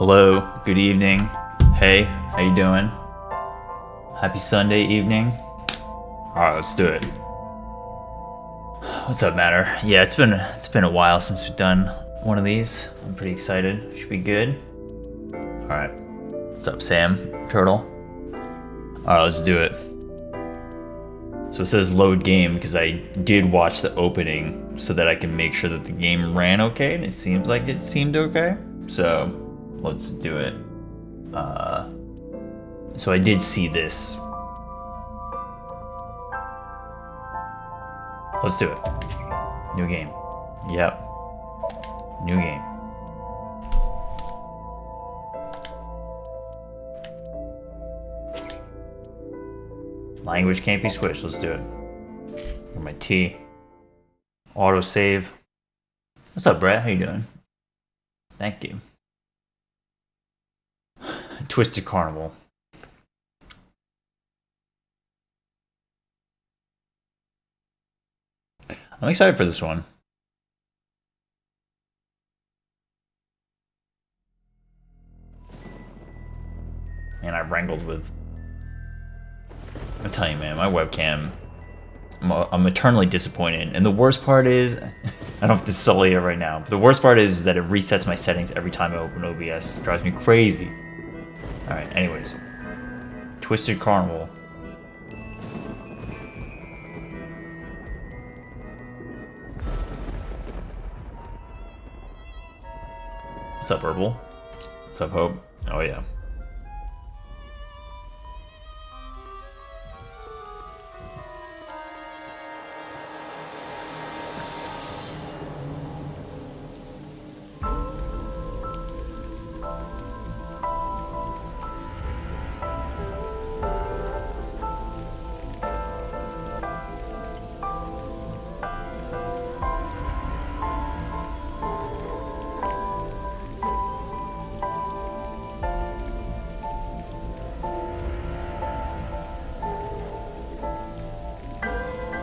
Hello, good evening. Hey, how you doing? Happy Sunday evening. Alright, let's do it. What's up, Matter? Yeah, it's been a while since we've done one of these. I'm pretty excited. Should be good. Alright. What's up, Sam? Turtle? Alright, let's do it. So it says load game because I did watch the opening so that I can make sure that the game ran okay, and it seems like it seemed okay. So let's do it. So I did see this. Let's do it. New game. Yep. New game. Language can't be switched. Let's do it. Get my T. Auto save. What's up, Brett? How you doing? Thank you. Twisted Carnival. I'm excited for this one. And I wrangled with... I'm telling you, man, my webcam... I'm eternally disappointed. And the worst part is... I don't have to sully it right now. But the worst part is that it resets my settings every time I open OBS. It drives me crazy. Alright, anyways. Twisted Carnival. What's up, Herbal? What's up, Hope? Oh, yeah.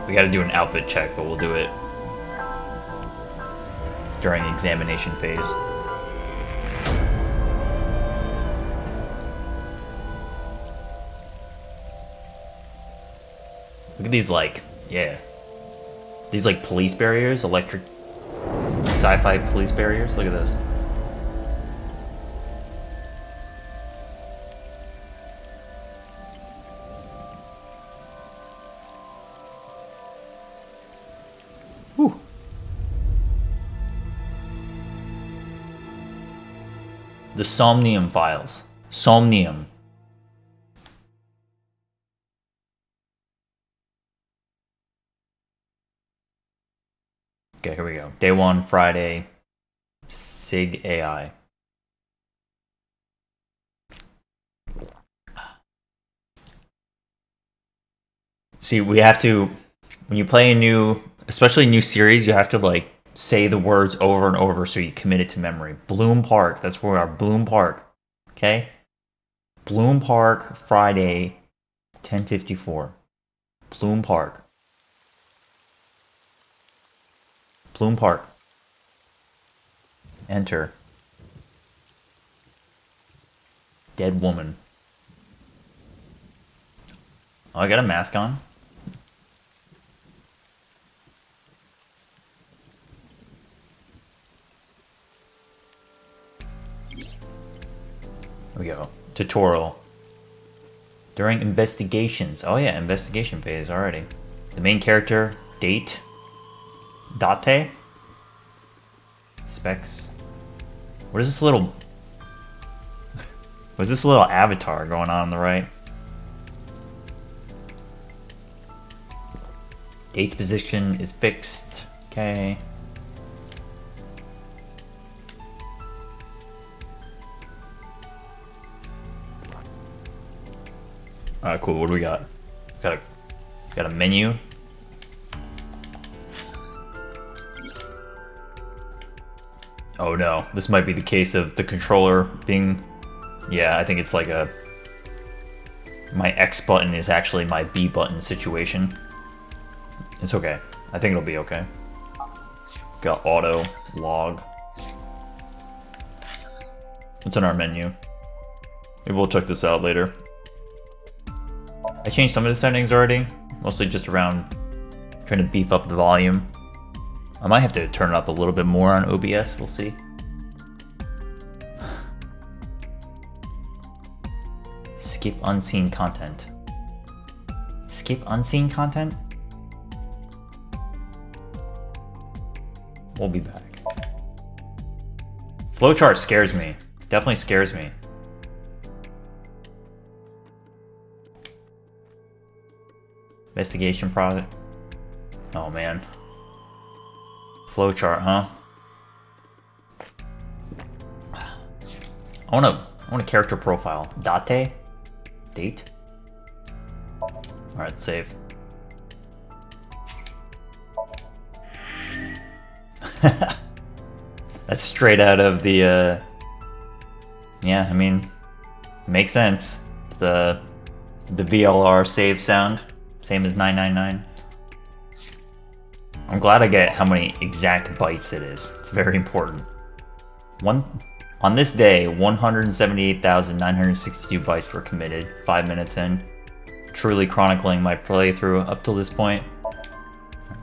We gotta do an outfit check, but we'll do it during the examination phase. Look at these, like, yeah. These, like, police barriers, electric sci-fi police barriers. Look at this. Whew. The Somnium Files. Somnium. Okay, here we go. Day 1, Friday. SIG AI. See, we have to... When you play a new... Especially a new series, you have to, like, say the words over and over so you commit it to memory. Bloom Park. That's where we are. Bloom Park. Okay? Bloom Park, Friday, 10:54. Bloom Park. Bloom Park. Enter. Dead woman. Oh, I got a mask on. Here we go. Tutorial. During investigations. Oh yeah, investigation phase already. The main character, date. Date. Specs. What is this little... What's this little avatar going on the right? Date's position is fixed. Okay. Alright, cool. What do we got? Got a menu. Oh no, this might be the case of the controller being... Yeah, I think it's like a... My X button is actually my B button situation. It's okay. I think it'll be okay. Got auto, log. It's in our menu. Maybe we'll check this out later. I changed some of the settings already, mostly just around trying to beef up the volume. I might have to turn it up a little bit more on OBS, we'll see. Skip unseen content. Skip unseen content? We'll be back. Flowchart scares me. Definitely scares me. Investigation product. Oh man. Flowchart, huh? I want a character profile. Date? Alright, save. That's straight out of the yeah, I mean, makes sense. The VLR save sound, same as 999. I'm glad I get how many exact bytes it is. It's very important. On this day, 178,962 bytes were committed, 5 minutes in. Truly chronicling my playthrough up till this point.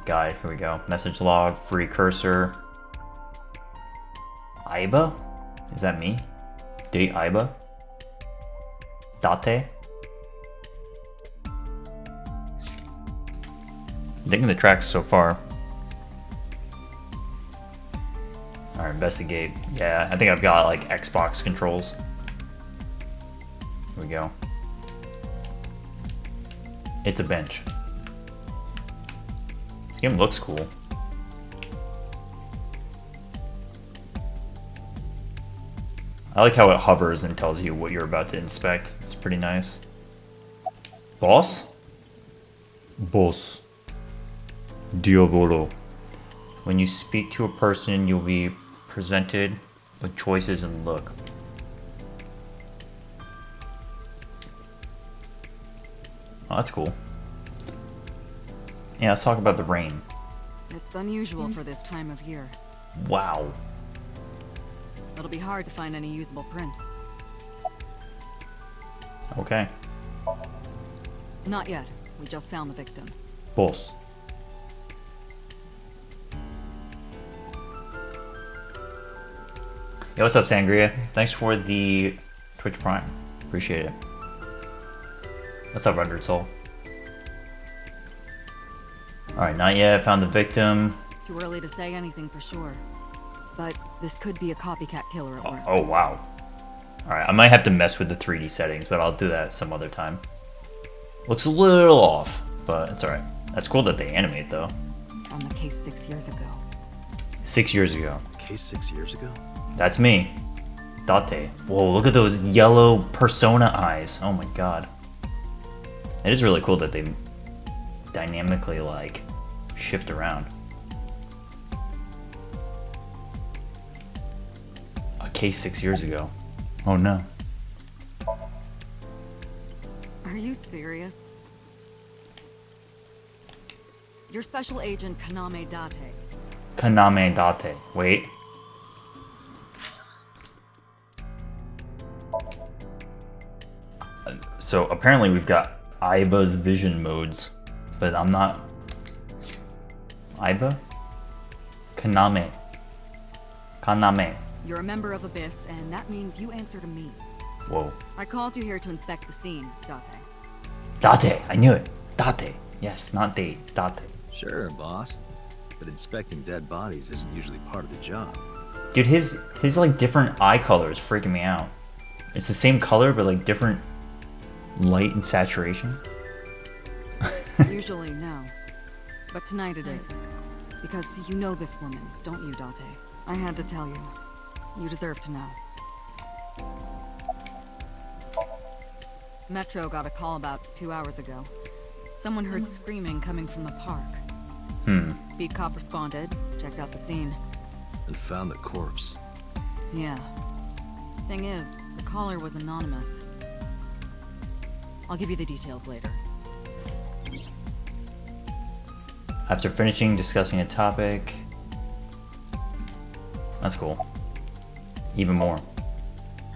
Guide, here we go. Message log, free cursor. Aiba? Is that me? Date Aiba? Date? Digging the tracks so far. Alright, investigate. Yeah, I think I've got like Xbox controls. Here we go. It's a bench. This game looks cool. I like how it hovers and tells you what you're about to inspect. It's pretty nice. Boss? Boss. Diavolo. When you speak to a person, you'll be presented with choices and look. Oh, that's cool. Yeah, let's talk about the rain. It's unusual for this time of year. Wow. It'll be hard to find any usable prints. Okay. Not yet. We just found the victim. Boss. Yo, what's up, Sangria? Thanks for the Twitch Prime. Appreciate it. What's up, Rendered Soul? Alright, not yet. Found the victim. Too early to say anything for sure. But this could be a copycat killer at work. Oh, wow. Alright, I might have to mess with the 3D settings, but I'll do that some other time. Looks a little off, but it's alright. That's cool that they animate, though. On the case 6 years ago. 6 years ago. Case 6 years ago? That's me. Date. Whoa, look at those yellow persona eyes. Oh my god. It is really cool that they dynamically, like, shift around. A case 6 years ago. Oh no. Are you serious? You're Special Agent Kaname Date. Kaname Date. Wait. So apparently we've got Aiba's vision modes, but I'm not... Aiba? Kaname. Kaname. You're a member of Abyss, and that means you answer to me. Whoa. I called you here to inspect the scene, Date. Date. I knew it. Date. Yes, not date. Date. Sure, boss. But inspecting dead bodies isn't usually part of the job. Dude, his like different eye color is freaking me out. It's the same color, but like different light and saturation. Usually, no. But tonight it is. Because you know this woman, don't you, Date? I had to tell you. You deserve to know. Metro got a call about 2 hours ago. Someone heard screaming coming from the park. Beat cop responded, checked out the scene. And found the corpse. Yeah. Thing is, the caller was anonymous. I'll give you the details later. After finishing discussing a topic... That's cool. Even more.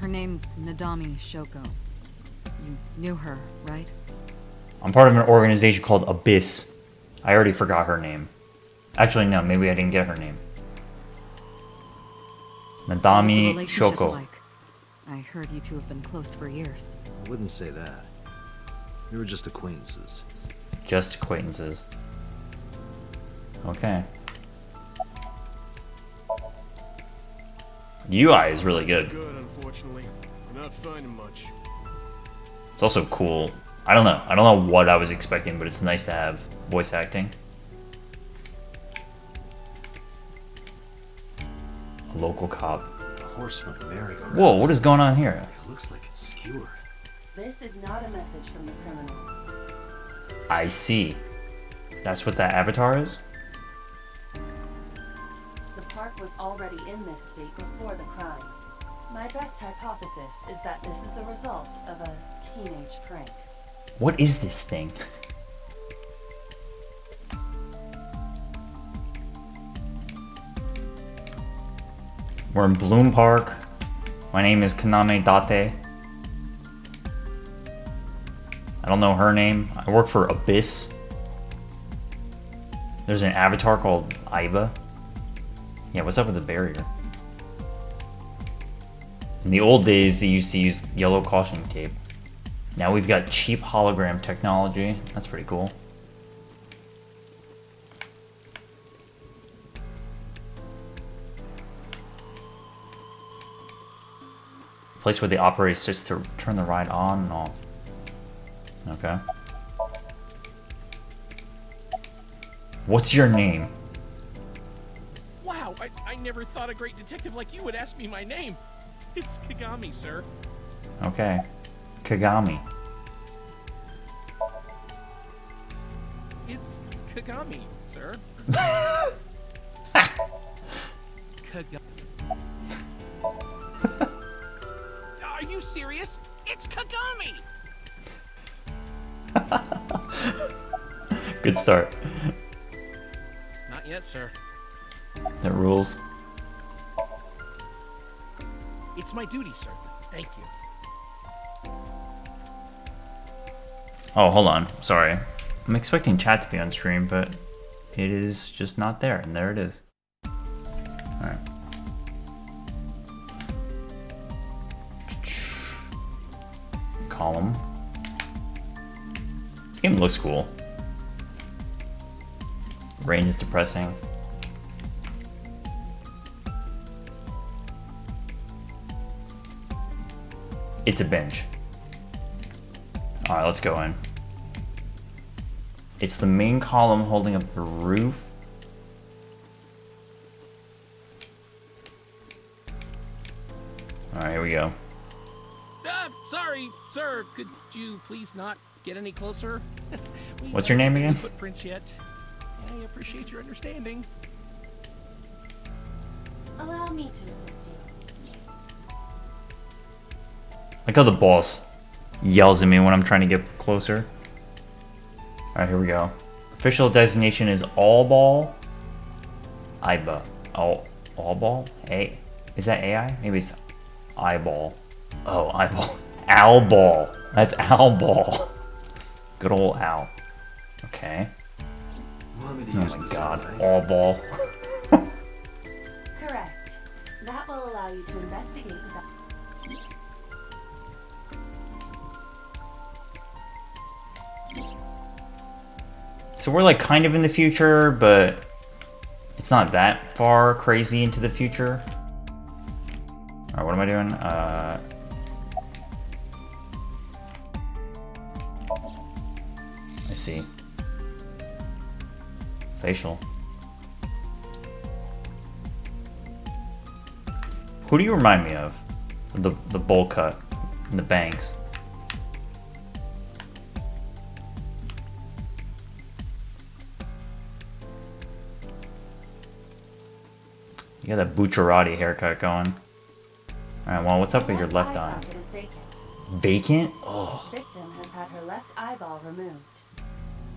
Her name's Nadami Shoko. You knew her, right? I'm part of an organization called Abyss. I already forgot her name. Actually, no, maybe I didn't get her name. What was the Nadami relationship Shoko. like? I heard you two have been close for years. I wouldn't say that. We were just acquaintances. Just acquaintances. Okay. UI is really good. Good, unfortunately. We're not finding much. It's also cool. I don't know what I was expecting, but it's nice to have voice acting. A local cop. A horse from a merry-go-round. Whoa, what is going on here? It looks like it's skewered. This is not a message from the criminal. I see. That's what that avatar is? The park was already in this state before the crime. My best hypothesis is that this is the result of a teenage prank. What is this thing? We're in Bloom Park. My name is Kaname Date. I don't know her name. I work for Abyss. There's an avatar called Aiba. Yeah, what's up with the barrier? In the old days, they used to use yellow caution tape. Now we've got cheap hologram technology. That's pretty cool. Place where the operator sits to turn the ride on and off. Okay. What's your name? Wow, I never thought a great detective like you would ask me my name. It's Kagami, sir. Okay. Kagami. It's Kagami, sir. Kagami. Are you serious? It's Kagami! Good start. Not yet, sir. That rules. It's my duty, sir. Thank you. Oh, hold on. Sorry. I'm expecting chat to be on stream, but it is just not there, and there it is. Alright. Column. This game looks cool. Rain is depressing. It's a bench. Alright, let's go in. It's the main column holding up the roof. Alright, here we go. Sorry, sir. Could you please not get any closer? What's your name again? Footprints yet? I appreciate your understanding. Allow me to assist you. Like how the boss yells at me when I'm trying to get closer. Alright, here we go. Official designation is all ball. Aiba. All ball? A? Is that AI? Maybe it's eyeball. Oh, eyeball. Owl ball. That's owl ball. Good old owl. Okay. Want me to Oh use my this god. eye? All ball. Correct. That will allow you to investigate without... So we're like kind of in the future, but it's not that far crazy into the future. Alright, what am I doing? I see. Facial. Who do you remind me of? The bowl cut and the bangs. You got that Bucciarati haircut going. Alright, well, what's up with your left eye? socket is vacant. Vacant? Oh, Victim has had her left eyeball removed.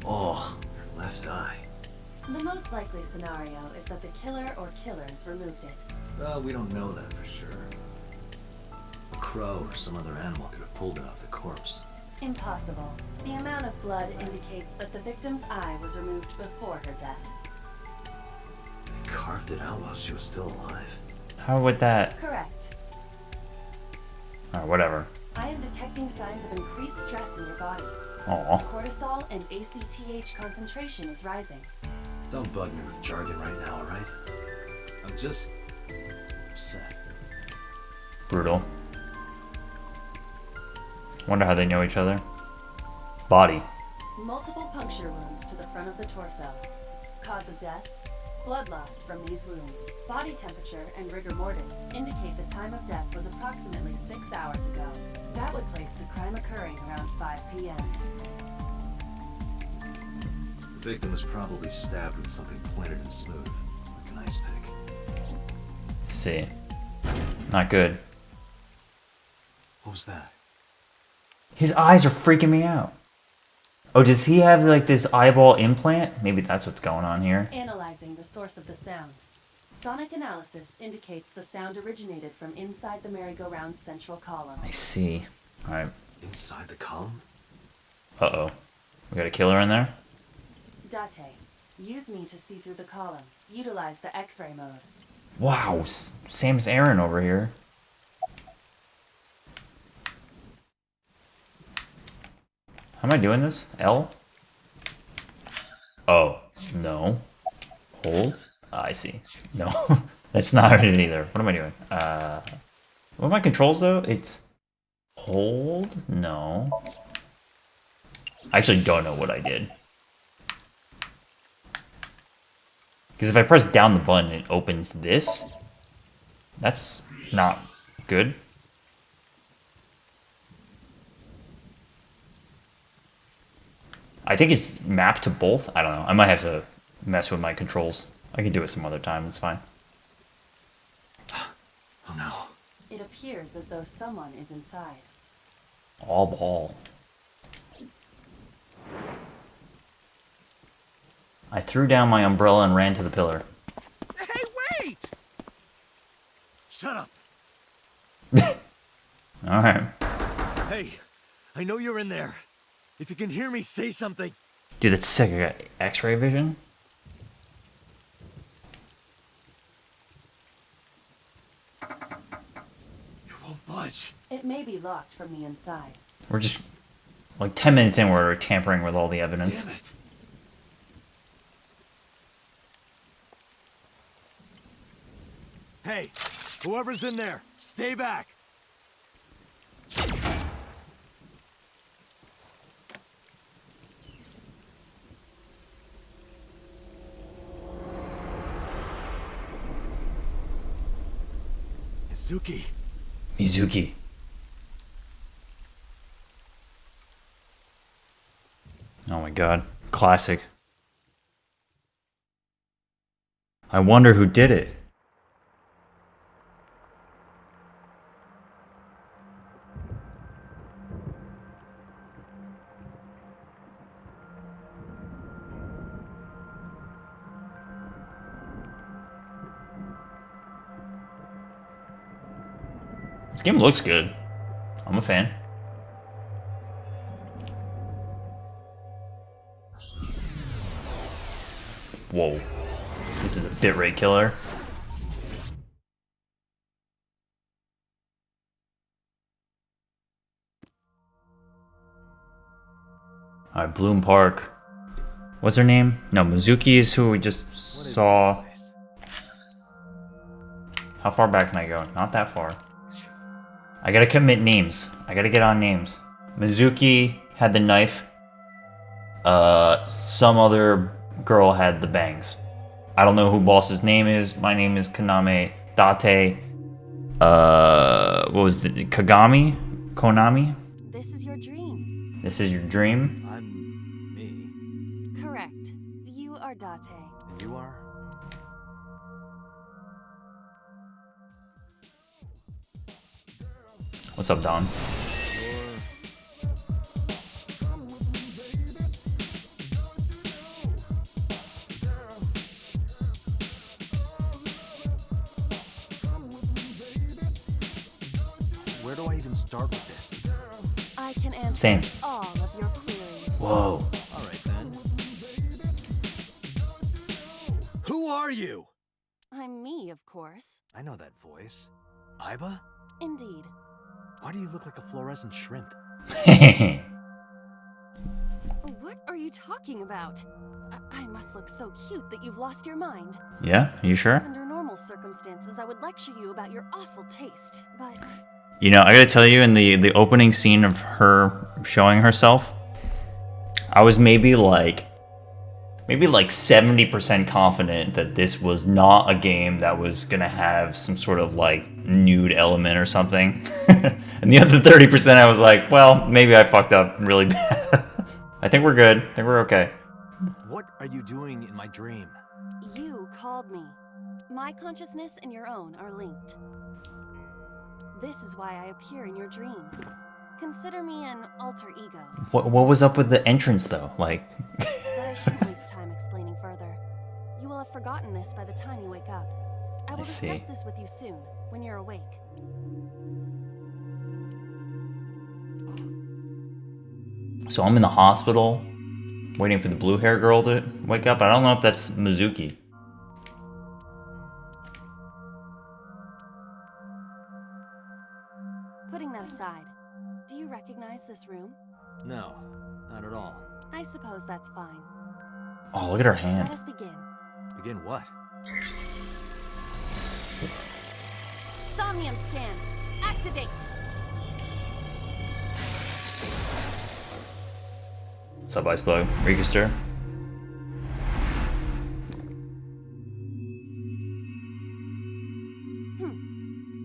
oh. Her left eye. The most likely scenario is that the killer or killers removed it. Well, we don't know that for sure. crow or some other animal could have pulled it off the corpse. Impossible. The amount of blood indicates that the victim's eye was removed before her death. They carved it out while she was still alive. How would that? Correct. Alright, whatever. I am detecting signs of increased stress in your body. Aw. Cortisol and ACTH concentration is rising. Don't bug me with jargon right now, alright? I'm just upset. Brutal. Wonder how they know each other. Body. Multiple puncture wounds to the front of the torso. Cause of death? Blood loss from these wounds. Body temperature and rigor mortis indicate the time of death was approximately 6 hours ago. That would place the crime occurring around 5 p.m. The victim was probably stabbed with something pointed and smooth, like an ice pick. See. Not good. What was that? His eyes are freaking me out. Oh, does he have like this eyeball implant? Maybe that's what's going on here. Analyzing the source of the sound. Sonic analysis indicates the sound originated from inside the merry-go-round's central column. I see. Alright. Inside the column? Uh-oh. We got a killer in there? Date, use me to see through the column. Utilize the X-ray mode. Wow, Sam's Aaron over here. How am I doing this? L? Oh, no. Hold? Ah, I see. No, that's not it either. What am I doing? What are my controls though? It's hold? No. I actually don't know what I did. Because if I press down the button, it opens this. That's not good. I think it's mapped to both. I don't know. I might have to mess with my controls. I can do it some other time. It's fine. Oh no. It appears as though someone is inside. All ball. I threw down my umbrella and ran to the pillar. Hey, wait! Shut up! Alright. Hey, I know you're in there. If you can hear me, say something. Dude, that's sick. I got X-ray vision. You won't budge. It may be locked from the inside. We're just like 10 minutes in, we're tampering with all the evidence. Damn it. Hey, whoever's in there, stay back. Mizuki. Mizuki. Oh my god. Classic. I wonder who did it. This game looks good. I'm a fan. Whoa. This is a bitrate killer. Alright, Bloom Park. What's her name? No, Mizuki is who we just saw. How far back can I go? Not that far. I gotta commit names. I gotta get on names. Mizuki had the knife. Some other girl had the bangs. I don't know who boss's name is. My name is Kaname Date. What was it? Kagami? Konami? This is your dream. This is your dream? I'm me. Correct. You are Date. And you are? What's up, Don? Where do I start with this. I can answer Same. all of your queries. Whoa. All right, then. Who are you? I'm me, of course. I know that voice. Iba? Indeed. Why do you look like a fluorescent shrimp? What are you talking about? I must look so cute that you've lost your mind. Yeah, you sure? Under normal circumstances, I would lecture you about your awful taste, but... You know, I gotta tell you, in the opening scene of her showing herself, I was maybe like 70% confident that this was not a game that was gonna have some sort of like nude element or something. And the other 30% I was like, well, maybe I fucked up really bad. I think we're good. I think we're okay. What are you doing in my dream? You called me. My consciousness and your own are linked. This is why I appear in your dreams. Consider me an alter ego. What was up with the entrance though? Like But I shouldn't waste time explaining further. You will have forgotten this by the time you wake up. I will see. discuss this with you soon, when you're awake. So I'm in the hospital waiting for the blue hair girl to wake up. I don't know if that's Mizuki. Putting that aside, do you recognize this room? No, not at all. I suppose that's fine. Oh, look at her hand. Let us begin. Begin what? Somnium scan. Activate. What's up, Ice Plug? Register.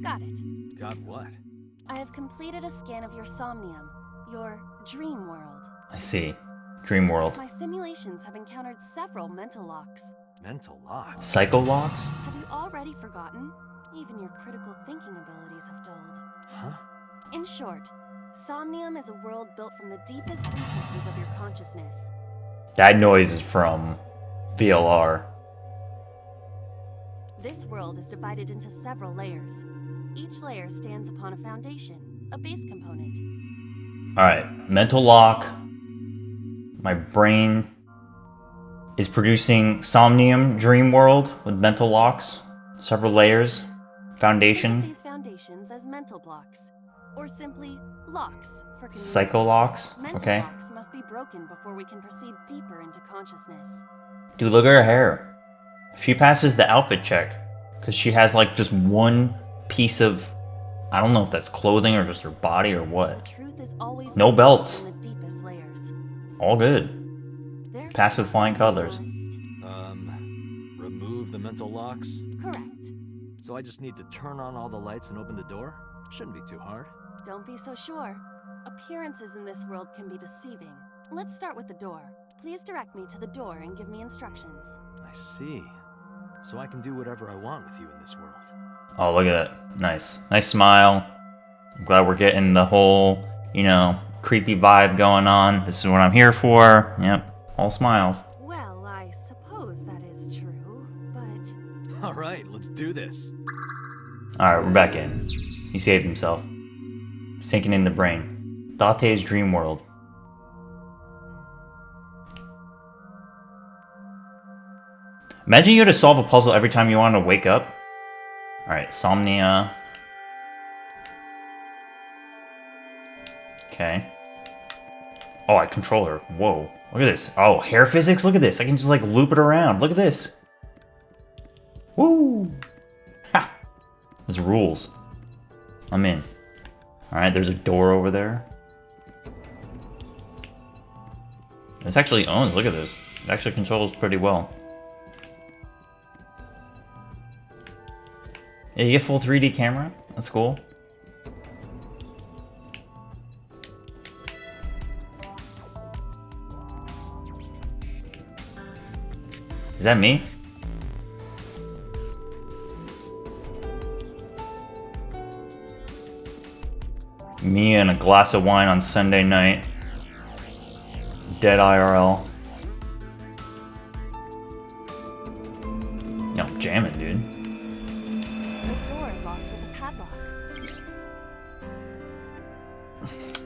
Got it. Got what? I have completed a scan of your somnium, your dream world. I see. Dream world. My simulations have encountered several mental locks. Mental locks? Psycho locks? Have you already forgotten? Even your critical thinking abilities have dulled. Huh? In short, Somnium is a world built from the deepest recesses of your consciousness. That noise is from VLR. This world is divided into several layers. Each layer stands upon a foundation, a base component. Alright, mental lock. My brain is producing Somnium Dream World with mental locks. Several layers. Think of Foundation. these foundations as mental blocks, or simply locks for convenience. Psycho locks. Mental Okay. locks must be broken before we can proceed deeper into consciousness. Dude, look at her hair. She passes the outfit check. Because she has like just one piece of... I don't know if that's clothing or just her body or The what. truth is always No hidden belts. in the deepest layers. All good. Therefore, Pass with flying colors. we must- Remove the mental locks? Correct. So I just need to turn on all the lights and open the door? Shouldn't be too hard. Don't be so sure. Appearances in this world can be deceiving. Let's start with the door. Please direct me to the door and give me instructions. I see. So I can do whatever I want with you in this world. Oh, look at that. Nice. Nice smile. I'm glad we're getting the whole, you know, creepy vibe going on. This is what I'm here for. Yep. All smiles. Well, I suppose that is true, but... Alright, let's do this. Alright, we're back in. He saved himself. Sinking in the brain. Date's dream world. Imagine you had to solve a puzzle every time you wanted to wake up. Alright, Somnia. Okay. Oh, I control her. Whoa. Look at this. Oh, hair physics? Look at this. I can just like loop it around. Look at this. Woo! Ha! There's rules. I'm in. Alright, there's a door over there. This actually owns. Look at this. It actually controls pretty well. Yeah, you get full 3D camera. That's cool. Is that me? Me and a glass of wine on Sunday night. Dead IRL. Yo, jamming, dude. The door locked with a padlock.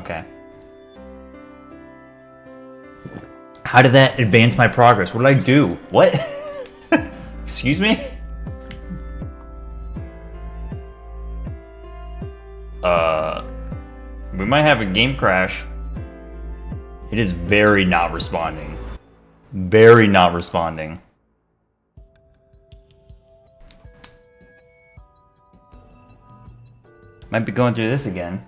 Okay. How did that advance my progress? What did I do? What? Excuse me? We might have a game crash. It is very not responding. Very not responding. Might be going through this again.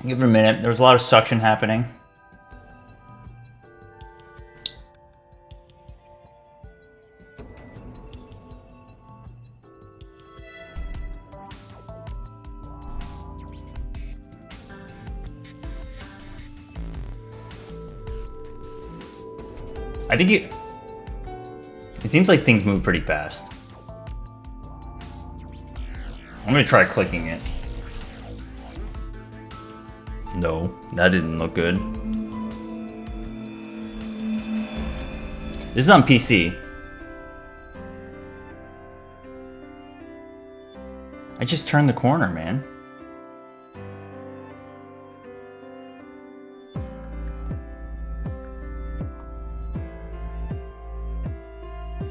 Give it a minute. There was a lot of suction happening. I think it seems like things move pretty fast. I'm gonna try clicking it. No, that didn't look good. This is on PC. I just turned the corner, man.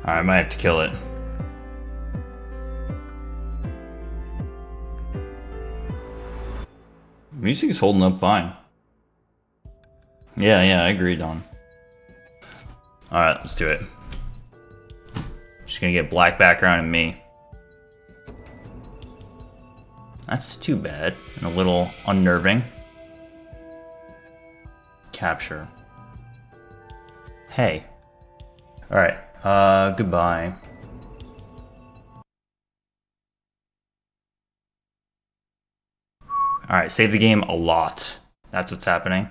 I might have to kill it. Music is holding up fine. Yeah, I agree, Don. Alright, let's do it. Just gonna get black background and me. That's too bad and a little unnerving. Capture. Hey. Alright, goodbye. Alright, save the game a lot. That's what's happening.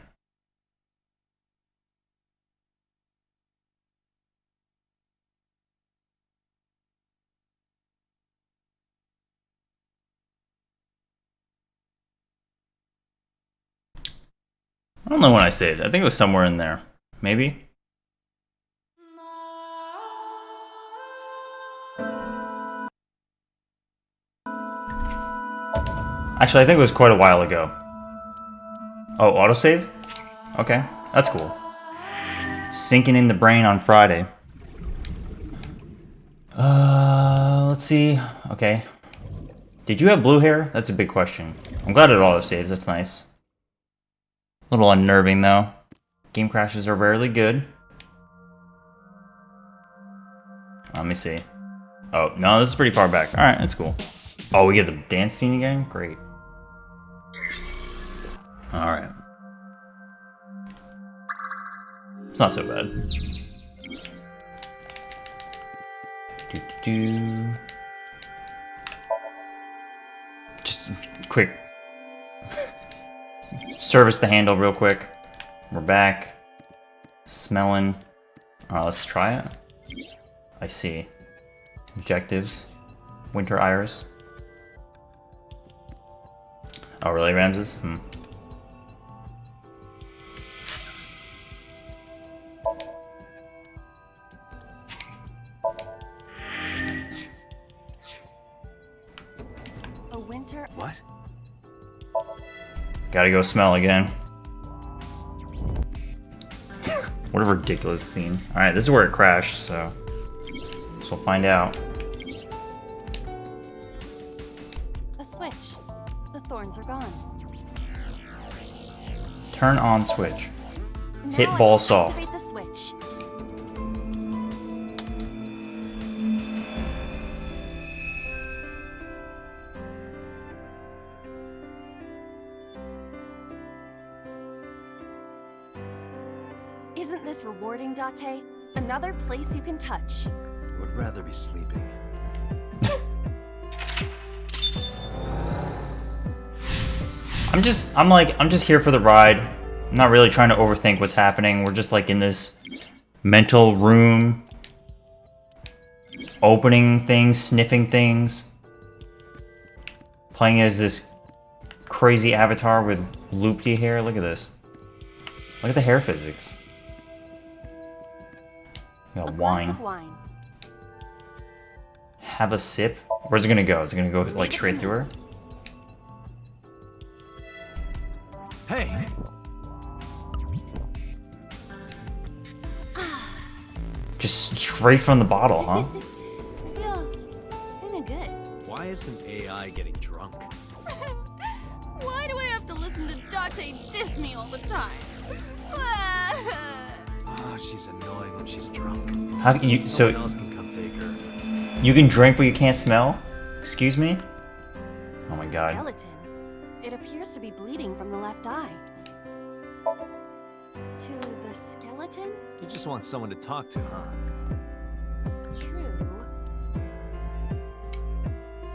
I don't know when I saved. I think it was somewhere in there. Maybe? Actually, I think it was quite a while ago. Oh, autosave? Okay, that's cool. Sinking in the brain on Friday. Let's see. Okay. Did you have blue hair? That's a big question. I'm glad it autosaves, that's nice. A little unnerving though. Game crashes are rarely good. Let me see. Oh, no, this is pretty far back. Alright, that's cool. Oh, we get the dance scene again? Great. Alright. It's not so bad. Just quick. Service the handle real quick. We're back. Smelling. Let's try it. I see. Objectives. Winter Iris. Oh, really, Ramses? A winter. What? Gotta go smell again. What a ridiculous scene. Alright, this is where it crashed, so we'll find out. A switch. The thorns are gone. Turn on switch. Now Hit I ball can soft. activate the switch. Isn't this rewarding, Date? Another place you can touch. I would rather be sleeping. I'm just here for the ride. I'm not really trying to overthink what's happening. We're just like in this mental room. Opening things, sniffing things. Playing as this crazy avatar with loopy hair. Look at this. Look at the hair physics. We got A glass wine. of wine. Have a sip. Where's it gonna go? Is it gonna go like Leave it straight to through her? Hey! Just straight from the bottle, huh? I feel kinda good. Why isn't AI getting drunk? Why do I have to listen to Date diss me all the time? Oh, she's annoying when she's drunk. How you Someone so else can come take her. you can drink but you can't smell? Excuse me? Oh my god. Skeleton. It appears to be bleeding from the left eye. To the skeleton? You just want someone to talk to, huh? True.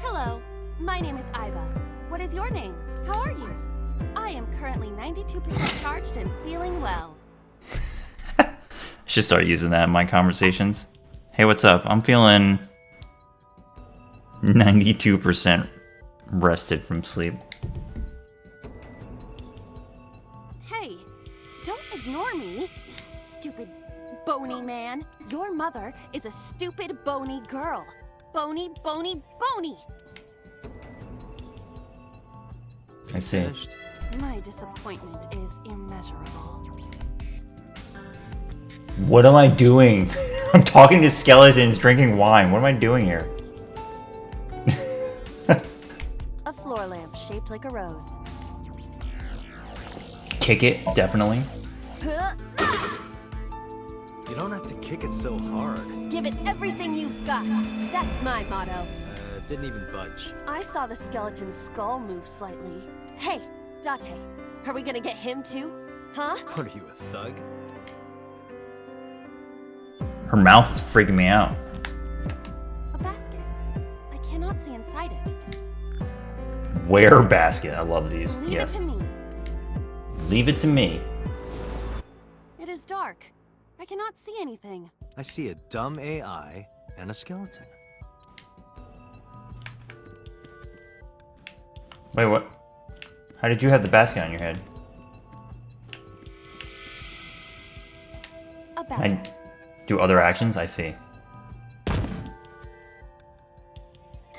Hello, my name is Iba. What is your name? How are you? I am currently 92% charged and feeling well. Should start using that in my conversations. Hey, what's up? I'm feeling 92% rested from sleep. Hey, don't ignore me, stupid bony man. Your mother is a stupid bony girl. Bony, bony, bony. I see. Finished? My disappointment is immeasurable. What am I doing? I'm talking to skeletons, drinking wine. What am I doing here? A floor lamp shaped like a rose. Kick it, definitely. You don't have to kick it so hard. Give it everything you've got. That's my motto. Didn't even budge. I saw the skeleton's skull move slightly. Hey, Date, are we gonna get him too? Huh? What are you, a thug? Her mouth is freaking me out. A basket. I cannot see inside it. Where basket? I love these. Leave Yes. it to me. Leave it to me. It is dark. I cannot see anything. I see a dumb AI and a skeleton. Wait, what? How did you have the basket on your head? A basket. I do other actions? I see.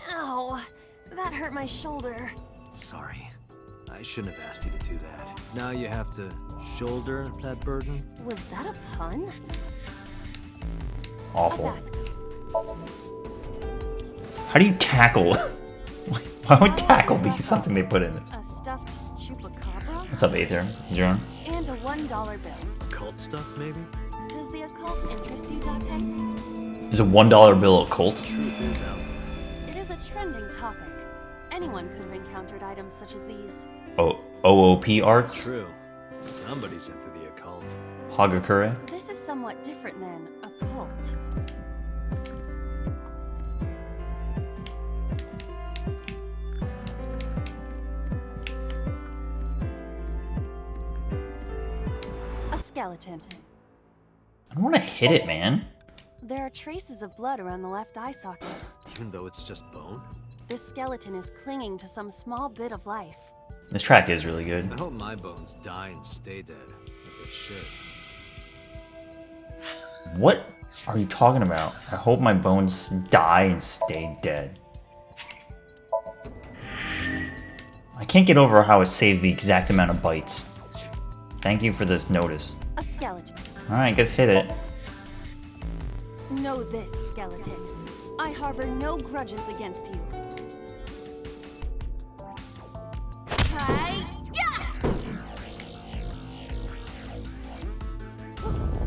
Ow, that hurt my shoulder. Sorry. I shouldn't have asked you to do that. Now you have to shoulder that burden? Was that a pun? A Awful. basket. How do you tackle? Why would tackle be something they put in this? A stuffed chupacabra? What's up, Aether? Is your own? And a $1 bill. Occult stuff, maybe? Does the occult interest you, Date? Is a $1 bill a cult? The truth is out. It is a trending topic. Anyone could have encountered items such as these. Oh, OOP arts? True. Somebody's into the occult. Hagakure? This is somewhat different than a cult. A skeleton. I don't want to hit it, man. There are traces of blood around the left eye socket. Even though it's just bone? This skeleton is clinging to some small bit of life. This track is really good. I hope my bones die and stay dead. Like they should. What are you talking about? I hope my bones die and stay dead. I can't get over how it saves the exact amount of bites. Thank you for this notice. A skeleton. Alright, guess hit it. Know this, skeleton. I harbor no grudges against you. Hi-ya!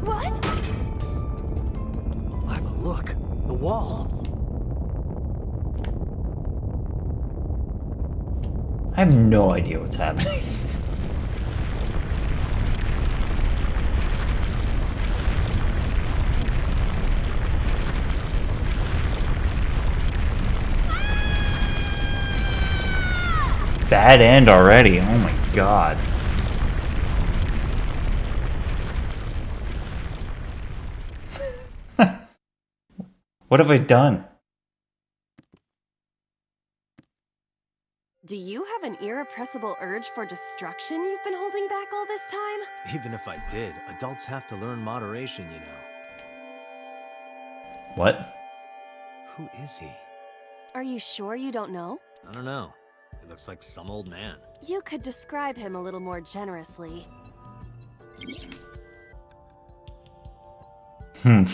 What? Lima, look! The wall! I have no idea what's happening. Bad end already. Oh my god. What have I done? Do you have an irrepressible urge for destruction you've been holding back all this time? Even if I did, adults have to learn moderation, you know. What? Who is he? Are you sure you don't know? I don't know. He looks like some old man. You could describe him a little more generously. Let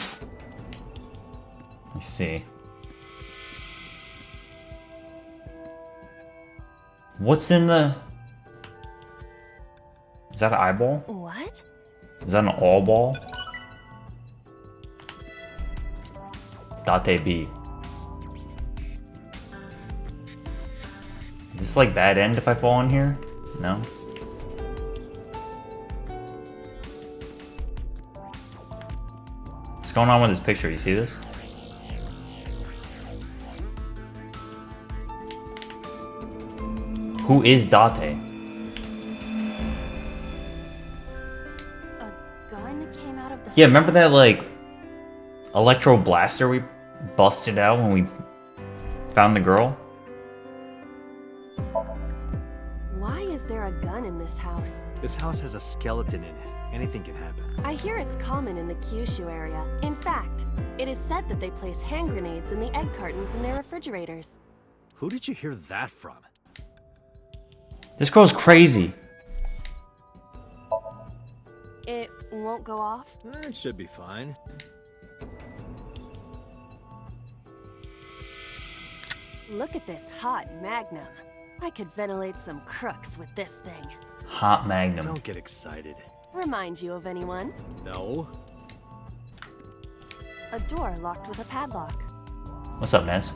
me see. What's in the... Is that an eyeball? What? Is that an all ball? Date B. Is this like bad end if I fall in here? No? What's going on with this picture? You see this? Who is Date? A gun came out of the Yeah, remember that like electro blaster we busted out when we found the girl? Why is there a gun in this house? This house has a skeleton in it. Anything can happen. I hear it's common in the Kyushu area. In fact, it is said that they place hand grenades in the egg cartons in their refrigerators. Who did you hear that from? This girl's crazy. It won't go off? It should be fine. Look at this hot magnum. I could ventilate some crooks with this thing. Hot Magnum. Don't get excited. Remind you of anyone? No? A door locked with a padlock. What's up, Ness?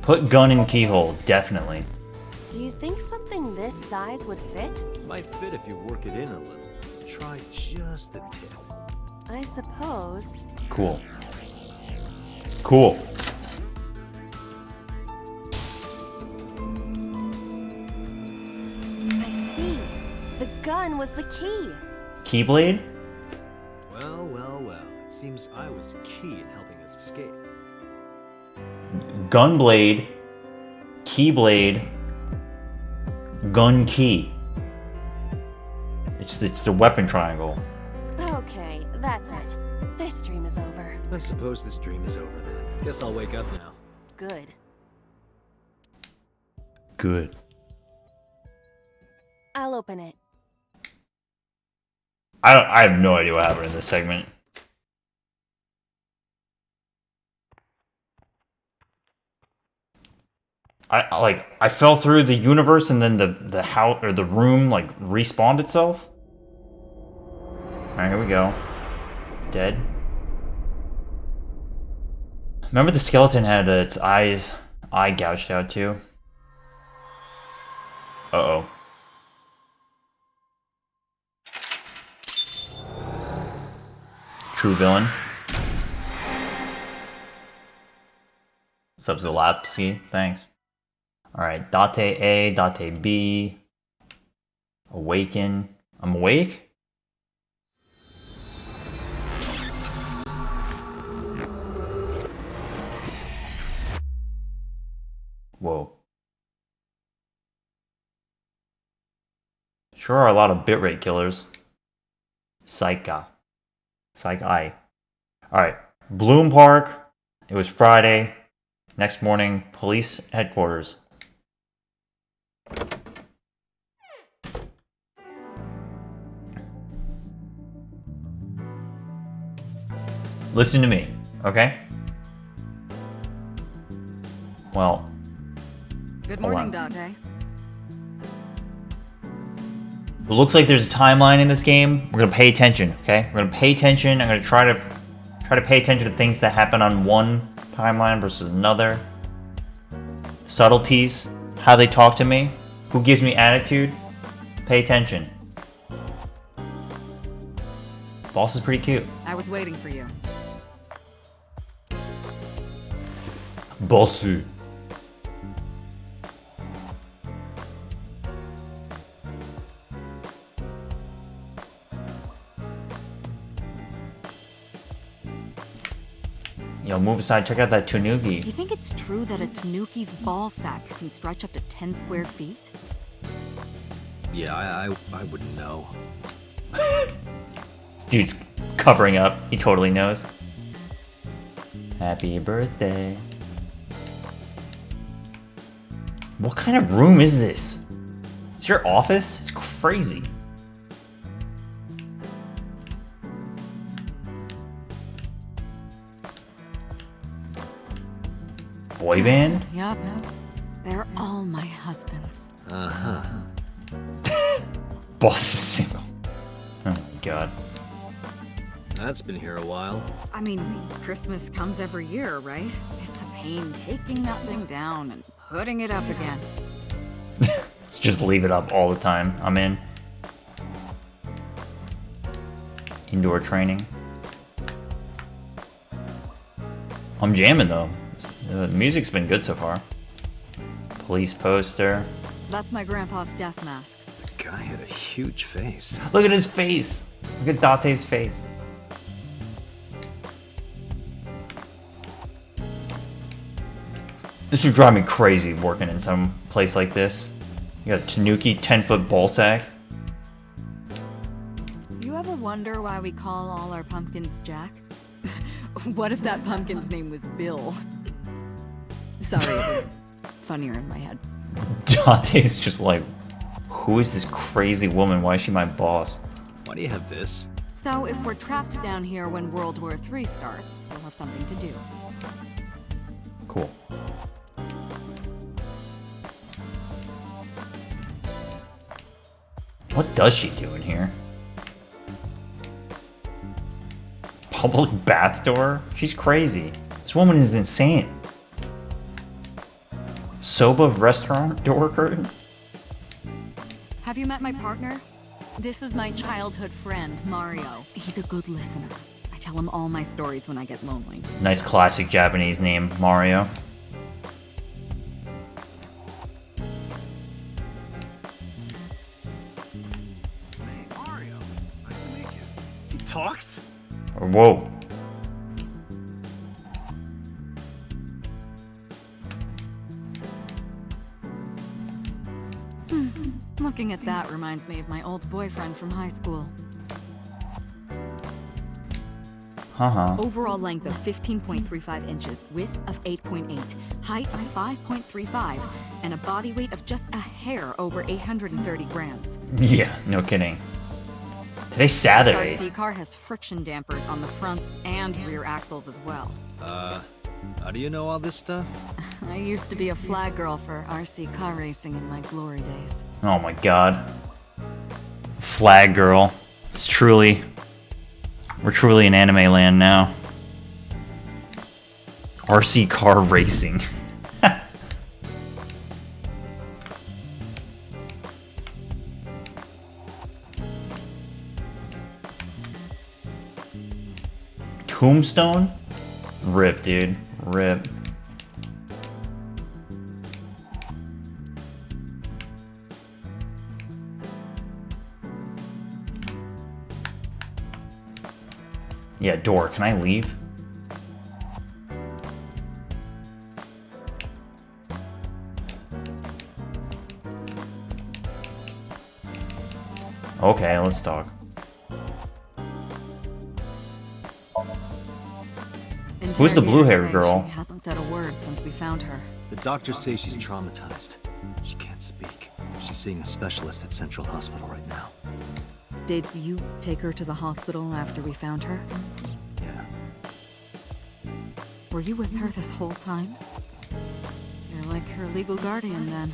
Put gun in keyhole, definitely. Do you think something this size would fit? Might fit if you work it in a little. Try just the tip. I suppose. Cool. Cool. I see. The gun was the key. Keyblade? Well, well, well. It seems I was key in helping us escape. Gunblade. Keyblade. Gun key. It's the weapon triangle. Okay, that's it. This dream is over. I suppose this dream is over then. Guess I'll wake up now. Good. Good. I'll open it. I have no idea what happened in this segment. I fell through the universe and then the house or the room like respawned itself. Alright, here we go. Dead. Remember the skeleton had its eye gouged out too? Uh-oh. True villain. What's up, Zolapsky? Thanks. Alright, Date A, Date B. Awaken. I'm awake? Whoa. Sure are a lot of bitrate killers. Psycha. Psych-I. Alright. Bloom Park. It was Friday. Next morning, police headquarters. Listen to me, okay? Well. Good hold morning, on. Date. It looks like there's a timeline in this game. We're gonna pay attention, okay? We're gonna pay attention. I'm gonna try to pay attention to things that happen on one timeline versus another. Subtleties, how they talk to me, who gives me attitude. Pay attention. Boss is pretty cute. I was waiting for you. Bossu. Yo, move aside, check out that Tanuki. You think it's true that a Tanuki's ball sack can stretch up to 10 square feet? Yeah, I wouldn't know. Dude's covering up. He totally knows. Happy birthday. What kind of room is this? It's your office? It's crazy. Boy band? Yup. They're all my husbands. Uh-huh. Boss is single. Oh my god. That's been here a while. I mean, Christmas comes every year, right? It's a pain taking that thing down and putting it up again. Let's just leave it up all the time. I'm in. Indoor training. I'm jamming though. The music's been good so far. Police poster. That's my grandpa's death mask. The guy had a huge face. Look at his face. Look at Date's face. This would drive me crazy working in some place like this. You got a Tanuki 10-foot ball sack. You ever wonder why we call all our pumpkins Jack? What if that pumpkin's name was Bill? Sorry, it was funnier in my head. Date's just like, who is this crazy woman? Why is she my boss? Why do you have this? So if we're trapped down here when World War III starts, we'll have something to do. Cool. What does she do in here? Public bath door? She's crazy. This woman is insane. Soba restaurant door curtain? Have you met my partner? This is my childhood friend, Mario. He's a good listener. I tell him all my stories when I get lonely. Nice classic Japanese name, Mario. Hey, Mario. Nice to meet you. He talks? Whoa. Looking at that reminds me of my old boyfriend from high school. Overall length of 15.35 inches, width of 8.8, height of 5.35, and a body weight of just a hair over 830 grams. Yeah, no kidding. Today's Saturday. This RC car has friction dampers on the front and rear axles as well. How do you know all this stuff? I used to be a flag girl for RC car racing in my glory days. Oh my god. Flag girl. It's truly... We're truly in anime land now. RC car racing. Tombstone? Rip, dude. Rip. Yeah, door. Can I leave? Okay, let's talk. Who's the blue-haired Interrogators say girl? She hasn't said a word since we found her. The doctors say she's traumatized. She can't speak. She's seeing a specialist at Central Hospital right now. Did you take her to the hospital after we found her? Yeah. Were you with her this whole time? You're like her legal guardian then.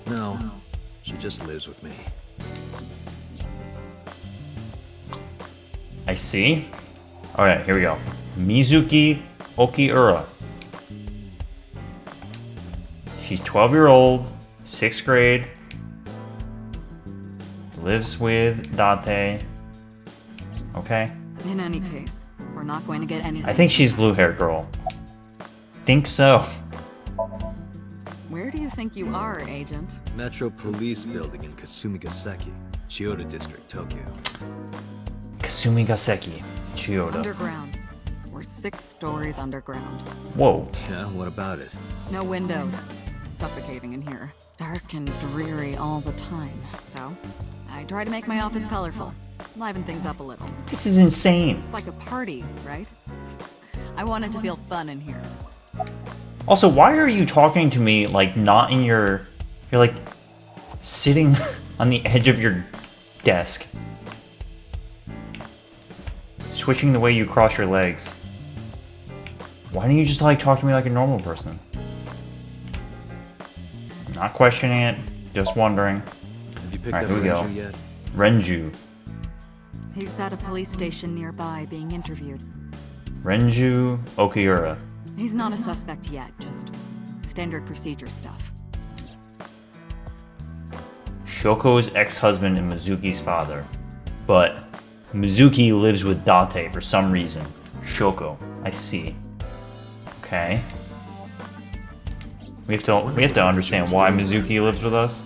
No, she just lives with me. I see. Alright, here we go. Mizuki Okiura. She's 12-year-old, 6th grade. Lives with Date. Okay. In any case, we're not going to get anything. I think she's blue-haired girl. Think so. Where do you think you are, Agent? Metro Police Building in Kasumigaseki, Chiyoda District, Tokyo. Kasumigaseki, Chiyoda. Underground. We're 6 stories underground. Whoa. Yeah, what about it? No windows. It's suffocating in here. Dark and dreary all the time. So, I try to make my office colorful. Liven things up a little. This is insane. It's like a party, right? I want it to feel fun in here. Also, why are you talking to me like not in your You're like sitting on the edge of your desk, switching the way you cross your legs. Why don't you just like talk to me like a normal person? Not questioning it, just wondering. Have you picked Alright, up here we go. Renju yet? Renju. He's at a police station nearby being interviewed. Renju Okiura. He's not a suspect yet, just standard procedure stuff. Shoko's ex-husband and Mizuki's father. But Mizuki lives with Date for some reason. Shoko. I see. Okay. We have to understand why Mizuki lives with us.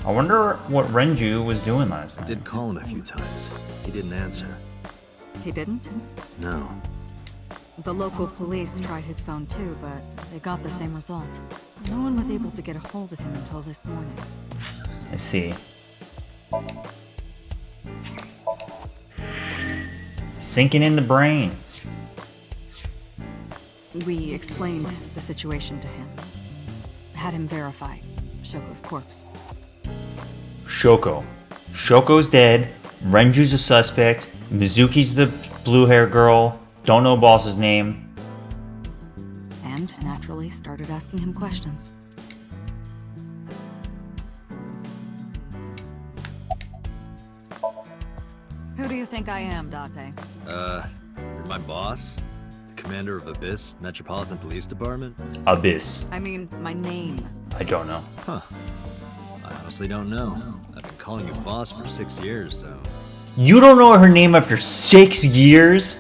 I wonder what Renju was doing last I night. did call him a few times. He didn't answer. He didn't? No. The local police tried his phone too, but they got the same result. No one was able to get a hold of him until this morning. I see. Sinking in the brain. We explained the situation to him. Had him verify Shoko's corpse. Shoko. Shoko's dead. Renju's a suspect. Mizuki's the blue hair girl. Don't know boss's name. And naturally started asking him questions. Who do you think I am, Date? You're my boss? The commander of Abyss Metropolitan Police Department? Abyss. I mean, my name. I don't know. Huh. I honestly don't know. I've been calling you boss for 6 years, so... You don't know her name after 6 years?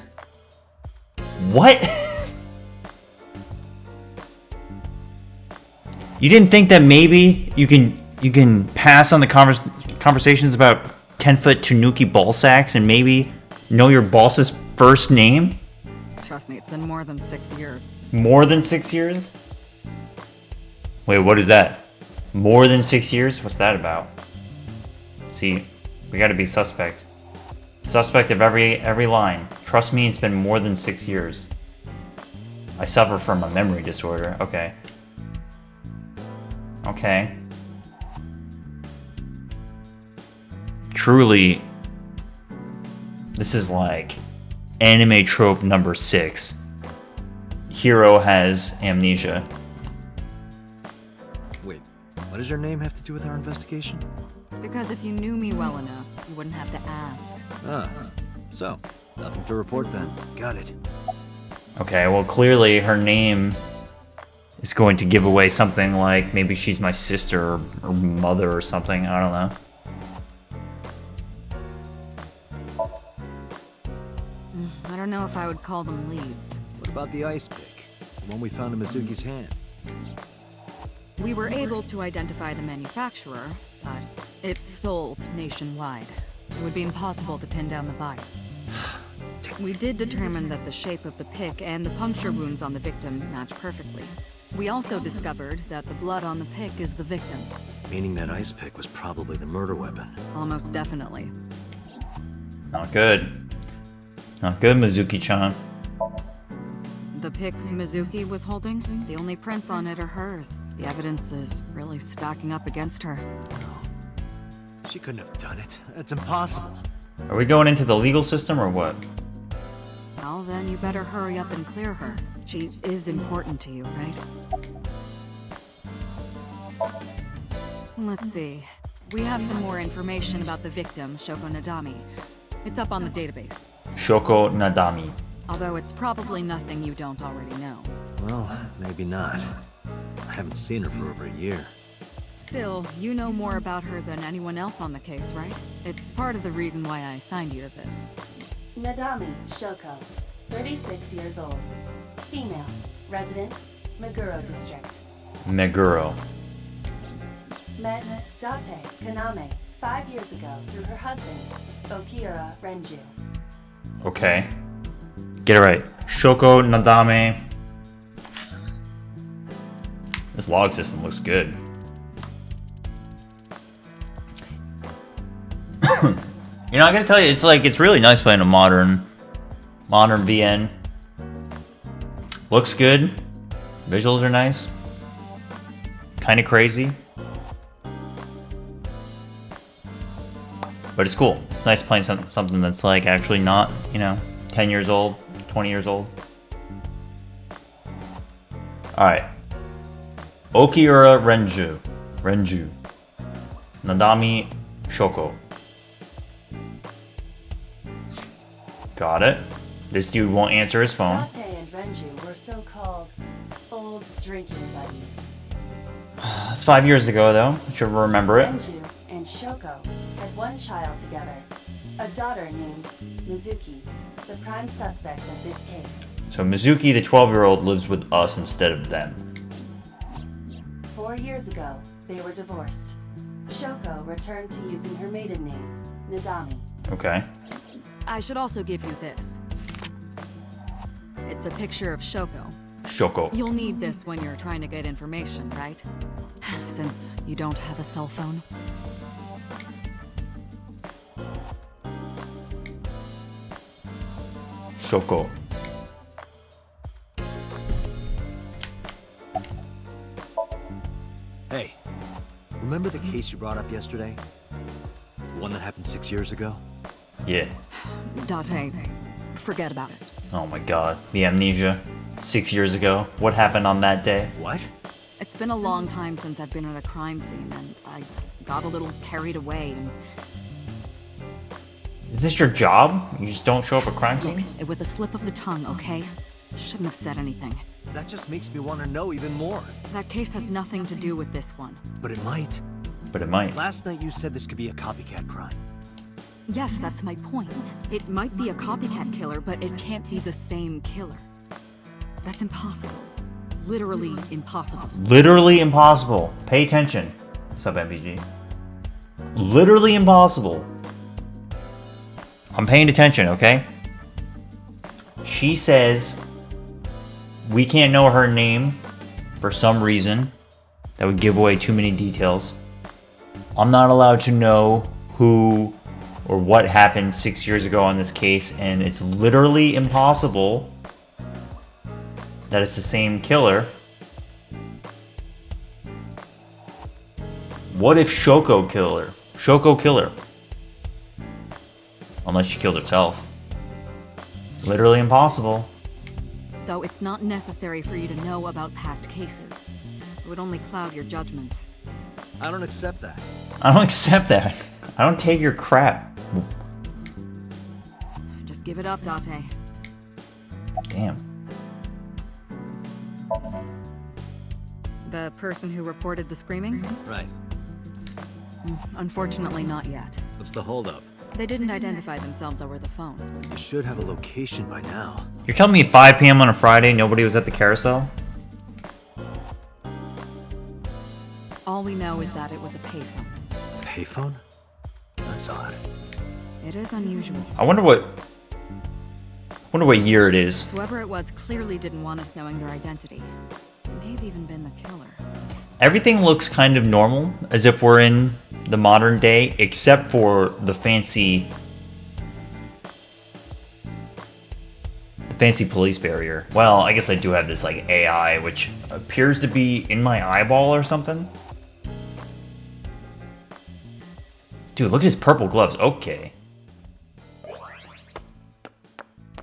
What? You didn't think that maybe you can pass on the conversations about 10-foot Tanuki ball sacks and maybe know your boss's first name? Trust me, it's been more than 6 years. More than 6 years? Wait, what is that? More than 6 years? What's that about? See, we gotta be suspect. Suspect of every line. Trust me, it's been more than 6 years. I suffer from a memory disorder. Okay. Okay. Truly, this is like anime trope number 6. Hero has amnesia. Wait, what does your name have to do with our investigation? Because if you knew me well enough, you wouldn't have to ask. Ah, so, nothing to report then. Got it. Okay, well clearly her name is going to give away something like maybe she's my sister or mother or something. I don't know. I don't know if I would call them leads. What about the ice pick? The one we found in Mizuki's hand? We were able to identify the manufacturer, but it's sold nationwide. It would be impossible to pin down the buyer. We did determine that the shape of the pick and the puncture wounds on the victim match perfectly. We also discovered that the blood on the pick is the victim's. Meaning that ice pick was probably the murder weapon. Almost definitely. Not good. Not good, Mizuki-chan. The pick Mizuki was holding, the only prints on it are hers. The evidence is really stacking up against her. She couldn't have done it. That's impossible. Are we going into the legal system or what? Well, then you better hurry up and clear her. She is important to you, right? Let's see. We have some more information about the victim, Shoko Nadami. It's up on the database. Shoko Nadami. Although it's probably nothing you don't already know. Well, maybe not. I haven't seen her for over a year. Still, you know more about her than anyone else on the case, right? It's part of the reason why I assigned you to this. Nadami Shoko, 36 years old. Female. Residence, Meguro District. Meguro. Met Date Kaname 5 years ago through her husband, Okiura Renju. Okay. Get it right. Shoko Nadame. This log system looks good. You know, I'm gonna tell you, it's really nice playing a modern VN. Looks good. Visuals are nice. Kind of crazy. But it's cool. It's nice playing something that's like actually not, you know, 10 years old, 20 years old. Alright. Okiura Renju. Nadami Shoko. Got it. This dude won't answer his phone. Date and Renju were so-called old drinking buddies. That's 5 years ago, though. Should remember it. Renju and Shoko had one child together, a daughter named Mizuki, the prime suspect of this case. So Mizuki, the 12-year-old, lives with us instead of them. 4 years ago, they were divorced. Shoko returned to using her maiden name, Nadami. Okay. I should also give you this. It's a picture of Shoko. Shoko. You'll need this when you're trying to get information, right? Since you don't have a cell phone. Shoko. Hey, remember the case you brought up yesterday? The one that happened 6 years ago? Yeah. Date, forget about it. Oh my god. The amnesia. 6 years ago. What happened on that day? What? It's been a long time since I've been at a crime scene, and I got a little carried away and... Is this your job? You just don't show up at crime Look, scenes? it was a slip of the tongue, okay? Shouldn't have said anything. That just makes me want to know even more. That case has nothing to do with this one. But it might. But it might. Last night you said this could be a copycat crime. Yes, that's my point. It might be a copycat killer, but it can't be the same killer. That's impossible. Literally impossible. Literally impossible. Pay attention. What's up, MPG? Literally impossible. I'm paying attention, okay? She says we can't know her name for some reason. That would give away too many details. I'm not allowed to know who or what happened 6 years ago on this case, and it's literally impossible that it's the same killer. What if Shoko killer? Shoko killer. Unless she killed herself. It's literally impossible. So it's not necessary for you to know about past cases. It would only cloud your judgment. I don't accept that. I don't accept that. I don't take your crap. Just give it up, Date. Damn. The person who reported the screaming? Right. Unfortunately, not yet. What's the holdup? They didn't identify themselves over the phone. You should have a location by now. You're telling me at 5 p.m. on a Friday nobody was at the carousel? All we know is that it was a payphone. Payphone? That's odd. It is unusual. I wonder what year it is. Whoever it was clearly didn't want us knowing their identity. It may have even been the killer. Everything looks kind of normal, as if we're in the modern day, except for the fancy police barrier. Well, I guess I do have this like AI, which appears to be in my eyeball or something. Dude, look at his purple gloves. Okay.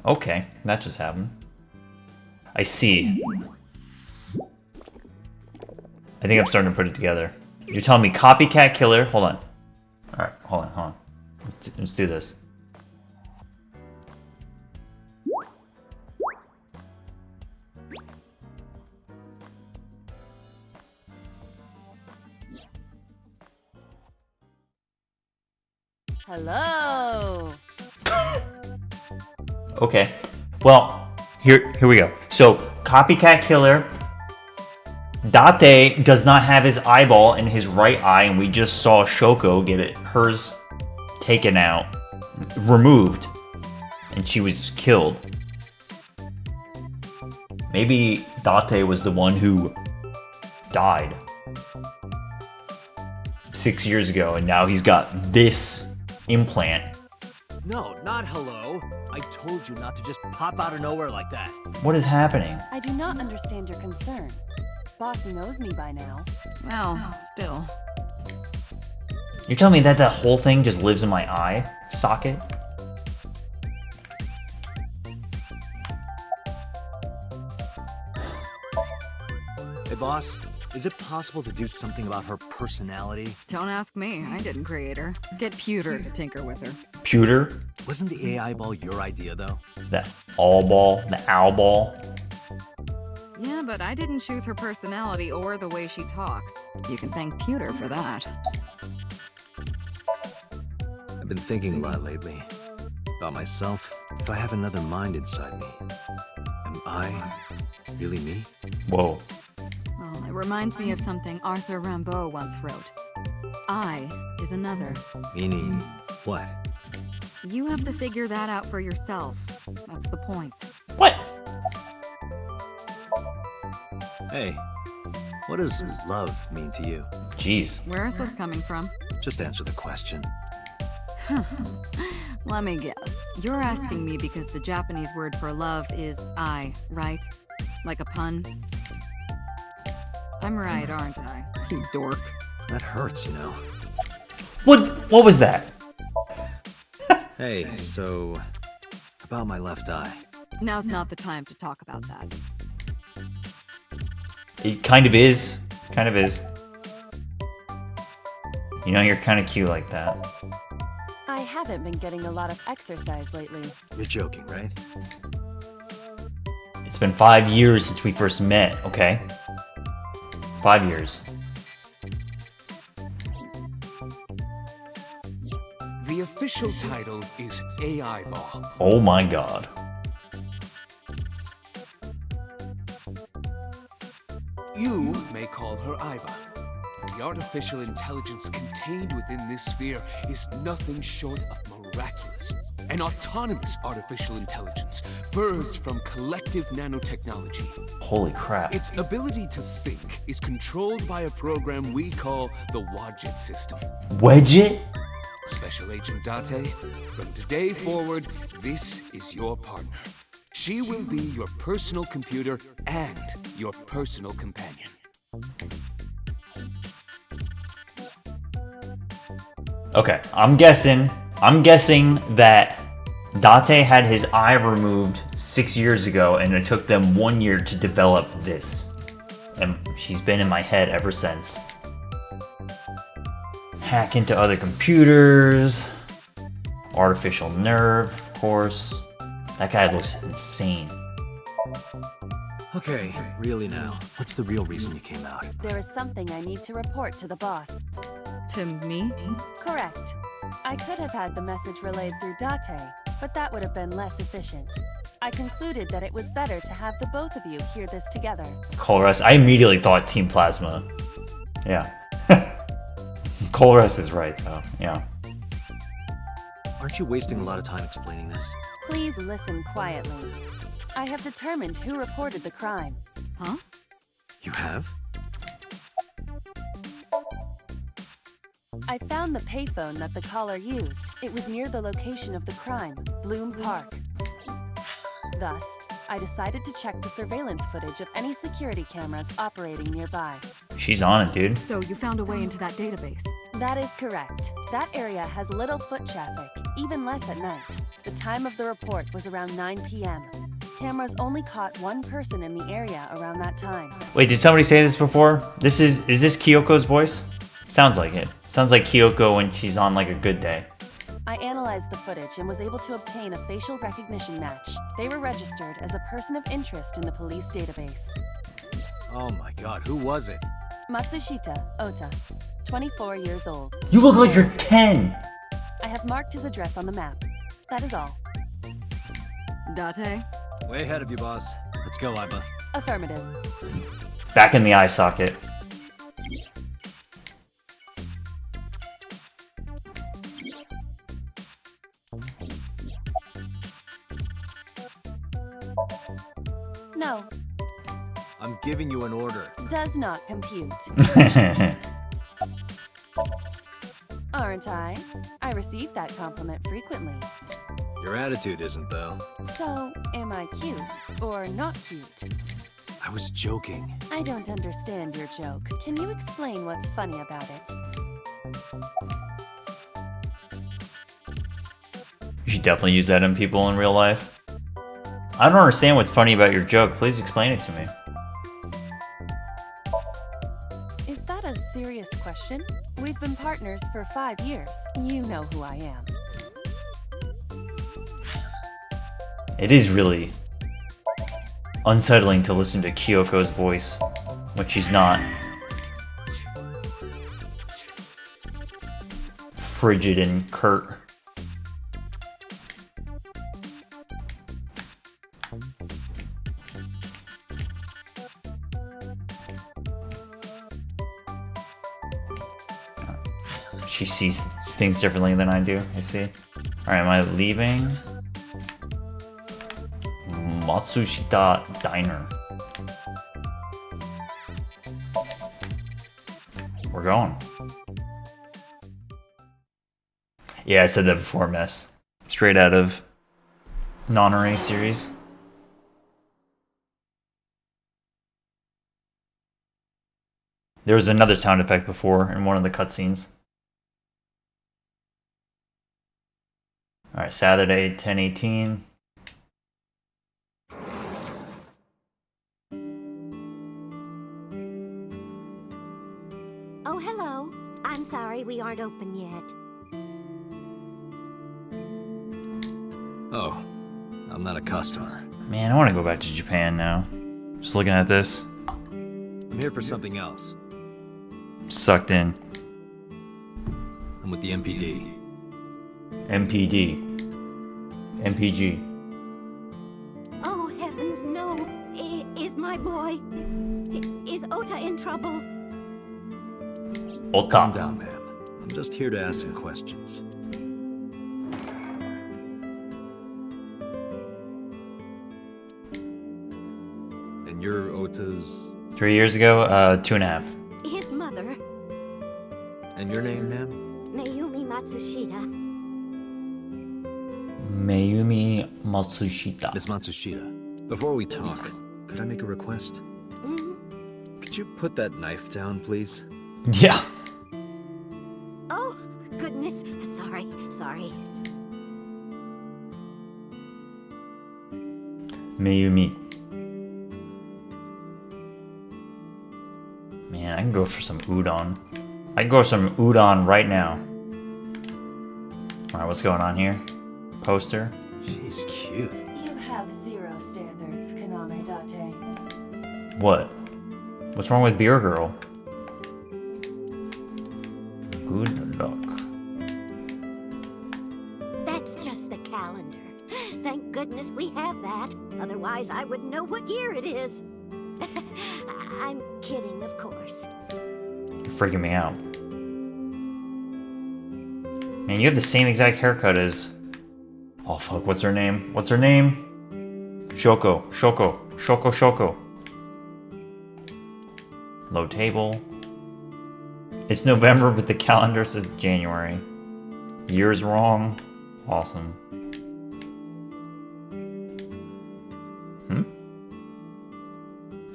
Okay, that just happened. I see. I think I'm starting to put it together. You're telling me copycat killer? Hold on. Alright, hold on. Let's do this. Hello. Okay. Well, here we go. So, copycat killer. Date does not have his eyeball in his right eye, and we just saw Shoko get hers taken out, removed, and she was killed. Maybe Date was the one who died 6 years ago, and now he's got this implant. No, not hello. I told you not to just pop out of nowhere like that. What is happening? I do not understand your concern. Boss knows me by now. Well, still. You're telling me that that whole thing just lives in my eye socket? Hey, boss. Is it possible to do something about her personality? Don't ask me. I didn't create her. Get Pewter to tinker with her. Pewter? Wasn't the AI ball your idea, though? The all ball? The owl ball? Yeah, but I didn't choose her personality or the way she talks. You can thank Pewter for that. I've been thinking a lot lately. About myself. If I have another mind inside me, am I really me? Whoa. Well, it reminds me of something Arthur Rimbaud once wrote. I is another. Meaning what? You have to figure that out for yourself. That's the point. What? Hey, what does love mean to you? Jeez. Where is this coming from? Just answer the question. Let me guess. You're asking me because the Japanese word for love is I, right? Like a pun? I'm right, aren't I? You dork. That hurts, you know. What was that? Hey, so about my left eye. Now's not the time to talk about that. It kind of is. Kind of is. You know, you're kind of cute like that. I haven't been getting a lot of exercise lately. You're joking, right? It's been 5 years since we first met, okay? 5 years. The official title is AI Ball. Oh my god. You may call her Iva. The artificial intelligence contained within this sphere is nothing short of miraculous. An autonomous artificial intelligence birthed from collective nanotechnology. Holy crap. Its ability to think is controlled by a program we call the Wadjet system. Wedge it? Special Agent Date, from today forward, this is your partner. She will be your personal computer and your personal companion. Okay, I'm guessing that Date had his eye removed 6 years ago and it took them 1 year to develop this. And she's been in my head ever since. Hack into other computers. Artificial nerve, of course. That guy looks insane. Okay, really now. What's the real reason you came out? There is something I need to report to the boss. To me? Correct. I could have had the message relayed through Date, but that would have been less efficient. I concluded that it was better to have the both of you hear this together. Colress, I immediately thought Team Plasma. Yeah. Colress is right though, yeah. Aren't you wasting a lot of time explaining this? Please listen quietly. I have determined who reported the crime. Huh? You have? I found the payphone that the caller used. It was near the location of the crime, Bloom Park. Thus, I decided to check the surveillance footage of any security cameras operating nearby. She's on it, dude. So you found a way into that database? That is correct. That area has little foot traffic, even less at night. The time of the report was around 9 p.m. Cameras only caught one person in the area around that time. Wait, did somebody say this before? Is this Kyoko's voice? Sounds like it. Sounds like Kyoko when she's on like a good day. I analyzed the footage and was able to obtain a facial recognition match. They were registered as a person of interest in the police database. Oh my god, who was it? Matsushita Ota, 24 years old. You look like you're 10! I have marked his address on the map. That is all. Date? Way ahead of you, boss. Let's go, Iba. Affirmative. Back in the eye socket. No, I'm giving you an order. does not compute. Aren't I? I receive that compliment frequently. Your attitude isn't, though. So, am I cute or not cute? I was joking. I don't understand your joke. Can you explain what's funny about it? You should definitely use that in people in real life. I don't understand what's funny about your joke. Please explain it to me. Is that a serious question? We've been partners for 5 years. You know who I am. It is really unsettling to listen to Kyoko's voice when she's not frigid and curt. She sees things differently than I do, I see. Alright, am I leaving? Matsushita Diner. We're going. Yeah, I said that before, mess. Straight out of non-array series. There was another sound effect before in one of the cutscenes. Alright, Saturday, 10:18. Oh, hello. I'm sorry we aren't open yet. Oh, I'm not a customer. Man, I want to go back to Japan now. Just looking at this. I'm here for something else. Sucked in. I'm with the MPD. MPD. MPG. Oh, heavens, no. Is my boy... Is Ota in trouble? Ota. Calm down, ma'am. I'm just here to ask some questions. And you're Ota's... 3 years ago, 2.5. His mother, And your name, ma'am? Mayumi Matsushita. Mayumi Matsushita. Miss Matsushita, before we talk, could I make a request? Mm-hmm. Could you put that knife down, please? Yeah. Oh, goodness. Sorry. Mayumi. Man, I can go for some udon. I can go for some udon right now. Alright, what's going on here? Poster. She's cute. You have zero standards, Kaname Date. What? What's wrong with Beer Girl? Good luck. That's just the calendar. Thank goodness we have that. Otherwise, I wouldn't know what year it is. I'm kidding, of course. You're freaking me out. Man, you have the same exact haircut as... Oh fuck, what's her name? What's her name? Shoko. Low table. It's November, but the calendar says January. Year's wrong. Awesome.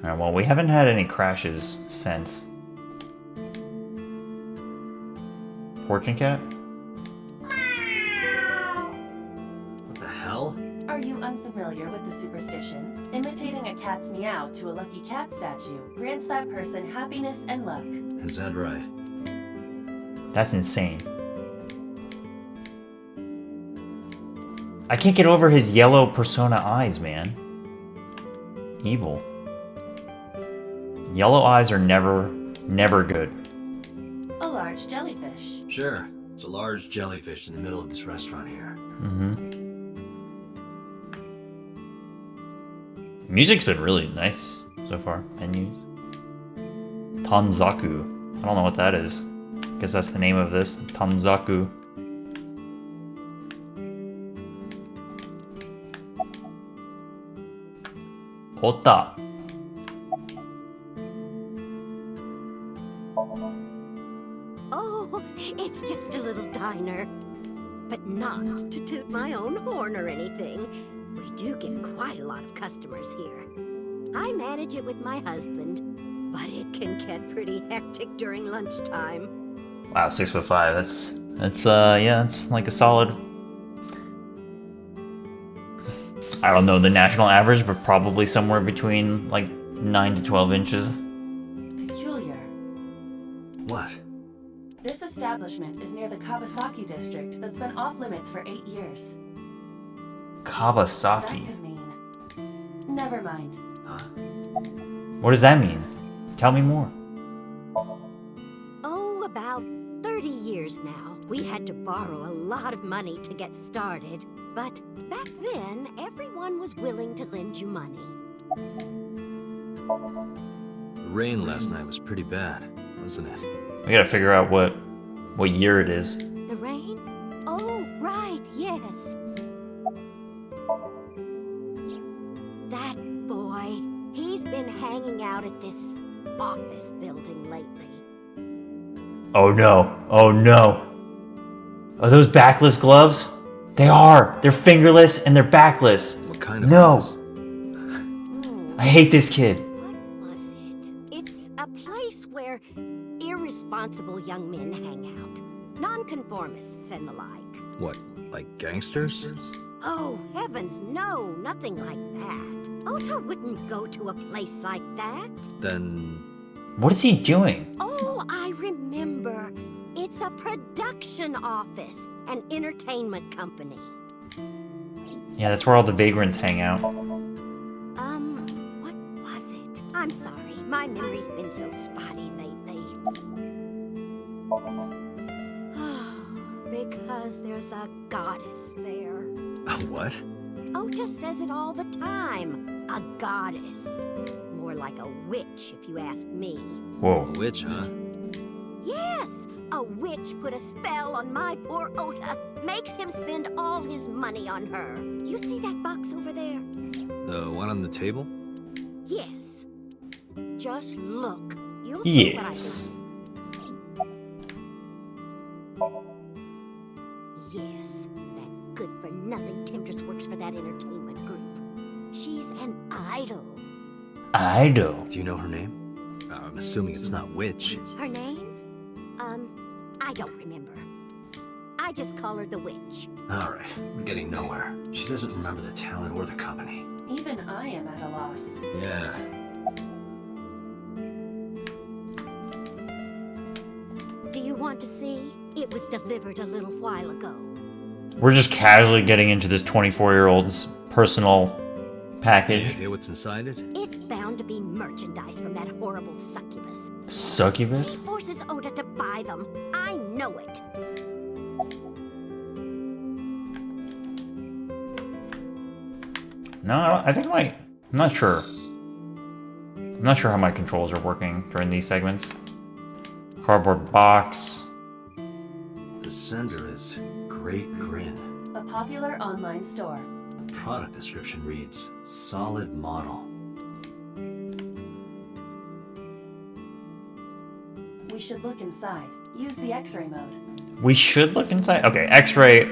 Alright, well, we haven't had any crashes since. Fortune cat? What the hell? Are you unfamiliar with the superstition? Imitating a cat's meow to a lucky cat statue grants that person happiness and luck. Is that right? That's insane. I can't get over his yellow persona eyes, man. Evil. Yellow eyes are never good. A large jellyfish. Sure. It's a large jellyfish in the middle of this restaurant here. Music's been really nice so far. Menus. Tanzaku. I don't know what that is. Guess that's the name of this. Tanzaku. Ota. Oh, it's just a little diner. But not to toot my own horn or anything. We do get quite a lot of customers here. I manage it with my husband, but it can get pretty hectic during lunchtime. Wow, 6'5". That's yeah, it's like a solid I don't know the national average, but probably somewhere between like 9 to 12 inches. Peculiar. What? This establishment is near the Kawasaki district that's been off limits for 8 years. That Kawasaki. could mean... Never mind. Huh? What does that mean? Tell me more. Oh, about 30 years now. We had to borrow a lot of money to get started. But back then, everyone was willing to lend you money. The rain last night was pretty bad, wasn't it? We gotta figure out what year it is. The rain? Oh, right, yes. That boy, he's been hanging out at this office building lately. Oh no. Oh no. Are those backless gloves? They are. They're fingerless and they're backless. What kind of No. place? I hate this kid. What was it? It's a place where irresponsible young men hang out. Nonconformists and the like. What, like gangsters? Oh, heavens, no, nothing like that. Ota wouldn't go to a place like that. Then What is he doing? Oh, I remember. It's a production office, an entertainment company. Yeah, that's where all the vagrants hang out. What was it? I'm sorry, my memory's been so spotty lately. Because there's a goddess there. what? Ota says it all the time. A goddess. More like a witch, if you ask me. Whoa. A witch, huh? Yes! A witch put a spell on my poor Ota. Makes him spend all his money on her. You see that box over there? The one on the table? Yes. Just look. You'll see what I Yes. mean. Yes, that good-for-nothing temptress works for that entertainment group. She's an idol. Idol. Do you know her name? I'm assuming it's not witch. Her name? I don't remember. I just call her the witch. Alright, we're getting nowhere. She doesn't remember the talent or the company. Even I am at a loss. Yeah. Do you want to see? It was delivered a little while ago. We're just casually getting into this 24-year-old's personal Any package. idea what's inside it? It's bound to be merchandise from that horrible succubus. She Succubus? forces Ota to buy them. I know it. No, I think I'm not sure. I'm not sure how my controls are working during these segments. Cardboard box. The sender is Great Grin. A popular online store. The product description reads, solid model. We should look inside. Use the X-ray mode. We should look inside. Okay, X-ray,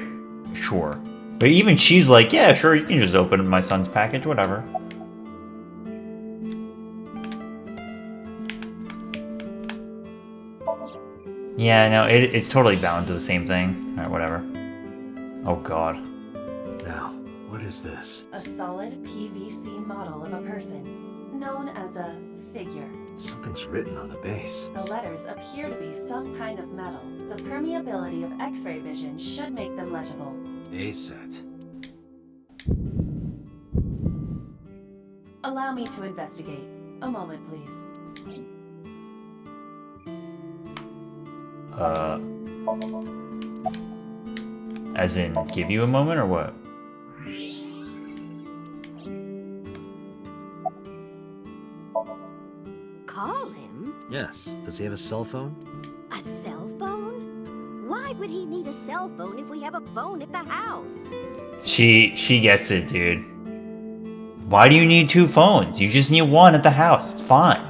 sure. But even she's like, yeah, sure, you can just open my son's package, whatever. Yeah, no, it's totally bound to the same thing. Alright, whatever. Oh god. Now, what is this? A solid PVC model of a person, known as a figure. Something's written on the base. The letters appear to be some kind of metal. The permeability of X-ray vision should make them legible. A set. Allow me to investigate. A moment, please. As in, give you a moment or what? Call him? Yes. Does he have a cell phone? A cell phone? Why would he need a cell phone if we have a phone at the house? She gets it, dude. Why do you need two phones? You just need one at the house. It's fine.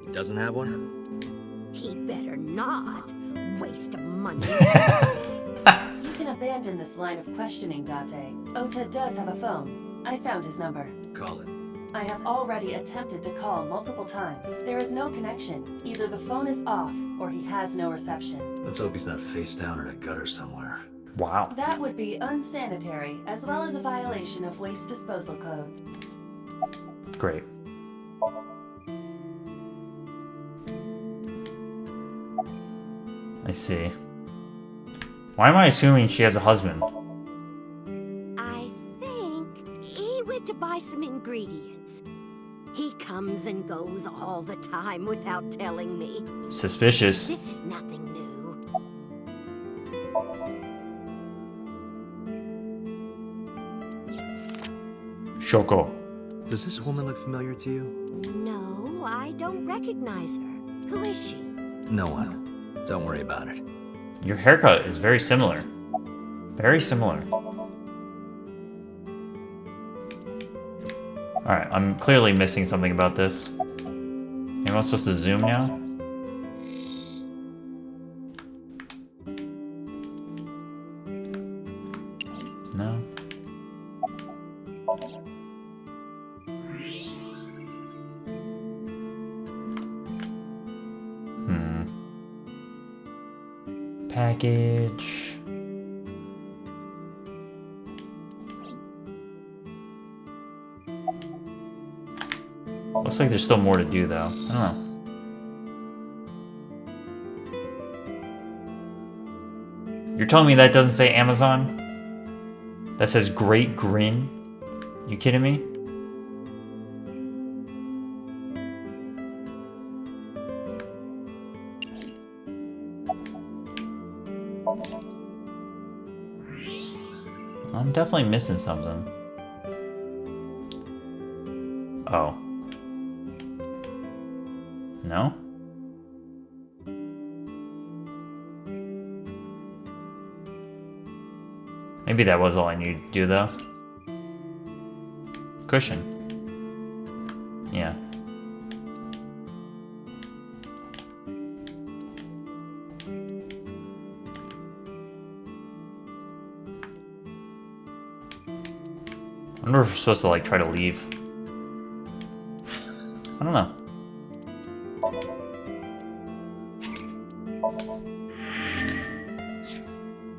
He doesn't have one? He better not. Waste of money. You can abandon this line of questioning, Date. Ota does have a phone. I found his number. Call it. I have already attempted to call multiple times. There is no connection. Either the phone is off, or he has no reception. Let's hope he's not face down in a gutter somewhere. Wow. That would be unsanitary, as well as a violation of waste disposal codes. Great. I see. Why am I assuming she has a husband? I think he went to buy some ingredients. He comes and goes all the time without telling me. Suspicious. This is nothing new. Shoko. Does this woman look familiar to you? No, I don't recognize her. Who is she? No one. Don't worry about it. Your haircut is very similar. Very similar. Alright, I'm clearly missing something about this. Am I supposed to zoom now? No. Package. Looks like there's still more to do though. I don't know. You're telling me that doesn't say Amazon? That says Great Grin? You kidding me? I'm definitely missing something. Oh. No? Maybe that was all I needed to do though. Cushion. Yeah. I wonder if we're supposed to like try to leave. I don't know.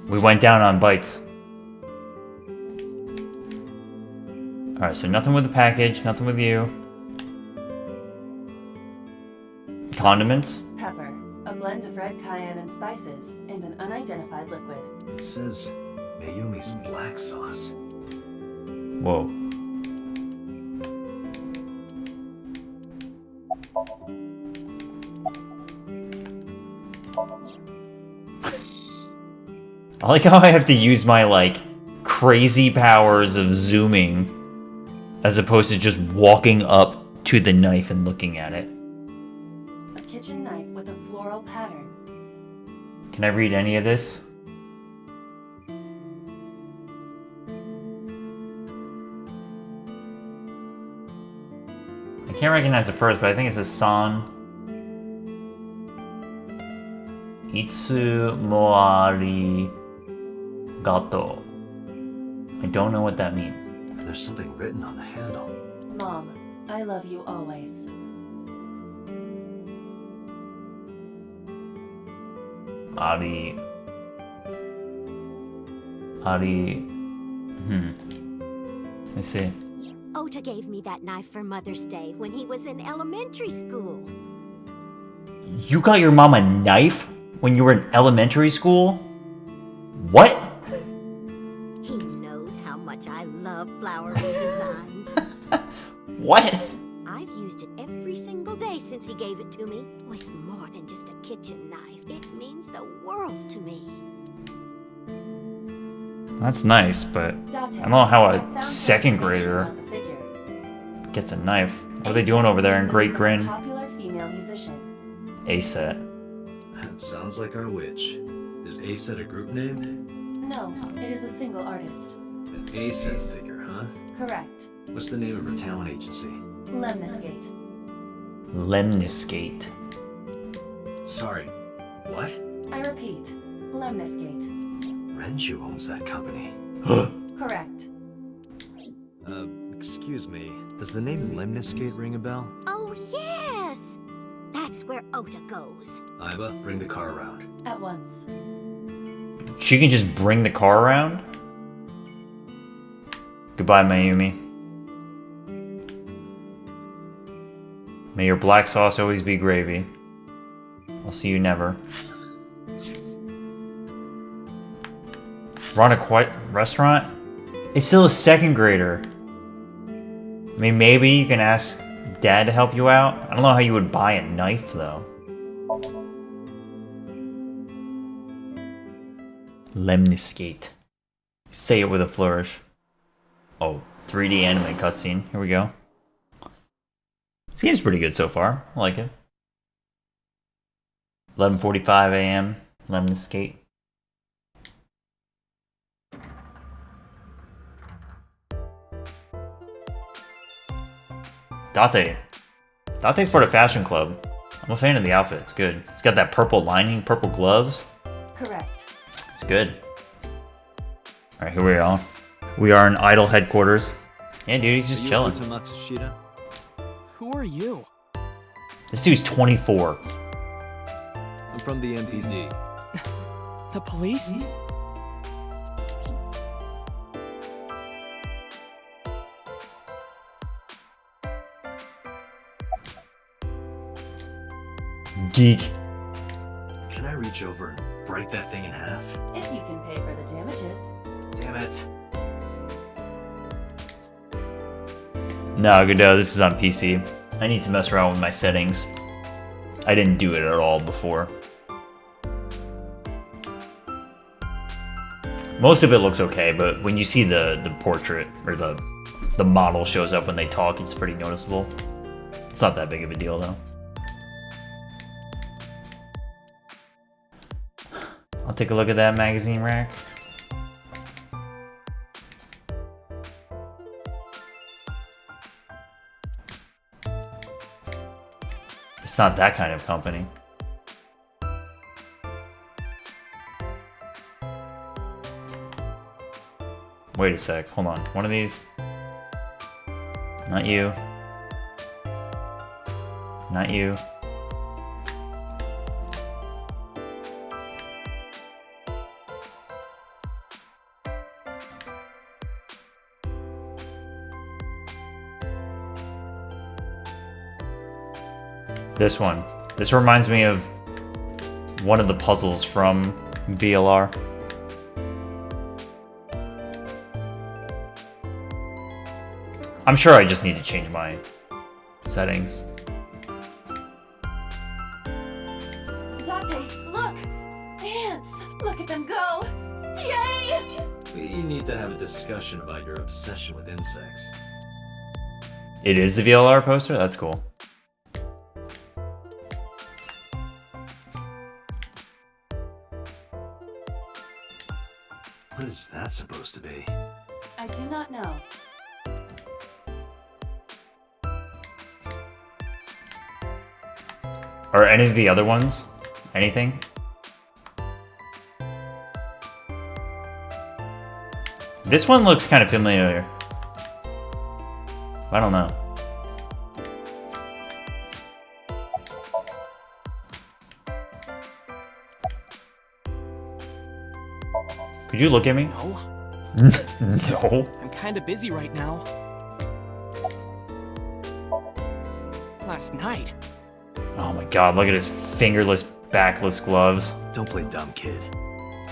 We went down on bites. Alright, so nothing with the package, nothing with you. Condiments? Pepper, a blend of red cayenne and spices, and an unidentified liquid. It says Mayumi's black sauce. Whoa. I like how I have to use my, like, crazy powers of zooming as opposed to just walking up to the knife and looking at it. A kitchen knife with a floral pattern. Can I read any of this? I can't recognize the first, but I think it says San Itsu Moari Gato. I don't know what that means. There's something written on the handle. Mom, I love you always. Ari. I see. Ota gave me that knife for Mother's Day when he was in elementary school. You got your mom a knife when you were in elementary school? What? He knows how much I love flowery designs. What? I've used it every single day since he gave it to me. Oh, it's more than just a kitchen knife. It means the world to me. That's nice, but I don't know how a second grader gets a knife. What are they doing over there in Great Grin? Popular female musician. A-set. That sounds like our witch. Is A-set a group name? No, it is a single artist. An A-set figure, huh? Correct. What's the name of her talent agency? Lemniscate. Lemniscate. Sorry. What? I repeat, Lemniscate. Renju owns that company. Correct. Excuse me. Does the name Lemniscate ring a bell? Oh, yes! That's where Ota goes. Iba, bring the car around. At once. She can just bring the car around? Goodbye, Mayumi. May your black sauce always be gravy. I'll see you never. Run a quiet restaurant? It's still a second grader. I mean, maybe you can ask Dad to help you out. I don't know how you would buy a knife, though. Lemniscate. Say it with a flourish. Oh, 3D anime cutscene. Here we go. This game's pretty good so far. I like it. 11:45 a.m. Lemniscate. Date. Date's part of Fashion Club. I'm a fan of the outfit. It's good. It's got that purple lining, purple gloves. Correct. It's good. Alright, here we are. We are in Idol headquarters. Yeah, dude, he's just chilling. Who are you? This dude's 24. I'm from the MPD. The police? Geek. Can I reach over and break that thing in half? If you can pay for the damages. Damn it. No, good. This is on PC. I need to mess around with my settings. I didn't do it at all before. Most of it looks okay, but when you see the portrait or the model shows up when they talk, it's pretty noticeable. It's not that big of a deal though. I'll take a look at that magazine rack. It's not that kind of company. Wait a sec, hold on. One of these. Not you. Not you. This one. This reminds me of one of the puzzles from VLR. I'm sure I just need to change my settings. Date, look! Ants! Look at them go! Yay! We need to have a discussion about your obsession with insects. It is the VLR poster? That's cool. What is that supposed to be? I do not know. Are any of the other ones? Anything? This one looks kind of familiar. I don't know. Could you look at me? No. No. I'm kinda busy right now. Last night. Oh my god, look at his fingerless, backless gloves. Don't play dumb, kid.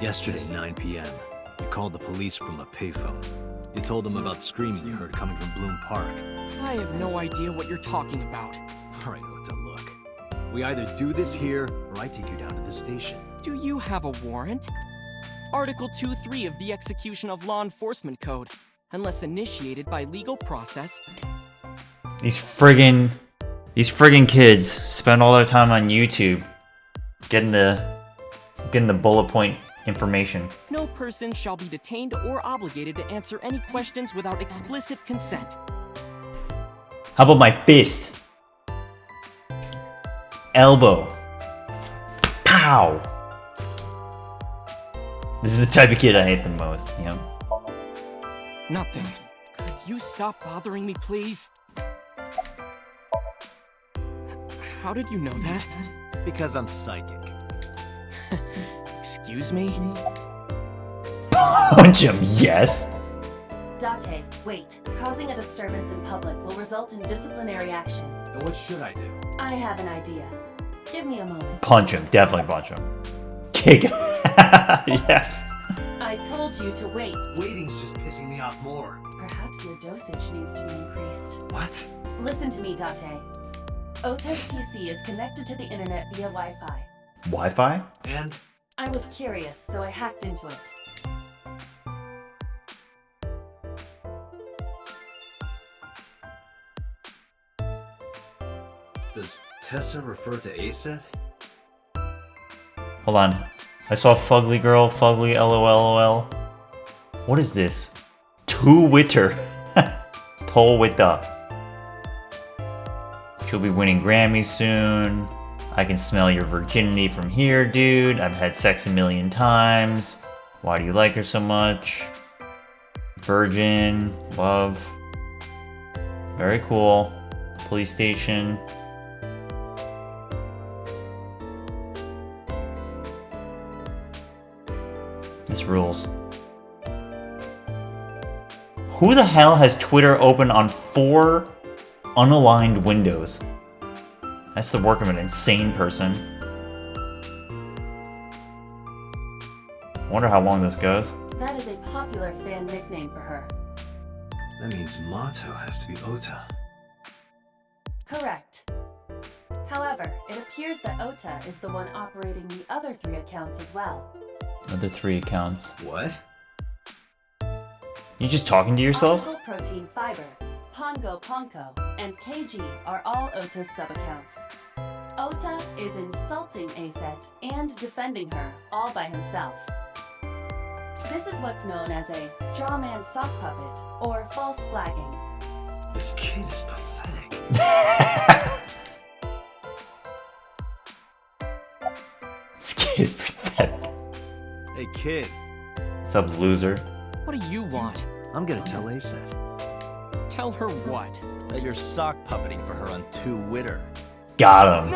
Yesterday, 9 p.m., you called the police from a payphone. You told them about screaming you heard coming from Bloom Park. I have no idea what you're talking about. All right, Ota, look. We either do this here, or I take you down to the station. Do you have a warrant? Article 2.3 of the Execution of Law Enforcement Code. Unless initiated by legal process. These friggin' kids spend all their time on YouTube getting the bullet point information. No person shall be detained or obligated to answer any questions without explicit consent. How about my fist? Elbow. Pow! This is the type of kid I hate the most, you know? Nothing. Could you stop bothering me, please? How did you know that? Because I'm psychic. Excuse me? Punch him, yes. Date, wait. Causing a disturbance in public will result in disciplinary action. And what should I do? I have an idea. Give me a moment. Punch him, definitely punch him. Kick him. Yes. I told you to wait. Waiting's just pissing me off more. Perhaps your dosage needs to be increased. What? Listen to me, Date. Ota's PC is connected to the internet via Wi-Fi. Wi-Fi? And? I was curious, so I hacked into it. Does Tessa refer to Aset? Hold on. I saw Fugly Girl, Fugly LOLOL. What is this? Twitter. Twitter. She'll be winning Grammys soon. I can smell your virginity from here, dude. I've had sex a million times. Why do you like her so much? Virgin. Love. Very cool. Police station. This rules. Who the hell has Twitter open on 4 unaligned windows? That's the work of an insane person. I wonder how long this goes. That is a popular fan nickname for her. That means Mato has to be Ota. Correct. However, it appears that Ota is the one operating the other 3 accounts as well. Other 3 accounts. What? You just talking to yourself? Optical Protein Fiber, Pongo Ponko, and KG are all Ota's sub-accounts. Ota is insulting Aset and defending her all by himself. This is what's known as a strawman sock puppet or false flagging. This kid is pathetic. This kid is pathetic. Hey kid, Sup, loser? What do you want? I'm gonna tell Aset. Tell her what? That you're sock puppeting for her on Twitter. Got him.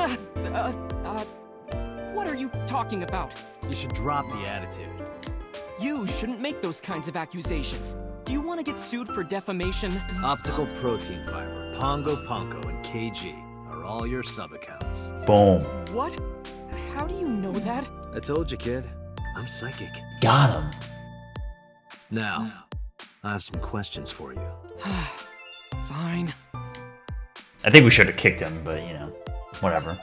What are you talking about? You should drop the attitude. You shouldn't make those kinds of accusations. Do you want to get sued for defamation? Optical Protein Fiber, Pongo Ponko, and KG are all your sub-accounts. Boom. What? How do you know that? I told you, kid. I'm psychic. Got him. Now, I have some questions for you. Fine. I think we should have kicked him, but you know, whatever.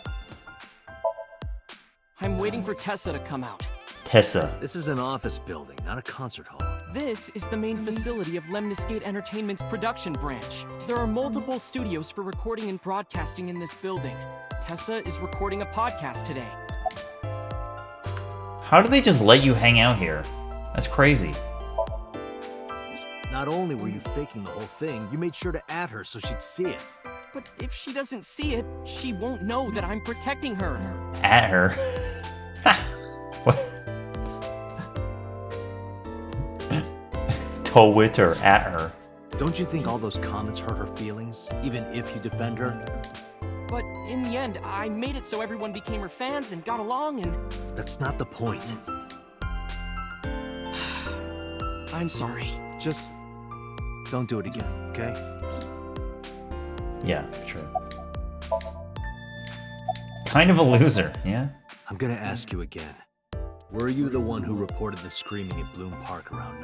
I'm waiting for Tessa to come out. Tessa. This is an office building, not a concert hall. This is the main facility of Lemniscate Entertainment's production branch. There are multiple studios for recording and broadcasting in this building. Tessa is recording a podcast today. How do they just let you hang out here? That's crazy. Not only were you faking the whole thing, you made sure to add her so she'd see it. But if she doesn't see it, she won't know that I'm protecting her. At her. What? Twitter at her. Don't you think all those comments hurt her feelings, even if you defend her? But in the end, I made it so everyone became her fans and got along and... That's not the point. I'm sorry. Just don't do it again, okay? Yeah, sure. Kind of a loser, yeah? I'm gonna ask you again. Were you the one who reported the screaming at Bloom Park around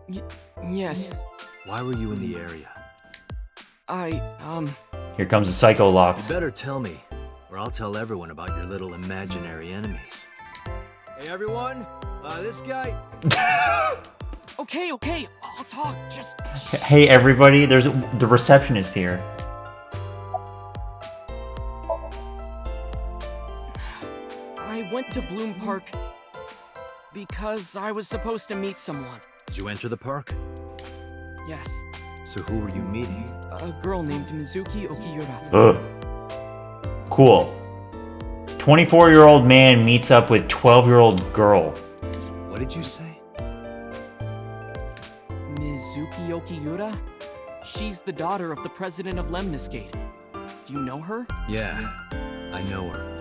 9? Yes. Why were you in the area? Here comes the psycho You locks. better tell me, or I'll tell everyone about your little imaginary enemies. Hey everyone, this guy... Okay, I'll talk, just... Hey everybody, there's the receptionist here. I went to Bloom Park because I was supposed to meet someone. Did you enter the park? Yes, So who were you meeting? a girl named Mizuki Okiura. Ugh. Cool. 24-year-old man meets up with 12-year-old girl. What did you say? Mizuki Okiura? She's the daughter of the president of Lemniscate. Do you know her? Yeah, I know her.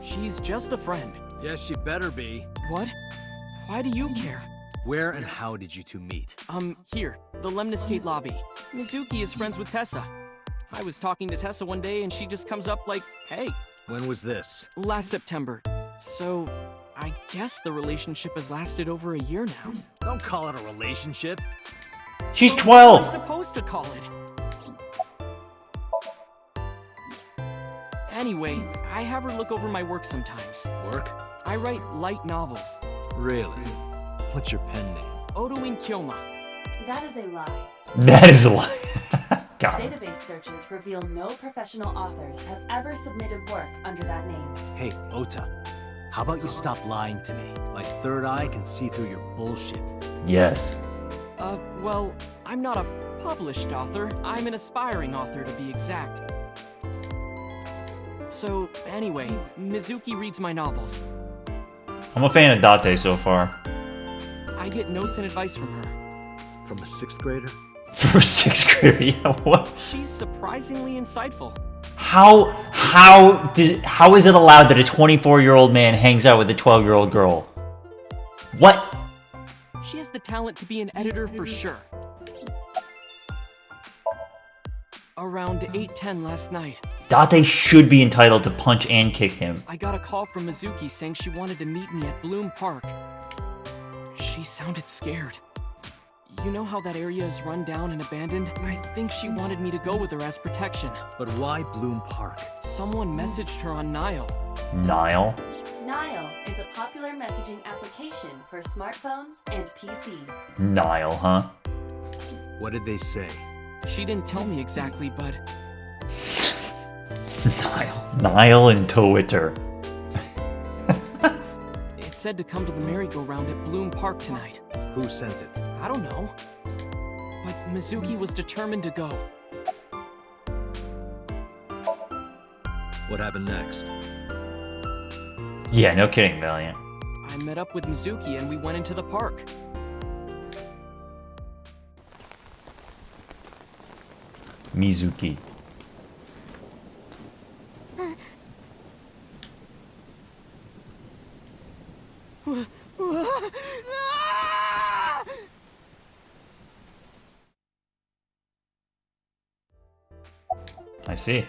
She She's just a friend. Yes, she better be. What? Why do you care? Where and how did you two meet? Here, the Lemniscate lobby. Mizuki is friends with Tessa. I was talking to Tessa one day and she just comes up like, hey. When was this? Last September. So, I guess the relationship has lasted over a year now. Don't call it a relationship. She's But what am I 12. supposed to call it? Anyway, I have her look over my work sometimes. Work? I write light novels. Really? What's your pen name? Odoin Kyoma. That is a lie. That is a lie. Got it. Database searches reveal no professional authors have ever submitted work under that name. Hey, Ota. How about you stop lying to me? My third eye can see through your bullshit. Yes. Well, I'm not a published author. I'm an aspiring author, to be exact. So, anyway, Mizuki reads my novels. I'm a fan of Date so far. I get notes and advice from her. From a 6th grader? For 6th grade, yeah, what? She's surprisingly insightful. How is it allowed that a 24-year-old man hangs out with a 12-year-old girl? What? She has the talent to be an editor for sure. Around 8:10 last night, Date should be entitled to punch and kick him. I got a call from Mizuki saying she wanted to meet me at Bloom Park. She sounded scared. You know how that area is run down and abandoned? I think she wanted me to go with her as protection. But why Bloom Park? Someone messaged her on Nile. Nile? Nile is a popular messaging application for smartphones and PCs. Nile, huh? What did they say? She didn't tell me exactly, but Nile and Twitter. it said to come to the merry-go-round at Bloom Park tonight. Who sent it? I don't know. But Mizuki was determined to go. What happened next? Yeah, no kidding, Valiant. I met up with Mizuki and we went into the park. Mizuki. I see.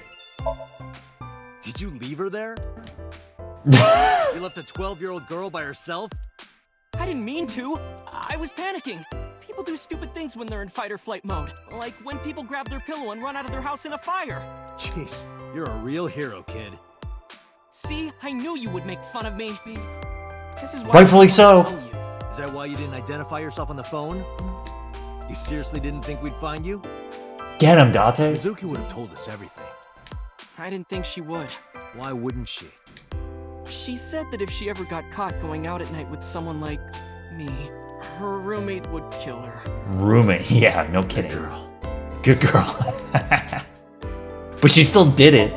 Did you leave her there? You left a 12-year-old girl by herself? I didn't mean to. I was panicking. People do stupid things when they're in fight or flight mode. Like when people grab their pillow and run out of their house in a fire. Jeez, you're a real hero, kid. See, I knew you would make fun of me. This is why Rightfully I so. wanted to tell you. Is that why you didn't identify yourself on the phone? You seriously didn't think we'd find you? Get him, Date. Mizuki would have told us everything. I didn't think she would. Why wouldn't she? She said that if she ever got caught going out at night with someone like me, her roommate would kill her. Roommate, yeah, no kidding. Good girl. Good girl. But she still did it.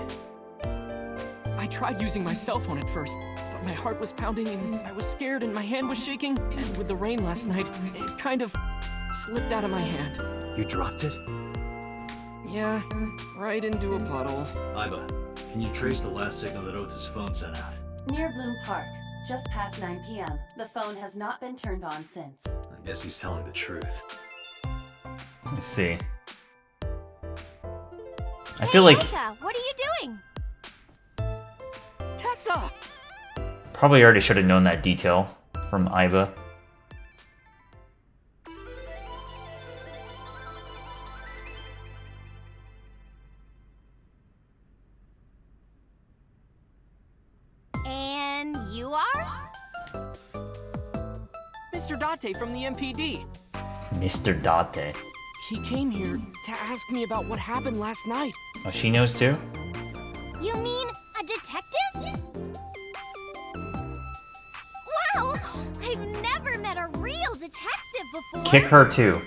I tried using my cell phone at first, but my heart was pounding and I was scared and my hand was shaking. And with the rain last night, it kind of slipped out of my hand. You dropped it? Yeah, right into a puddle. Iba, can you trace the last signal that Ota's phone sent out? Near Bloom Park, just past 9 p.m. The phone has not been turned on since. I guess he's telling the truth. Let's see. I feel like Ota, what are you doing? Tessa! probably already should have known that detail from Iba. And you are? Mr. Date from the MPD. Mr. Date. He came here to ask me about what happened last night. Oh, she knows too? You mean a detective? Wow! I've never met a real detective before. Kick her too.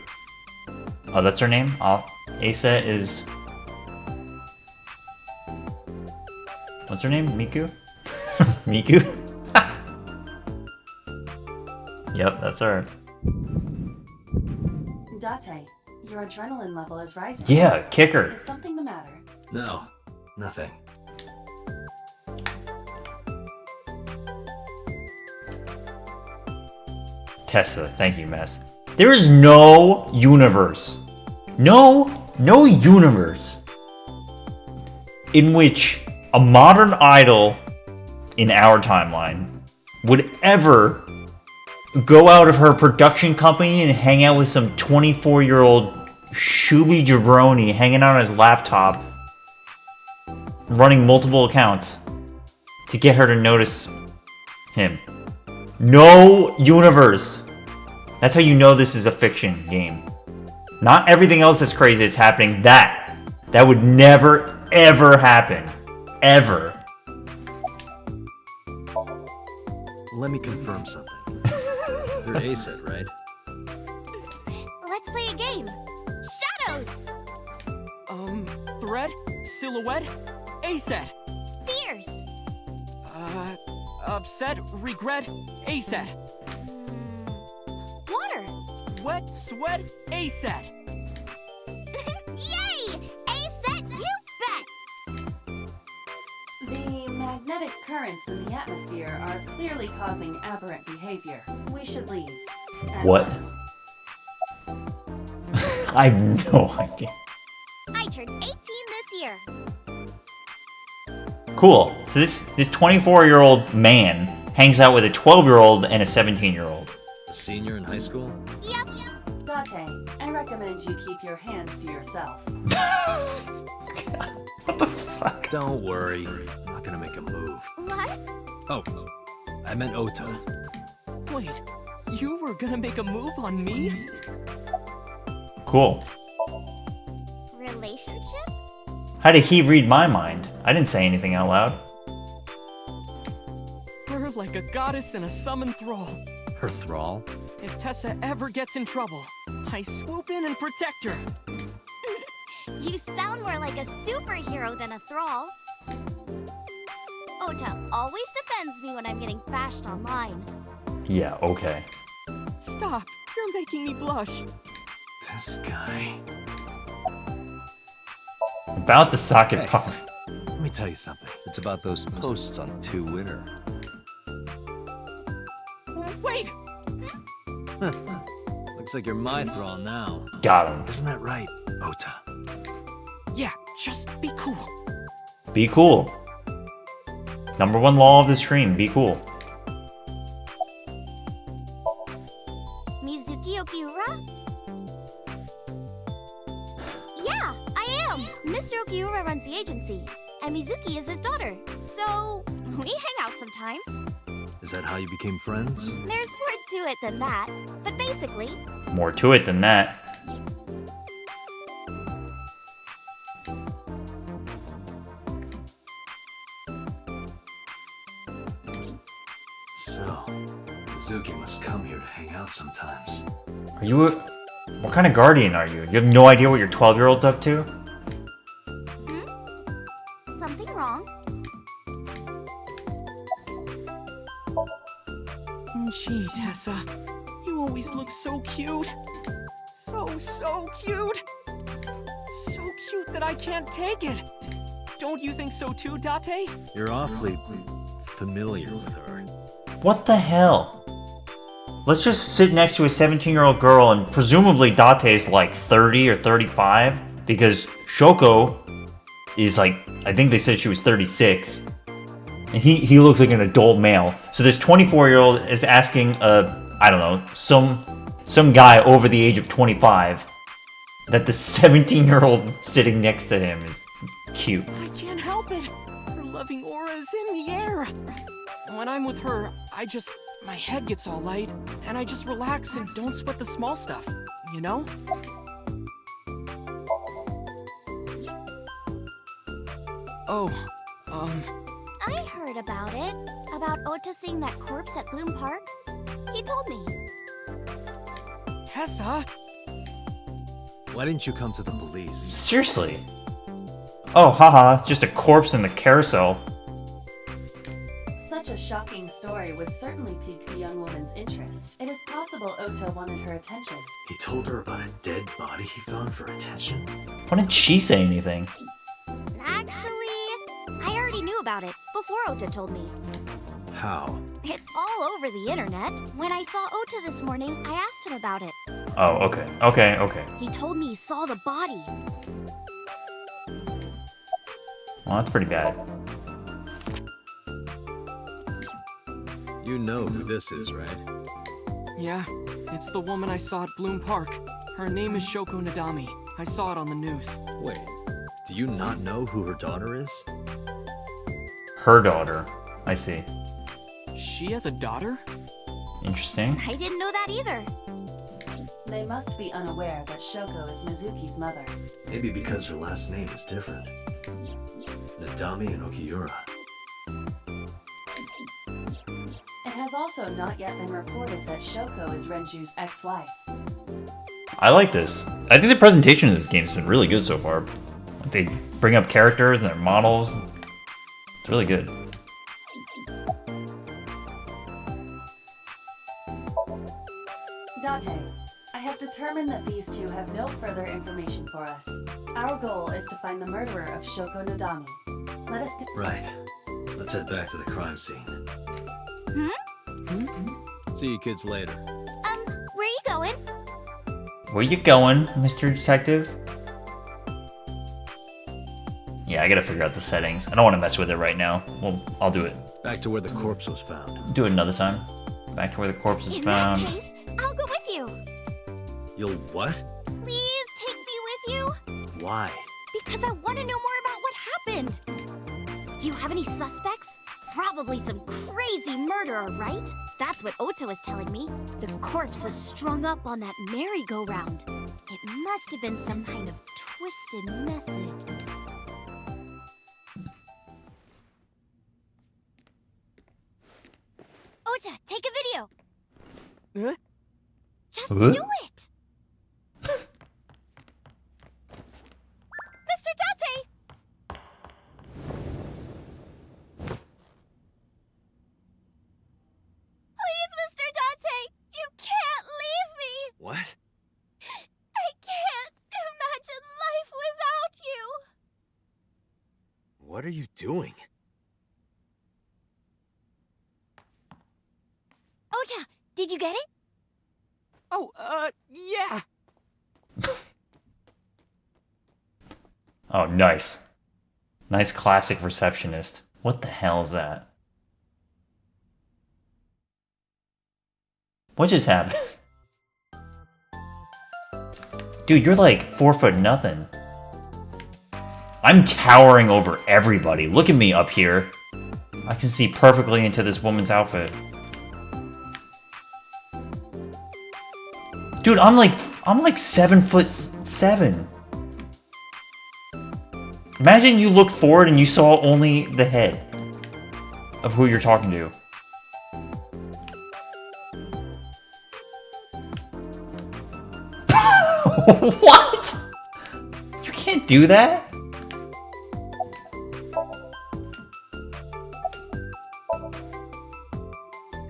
Oh, that's her name? Asa is... What's her name? Miku? Miku? Yep, that's her. Date, your adrenaline level is rising. Yeah, kick her. Is something the matter? No, nothing. Tessa, thank you, Mess. There is no universe. No universe in which a modern idol in our timeline would ever go out of her production company and hang out with some 24-year-old Shuby jabroni hanging out on his laptop, running multiple accounts to get her to notice him. No universe. That's how you know this is a fiction game. Not everything else that's crazy that's happening. That would never, ever happen. Ever. Let me confirm something. You're A-set, right? Let's play a game. Shadows! Thread? Silhouette? A-set. Fears! Upset? Regret? A-set. Water! Wet? Sweat? A-set. Yay! A-set, you bet! The magnetic currents in the atmosphere are clearly causing aberrant behavior. We should leave. What? I have no idea. I turned 18 this year. Cool. So this 24-year-old man hangs out with a 12-year-old and a 17-year-old. A senior in high school? Yep. Date, I recommend you keep your hands to yourself. What the fuck? Don't worry. I'm not gonna make a move. What? Oh, I meant Ota. Wait, you were gonna make a move on me? Cool. Relationship? How did he read my mind? I didn't say anything out loud. Her like a goddess in a summoned thrall. Her thrall? If Tessa ever gets in trouble, I swoop in and protect her. You sound more like a superhero than a thrall. Ota always defends me when I'm getting bashed online. Yeah, okay. Stop, you're making me blush. This guy. About the socket pop. Let me tell you something. It's about those posts on Twitter. Wait! Looks like you're my thrall now. Got him. Isn't that right, Ota? Yeah, just be cool. Be cool. Number one law of the stream, be cool. Mizuki Okiura? Yeah, I am! Mr. Okiura runs the agency, and Mizuki is his daughter, so we hang out sometimes. Is that how you became friends? There's more to it than that, but basically... More to it than that. So, Mizuki must come here to hang out sometimes. Are you a... What kind of guardian are you? You have no idea what your 12-year-old's up to? Something wrong? Gee, Tessa, you always look so cute. So cute. So cute that I can't take it. Don't you think so too, Date? You're awfully familiar with her. What the hell? Let's just sit next to a 17-year-old girl and presumably Date's like 30 or 35 because Shoko is like, I think they said she was 36. And he looks like an adult male. So this 24-year-old is asking I don't know, some guy over the age of 25 that the 17-year-old sitting next to him is cute. I can't help it. Her loving aura is in the air. When I'm with her, my head gets all light, and I just relax and don't sweat the small stuff, you know? Oh, I heard about it. About Ota seeing that corpse at Bloom Park. He told me. Tessa? Why didn't you come to the police? Seriously? Oh, haha, just a corpse in the carousel. Such a shocking story would certainly pique the young woman's interest. It is possible Ota wanted her attention. He told her about a dead body he found for attention? Why didn't she say anything? Actually, I already knew about it before Ota told me. How? It's all over the internet. When I saw Ota this morning, I asked him about it. Oh, okay. Okay, okay. He told me he saw the body. Well, that's pretty bad. You know who this is, right? Yeah, it's the woman I saw at Bloom Park. Her name is Shoko Nadami. I saw it on the news. Wait, do you not know who her daughter is? Her daughter. I see. She has a daughter? Interesting. I didn't know that either. They must be unaware that Shoko is Mizuki's mother. Maybe because her last name is different. Nadami and Okiura. It has also not yet been reported that Shoko is Renju's ex-wife. I like this. I think the presentation of this game's been really good so far. Like they bring up characters and their models. It's really good. Date, I have determined that these two have no further information for us. Our goal is to find the murderer of Shoko Nadami. Let us get— Right. Let's head back to the crime scene. See you kids later. Where you going? Where you going, Mr. Detective? Yeah, I gotta figure out the settings. I don't want to mess with it right now. Well, I'll do it. Back to where the corpse was found. Do it another time. Back to where the corpse is In found. that case, I'll go with you. You'll what? Please take me with you. Why? Because I want to know more about what happened. Do you have any suspects? Probably some crazy murderer, right? That's what Ota was telling me. The corpse was strung up on that merry-go-round. It must have been some kind of twisted message. Ota, take a video. Huh? Just What? do it. Mr. Date! Please, Mr. Date! You can't leave me! What? I can't imagine life without you! What are you doing? Ota, did you get it? Oh, yeah. Oh, nice. Nice classic receptionist. What the hell is that? What just happened? Dude, you're like 4 foot nothing. I'm towering over everybody. Look at me up here. I can see perfectly into this woman's outfit. Dude, I'm like 7'7". Imagine you looked forward and you saw only the head of who you're talking to. What? You can't do that?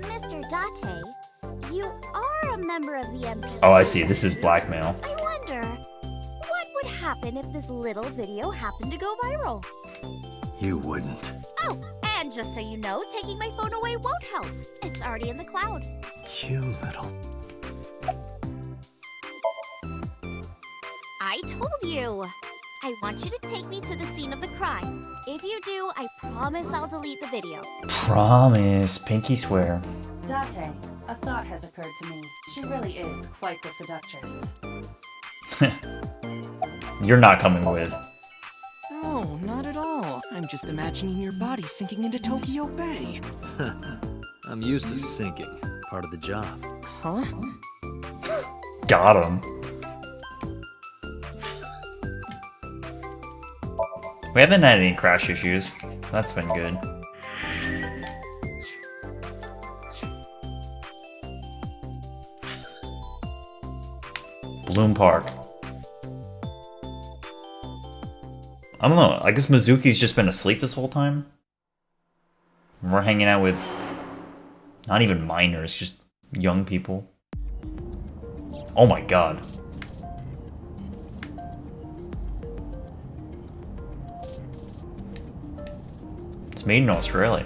Mr. Date, you are a member of the MP. Oh, I see. This is blackmail. I wonder, what would happen if this little video happened to go viral? You wouldn't. Oh, and just so you know, taking my phone away won't help. It's already in the cloud. You little... I told you. I want you to take me to the scene of the crime. If you do, I promise I'll delete the video. Promise. Pinky swear. Date, a thought has occurred to me. She really is quite the seductress. You're not coming with. No, not at all. I'm just imagining your body sinking into Tokyo Bay. I'm used to sinking. Part of the job. Huh? Got him. We haven't had any crash issues. That's been good. Bloom Park. I don't know. I guess Mizuki's just been asleep this whole time. We're hanging out with not even minors, just young people. Oh my god. It's made in Australia.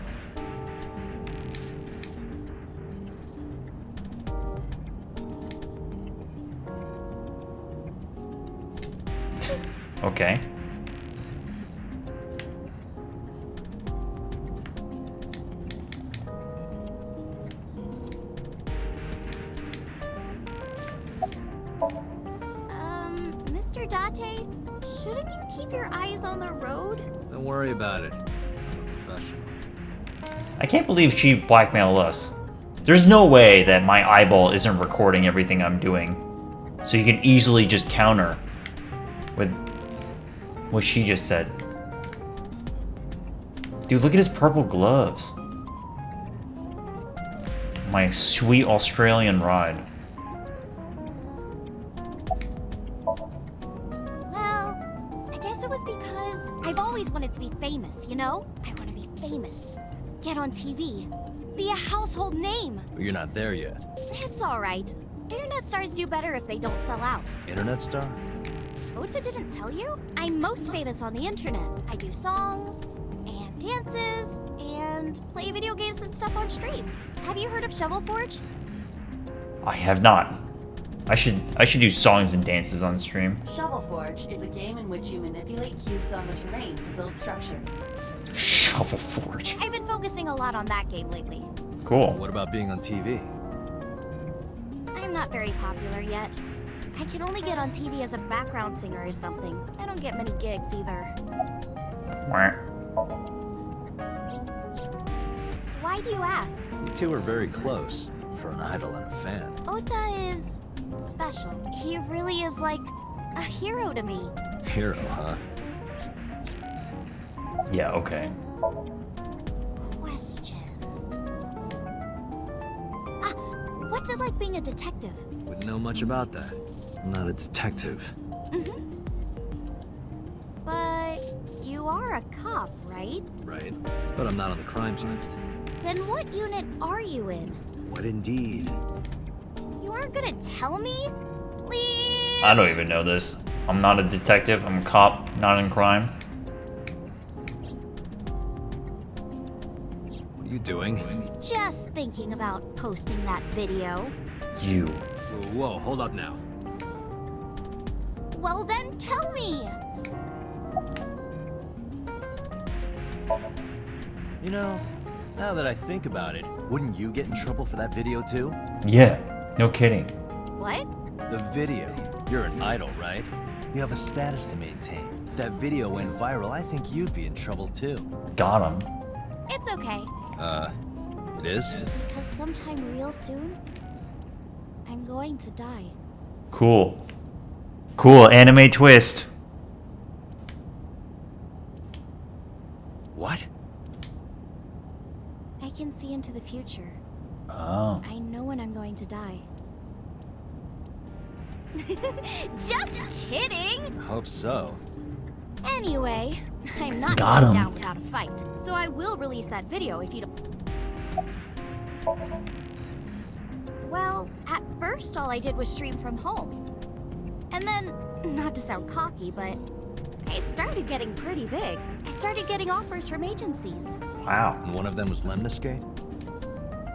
Okay. Mr. Date, shouldn't you keep your eyes on the road? Don't worry about it. I'm a professional. I can't believe she blackmailed us. There's no way that my eyeball isn't recording everything I'm doing. So you can easily just counter with what she just said. Dude, look at his purple gloves. My sweet Australian ride. Well, I guess it was because I've always wanted to be famous, you know? I want to be famous. Get on TV. Be a household name. But you're not there yet. It's alright. Internet stars do better if they don't sell out. Internet star? Ota didn't tell you? I'm most famous on the internet. I do songs, and dances, and play video games and stuff on stream. Have you heard of Shovel Forge? I have not. I should do songs and dances on the stream. Shovel Forge is a game in which you manipulate cubes on the terrain to build structures. Shovel Forge. I've been focusing a lot on that game lately. Cool. What about being on TV? I'm not very popular yet. I can only get on TV as a background singer or something. I don't get many gigs either. Wah. Why do you ask? You two are very close for an idol and a fan. Ota is special. He really is like a hero to me. Hero, huh? Yeah, okay. Questions. What's it like being a detective? Wouldn't know much about that. I'm not a detective. But you are a cop, right? Right. But I'm not on the crime scene. Then what unit are you in? What indeed? You aren't gonna tell me? Please? I don't even know this. I'm not a detective. I'm a cop, not in crime. What are you doing? Just thinking about posting that video. You. Whoa, hold up now. Well then tell me! You know, now that I think about it, wouldn't you get in trouble for that video too? Yeah, no kidding. What? The video. You're an idol, right? You have a status to maintain. If that video went viral, I think you'd be in trouble too. Got him. It's okay. It is? Because sometime real soon, I'm going to die. Cool. Cool anime twist. What? I can see into the future. Oh. I know when I'm going to die. Just kidding! Hope so. Anyway, I'm not Got going him. down without a fight, so I will release that video if you don't. Well, at first all I did was stream from home. And then, not to sound cocky, but I started getting pretty big. I started getting offers from agencies. Wow. And one of them was Lemniscate?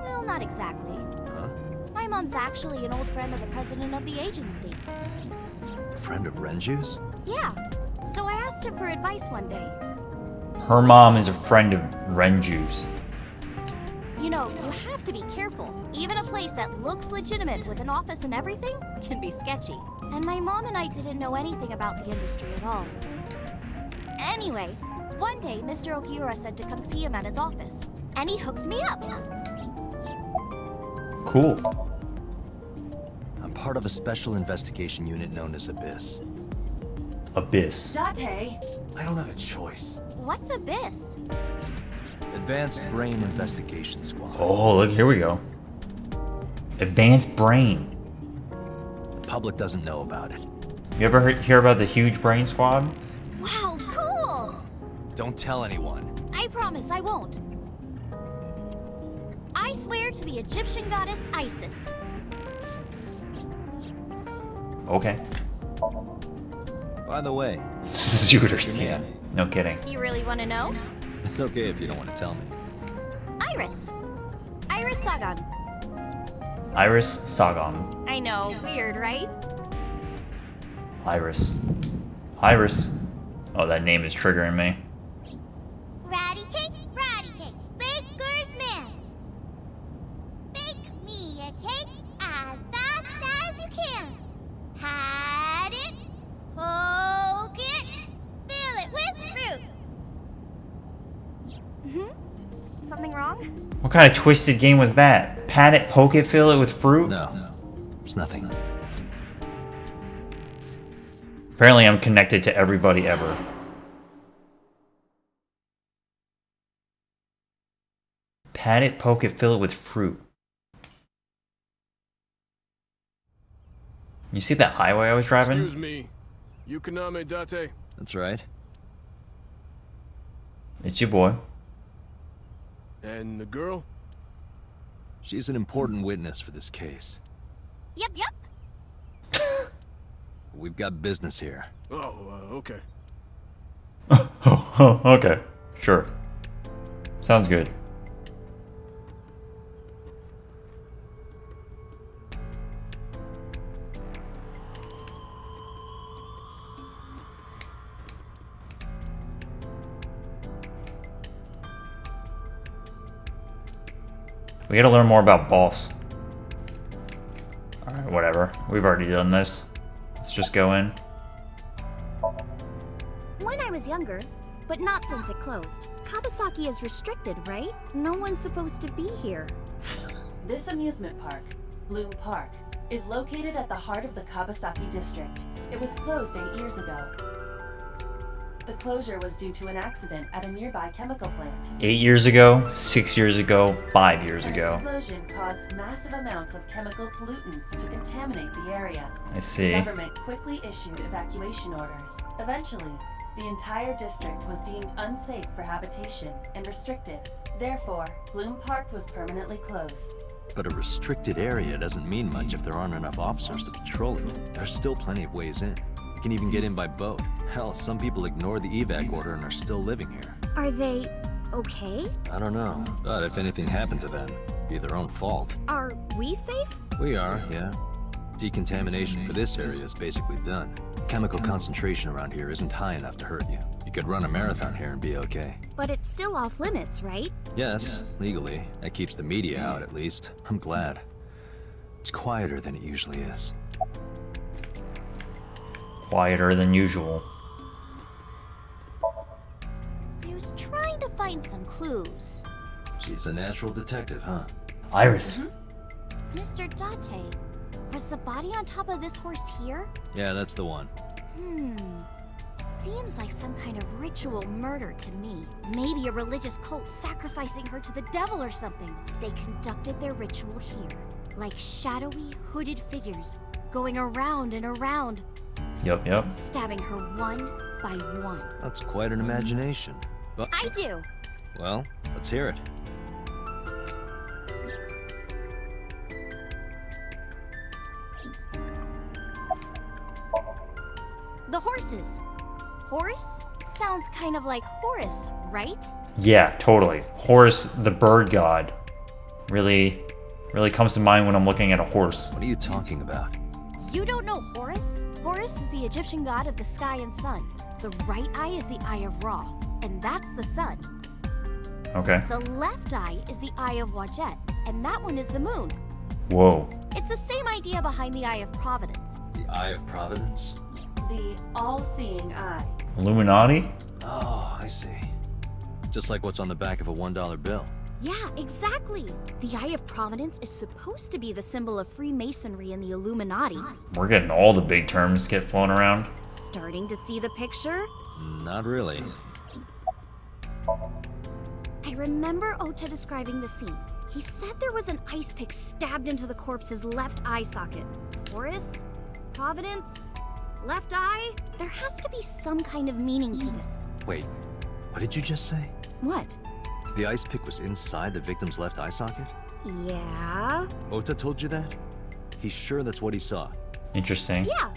Well, not exactly. Huh? My mom's actually an old friend of the president of the agency. A friend of Renju's? Yeah, so I asked him for advice one day. Her mom is a friend of Renju's. You know, you have to be careful. Even a place that looks legitimate with an office and everything can be sketchy. And my mom and I didn't know anything about the industry at all. Anyway, one day Mr. Okiura said to come see him at his office, and he hooked me up. Cool. I'm part of a special investigation unit known as Abyss. Abyss. Date! I don't have a choice. What's Abyss? Advanced Brain Investigation Squad. Oh, look, here we go. Advanced brain. The public doesn't know about it. You ever hear about the huge brain squad? Wow, cool! Don't tell anyone. I promise I won't. I swear to the Egyptian goddess Isis. Okay. By the way, Shooters, yeah. No kidding. You really want to know? it's okay if you don't want to tell me. Iris. Iris Sagan. Iris Sagan. I know, weird, right? Iris. Iris. Oh, that name is triggering me. Ratty cake, baker's man. Bake me a cake as fast as you can. Pat it, poke it, fill it with fruit. Something wrong? What kind of twisted game was that? Pat it, poke it, fill it with fruit? No, it's nothing. Apparently I'm connected to everybody ever. Pat it, poke it, fill it with fruit. You see that highway I was driving? Excuse me. Yukaname Date. That's right. It's your boy. And the girl? She's an important witness for this case. Yep. We've got business here. Oh, okay. Okay, sure. Sounds good. We gotta learn more about Boss. Alright, whatever. We've already done this. Let's just go in. When I was younger, but not since it closed. Kawasaki is restricted, right? No one's supposed to be here. This amusement park, Bloom Park, is located at the heart of the Kawasaki district. It was closed 8 years ago. The closure was due to an accident at a nearby chemical plant. 8 years ago, 6 years ago, 5 years ago. An explosion caused massive amounts of chemical pollutants to contaminate the area. I see. The government quickly issued evacuation orders. Eventually, the entire district was deemed unsafe for habitation and restricted. Therefore, Bloom Park was permanently closed. But a restricted area doesn't mean much if there aren't enough officers to patrol it. There's still plenty of ways in. You can even get in by boat. Hell, some people ignore the evac order and are still living here. Are they okay? I don't know, but if anything happened to them, it'd be their own fault. Are we safe? We are, yeah. Decontamination for this area is basically done. Chemical concentration around here isn't high enough to hurt you. You could run a marathon here and be okay. But it's still off limits, right? Yes, legally. That keeps the media out at least. I'm glad. It's quieter than it usually is. Quieter than usual. I was trying to find some clues. She's a natural detective, huh? Iris. Mr. Date, was the body on top of this horse here? Yeah, that's the one. Seems like some kind of ritual murder to me. Maybe a religious cult sacrificing her to the devil or something. They conducted their ritual here, like shadowy, hooded figures, going around and around. Yep. Stabbing her one by one. That's quite an imagination. But, I do. well, let's hear it. The horses. Horse sounds kind of like Horus, right? Yeah, totally. Horus, the bird god, really comes to mind when I'm looking at a horse. What are you talking about? You don't know Horus? Horus is the Egyptian god of the sky and sun. The right eye is the eye of Ra, and that's the sun. Okay. The left eye is the eye of Wajet, and that one is the moon. Whoa. It's the same idea behind the eye of Providence. The Eye of Providence? The all-seeing eye. Illuminati? Oh, I see. Just like what's on the back of a $1 bill. Yeah, exactly. The Eye of Providence is supposed to be the symbol of Freemasonry and the Illuminati. We're getting all the big terms get flown around. Starting to see the picture? Not really. I remember Ota describing the scene. He said there was an ice pick stabbed into the corpse's left eye socket. Horus? Providence? Left eye? There has to be some kind of meaning to this. Wait, what did you just say? What? The ice pick was inside the victim's left eye socket? Yeah? Ota told you that? He's sure that's what he saw. Interesting. Yeah.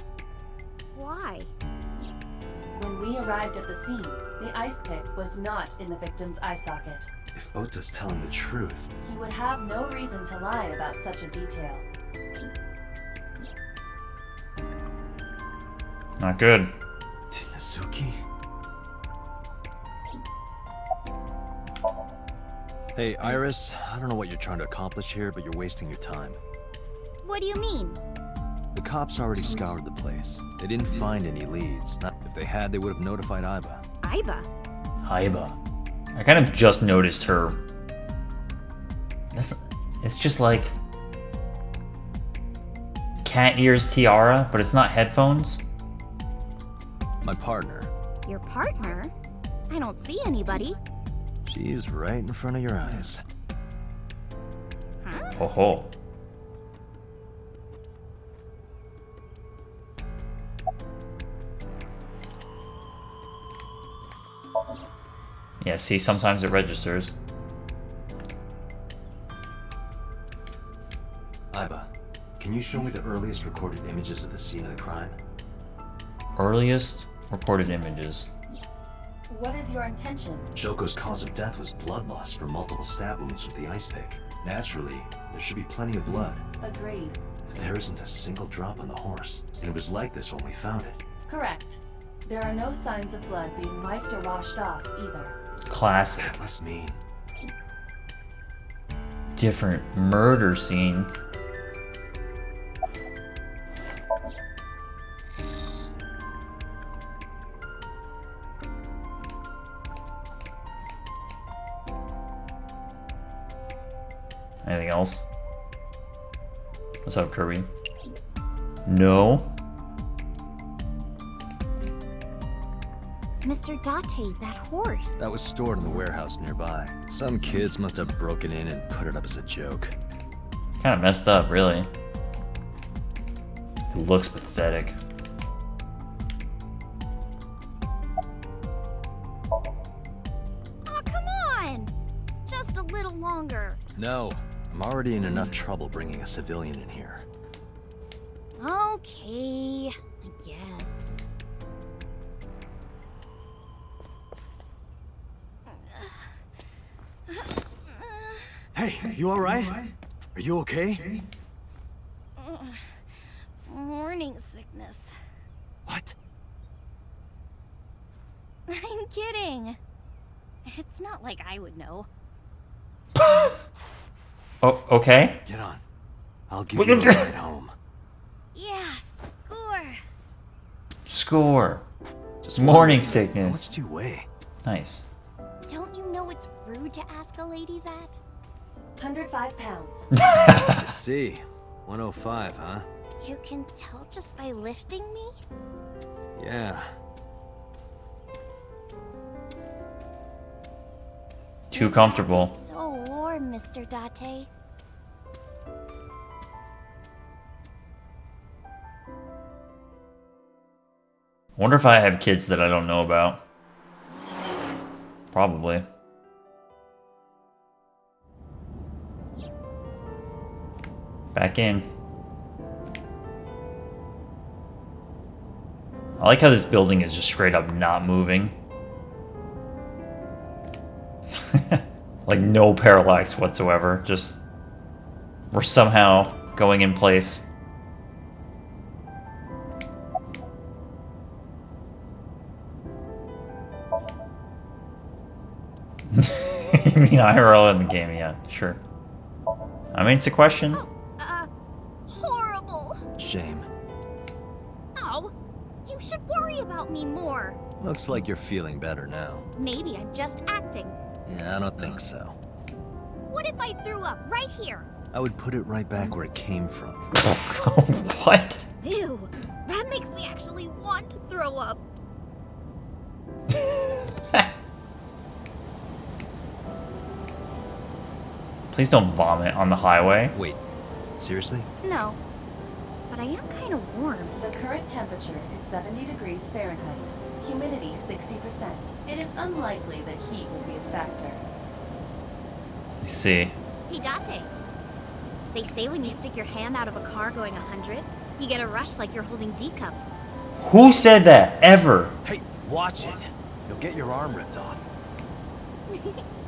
Why? When we arrived at the scene, the ice pick was not in the victim's eye socket. If Ota's telling the truth... He would have no reason to lie about such a detail. Not good. Tinazuki? Hey, Iris, I don't know what you're trying to accomplish here, but you're wasting your time. What do you mean? The cops already scoured the place. They didn't find any leads. If they had, they would have notified Iba. Iba? Iba. I kind of just noticed her. It's just like cat ears tiara, but it's not headphones. My partner. Your partner? I don't see anybody. She's right in front of your eyes. Huh? Ho ho. Yeah, see, sometimes it registers. Iba, can you show me the earliest recorded images of the scene of the crime? Earliest recorded images. What is your intention? Shoko's cause of death was blood loss from multiple stab wounds with the ice pick. Naturally, there should be plenty of blood. Agreed. There isn't a single drop on the horse, and it was like this when we found it. Correct. There are no signs of blood being wiped or washed off either. Classic. That must mean... Different murder scene. Anything else? What's up, Kirby? No. Mr. Date, that horse. That was stored in the warehouse nearby. Some kids must have broken in and put it up as a joke. Kind of messed up, really. It looks pathetic. Oh, come on! Just a little longer. No, I'm already in enough trouble bringing a civilian in here. Okay, I guess. Hey, you alright? Are you okay? Morning sickness. What? I'm kidding. It's not like I would know. Oh, okay. Get on. I'll give you a ride home. Yeah, score. Score. Just Morning How sickness. much do you weigh? Nice. Don't you know it's rude to ask a lady that? 105 pounds. I see. 105, huh? You can tell just by lifting me? Yeah. Too comfortable. So warm, Mr. Date. Wonder if I have kids that I don't know about. Probably. Back in. I like how this building is just straight up not moving. Like no parallax whatsoever. Just we're somehow going in place. You mean IRL in the game? Yeah, sure. I mean, it's a question. Horrible. Shame. Oh, you should worry about me more. Looks like you're feeling better now. Maybe I'm just acting. Yeah, I don't think so. What if I threw up right here? I would put it right back where it came from. What? Ew, that makes me actually want to throw up. Please don't vomit on the highway. Wait, seriously? No, but I am kind of warm. The current temperature is 70 degrees Fahrenheit. Humidity 60%. It is unlikely that heat will be a factor. I see. Hey, Date. They say when you stick your hand out of a car going 100, you get a rush like you're holding D cups. Who said that ever? Hey, watch it. You'll get your arm ripped off.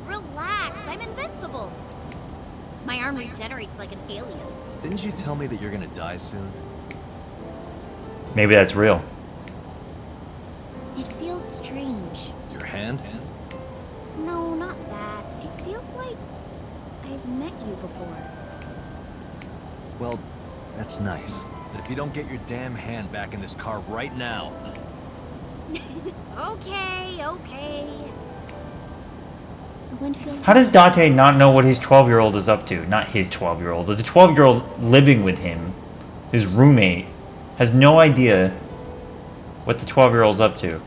Relax, I'm invincible. My arm regenerates like an alien's. Didn't you tell me that you're gonna die soon? Maybe that's real. It feels strange. Your hand? No, not that. It feels like I've met you before. Well, that's nice. But if you don't get your damn hand back in this car right now... Okay, okay. The wind feels How does nice. Date not know what his 12-year-old is up to? Not his 12-year-old, but the 12-year-old living with him, his roommate, has no idea what the 12-year-old's up to.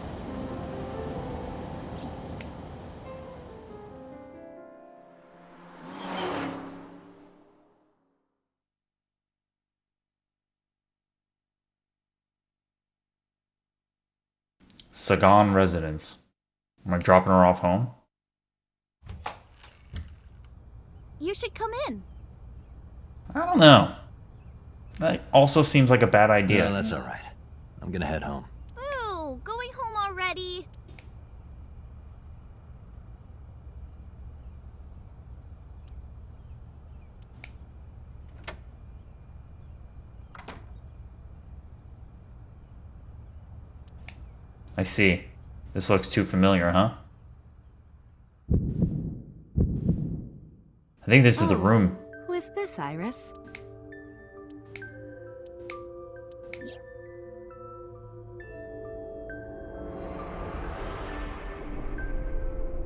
Sagan residence. Am I dropping her off home? You should come in. I don't know. That also seems like a bad idea. No, that's alright. I'm gonna head home. Ooh, going home already. I see. This looks too familiar, huh? I think this is the room. Who is this, Iris?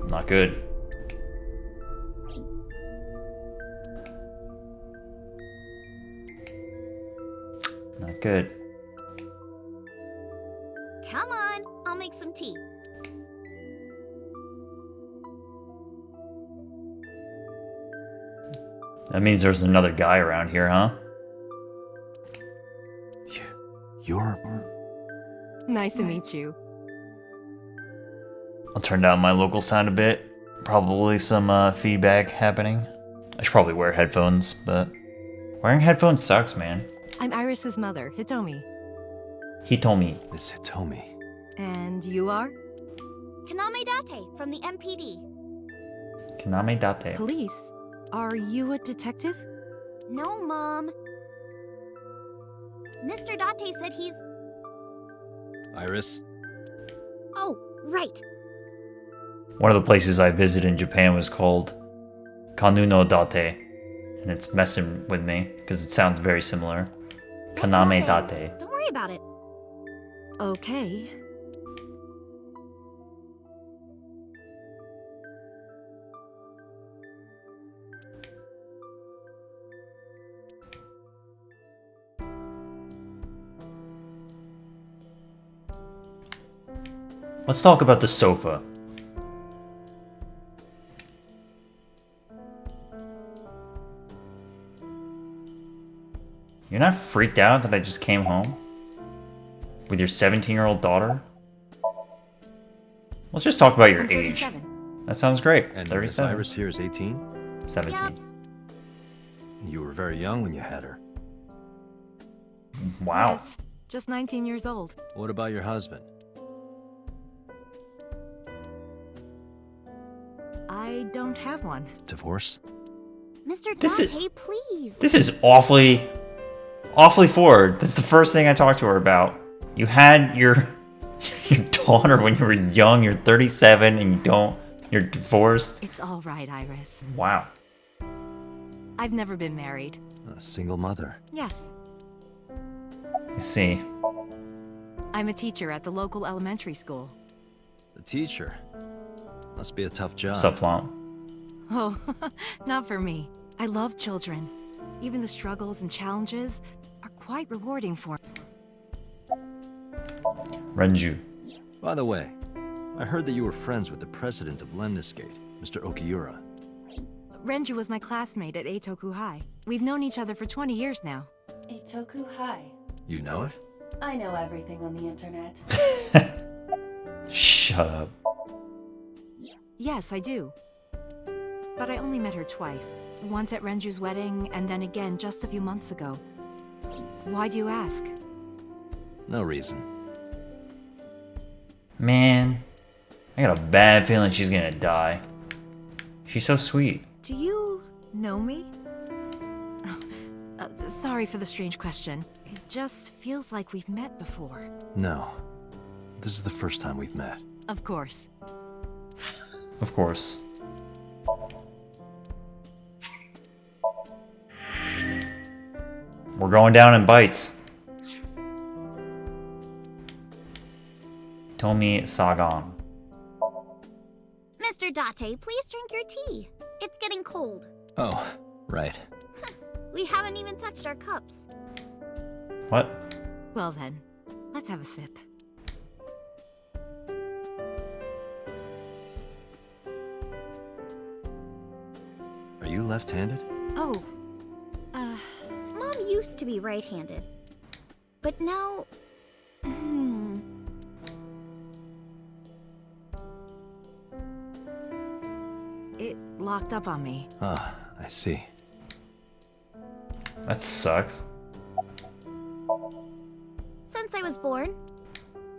Not good. Not good. Come on, I'll make some tea. That means there's another guy around here, huh? You're... Nice to meet you. I'll turn down my local sound a bit. Probably some feedback happening. I should probably wear headphones, but wearing headphones sucks, man. I'm Iris's mother, Hitomi. Hitomi. Miss Hitomi. And you are? Kaname Date from the MPD. Kaname Date. Police? Are you a detective? No, Mom. Mr. Date said he's... Iris? Oh, right. One of the places I visited in Japan was called Kanuno Date. And it's messing with me because it sounds very similar. Kaname Date. Don't worry about it. Okay. Let's talk about the sofa. You're not freaked out that I just came home? With your 17-year-old daughter? Let's just talk about your I'm age. 37. That sounds great. And Miss 37. Iris here is 18? 17. Yep. You were very young when you had her. Wow. Yes, just 19 years old. What about your husband? I don't have one. Divorce? Mr. This is- Date, please. This is awfully forward. That's the first thing I talked to her about. You had your daughter when you were young. You're 37 and you're divorced. It's all right, Iris. Wow. I've never been married. A single mother. Yes, I see. I'm a teacher at the local elementary school. A teacher. Must be a tough job. Sup, Flom? Oh, not for me. I love children. Even the struggles and challenges are quite rewarding for me. Renju. By the way, I heard that you were friends with the president of Lemniscate, Mr. Okiura. Renju was my classmate at Eitoku High. We've known each other for 20 years now. Eitoku High. You know it? I know everything on the internet. Shut up. Yes, I do. But I only met her twice. Once at Renju's wedding, and then again just a few months ago. Why do you ask? No reason. Man, I got a bad feeling she's gonna die. She's so sweet. Do you know me? Oh, sorry for the strange question. It just feels like we've met before. No. This is the first time we've met. Of course. Of course. We're going down in bites. Tomi Sagan. Mr. Date, please drink your tea. It's getting cold. Oh, right. We haven't even touched our cups. What? Well then, let's have a sip. Are you left-handed? Oh, Mom used to be right-handed. But now... it locked up on me. Ah, I see. That sucks. Since I was born.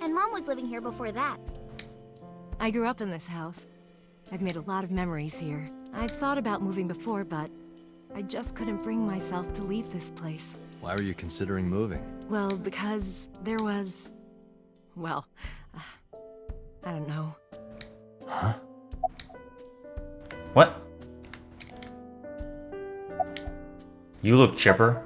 And Mom was living here before that. I grew up in this house. I've made a lot of memories here. I've thought about moving before, but I just couldn't bring myself to leave this place. Why were you considering moving? Well, because there was... well, I don't know. Huh? What? You look chipper.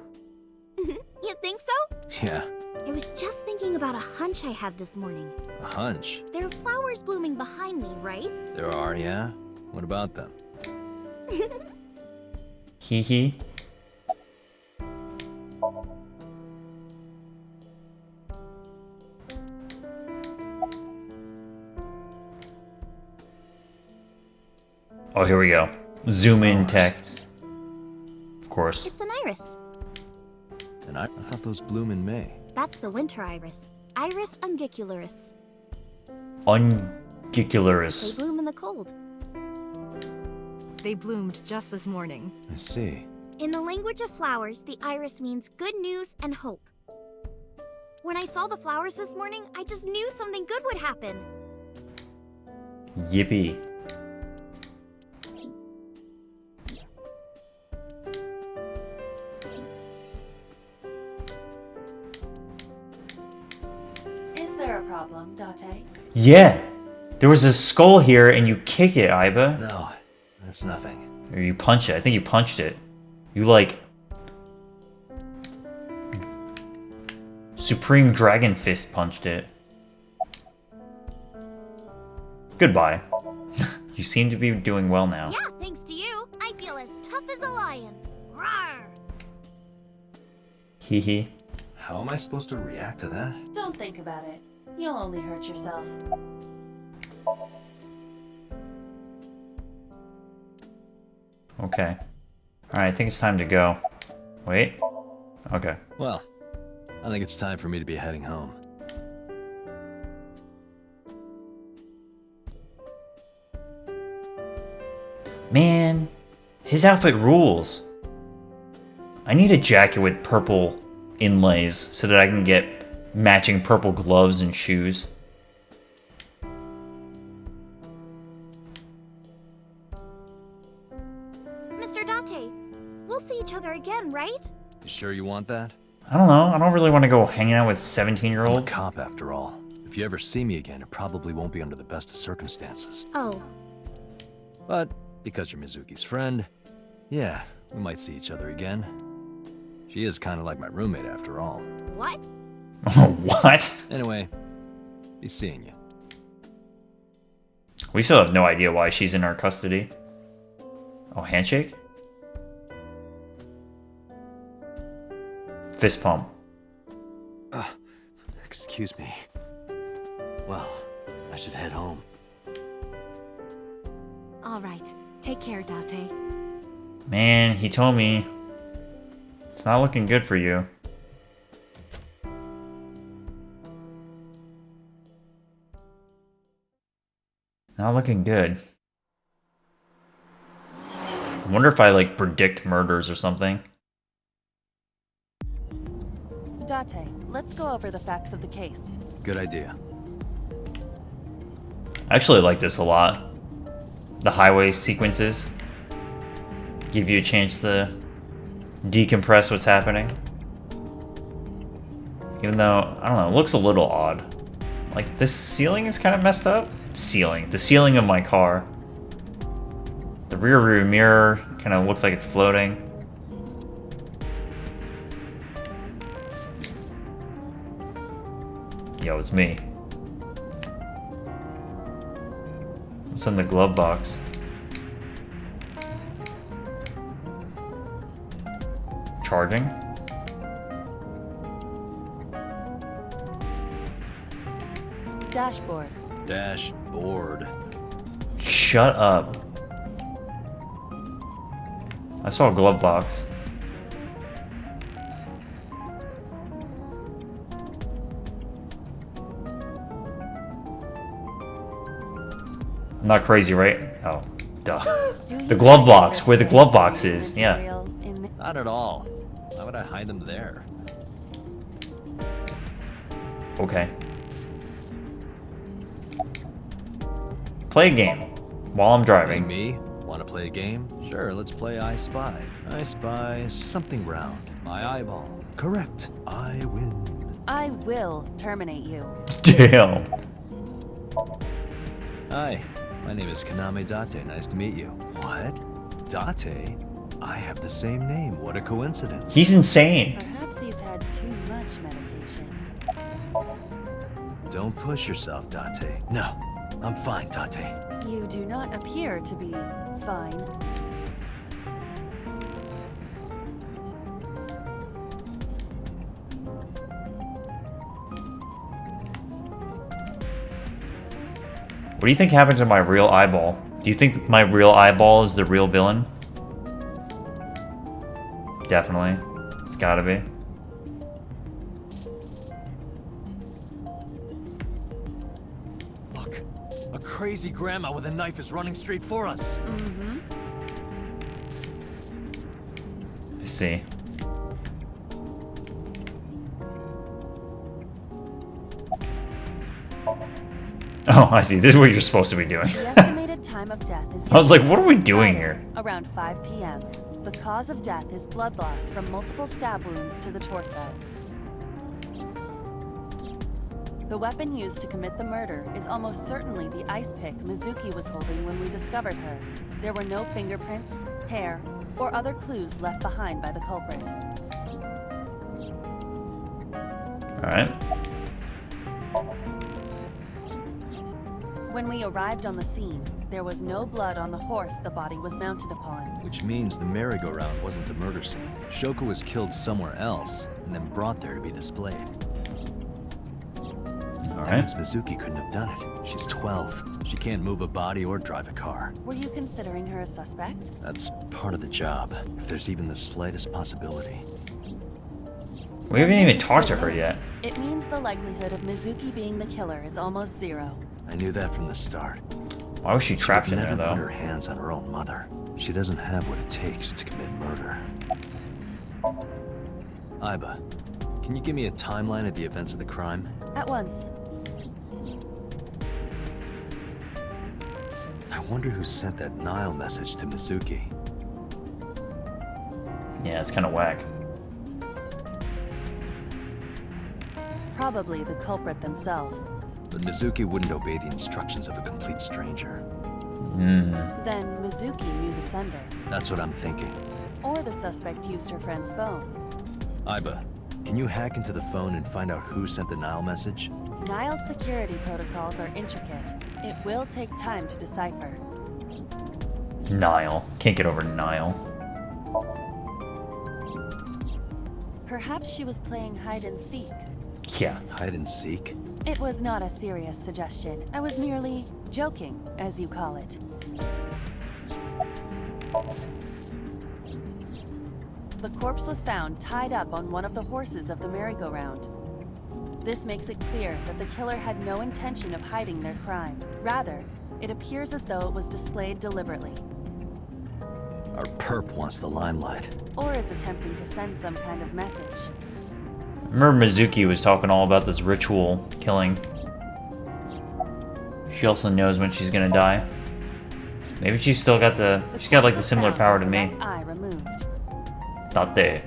You think so? Yeah, I was just thinking about a hunch I had this morning. a hunch. There are flowers blooming behind me, right? There are, yeah? What about them? Hee hee. Oh, here we go. Zoom in tech. Of course. It's an iris. And I thought those bloom in May. That's the winter iris. Iris ungicularis. They Ungicularis. bloom in the cold. They bloomed just this morning. I see. In the language of flowers, the iris means good news and hope. When I saw the flowers this morning, I just knew something good would happen. Yippee. Is there a problem, Date? Yeah! There was a skull here and you kicked it, Aiba. No, that's nothing. Or you punched it. I think you punched it. You like... Supreme Dragon Fist punched it. Goodbye. You seem to be doing well now. Yeah, thanks to you, I feel as tough as a lion. Rawr! Hee hee. How am I supposed to react to that? Don't think about it. You'll only hurt yourself. Okay. Alright, I think it's time to go. Wait. Okay. Well, I think it's time for me to be heading home. Man, his outfit rules. I need a jacket with purple inlays so that I can get matching purple gloves and shoes. Mr. Date, we'll see each other again, right? You sure you want that? I don't know. I don't really want to go hanging out with I'm a 17-year-olds. cop after all. If you ever see me again, it probably won't be under the best of circumstances. Oh, But because you're Mizuki's friend, yeah, we might see each other again. She is kind of like my roommate after all. what? What? Anyway, be seeing you. We still have no idea why she's in our custody. Oh, handshake? Fist pump. Excuse me. Well, I should head home. All right, take care, Date. Man, he told me it's not looking good for you. Not looking good. I wonder if I like predict murders or something. Date, let's go over the facts of the case. Good idea. I actually like this a lot. The highway sequences give you a chance to decompress what's happening. Even though, I don't know, it looks a little odd. Like, this ceiling is kind of messed up. The ceiling of my car. The rear view mirror kind of looks like it's floating. Yo, it's me. What's in the glove box? Charging? Dashboard. Dashboard. Shut up. I saw a glove box. I'm not crazy, right? Oh, duh. The glove box, where the glove box is, yeah. Not at all. Why would I hide them there? Okay. Play a game while I'm driving. Hey, me? Want to play a game? Sure, let's play I Spy. I spy something round. My eyeball. Correct. I win. I will terminate you. Damn. Hi, my name is Kaname Date. Nice to meet you. What? Date? I have the same name. What a coincidence. He's insane. Perhaps he's had too much medication. Don't push yourself, Date. No, I'm fine, Date. You do not appear to be fine. What do you think happened to my real eyeball? Do you think my real eyeball is the real villain? Definitely. It's gotta be. Look, a crazy grandma with a knife is running straight for us. Mm-hmm. I see. Oh, I see. This is what you're supposed to be doing. The estimated time of death is I was like, what are we doing here? around 5 p.m. The cause of death is blood loss from multiple stab wounds to the torso. The weapon used to commit the murder is almost certainly the ice pick Mizuki was holding when we discovered her. There were no fingerprints, hair, or other clues left behind by the culprit. Alright. When we arrived on the scene, there was no blood on the horse the body was mounted upon. Which means the merry-go-round wasn't the murder scene. Shoko was killed somewhere else, and then brought there to be displayed. That means Mizuki couldn't have done it. She's 12. She can't move a body or drive a car. Were you considering her a suspect? That's part of the job, if there's even the slightest possibility. We haven't even talked to her yet. It means the likelihood of Mizuki being the killer is almost zero. I knew that from the start. Why was she trapped in there, never though? put her hands on her own mother. She doesn't have what it takes to commit murder. Aiba, can you give me a timeline of the events of the crime? At once. I wonder who sent that Nile message to Mizuki. Yeah, it's kind of whack. Probably the culprit themselves. But Mizuki wouldn't obey the instructions of a complete stranger. Then Mizuki knew the sender. That's what I'm thinking. Or the suspect used her friend's phone. Aiba, can you hack into the phone and find out who sent the Nile message? Nile's security protocols are intricate. It will take time to decipher. Nile. Can't get over Nile. Perhaps she was playing hide and seek. Yeah. Hide and seek? It was not a serious suggestion. I was merely joking, as you call it. The corpse was found tied up on one of the horses of the merry-go-round. This makes it clear that the killer had no intention of hiding their crime. Rather, it appears as though it was displayed deliberately. Our perp wants the limelight. Or is attempting to send some kind of message. Remember Mizuki was talking all about this ritual killing. She also knows when she's gonna die. Maybe she's still got she's got like the similar power to me. Eye removed. Date.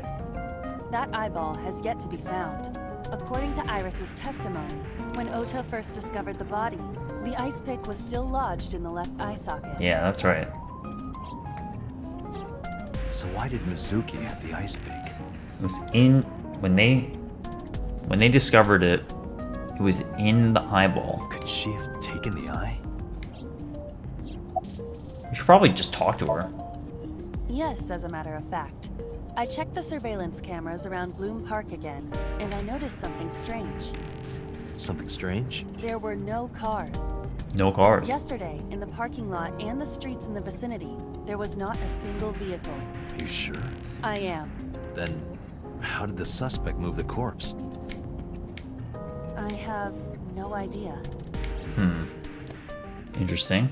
That eyeball has yet to be found. According to Iris's testimony, when Ota first discovered the body, the ice pick was still lodged in the left eye socket. Yeah, that's right. So why did Mizuki have the ice pick? It was in when they discovered it, It was in the eyeball. Could she have taken the eye? We should probably just talk to her. Yes, as a matter of fact. I checked the surveillance cameras around Bloom Park again, and I noticed something strange. Something strange? There were no cars. No cars. Yesterday, in the parking lot and the streets in the vicinity, there was not a single vehicle. Are you sure? I am. Then, how did the suspect move the corpse? I have no idea. Interesting.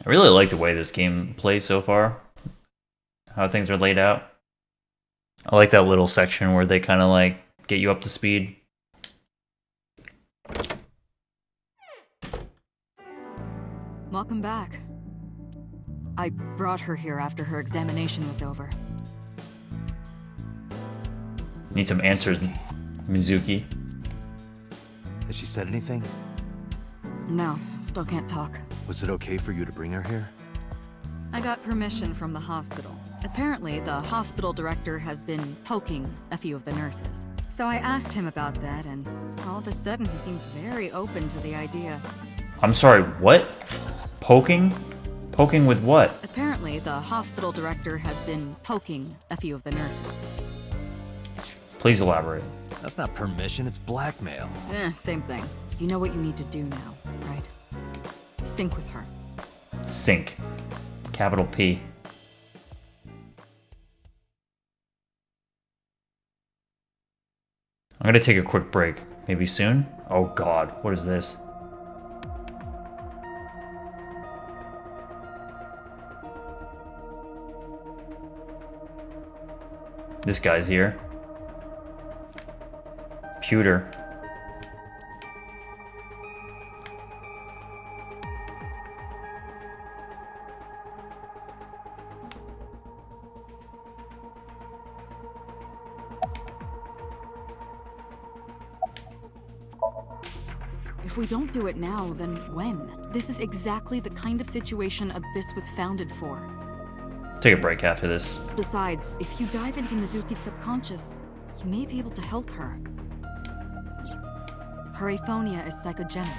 I really like the way this game plays so far. How things are laid out. I like that little section where they kind of like get you up to speed. Welcome back. I brought her here after her examination was over. Need some answers, Mizuki. Has she said anything? No, still can't talk. Was it okay for you to bring her here? I got permission from the hospital. Apparently, the hospital director has been poking a few of the nurses. So I asked him about that, and all of a sudden he seems very open to the idea. I'm sorry, what? Poking? Poking with what? Apparently, the hospital director has been poking a few of the nurses. Please elaborate. That's not permission, it's blackmail. Same thing. You know what you need to do now, right? Sync with her. Sync. Capital P. I'm gonna take a quick break. Maybe soon? Oh god, what is this? This guy's here. Pewter. If we don't do it now, then when? This is exactly the kind of situation Abyss was founded for. Take a break after this. Besides, if you dive into Mizuki's subconscious, you may be able to help her. Her aphonia is psychogenic.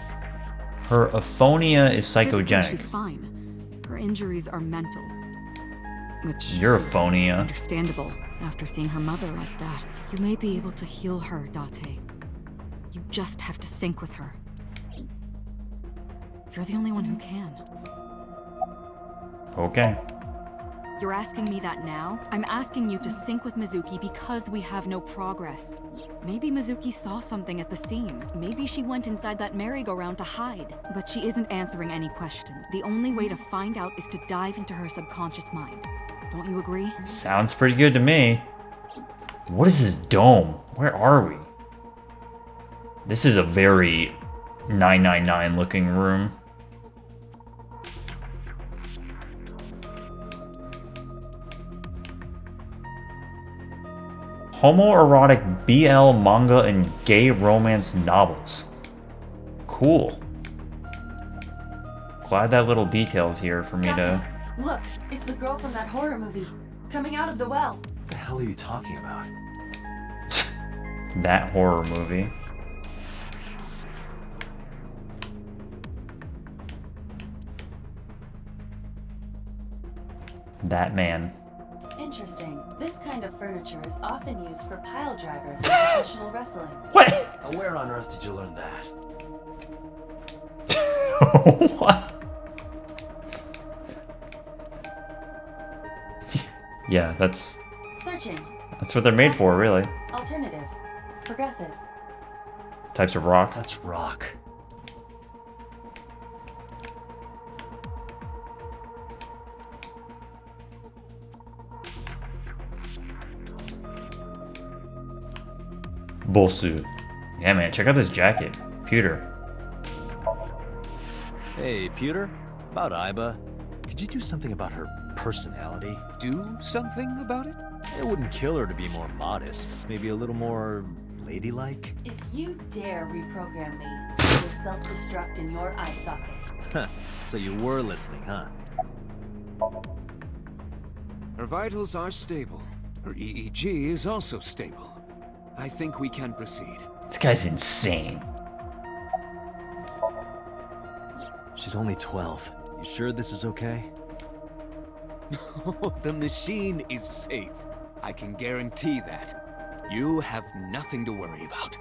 Her aphonia is Physically, psychogenic. she's fine. Her injuries are mental. Which Your is aphonia. understandable after seeing her mother like that. You may be able to heal her, Date. You just have to sync with her. You're the only one who can. Okay. You're asking me that now? I'm asking you to sync with Mizuki because we have no progress. Maybe Mizuki saw something at the scene. Maybe she went inside that merry-go-round to hide. But she isn't answering any questions. The only way to find out is to dive into her subconscious mind. Don't you agree? Sounds pretty good to me. What is this dome? Where are we? This is a very 999 looking room. Homoerotic BL manga and gay romance novels. Cool. Glad that little detail's here for me to... Look, it's the girl from that horror movie, coming out of the well. What the hell are you talking about? That horror movie. That man. Interesting. This kind of furniture is often used for pile drivers in professional wrestling. What? Now, where on earth did you learn that? What? Yeah, that's Searching. what they're made for, really. Alternative. Progressive. Types of rock. That's rock. Bosu. Yeah, man, check out this jacket. Pewter. Hey, Pewter? About Iba. Could you do something about her personality? Do something about it? It wouldn't kill her to be more modest. Maybe a little more ladylike? If you dare reprogram me, I will self-destruct in your eye socket. So you were listening, huh? Her vitals are stable. Her EEG is also stable. I think we can proceed. This guy's insane. She's only 12. You sure this is okay? The machine is safe. I can guarantee that. You have nothing to worry about.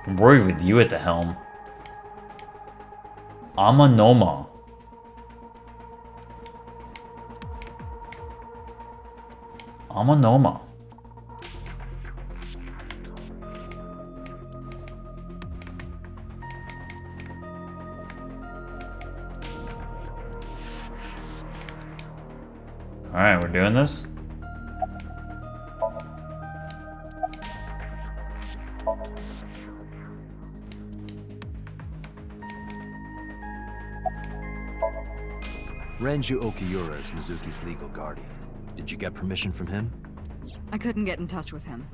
I'm worried with you at the helm. Amanoma. Amanoma. Alright, we're doing this. Renju Okiura is Mizuki's legal guardian. Did you get permission from him? I couldn't get in touch with him.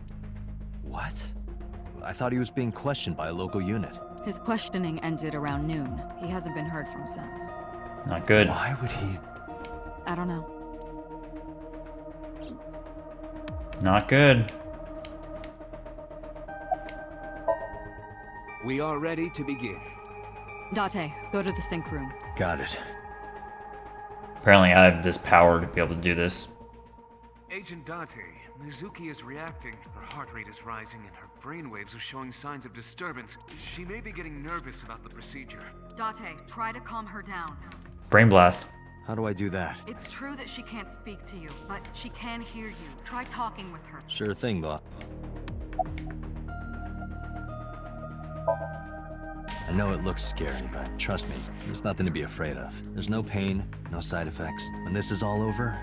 What? I thought he was being questioned by a local unit. His questioning ended around noon. He hasn't been heard from since. Not good. Why would he? I don't know. Not good. We are ready to begin. Date, go to the sync room. Got it. Apparently I have this power to be able to do this. Agent Date, Mizuki is reacting. Her heart rate is rising and her brainwaves are showing signs of disturbance. She may be getting nervous about the procedure. Date, try to calm her down. Brain blast. How do I do that? It's true that she can't speak to you, but she can hear you. Try talking with her. Sure thing, boss. I know it looks scary, but trust me, there's nothing to be afraid of. There's no pain, no side effects. When this is all over,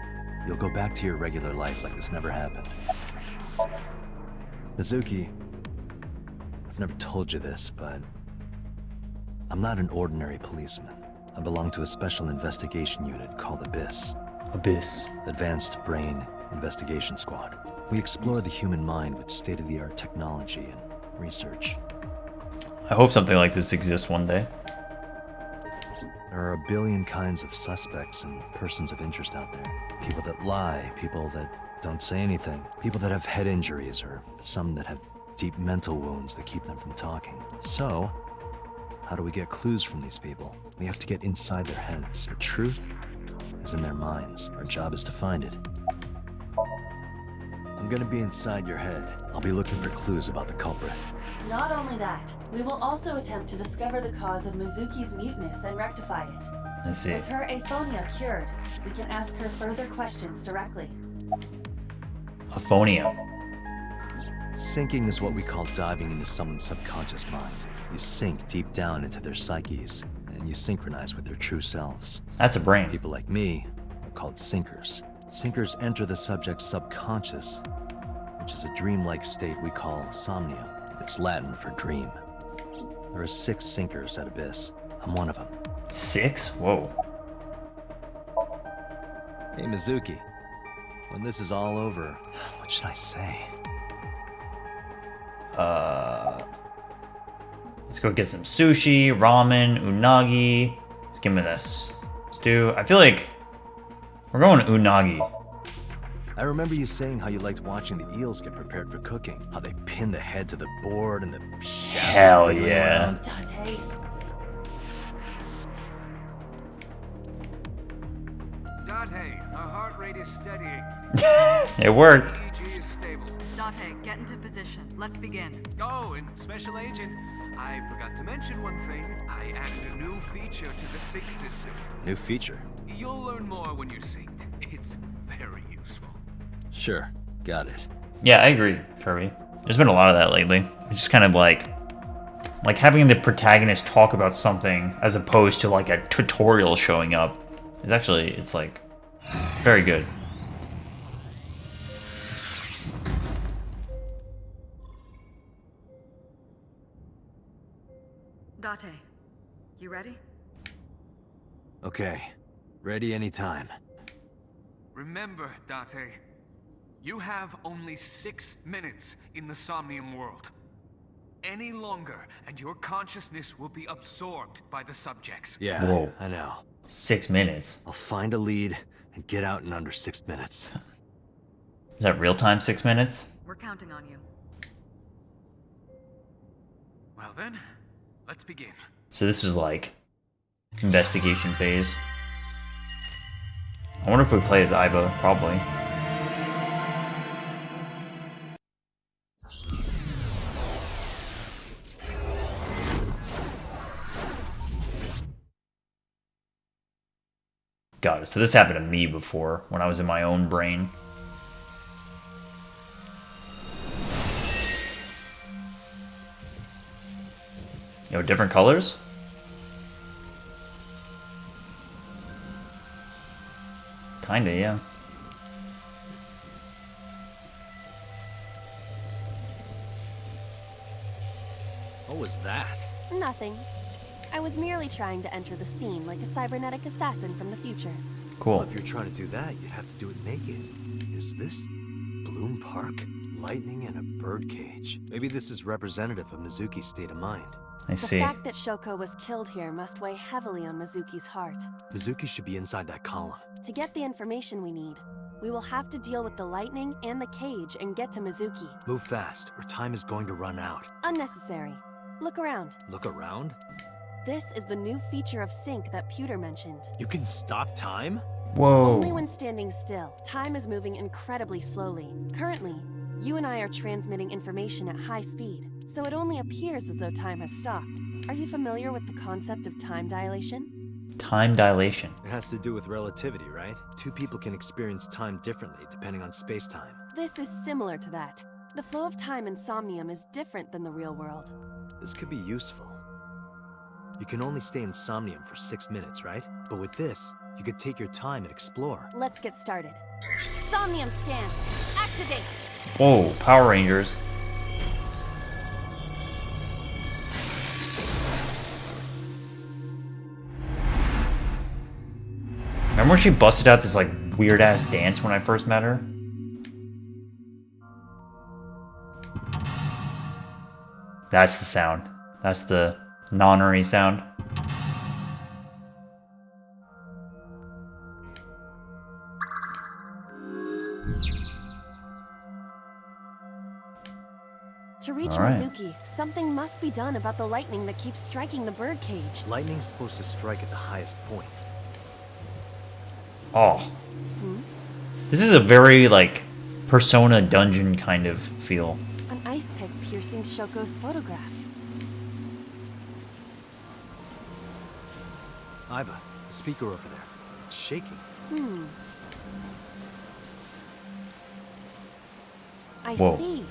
you'll go back to your regular life like this never happened. Mizuki, I've never told you this, but I'm not an ordinary policeman. I belong to a special investigation unit called Abyss. Abyss. Advanced Brain Investigation Squad. We explore the human mind with state-of-the-art technology and research. I hope something like this exists one day. There are a billion kinds of suspects and persons of interest out there. People that lie, people that don't say anything, people that have head injuries, or some that have deep mental wounds that keep them from talking. So, how do we get clues from these people? We have to get inside their heads. The truth is in their minds. Our job is to find it. I'm gonna be inside your head. I'll be looking for clues about the culprit. Not only that, we will also attempt to discover the cause of Mizuki's muteness and rectify it. I see. With her aphonia cured, we can ask her further questions directly. Aphonia. Sinking is what we call diving into someone's subconscious mind. You sink deep down into their psyches, and you synchronize with their true selves. That's a brain. People like me are called sinkers. Sinkers enter the subject's subconscious, which is a dreamlike state we call somnium. It's Latin for dream. There are 6 sinkers at Abyss. I'm one of them. 6? Whoa. Hey, Mizuki. When this is all over, what should I say? Let's go get some sushi, ramen, unagi. Let's give me this stew. I feel like we're going unagi. I remember you saying how you liked watching the eels get prepared for cooking. How they pin the head to the board and the shaft Hell is wiggling yeah. around. Date. Date, her heart rate is steadying. It worked. EEG is stable. Date, get into position. Let's begin. Oh, and Special Agent, I forgot to mention one thing. I added a new feature to the sync system. New feature. You'll learn more when you're synced. It's very useful. Sure, got it. Yeah, I agree, Kirby. There's been a lot of that lately. It's just kind of like having the protagonist talk about something as opposed to like a tutorial showing up. Is actually, it's like very good. Date, you ready? Okay, ready anytime. Remember, Date, you have only 6 minutes in the Somnium world. Any longer, and your consciousness will be absorbed by the subjects. Yeah, Whoa. I know. 6 minutes. I'll find a lead and get out in under 6 minutes. Is that real time 6 minutes? We're counting on you. Well then, let's begin. So this is like investigation phase. I wonder if we play as Iva, probably. Got it. So this happened to me before, when I was in my own brain. Yo, different colors? Kinda, yeah. What was that? Nothing. I was merely trying to enter the scene like a cybernetic assassin from the future. Cool. Well, if you're trying to do that, you have to do it naked. Is this Bloom Park? Lightning in a birdcage. Maybe this is representative of Mizuki's state of mind. I see. The fact that Shoko was killed here must weigh heavily on Mizuki's heart. Mizuki should be inside that column. To get the information we need, we will have to deal with the lightning and the cage and get to Mizuki. Move fast, or time is going to run out. Unnecessary. Look around. Look around? This is the new feature of sync that Pewter mentioned. You can stop time? Whoa. Only when standing still. Time is moving incredibly slowly. Currently, you and I are transmitting information at high speed, so it only appears as though time has stopped. Are you familiar with the concept of time dilation? Time dilation. It has to do with relativity, right? Two people can experience time differently depending on space-time. This is similar to that. The flow of time in Somnium is different than the real world. This could be useful. You can only stay in Somnium for 6 minutes, right? But with this, you could take your time and explore. Let's get started. Somnium scan. Activate. Whoa, Power Rangers. Remember when she busted out this like weird ass dance when I first met her? That's the sound. That's the nonnery sound. To reach Mizuki, something must be done about the lightning that keeps striking the birdcage. Lightning's supposed to strike at the highest point. Oh. This is a very, like, Persona dungeon kind of feel. An ice pick piercing Shoko's photograph. Iva, the speaker over there. It's shaking. I Whoa. see.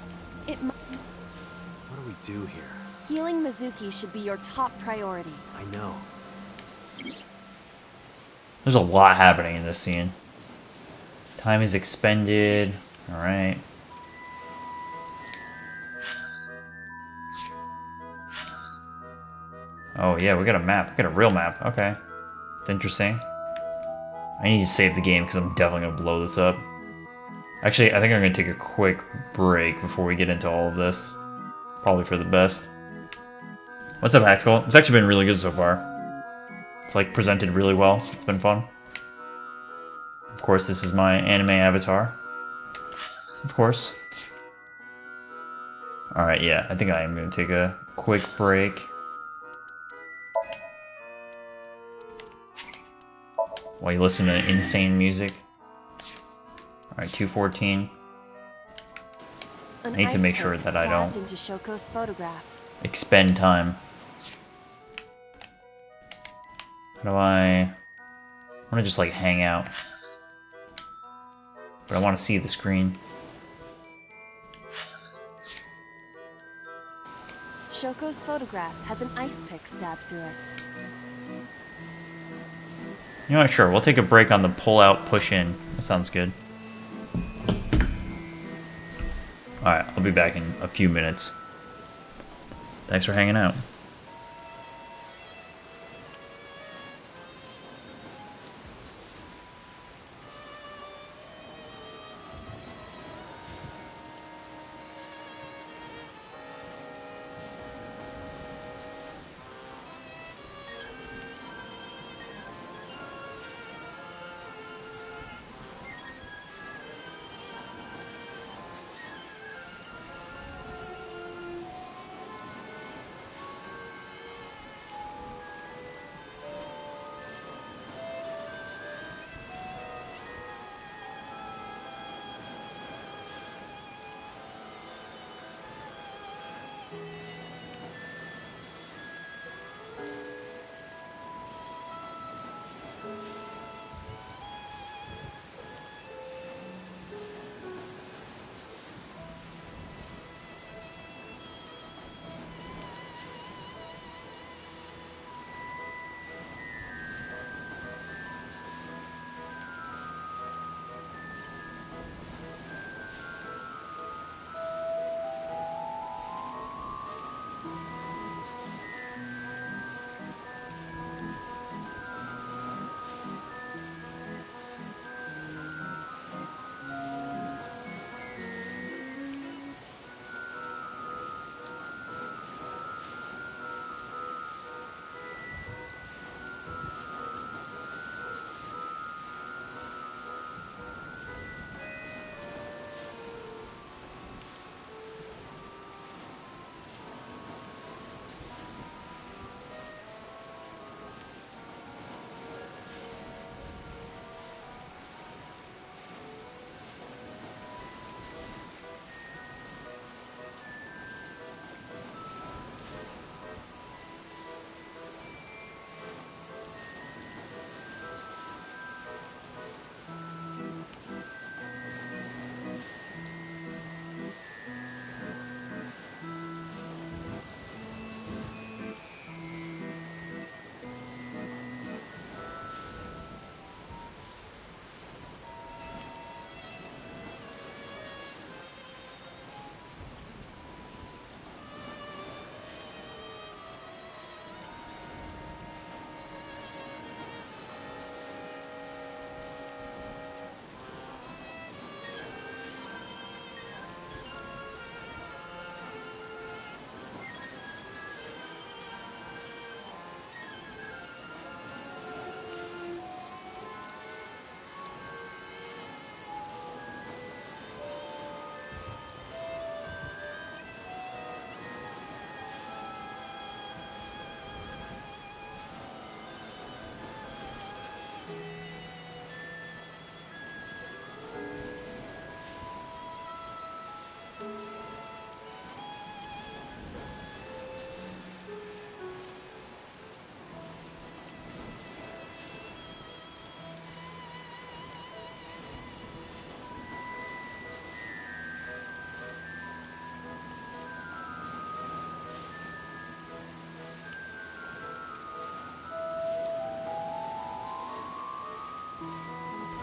What do we do here? Healing Mizuki should be your top priority. I know. There's a lot happening in this scene. Time is expended. Alright. Oh yeah, we got a map. We got a real map. Okay. It's interesting. I need to save the game because I'm definitely going to blow this up. Actually, I think I'm going to take a quick break before we get into all of this. Probably for the best. What's up, Tactical? It's actually been really good so far. It's like presented really well. It's been fun. Of course, this is my anime avatar. Of course. Alright, yeah, I think I am going to take a quick break. While you listen to insane music. Alright, 2:14. I need to make sure that I don't into Shoko's photograph. expend time. How do I want to just like hang out? But I want to see the screen. Shoko's photograph has an ice pick stabbed through it. You know what, sure, we'll take a break on the pull out, push in. That sounds good. Alright, I'll be back in a few minutes. Thanks for hanging out.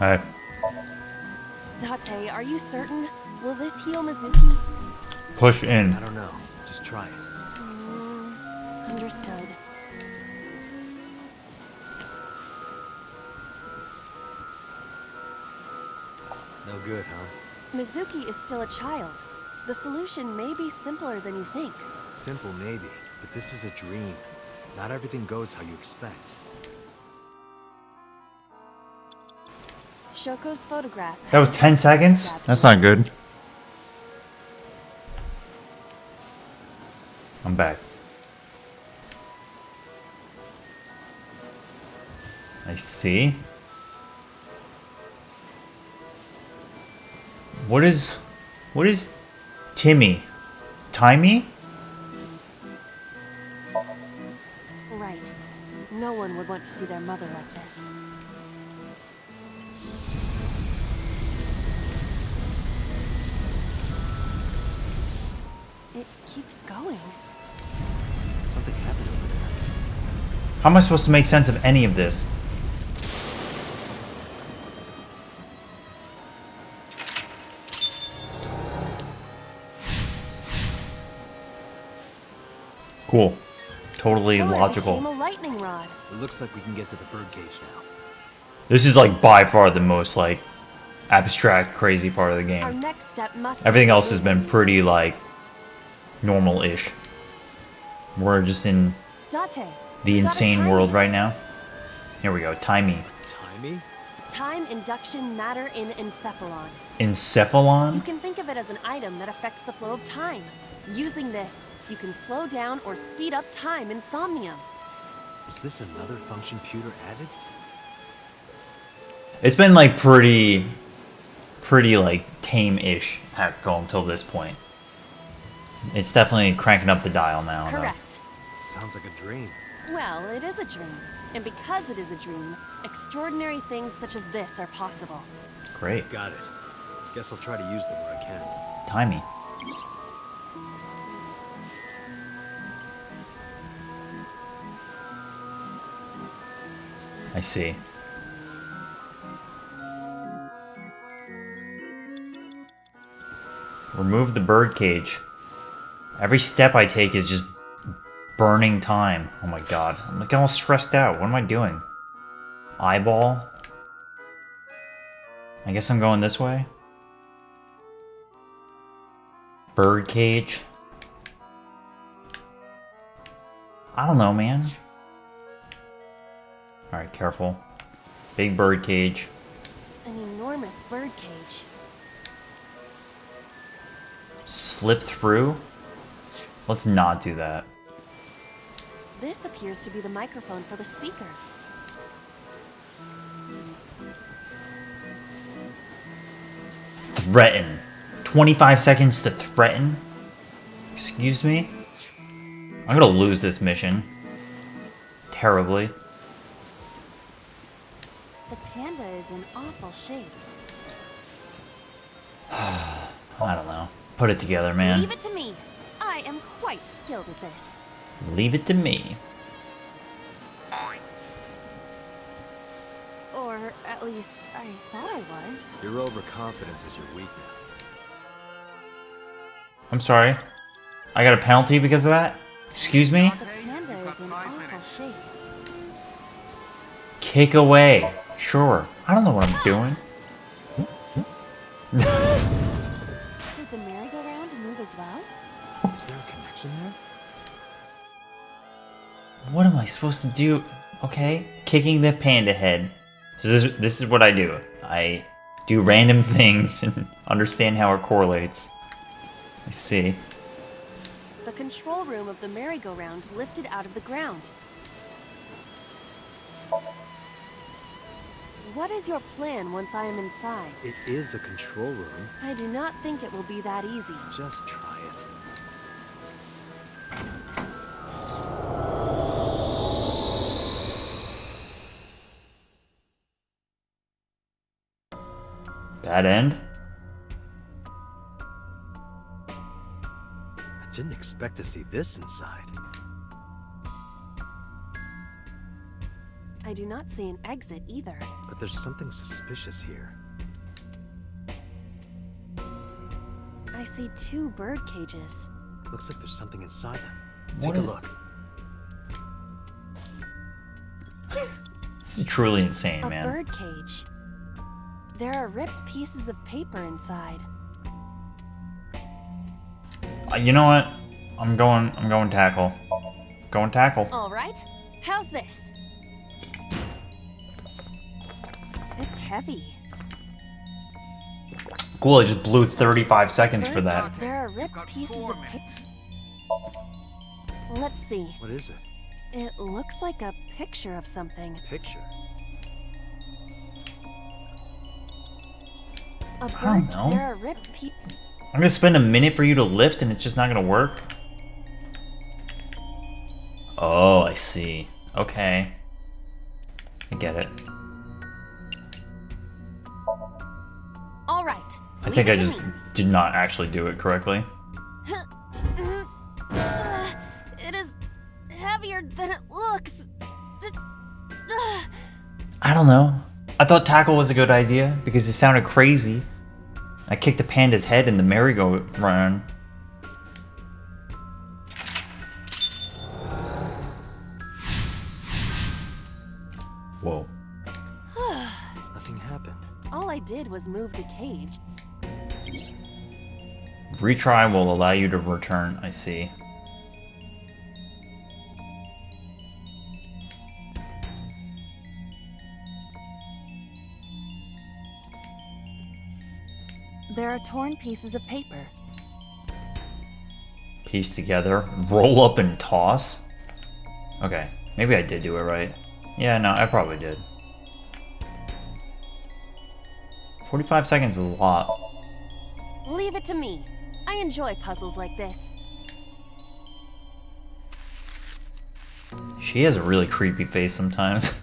Alright. Date, are you certain? Will this heal Mizuki? Push in. I don't know. Just try it. Understood. No good, huh? Mizuki is still a child. The solution may be simpler than you think. Simple, maybe. But this is a dream. Not everything goes how you expect. Shoko's photograph. That was 10 seconds? That's not good. I'm back. I see. What is Timmy? Timey? Right. No one would want to see their mother like this. It keeps going. Something happened over there. How am I supposed to make sense of any of this? Cool. Totally Oh, it logical. became a lightning rod. It looks like we can get to the birdcage now. This is like by far the most like abstract, crazy part of the Our game. next step must be Everything to else has remove been pretty like normal-ish. We're just in Date. the we got a insane timing. world right now. Here we go. Timey. Timey? Time induction matter in encephalon. You Encephalon? can think of it as an item that affects the flow of time. Using this, you can slow down or speed up time in Somnium. Is this another function Pewter added? It's been like pretty like tame-ish going till this point. It's definitely cranking up the dial now. though. Correct. Sounds like a dream. Well, it is a dream. And because it is a dream, extraordinary things such as this are possible. Great. Got it. Guess I'll try to use them where I can. Timey. I see. Remove the bird cage. Every step I take is just burning time. Oh my god. I'm like all stressed out. What am I doing? Eyeball? I guess I'm going this way. Bird cage? I don't know, man. Alright, careful. Big bird cage. An enormous bird cage. Slip through? Let's not do that. This appears to be the microphone for the speaker. Threaten. 25 seconds to threaten? Excuse me? I'm gonna lose this mission. Terribly. The panda is in awful shape. I don't know. Put it together, man. Leave it to me. I am quite skilled at this. Leave it to me. Or at least I thought I was. Your overconfidence is your weakness. I'm sorry. I got a penalty because of that? Excuse me? The panda is in awful shape. Kick away. Sure. I don't know what I'm doing. Did the merry-go-round move as well? Is there a connection there? What am I supposed to do? Okay. Kicking the panda head. So this is what I do. I do random things and understand how it correlates. I see. The control room of the merry-go-round lifted out of the ground. What is your plan once I am inside? It is a control room. I do not think it will be that easy. Just try it. Bad end? I didn't expect to see this inside. I do not see an exit either. But there's something suspicious here. I see 2 bird cages. Looks like there's something inside them. What Take a is- look. This is truly insane, A man. bird cage. There are ripped pieces of paper inside. You know what? I'm going tackle. Going tackle. All right. How's this? It's heavy. Cool, I just blew 35 seconds for that. There are ripped pieces of paper. Let's see. What is it? It looks like a picture of something. Picture? A bird. I don't know. There are ripped pieces. I'm gonna spend a minute for you to lift and it's just not gonna work? Oh, I see. Okay. I get it. All right. I think I just did not actually do it correctly. It is heavier than it looks. I don't know. I thought tackle was a good idea because it sounded crazy. I kicked the panda's head in the merry-go-round. Whoa. Nothing happened. All I did was move the cage. Retry will allow you to return, I see. There are torn pieces of paper. Piece together, roll up and toss? Okay, maybe I did do it right. Yeah, no, I probably did. 45 seconds is a lot. Leave it to me. I enjoy puzzles like this. She has a really creepy face sometimes.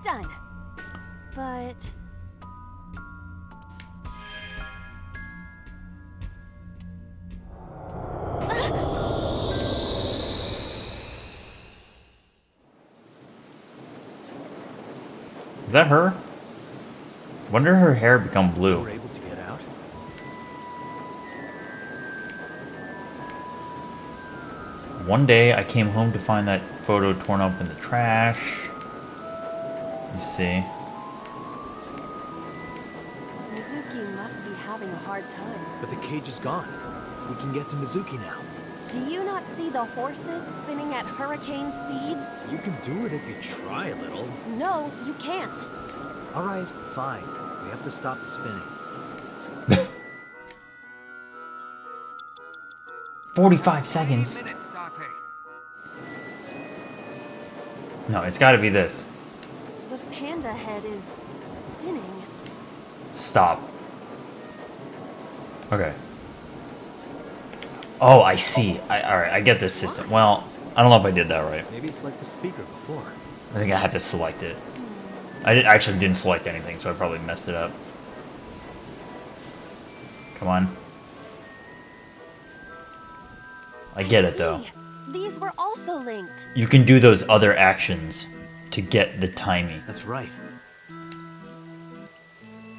Done. But... Is that her? When did her hair become blue? We're able to get out? One day I came home to find that photo torn up in the trash. Let me see. Mizuki must be having a hard time. But the cage is gone. We can get to Mizuki now. Do you not see the horses spinning at hurricane speeds? You can do it if you try a little. No, you can't. All right, fine. We have to stop the spinning. 45 seconds. No, it's gotta be this. The panda head is spinning. Stop. Okay. Oh, I see. Alright, I get this system. Well, I don't know if I did that right. Maybe it's like the speaker before. I think I have to select it. I actually didn't select anything, so I probably messed it up. Come on. I get it, though. These were also linked. You can do those other actions to get the timing. That's right.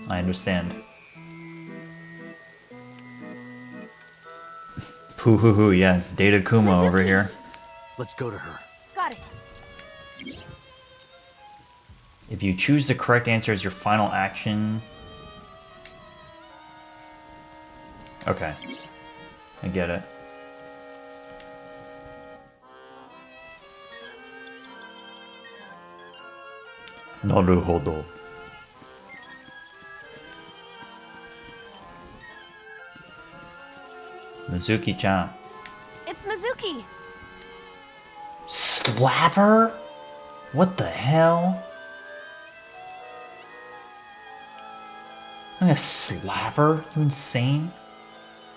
I understand. Poo hoo hoo, yeah. Data Kuma over here. Let's go to her. Got it. If you choose the correct answer as your final action... Okay. I get it. Naruhodo. Mizuki-chan. It's Mizuki. Slap her? What the hell? I'm gonna slap her? You insane?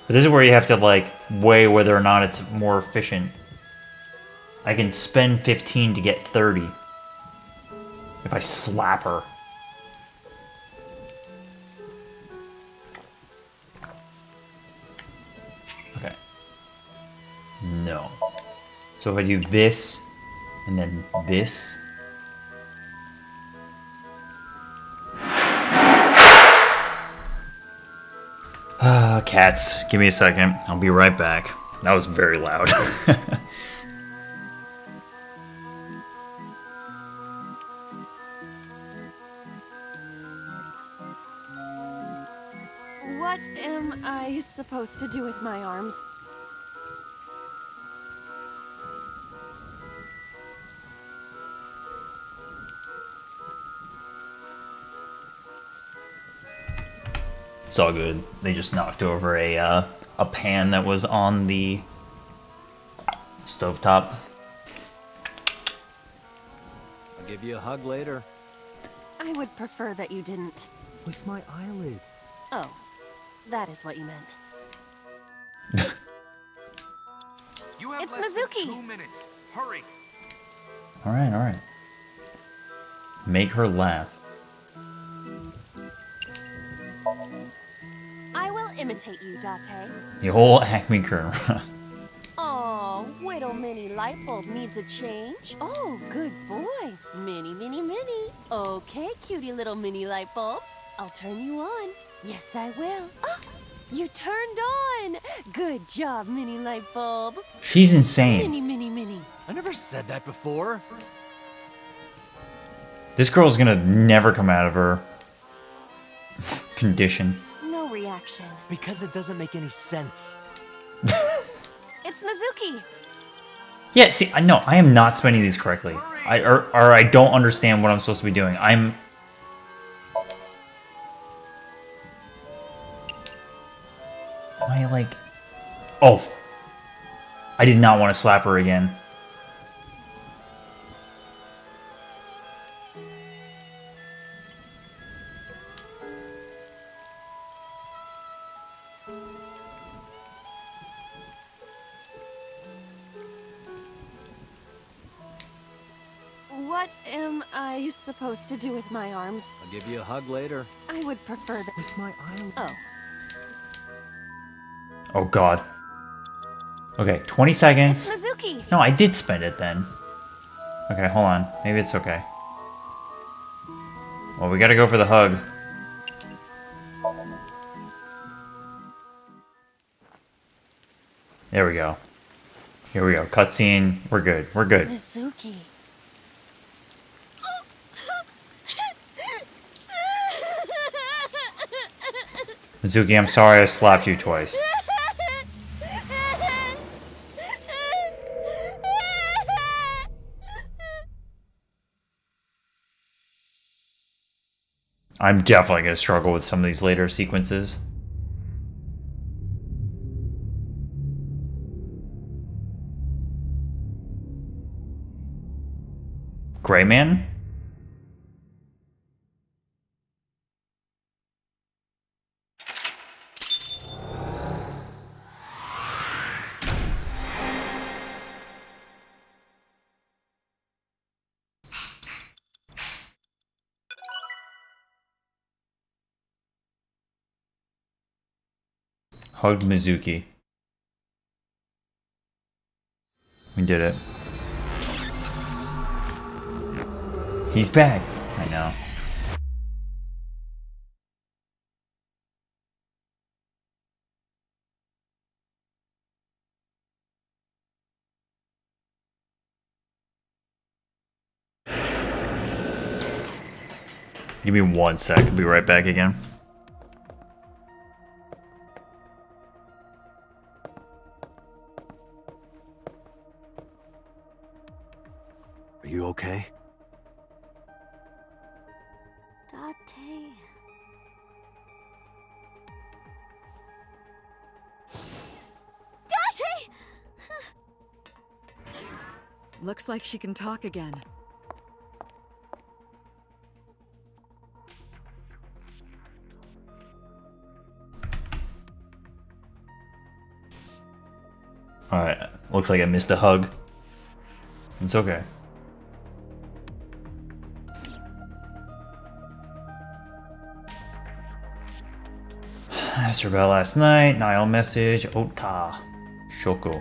But this is where you have to like weigh whether or not it's more efficient. I can spend 15 to get 30 if I slap her. Okay. No. So if I do this And then this. Cats. Give me a second. I'll be right back. That was very loud. What am I supposed to do with my arms? It's all good. They just knocked over a pan that was on the stovetop. I'll give you a hug later. I would prefer that you didn't. With my eyelid. Oh, that is what you meant. You have It's less Mizuki. than 2 minutes. Hurry. Alright, alright. Make her laugh. I will imitate you, Date. The whole Acme crew. Oh, little mini light bulb needs a change. Oh, good boy. Mini, mini, mini. Okay, cutie little mini light bulb. I'll turn you on. Yes, I will. Ah, you turned on. Good job, mini light bulb. She's insane. Mini, mini, mini. I never said that before. This girl's gonna never come out of her condition. No reaction. Because it doesn't make any sense. It's Mizuki. Yeah, see, I know I am not spending these correctly. Or I don't understand what I'm supposed to be doing. Am I like... Oh. I did not want to slap her again. What am I supposed to do with my arms? I'll give you a hug later. I would prefer that. With my eyelid. Oh. Oh god. Okay, 20 seconds. It's Mizuki. No, I did spend it then. Okay, hold on. Maybe it's okay. Well, we gotta go for the hug. There we go. Here we go. Cutscene. We're good. We're good. Mizuki. Mizuki, I'm sorry I slapped you twice. I'm definitely going to struggle with some of these later sequences. Gray Man? Hugged Mizuki. We did it. He's back. I know. Give me 1 sec. I'll be right back again. Are you okay? Date. Date! Looks like she can talk again. Alright, looks like I missed a hug. It's okay. Asked her about last night. Niall message. Ota. Shoko.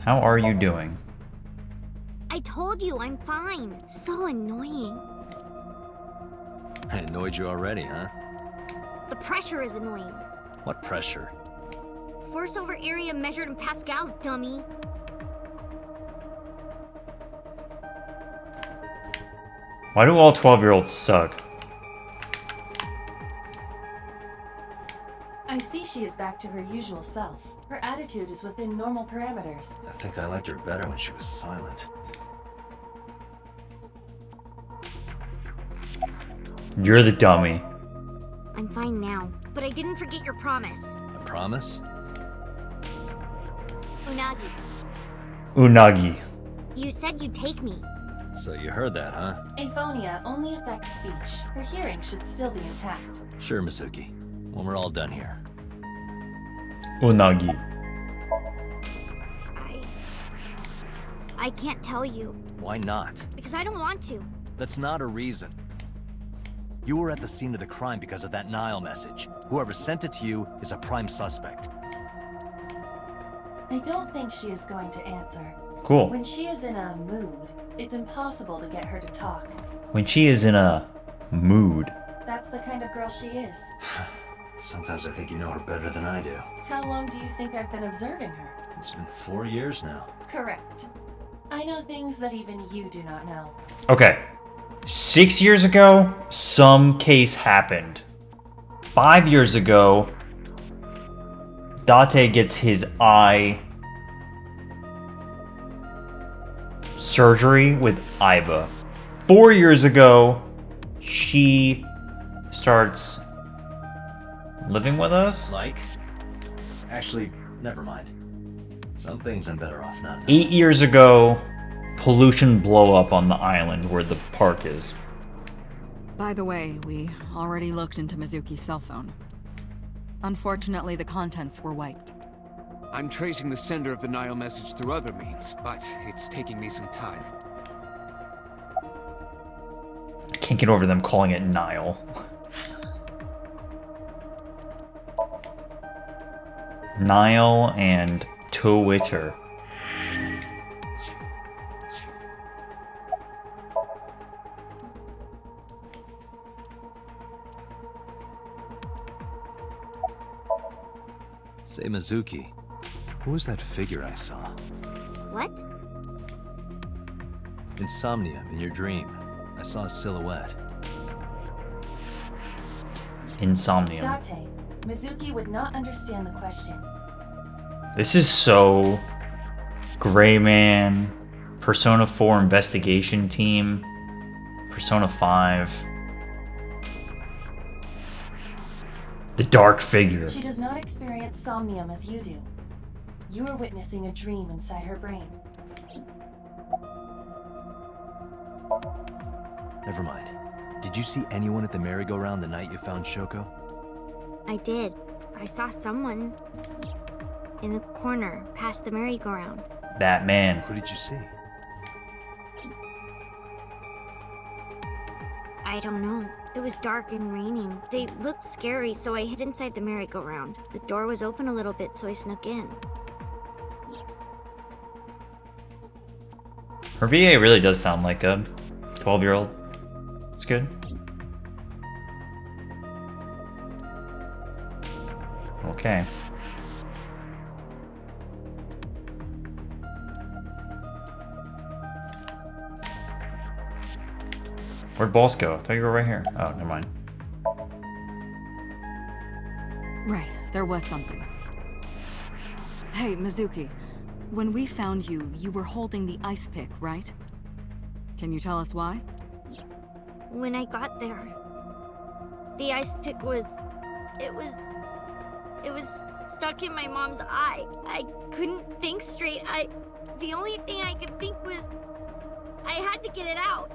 How are you doing? I told you I'm fine. So annoying. I annoyed you already, huh? The pressure is annoying. What pressure? Force over area measured in pascals, dummy. Why do all 12-year-olds suck? I see she is back to her usual self. Her attitude is within normal parameters. I think I liked her better when she was silent. You're the dummy. I'm fine now, but I didn't forget your promise. A promise? Unagi, Unagi. you said you'd take me. So you heard that, huh? Aphonia only affects speech. Her hearing should still be intact. Sure, Mizuki. When we're all done here. Unagi. I can't tell you, Why not? because I don't want to. That's not a reason. You were at the scene of the crime because of that Nile message. Whoever sent it to you is a prime suspect. I don't think she is going to answer. Cool. When she is in a mood, it's impossible to get her to talk. When she is in a mood. That's the kind of girl she is. Sometimes I think you know her better than I do. How long do you think I've been observing her? It's been 4 years now. Correct. I know things that even you do not know. Okay. 6 years ago, some case happened. 5 years ago, Date gets his eye surgery with Iva. 4 years ago, she starts living with us? Like? Actually, never mind. Some things I'm better off not. 8 years ago, pollution blow up on the island where the park is. By the way, we already looked into Mizuki's cell phone. Unfortunately, the contents were wiped. I'm tracing the sender of the Nile message through other means, but it's taking me some time. I can't get over them calling it Nile. Nile and Twitter. Say, Mizuki, who was that figure I saw? What? In Somnium, in your dream, I saw a silhouette. Insomnium. Date, Mizuki would not understand the question. This is so Gray Man, Persona 4 investigation team, Persona 5. The dark figure. She does not experience somnium as you do. You are witnessing a dream inside her brain. Never mind. Did you see anyone at the merry-go-round the night you found Shoko? I did. I saw someone in the corner past the merry-go-round. Batman. Who did you see? I don't know. It was dark and raining. They looked scary, so I hid inside the merry-go-round. The door was open a little bit, so I snuck in. Her VA really does sound like a 12-year-old. It's good. Okay. Where'd Boss go? I thought you were right here. Oh, never mind. Right, there was something. Hey, Mizuki. When we found you, you were holding the ice pick, right? Can you tell us why? When I got there, the ice pick was... It was stuck in my mom's eye. I couldn't think straight. The only thing I could think was... I had to get it out.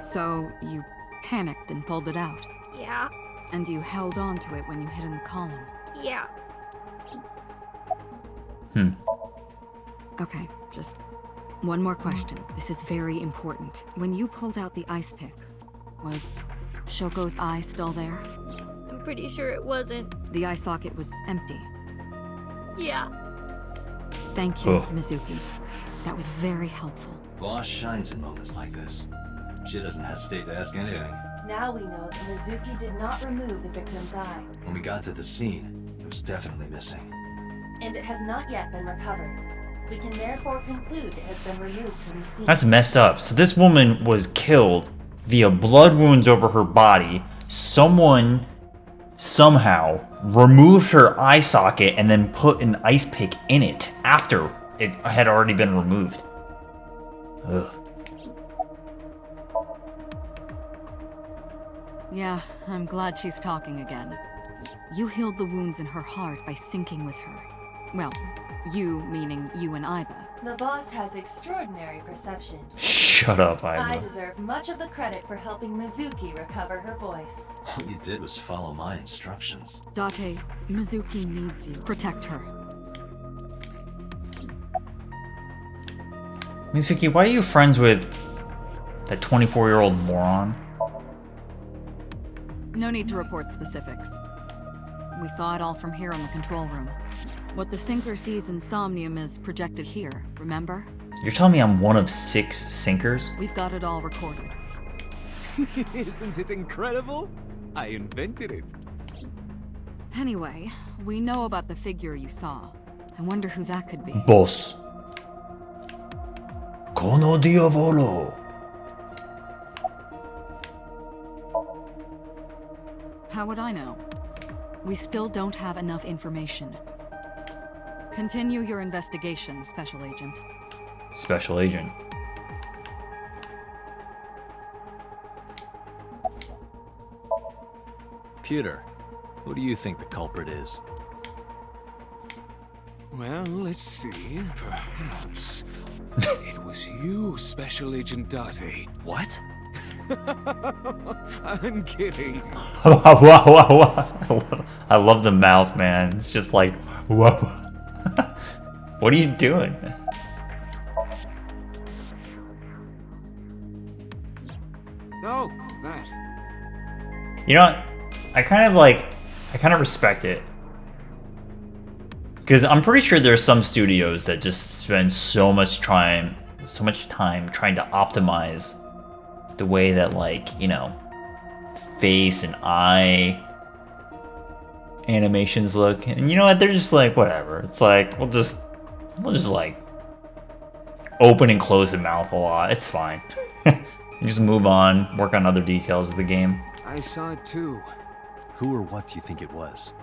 So, you panicked and pulled it out. Yeah. And you held on to it when you hid in the column. Yeah. Okay, just one more question. This is very important. When you pulled out the ice pick, was Shoko's eye still there? I'm pretty sure it wasn't. The eye socket was empty. Yeah. Thank you, Ugh. Mizuki. That was very helpful. Boss shines in moments like this. She doesn't hesitate to ask anything. Now we know that Mizuki did not remove the victim's eye, When we got to the scene, it was definitely missing. and it has not yet been recovered. We can therefore conclude it has been removed from the scene. That's messed up. So this woman was killed via blood wounds over her body. Someone somehow removed her eye socket and then put an ice pick in it after it had already been removed. Ugh. Yeah, I'm glad she's talking again. You healed the wounds in her heart by syncing with her. Well, you meaning you and Iba. The boss has extraordinary perception. Shut up, I Iba. deserve much of the credit for helping Mizuki recover her voice. All you did was follow my instructions. Date, Mizuki needs you. Protect her. Mizuki, why are you friends with that 24-year-old moron? No need to report specifics. We saw it all from here in the control room. What the sinker sees in Somnium is projected here, remember? You're telling me I'm one of 6 sinkers? We've got it all recorded. Isn't it incredible? I invented it. Anyway, we know about the figure you saw. I wonder who that could be. Boss. Kono diavolo. How would I know? We still don't have enough information. Continue your investigation, Special Agent. Special Agent. Pewter, who do you think the culprit is? Well, let's see. Perhaps it was you, Special Agent Date. What? I'm kidding. I love the mouth, man. It's just like, whoa. What are you doing? No, that. You know what? I kind of respect it. Because I'm pretty sure there's some studios that just spend so much time trying to optimize the way that, like, you know, face and eye animations look. And you know what? They're just like, whatever. It's like, we'll just like open and close the mouth a lot. It's fine. You just move on, work on other details of the game. I saw it too. Who or what do you think it was?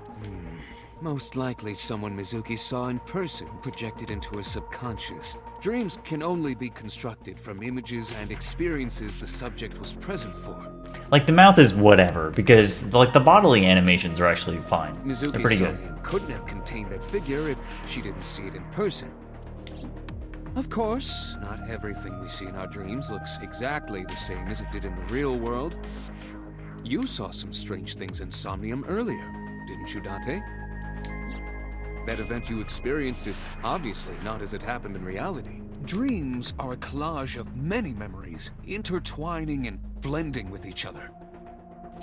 Most likely someone Mizuki saw in person projected into her subconscious. Dreams can only be constructed from images and experiences the subject was present for. Like, the mouth is whatever, because like the bodily animations are actually fine. They're pretty Mizuki's good. Somnium couldn't have contained that figure if she didn't see it in person. Of course, not everything we see in our dreams looks exactly the same as it did in the real world. You saw some strange things in Somnium earlier, didn't you, Date? That event you experienced is obviously not as it happened in reality. Dreams are a collage of many memories, intertwining and blending with each other.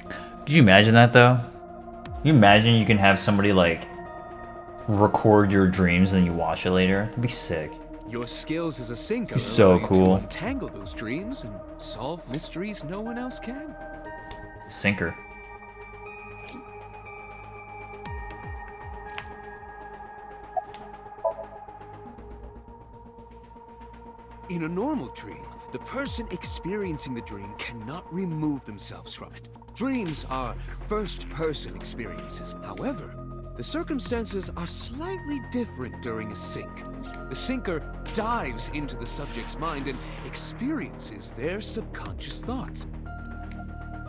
Could you imagine that, though? Can you imagine you can have somebody, like, record your dreams and then you watch it later? That'd be sick. Your skills as a sinker So allow you cool. to untangle those dreams and solve mysteries no one else can. Sinker. In a normal dream, the person experiencing the dream cannot remove themselves from it. Dreams are first-person experiences. However, the circumstances are slightly different during a sync. The sinker dives into the subject's mind and experiences their subconscious thoughts.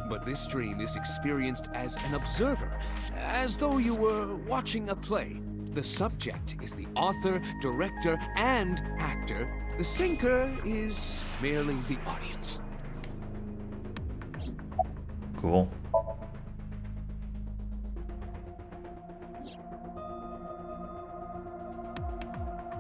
But this dream is experienced as an observer, as though you were watching a play. The subject is the author, director, and actor. The sinker is merely the audience. Cool.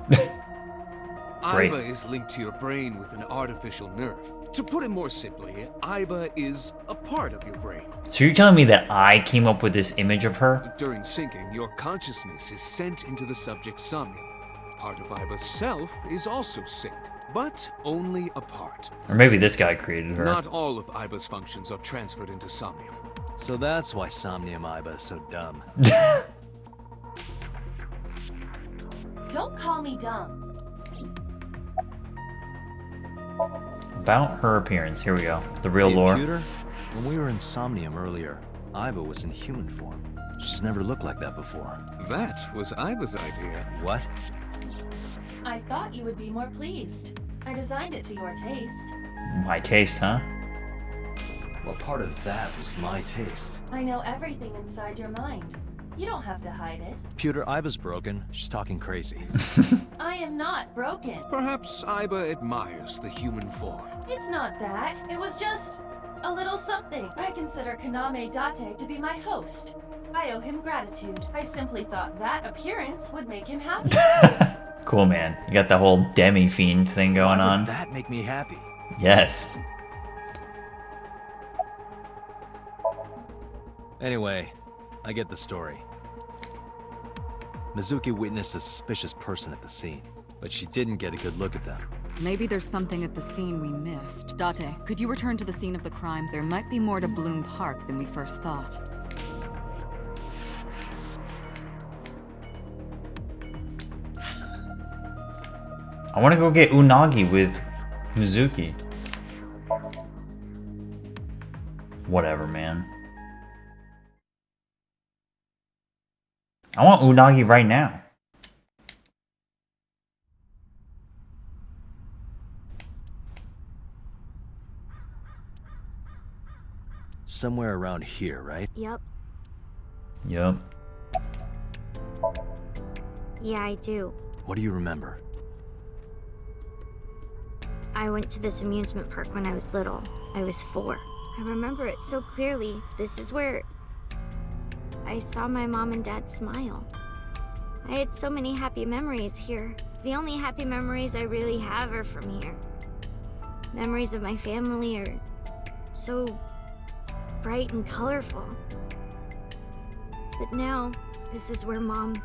Great. Iba is linked to your brain with an artificial nerve. To put it more simply, Iba is a part of your brain. So you're telling me that I came up with this image of her? During syncing, your consciousness is sent into the subject's somnium. part of Aiba's self is also synced, but only a part. Or maybe this guy created her. Not all of Aiba's functions are transferred into Somnium. So that's why Somnium Aiba is so dumb. Don't call me dumb. About her appearance. Here we go. The real Hey, lore. Computer, when we were in Somnium earlier, Aiba was in human form. She's never looked like that before. That was Aiba's idea. What? I thought you would be more pleased. I designed it to your taste. My taste, huh? Well, part of that was my taste. I know everything inside your mind. You don't have to hide it. Computer, Aiba's broken. She's talking crazy. I am not broken. Perhaps Aiba admires the human form. It's not that. It was just a little something. I consider Kaname Date to be my host. I owe him gratitude. I simply thought that appearance would make him happy. Cool, man. You got the whole demi-fiend thing going Why on. would that make me happy? Yes. Anyway, I get the story. Mizuki witnessed a suspicious person at the scene, but she didn't get a good look at them. Maybe there's something at the scene we missed. Date, could you return to the scene of the crime? There might be more to Bloom Park than we first thought. I want to go get unagi with Mizuki. Whatever, man. I want unagi right now. Somewhere around here, right? Yep. Yup. Yeah, I do. What do you remember? I went to this amusement park when I was little. I was 4. I remember it so clearly. This is where I saw my mom and dad smile. I had so many happy memories here. The only happy memories I really have are from here. Memories of my family are so bright and colorful. But now, this is where Mom...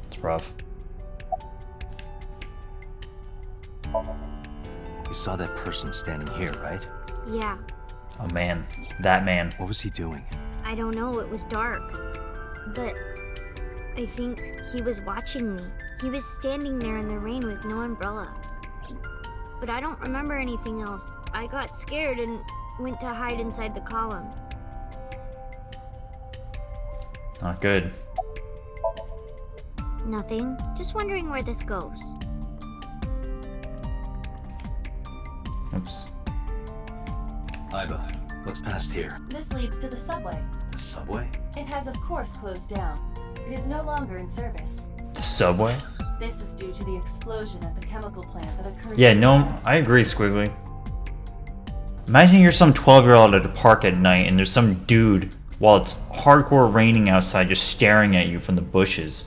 It's rough. You saw that person standing here, right? Yeah, Oh man. That man. What was he doing? I don't know, it was dark. But I think he was watching me. He was standing there in the rain with no umbrella. But I don't remember anything else. I got scared and went to hide inside the column. Not good. Nothing. Just wondering where this goes. Oops. Aiba, what's past here? This leads to the subway. The subway? It has of course closed down. It is no longer in service. The subway? This is due to the explosion at the chemical plant that occurred. Yeah, no, I agree, Squiggly. Imagine you're some 12-year-old at a park at night and there's some dude, while it's hardcore raining outside, just staring at you from the bushes.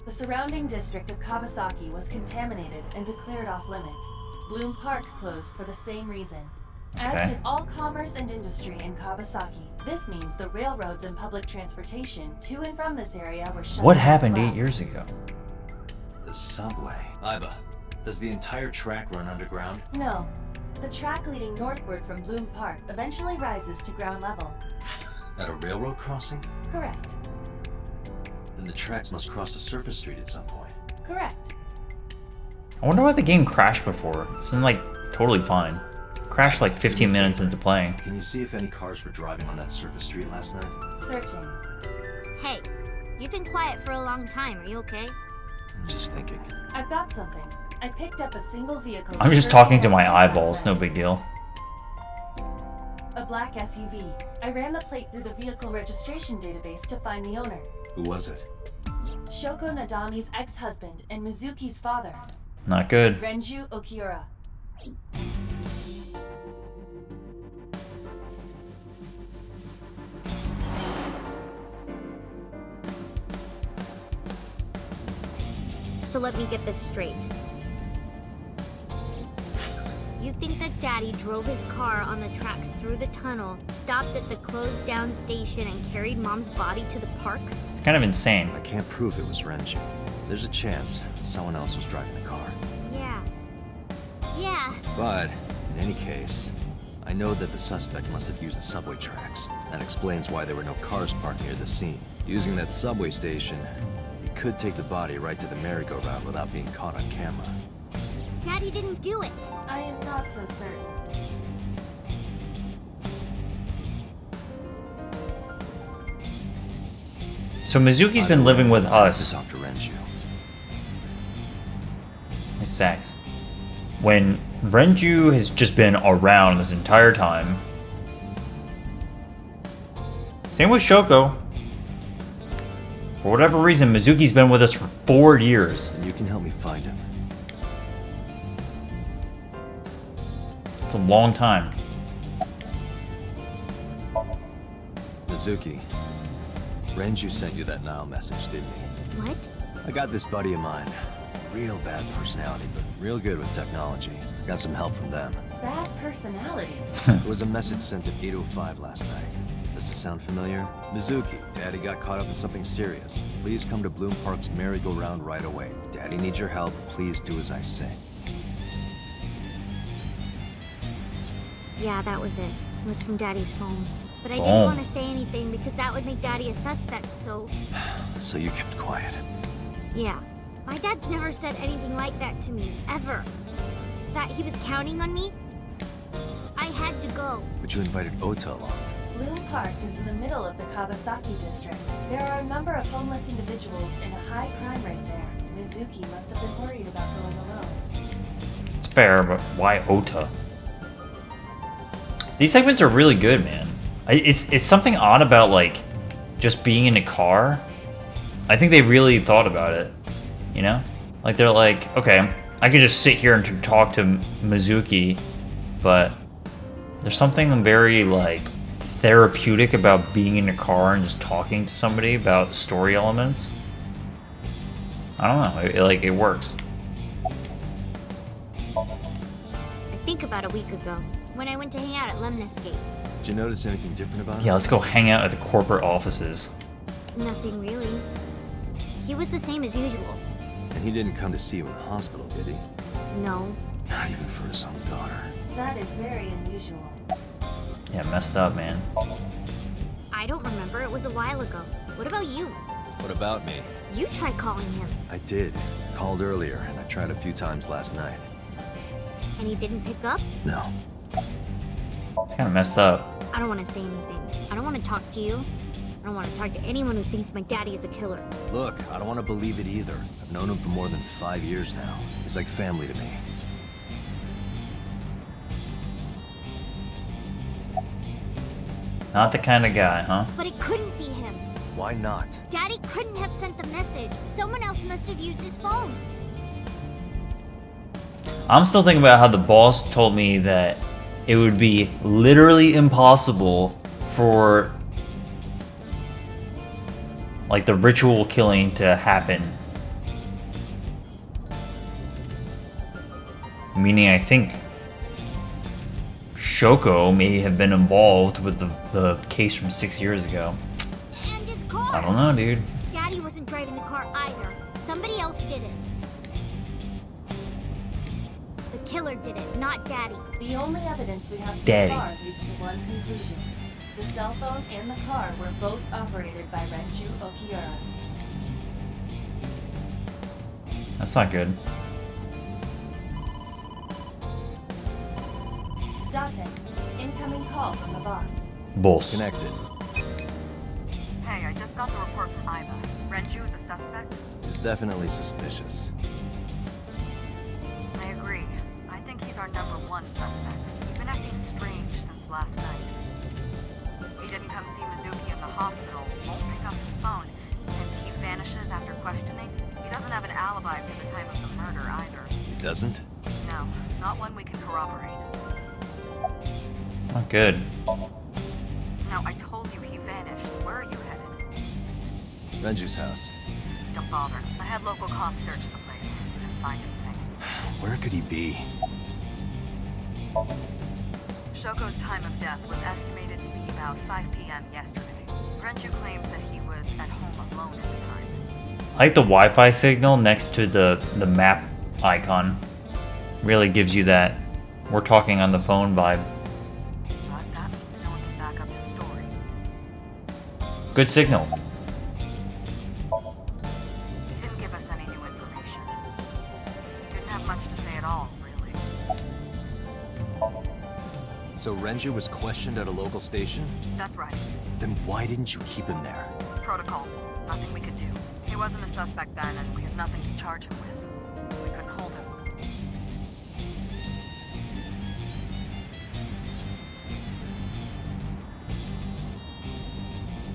The surrounding district of Kawasaki was contaminated and declared off limits. Bloom Park closed for the same reason. As Okay. did all commerce and industry in Kawasaki. This means the railroads and public transportation to and from this area were shut What down happened as well. 8 years ago? The subway. Aiba, does the entire track run underground? No. The track leading northward from Bloom Park eventually rises to ground level. At a railroad crossing? Correct. Then the tracks must cross a surface street at some point. Correct. I wonder why the game crashed before. It's been like totally fine. Crashed like 15 minutes into playing. Can you see if any cars were driving on that surface street last night? Searching. Hey, you've been quiet for a long time. Are you okay? I'm just thinking. I've got something. I picked up a single vehicle. I'm just talking to my eyeballs, no big deal. A black SUV. I ran the plate through the vehicle registration database to find the owner. Who was it? Shoko Nadami's ex-husband and Mizuki's father. Not good. Renju Okiura. So let me get this straight. You think that Daddy drove his car on the tracks through the tunnel, stopped at the closed down station and carried Mom's body to the park? It's kind of insane. I can't prove it was Renju. There's a chance someone else was driving the car. Yeah. Yeah. But, in any case, I know that the suspect must have used the subway tracks. That explains why there were no cars parked near the scene. Using that subway station, he could take the body right to the merry-go-round without being caught on camera. Daddy didn't do it. I am not so certain. So Mizuki's been living with us. Dr. Renju. It sucks. When Renju has just been around this entire time. Same with Shoko. For whatever reason, Mizuki's been with us for 4 years. And you can help me find him. It's a long time. Mizuki, Renju sent you that Nile message, didn't he? What? I got this buddy of mine. Real bad personality, but real good with technology. Got some help from them. Bad personality? There was a message sent at 8:05 last night. Does it sound familiar? Mizuki, Daddy got caught up in something serious. Please come to Bloom Park's merry-go-round right away. Daddy needs your help. Please do as I say. Yeah, that was it. It was from Daddy's phone. But I Oh. didn't want to say anything because that would make Daddy a suspect, so... So you kept quiet. Yeah. My dad's never said anything like that to me, ever. That he was counting on me? I had to go. But you invited Ota along. Bloom Park is in the middle of the Kawasaki district. There are a number of homeless individuals and a high crime rate there. Mizuki must have been worried about going alone. It's fair, but why Ota? These segments are really good, man. It's something odd about, like, just being in a car. I think they really thought about it, you know? Like, they're like, okay, I could just sit here and talk to Mizuki, but there's something very, like, therapeutic about being in a car and just talking to somebody about story elements. I don't know, it works. I think about a week ago, when I went to hang out at Lemniscape. Did you notice anything different about him? Yeah, let's go hang out at the corporate offices. Nothing really. He was the same as usual. And he didn't come to see you in the hospital, did he? No. Not even for his own daughter. That is very unusual. Yeah, messed up, man. I don't remember. It was a while ago. What about you? What about me? You tried calling him. I did. Called earlier, and I tried a few times last night. And he didn't pick up? No. It's kind of messed up. I don't want to say anything. I don't want to talk to you. I don't want to talk to anyone who thinks my daddy is a killer. Look, I don't want to believe it either. I've known him for more than 5 years now. He's like family to me. Not the kind of guy, huh? But it couldn't be him. Why not? Daddy couldn't have sent the message. Someone else must have used his phone. I'm still thinking about how the boss told me that it would be literally impossible for, like, the ritual killing to happen. Meaning, I think Shoko may have been involved with the case from 6 years ago. And his car. I don't know, dude. Daddy wasn't driving the car either. Somebody else did it. The killer did it, not Daddy. The only evidence we have so Daddy. far leads to one conclusion. The cell phone and the car were both operated by Renju Okiura. That's not good. Date, incoming call from the boss. Bulls. Connected. Hey, I just got the report from Iva. Renju is a suspect? He's definitely suspicious. I agree. I think he's our #1 suspect. He's been acting strange since last night. He didn't come see Mizuki in the hospital, won't pick up his phone, and he vanishes after questioning. He doesn't have an alibi for the time of the murder either. He doesn't? No, not one we can corroborate. Not good. No, I told you he vanished. Where are you headed? Renju's house. Don't bother. I had local cops search the place. Couldn't find anything. Where could he be? Shoko's time of death was estimated to be about about 5 p.m. yesterday. Renju claims that he was at home alone at the time. I like the Wi-Fi signal next to the map icon. Really gives you that we're talking on the phone vibe. But that means no one can back up his story. Good signal. He didn't give us any new information. He didn't have much to say at all, really. So Renju was questioned at a local station? That's right. Then why didn't you keep him there? Protocol. Nothing we could do. He wasn't a suspect then, and we had nothing to charge him with. We couldn't hold him.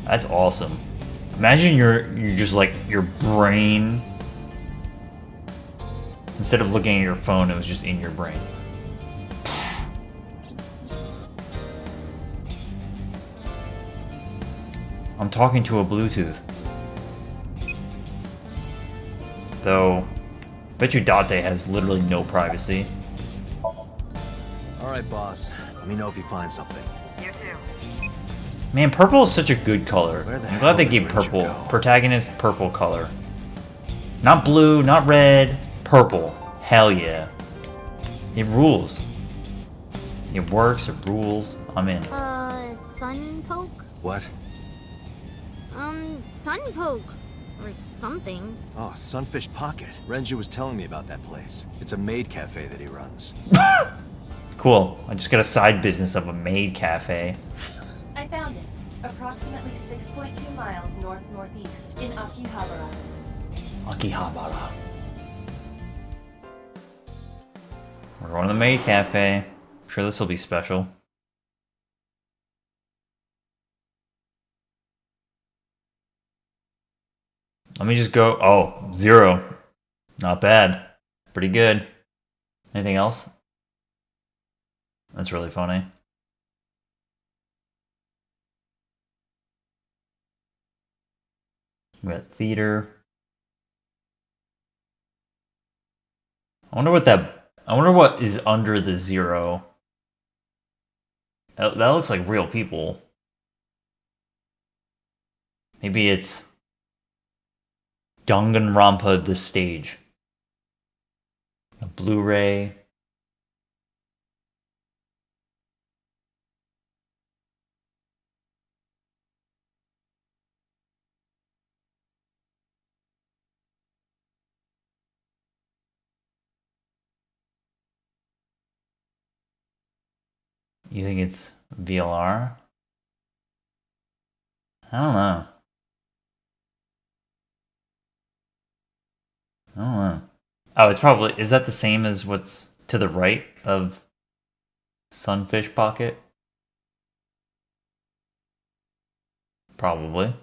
That's awesome. Imagine you're just like your brain. Instead of looking at your phone, it was just in your brain. I'm talking to a Bluetooth. Though, bet you Date has literally no privacy. Alright, boss. Let me know if you find something. You too. Man, purple is such a good color. Where the I'm hell glad they did gave Renju purple. go? Protagonist, purple color. Not blue, not red, purple. Hell yeah. It rules. It works, it rules. I'm in. Sunpoke? What? Sunpoke. Or something. Oh, Sunfish Pocket. Renju was telling me about that place. It's a maid cafe that he runs. Cool. I just got a side business of a maid cafe. I found it. Approximately 6.2 miles north-northeast in Akihabara. Akihabara. We're going to the maid cafe. I'm sure this will be special. Let me just go. Oh, 0. Not bad. Pretty good. Anything else? That's really funny. We got theater. I wonder what is under the 0. That looks like real people. Maybe it's Danganronpa the stage. A Blu-ray. You think it's VLR? I don't know. I don't know. Oh, it's probably... Is that the same as what's to the right of Sunfish Pocket? Probably.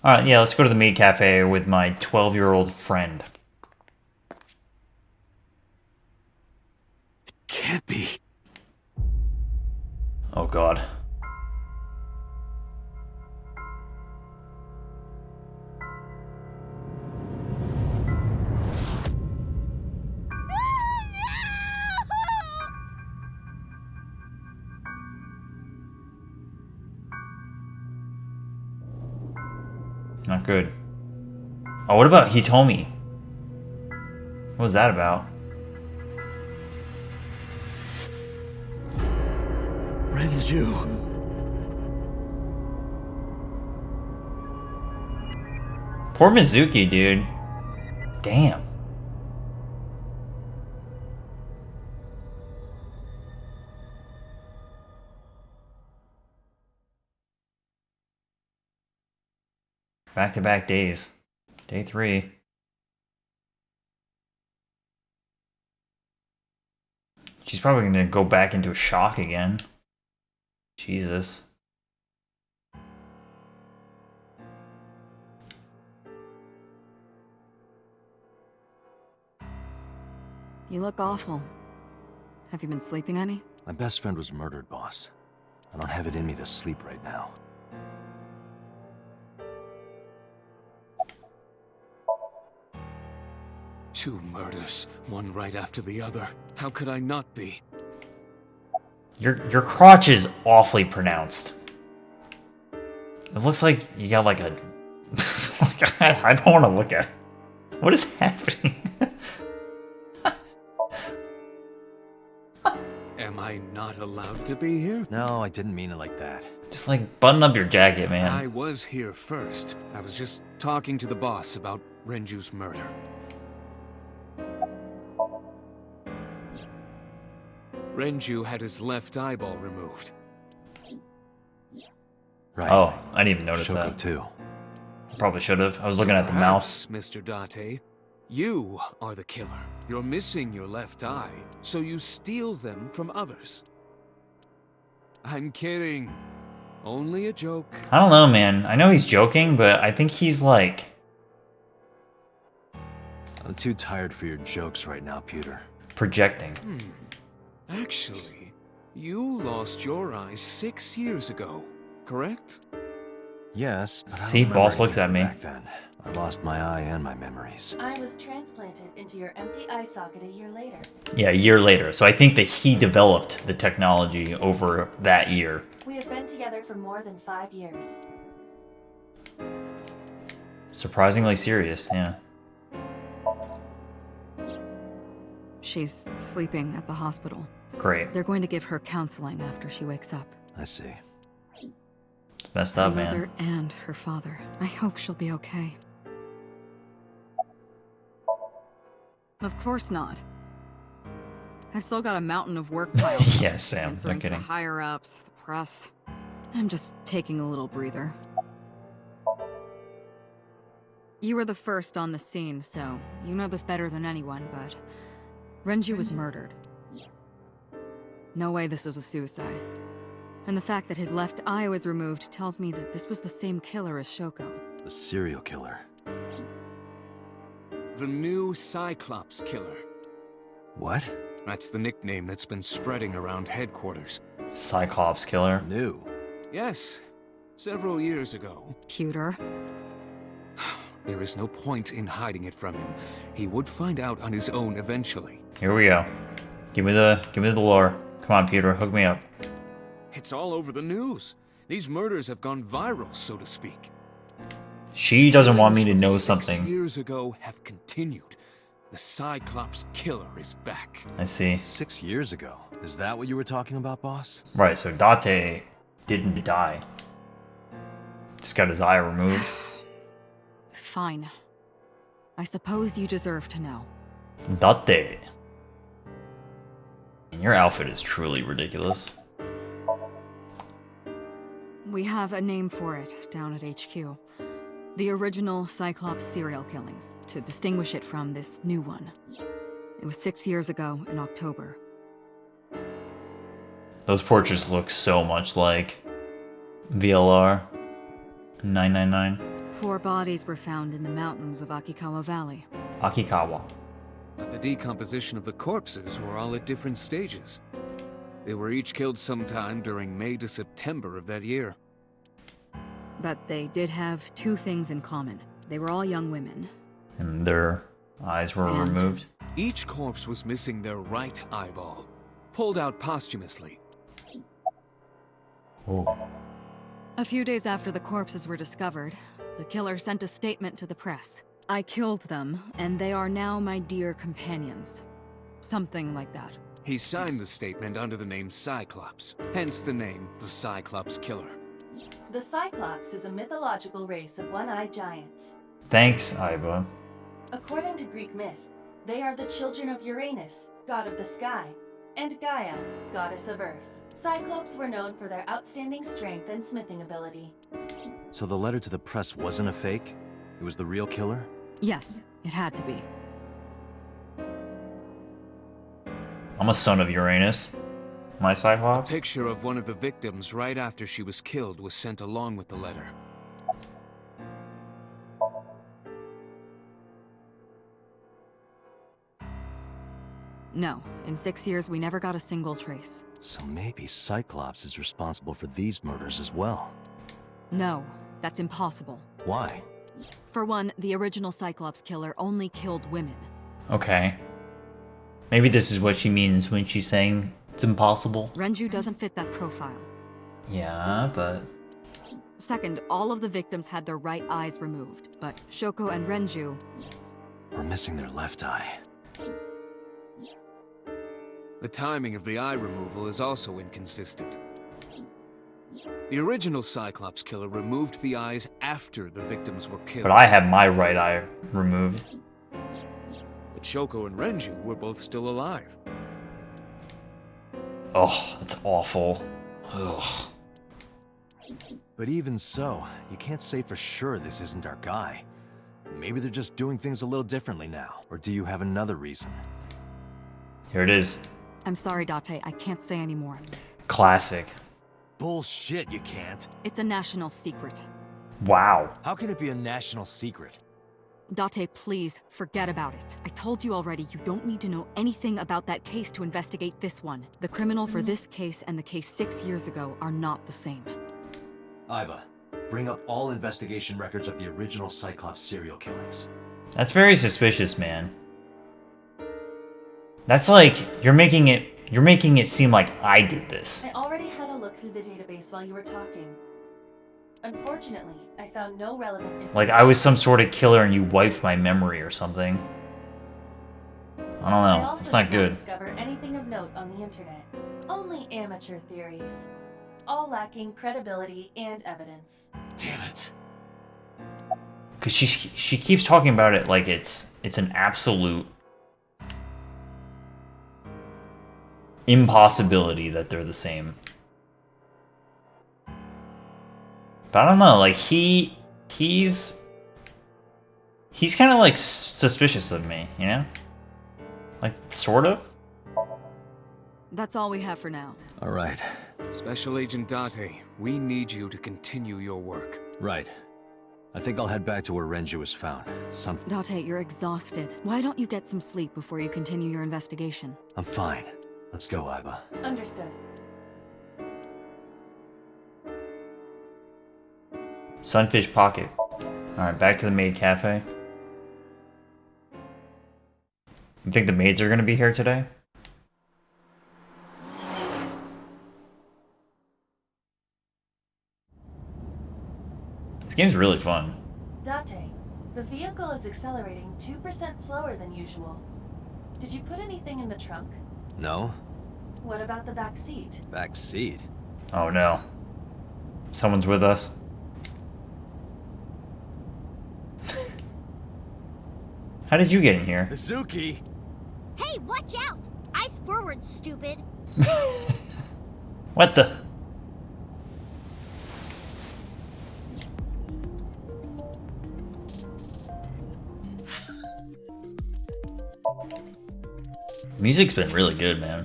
Alright, yeah, let's go to the maid cafe with my 12-year-old friend. Can't be. Oh god. Not good. Oh, what about Hitomi? What was that about? Renju. Poor Mizuki, dude. Damn. Back-to-back days. Day 3. She's probably gonna go back into shock again. Jesus. You look awful. Have you been sleeping any? My best friend was murdered, boss. I don't have it in me to sleep right now. 2 murders, one right after the other. How could I not be? Your crotch is awfully pronounced. It looks like you got like a... I don't want to look at it. What is happening? Am I not allowed to be here? No, I didn't mean it like that. Just like button up your jacket, man. I was here first. I was just talking to the boss about Renju's murder. Renju had his left eyeball removed. Right. Oh, I didn't even notice Shoko that. too. Probably should have. I was looking at the mouse. Mr. Date, you are the killer. You're missing your left eye, so you steal them from others. I'm kidding. Only a joke. I don't know, man. I know he's joking, but I think he's like... I'm too tired for your jokes right now, Peter. projecting. Actually, you lost your eye 6 years ago, correct? Yes, but I See, don't remember boss looks anything at from me. Back then. I lost my eye and my memories. I was transplanted into your empty eye socket a year later. Yeah, a year later. So I think that he developed the technology over that year. We have been together for more than 5 years. Surprisingly serious, yeah. She's sleeping at the hospital. Great. They're going to give her counseling after she wakes up. I see. It's messed Her up, mother man. and her father. I hope she'll be okay. Of course not. I've still got a mountain of work piled up. Yeah, Sam, no Answering to the kidding. higher-ups, the press. I'm just taking a little breather. You were the first on the scene, so you know this better than anyone, but Renju was murdered. No way this was a suicide. And the fact that his left eye was removed tells me that this was the same killer as Shoko. The serial killer. The new Cyclops killer. What? That's the nickname that's been spreading around headquarters. Cyclops killer. New. Yes, several years ago. Pewter. There is no point in hiding it from him. He would find out on his own eventually. Here we go. Give me the lore. Come on, Peter, hook me up. It's all over the news. These murders have gone viral, so to speak. She doesn't want me to know 6 something. years ago have continued. The Cyclops killer is back. I see. 6 years ago. Is that what you were talking about, boss? Right, so Date didn't die. Just got his eye removed. Fine. I suppose you deserve to know. Date. And your outfit is truly ridiculous. We have a name for it down at HQ. The original Cyclops serial killings, to distinguish it from this new one. It was 6 years ago in October. Those portraits look so much like VLR 999. 4 bodies were found in the mountains of Akikawa Valley. Akikawa. But the decomposition of the corpses were all at different stages. They were each killed sometime during May to September of that year. But they did have 2 things in common. They were all young women. And their eyes were And- removed. Each corpse was missing their right eyeball, pulled out posthumously. Oh. A few days after the corpses were discovered, the killer sent a statement to the press. I killed them, and they are now my dear companions. Something like that. He signed the statement under the name Cyclops, hence the name the Cyclops Killer. The Cyclops is a mythological race of one-eyed giants. Thanks, Aiba. According to Greek myth, they are the children of Uranus, god of the sky, and Gaia, goddess of earth. Cyclops were known for their outstanding strength and smithing ability. So the letter to the press wasn't a fake? It was the real killer? Yes, it had to be. I'm a son of Uranus. My A Cyclops? picture of one of the victims right after she was killed was sent along with the letter. No, in 6 years we never got a single trace. So maybe Cyclops is responsible for these murders as well. No, that's impossible. Why? For one, the original Cyclops killer only killed women. Okay. Maybe this is what she means when she's saying it's impossible. Renju doesn't fit that profile. Yeah, but... Second, all of the victims had their right eyes removed, but Shoko and Renju... We're missing their left eye. The timing of the eye removal is also inconsistent. The original Cyclops killer removed the eyes after the victims were killed. But I had my right eye removed. But Shoko and Renju were both still alive. Oh, that's awful. Ugh. But even so, you can't say for sure this isn't our guy. Maybe they're just doing things a little differently now. Or do you have another reason? Here it is. I'm sorry, Date, I can't say anymore. Classic. Bullshit, you can't. It's a national secret. Wow. How can it be a national secret? Date, please, forget about it. I told you already, you don't need to know anything about that case to investigate this one. The criminal for this case and the case 6 years ago are not the same. Iba, bring up all investigation records of the original Cyclops serial killings. That's very suspicious, man. That's like, you're making it seem like I did this. I already had a look through the database while you were talking. Unfortunately, I found no relevant information. Like I was some sort of killer and you wiped my memory or something. I don't know. It's not good. I also did not discover anything of note on the internet. Only amateur theories. All lacking credibility and evidence. Damn it. Because she keeps talking about it like it's an absolute impossibility that they're the same. But I don't know, like he's kind of like suspicious of me, you know? Like sort of. That's all we have for now. All right. Special Agent Date, we need you to continue your work. Right. I think I'll head back to where Renju was found. Date, you're exhausted. Why don't you get some sleep before you continue your investigation? I'm fine. Let's go, Iba. Understood. Sunfish Pocket. Alright, back to the maid cafe. You think the maids are gonna be here today? This game's really fun. Date, the vehicle is accelerating 2% slower than usual. Did you put anything in the trunk? No? What about the back seat? Back seat? Oh no. Someone's with us. How did you get in here? Mizuki! Hey, watch out! Eyes forward, stupid. What the? Music's been really good, man.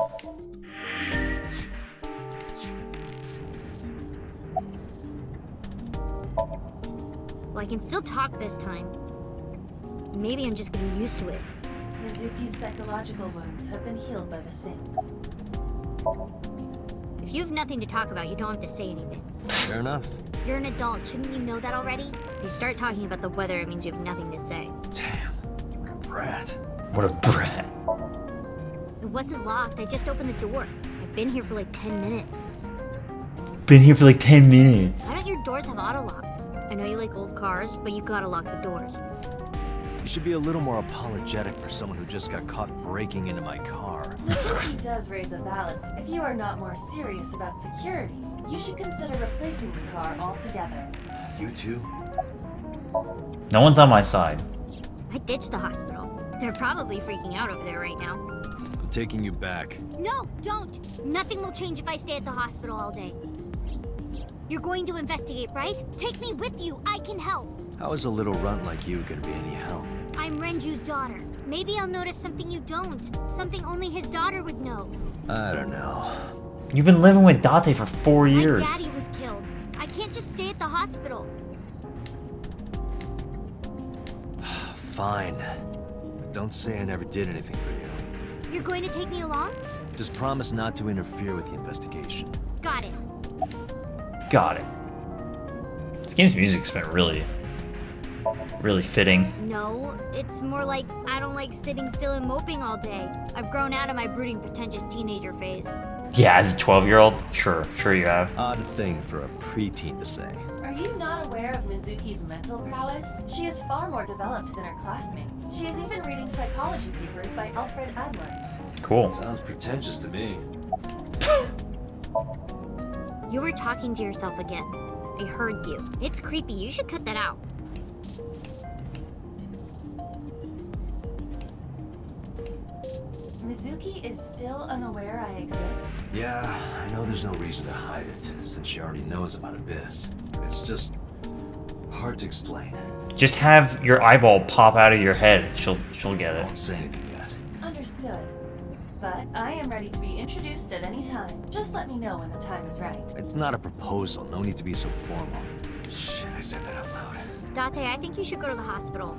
Well, I can still talk this time. Maybe I'm just getting used to it. Mizuki's psychological wounds have been healed by the same. If you have nothing to talk about, you don't have to say anything. Fair enough. You're an adult, shouldn't you know that already? If you start talking about the weather, it means you have nothing to say. Damn, what a brat. What a brat. It wasn't locked, I just opened the door. I've been here for like 10 minutes. Been here for like 10 minutes. Why don't your doors have auto locks? I know you like old cars, but you gotta lock the doors. You should be a little more apologetic for someone who just got caught breaking into my car. Mizuki does raise a valid. If you are not more serious about security, you should consider replacing the car altogether. You too? No one's on my side. I ditched the hospital. They're probably freaking out over there right now. I'm taking you back. No, don't! Nothing will change if I stay at the hospital all day. You're going to investigate, right? Take me with you, I can help! How is a little runt like you gonna be any help? I'm Renju's daughter. Maybe I'll notice something you don't. Something only his daughter would know. I don't know. You've been living with Date for 4 years. My daddy was killed. I can't just stay at the hospital. Fine. But don't say I never did anything for you. You're going to take me along? Just promise not to interfere with the investigation. Got it. Got it. This game's music's been really Really fitting. No, it's more like I don't like sitting still and moping all day. I've grown out of my brooding, pretentious teenager phase. Yeah, as a 12-year-old? Sure you have. Odd thing for a preteen to say. Are you not aware of Mizuki's mental prowess? She is far more developed than her classmates. She is even reading psychology papers by Alfred Adler. Cool. Sounds pretentious to me. You were talking to yourself again. I heard you. It's creepy. You should cut that out. Mizuki is still unaware I exist? Yeah, I know there's no reason to hide it, since she already knows about Abyss. It's just hard to explain. Just have your eyeball pop out of your head. She'll get it. Don't say anything yet. Understood. But I am ready to be introduced at any time. Just let me know when the time is right. It's not a proposal. No need to be so formal. Shit, I said that out loud. Date, I think you should go to the hospital.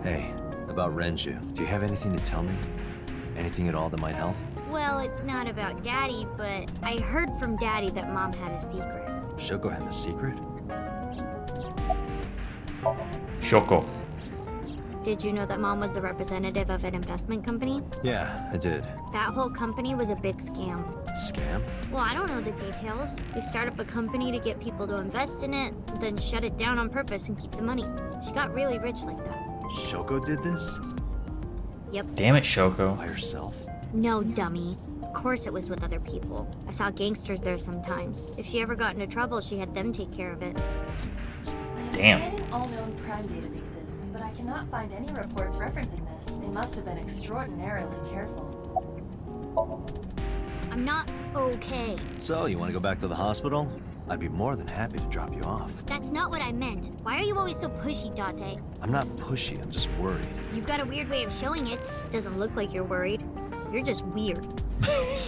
Hey, about Renju, do you have anything to tell me? Anything at all that might help? Well, it's not about Daddy, but I heard from Daddy that Mom had a secret. Shoko had a secret? Shoko. Did you know that Mom was the representative of an investment company? Yeah, I did. That whole company was a big scam. Scam? Well, I don't know the details. They start up a company to get people to invest in it, then shut it down on purpose and keep the money. She got really rich like that. Shoko did this? Yep. Damn it, Shoko. By herself? No, dummy. Of course it was with other people. I saw gangsters there sometimes. If she ever got into trouble, she had them take care of it. Damn. I am scanning all known crime databases, but I cannot find any reports referencing this. They must have been extraordinarily careful. I'm not okay. So, you want to go back to the hospital? I'd be more than happy to drop you off. That's not what I meant. Why are you always so pushy, Date? I'm not pushy, I'm just worried. You've got a weird way of showing it. Doesn't look like you're worried. You're just weird.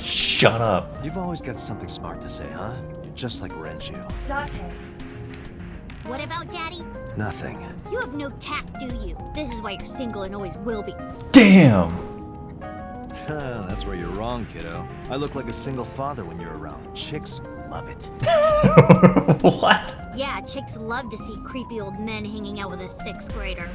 Shut up. You've always got something smart to say, huh? You're just like Renju. Date. What about Daddy? Nothing. You have no tact, do you? This is why you're single and always will be. Damn. That's where you're wrong, kiddo. I look like a single father when you're around. Chicks love it. What? Yeah, chicks love to see creepy old men hanging out with a 6th grader.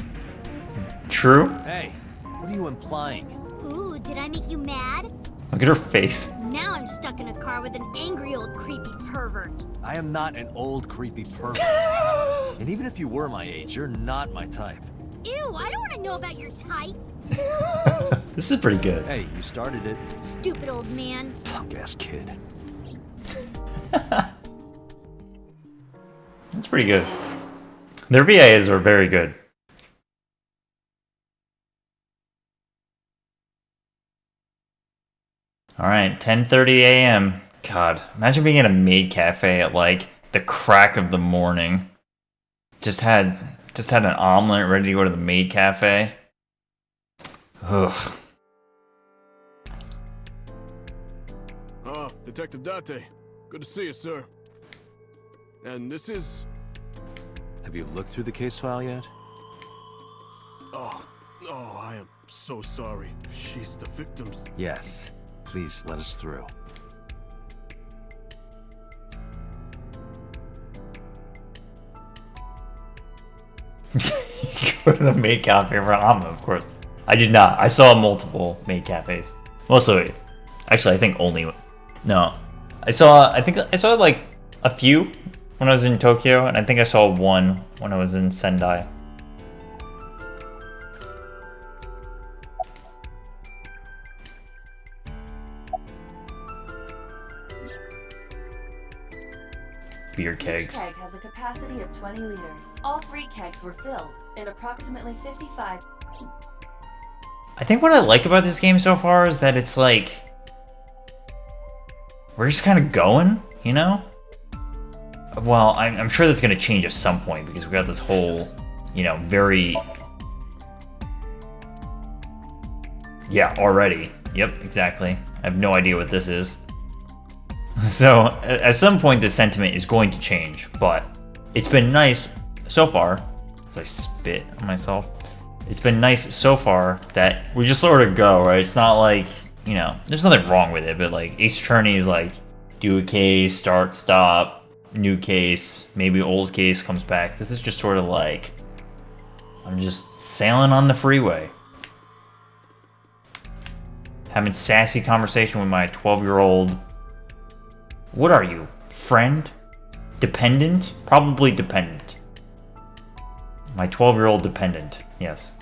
True? Hey, what are you implying? Ooh, did I make you mad? Look at her face. Now I'm stuck in a car with an angry old creepy pervert. I am not an old creepy pervert. And even if you were my age, you're not my type. Ew, I don't want to know about your type. This is pretty good. Hey, you started it. Stupid old man. Punk-ass kid. That's pretty good. Their VAs are very good. Alright, 10:30 a.m. God, imagine being in a maid cafe at like the crack of the morning. Just had an omelet ready to go to the maid cafe. Ugh. Ah, Detective Date. Good to see you, sir. And this is... Have you looked through the case file yet? Oh, I am so sorry. She's the victim's... Yes. Please let us through. Go to the maid cafe for omelet, of course. I did not. I saw multiple maid cafes. Mostly, actually, I think only. No, I saw like a few when I was in Tokyo, and I think I saw one when I was in Sendai. Beer kegs. Each keg has a capacity of 20 liters. All 3 kegs were filled in approximately 55. I think what I like about this game so far is that it's like we're just kind of going, you know? Well, I'm sure that's going to change at some point because we got this whole, you know, very... Yeah, already. Yep, exactly. I have no idea what this is. So, at some point the sentiment is going to change, but it's been nice so far, as I spit on myself, it's been nice so far that we just sort of go, right? It's not like, you know, there's nothing wrong with it, but like Ace Attorney is like, do a case, start, stop, new case, maybe old case comes back. This is just sort of like, I'm just sailing on the freeway. Having sassy conversation with my 12-year-old. What are you? Friend? Dependent? Probably dependent. My 12-year-old dependent, yes.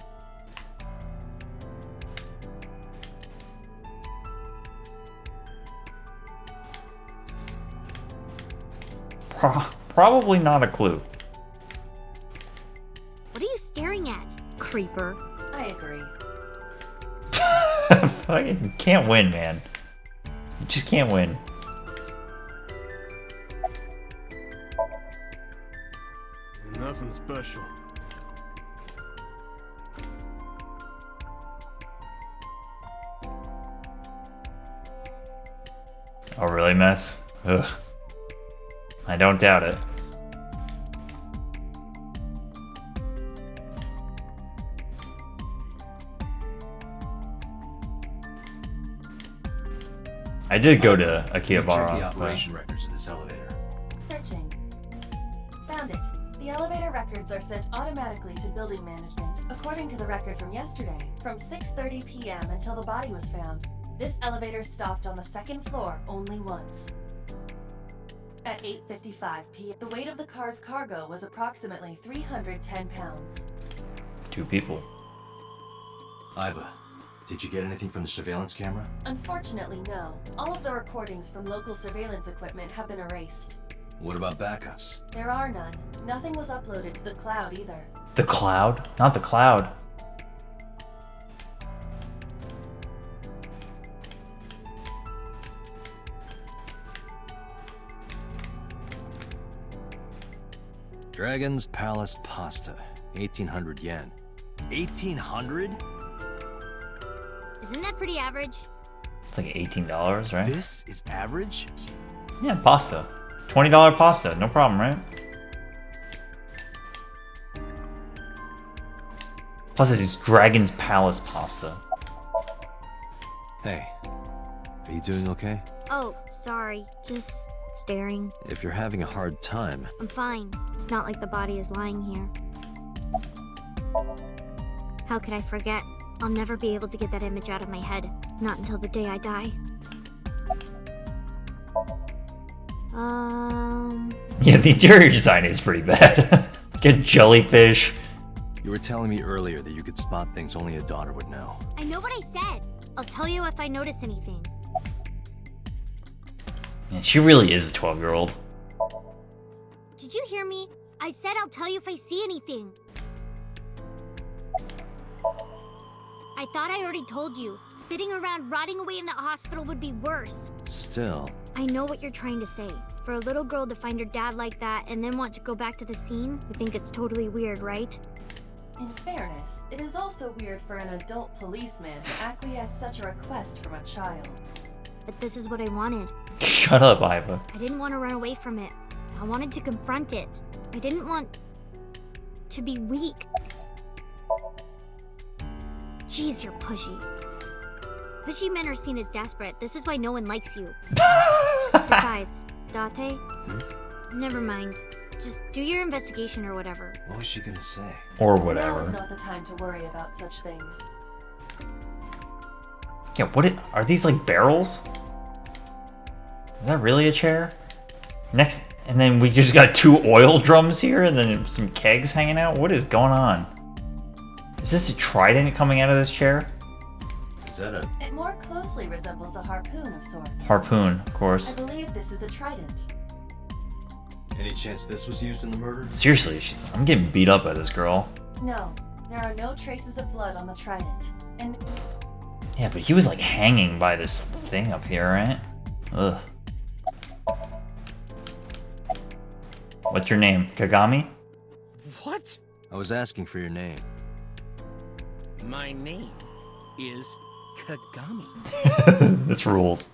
Probably not a clue. What are you staring at, creeper? I agree. Fucking can't win, man. You just can't win. Nothing special. Oh, really, Mess? Ugh. I don't doubt it. I did go to Akihabara. Check the operation records of this elevator. Searching. Found it. The elevator records are sent automatically to building management, according to the record from yesterday, from 6:30 p.m. until the body was found. This elevator stopped on the second floor only once. At 8:55 p.m., the weight of the car's cargo was approximately 310 pounds. 2 people. Iba, did you get anything from the surveillance camera? Unfortunately, no. All of the recordings from local surveillance equipment have been erased. What about backups? There are none. Nothing was uploaded to the cloud either. The cloud? Not the cloud. Dragon's Palace Pasta, 1,800 yen. 1,800? Isn't that pretty average? It's like $18, right? This is average? Yeah, pasta. $20 pasta, no problem, right? Plus it's Dragon's Palace pasta. Hey, are you doing okay? Oh, sorry. Just staring. If you're having a hard time... I'm fine. It's not like the body is lying here. How could I forget? I'll never be able to get that image out of my head. Not until the day I die. Yeah, the interior design is pretty bad. Get jellyfish. You were telling me earlier that you could spot things only a daughter would know. I know what I said. I'll tell you if I notice anything. Man, she really is a 12-year-old. Did you hear me? I said I'll tell you if I see anything. I thought I already told you. Sitting around rotting away in that hospital would be worse. Still... I know what you're trying to say. For a little girl to find her dad like that and then want to go back to the scene, you think it's totally weird, right? In fairness, it is also weird for an adult policeman to acquiesce such a request from a child. But this is what I wanted. Shut up, Iva. I didn't want to run away from it. I wanted to confront it. I didn't want to be weak. Jeez, you're pushy. Pushy men are seen as desperate. This is why no one likes you. Besides, Date? Never mind. Just do your investigation or whatever. What was she gonna say? Or Now is whatever. not the time to worry about such things. Yeah, are these like barrels? Is that really a chair? Next, and then we just got 2 oil drums here and then some kegs hanging out? What is going on? Is this a trident coming out of this chair? Is that a... It more closely resembles a harpoon of sorts. Harpoon, of course. I believe this is a trident. Any chance this was used in the murder? Seriously, I'm getting beat up by this girl. No, there are no traces of blood on the trident. And Yeah, but he was like hanging by this thing up here, right? Ugh. What's your name? Kagami? What? I was asking for your name. My name is Kagami. This rules.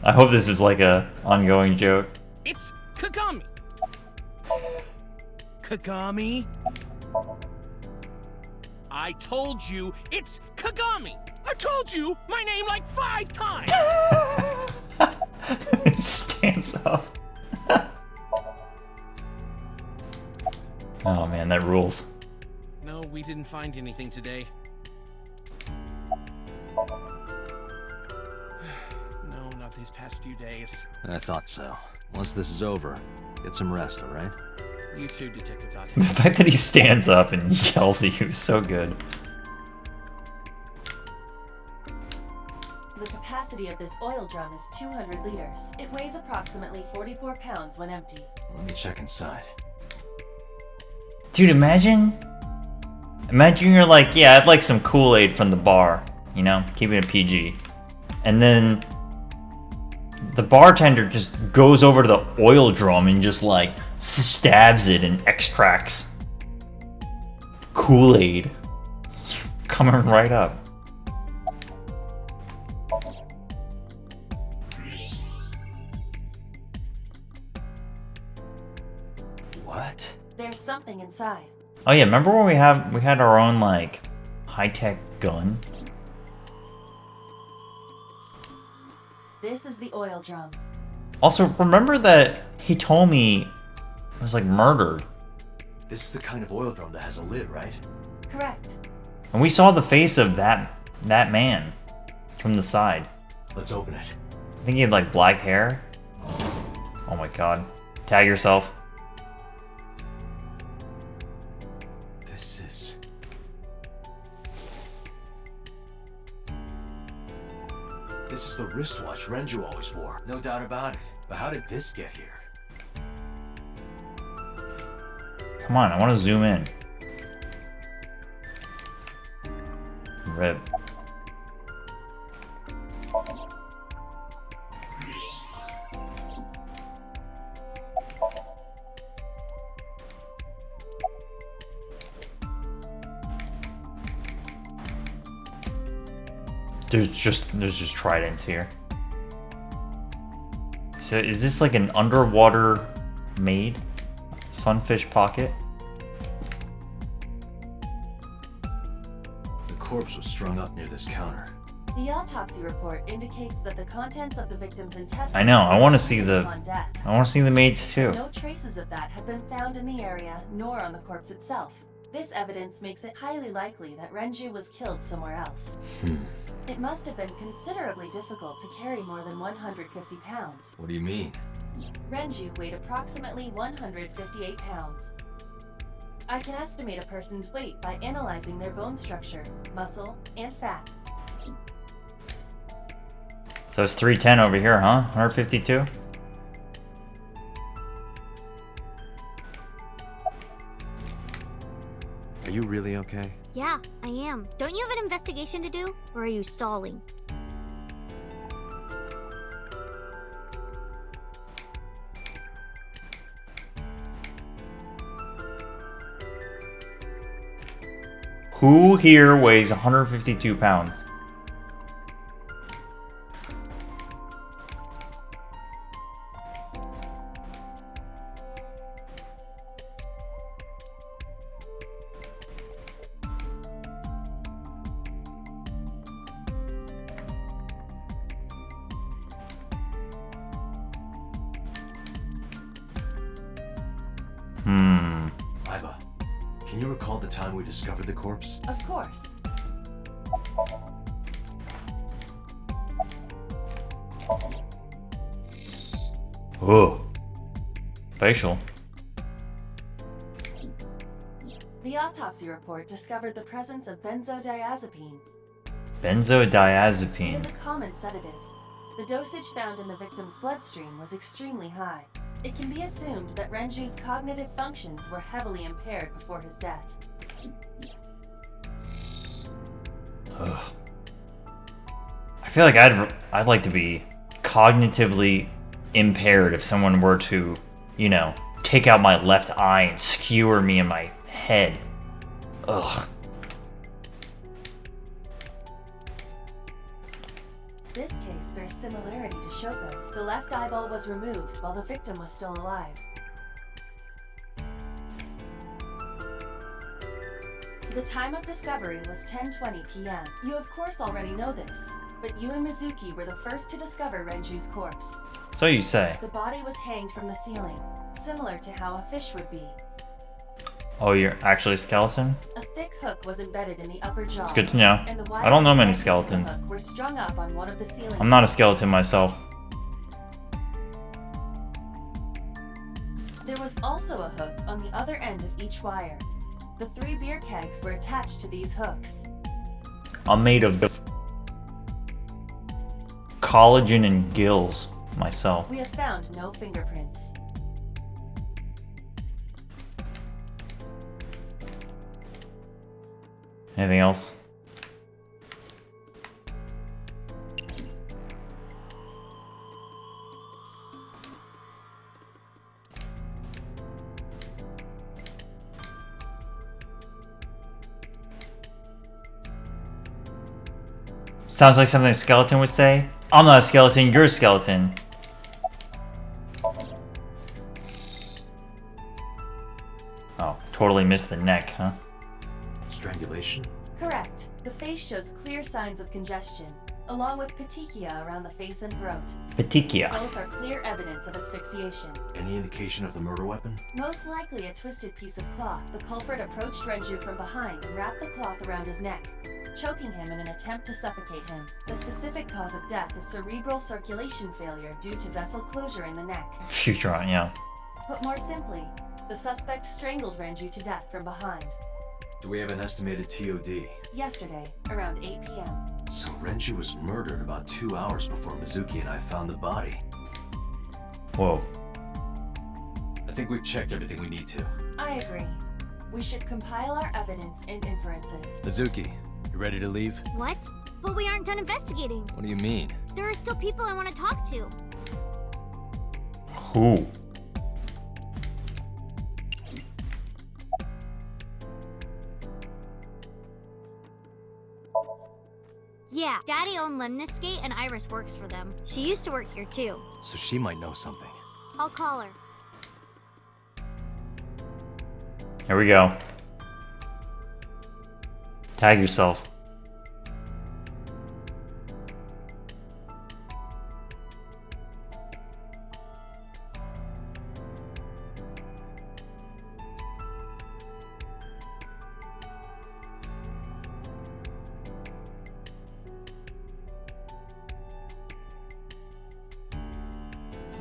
I hope this is like a ongoing joke. It's Kagami. Kagami? I told you it's Kagami. I told you my name like 5 times. It stands up. Oh man, that rules. No, we didn't find anything today. No, not these past few days. I thought so. Once this is over, get some rest, alright? You too, Detective Date. The fact that he stands up and yells at you is so good. The capacity of this oil drum is 200 liters. It weighs approximately 44 pounds when empty. Let me check inside. Dude, imagine you're like, yeah, I'd like some Kool-Aid from the bar, you know, keeping it PG. And then the bartender just goes over to the oil drum and just like stabs it and extracts Kool-Aid. Coming right up. What? There's something inside. Oh yeah, remember when we had our own like high-tech gun? This is the oil drum. Also, remember that he told me it was like murdered. This is the kind of oil drum that has a lid, right? Correct. And we saw the face of that man from the side. Let's open it. I think he had like black hair. Oh my god. Tag yourself. This is the wristwatch Renju always wore. No doubt about it. But how did this get here? Come on, I want to zoom in. Rip. There's just tridents here. So is this like an underwater made sunfish pocket? The corpse was strung up near this counter. The autopsy report indicates that the contents of the victim's intestines. I know. I want to see the. upon death. I want to see the maids too. No traces of that have been found in the area, nor on the corpse itself. This evidence makes it highly likely that Renju was killed somewhere else. It must have been considerably difficult to carry more than 150 pounds. What do you mean? Renju weighed approximately 158 pounds. I can estimate a person's weight by analyzing their bone structure, muscle, and fat. So it's 310 over here, huh? 152? Are you really okay? Yeah, I am. Don't you have an investigation to do? Or are you stalling? Who here weighs 152 pounds? Iba, can you recall the time we discovered the corpse? Of course. Oh. Facial. The autopsy report discovered the presence of benzodiazepine. It Benzodiazepine. is a common sedative. The dosage found in the victim's bloodstream was extremely high. It can be assumed that Renju's cognitive functions were heavily impaired before his death. Ugh. I feel like I'd like to be cognitively impaired if someone were to, you know, take out my left eye and skewer me in my head. Ugh. This case bears similarity to Shoko's. The left eyeball was removed while the victim was still alive. The time of discovery was 10:20 p.m. You of course already know this, but you and Mizuki were the first to discover Renju's corpse. So you say. The body was hanged from the ceiling, similar to how a fish would be. Oh, you're actually a skeleton? A thick hook was embedded in the upper jaw. It's good to know. And the I don't know many wires connecting skeletons. the hook were strung up on one of the ceiling I'm not a boards. skeleton myself. There was also a hook on the other end of each wire. The 3 beer kegs were attached to these hooks. I'm made of collagen and gills myself. We have found no fingerprints. Anything else? Sounds like something a skeleton would say. I'm not a skeleton, you're a skeleton. Oh, totally missed the neck, huh? Strangulation? Correct. The face shows clear signs of congestion, along with petechia around the face and throat. Petechia. Both are clear evidence of asphyxiation. Any indication of the murder weapon? Most likely a twisted piece of cloth. The culprit approached Renju from behind and wrapped the cloth around his neck, choking him in an attempt to suffocate him. The specific cause of death is cerebral circulation failure due to vessel closure in the neck. Future on, yeah. Put more simply, the suspect strangled Renju to death from behind. Do we have an estimated TOD? Yesterday, around 8 p.m. So Renju was murdered about 2 hours before Mizuki and I found the body. Whoa. I think we've checked everything we need to. I agree. We should compile our evidence and inferences. Mizuki, you ready to leave? What? But we aren't done investigating. What do you mean? There are still people I want to talk to. Who? Yeah, Daddy owned Lemniscate and Iris works for them. She used to work here too. So she might know something. I'll call her. Here we go. Tag yourself.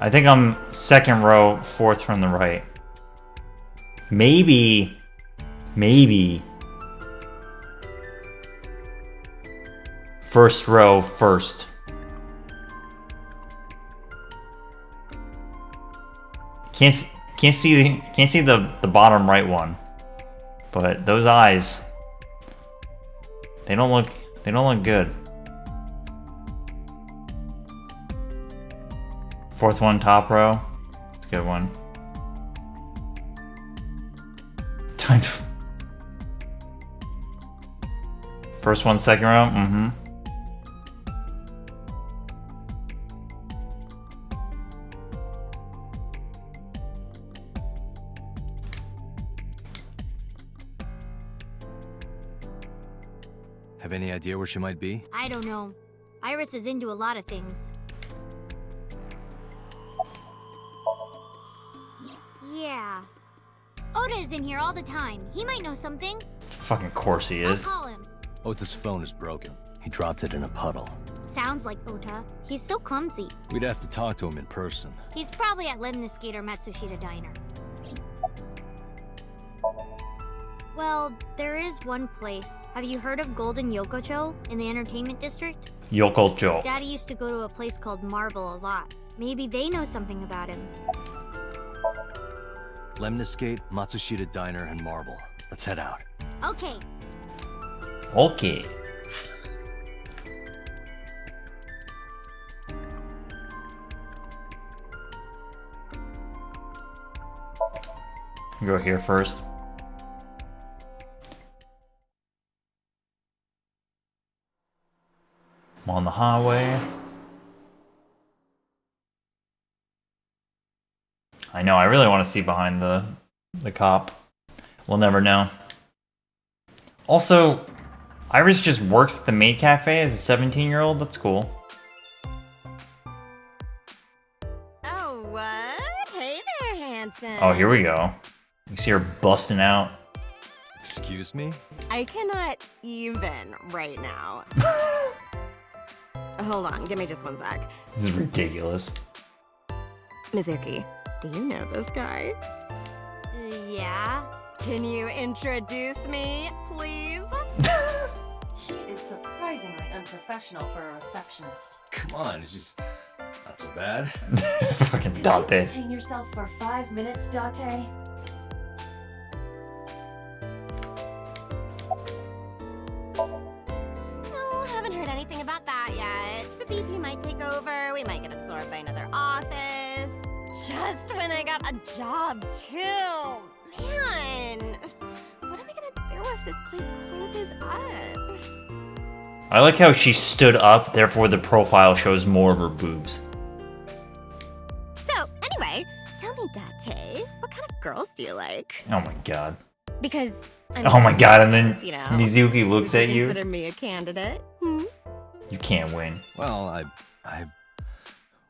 I think I'm second row, fourth from the right. Maybe. First row, first. Can't see the bottom right one. But those eyes, they don't look good. Fourth one, top row. It's a good one. Time. First one, second row. Mm-hmm. Have any idea where she might be? I don't know. Iris is into a lot of things. Yeah. Oda is in here all the time. He might know something. Fucking course he is. I'll call him. Ota's phone is broken. He dropped it in a puddle. Sounds like Ota. He's so clumsy. We'd have to talk to him in person. He's probably at Lemniscate or Matsushita Diner. Well, there is one place. Have you heard of Golden Yokocho in the entertainment district? Yokocho. Daddy used to go to a place called Marble a lot. Maybe they know something about him. Lemniscate, Matsushita Diner, and Marble. Let's head out. Okay. Okay. Go here first. I'm on the highway. I know, I really want to see behind the cop. We'll never know. Also, Iris just works at the maid cafe as a 17-year-old. That's cool. Oh, what? Hey there, handsome. Oh, here we go. You see her busting out. Excuse me? I cannot even right now. Hold on, give me just one sec. This is ridiculous. Mizuki, do you know this guy? Yeah? Can you introduce me, please? She is surprisingly unprofessional for a receptionist. Come on, it's just not so bad. Fucking Could you Date. contain yourself for 5 minutes, Date? Oh, haven't heard anything about that yet. The VP might take over, we might get absorbed by another office. Just when I got a job, too. Man, what am I gonna do if this place closes up? I like how she stood up, therefore the profile shows more of her boobs. So, anyway, tell me, Date, what kind of girls do you like? Oh my god. Because, Oh my god, and then you know, Mizuki looks would at you. Consider me a candidate? Hmm? You can't win. Well,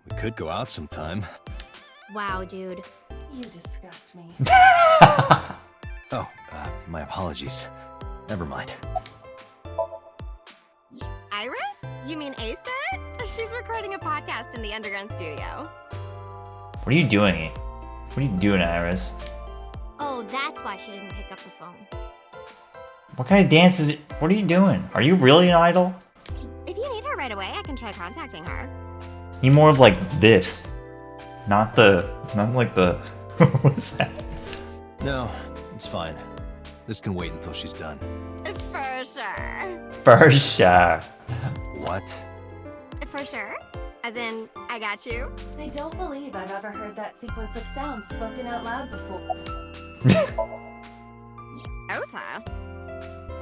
we could go out sometime. Wow, dude. You disgust me. Oh, my apologies. Never mind. Iris? You mean Asa? She's recording a podcast in the underground studio. What are you doing? What are you doing, Iris? Oh, that's why she didn't pick up the phone. What kind of dance is it? What are you doing? Are you really an idol? If you need her right away, I can try contacting her. You more of like this. Not like the what's that? No, it's fine. This can wait until she's done. For sure. For sure. What? For sure? As in, I got you? I don't believe I've ever heard that sequence of sounds spoken out loud before. Ota?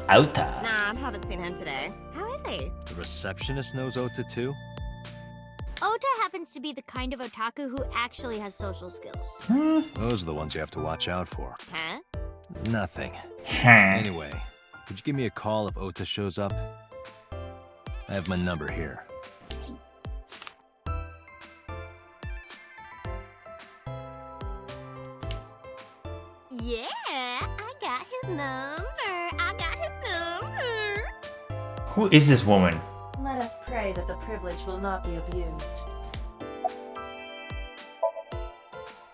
Outa. Nah, I haven't seen him today. How is he? The receptionist knows Ota too? Ota happens to be the kind of otaku who actually has social skills. Those are the ones you have to watch out for. Huh? Nothing. Huh. Anyway, could you give me a call if Ota shows up? I have my number here. Yeah, I got his number. I got his number. Who is this woman? Let us pray that the privilege will not be abused.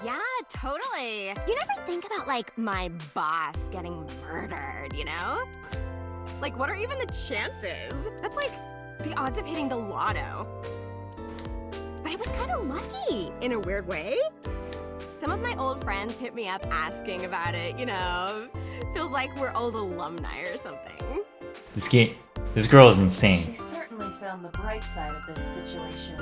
Yeah, totally. You never think about, like, my boss getting murdered, you know? Like, what are even the chances? That's like the odds of hitting the lotto. But it was kind of lucky, in a weird way. Some of my old friends hit me up asking about it, you know? Feels like we're old alumni or something. This girl is insane. She certainly found the bright side of this situation.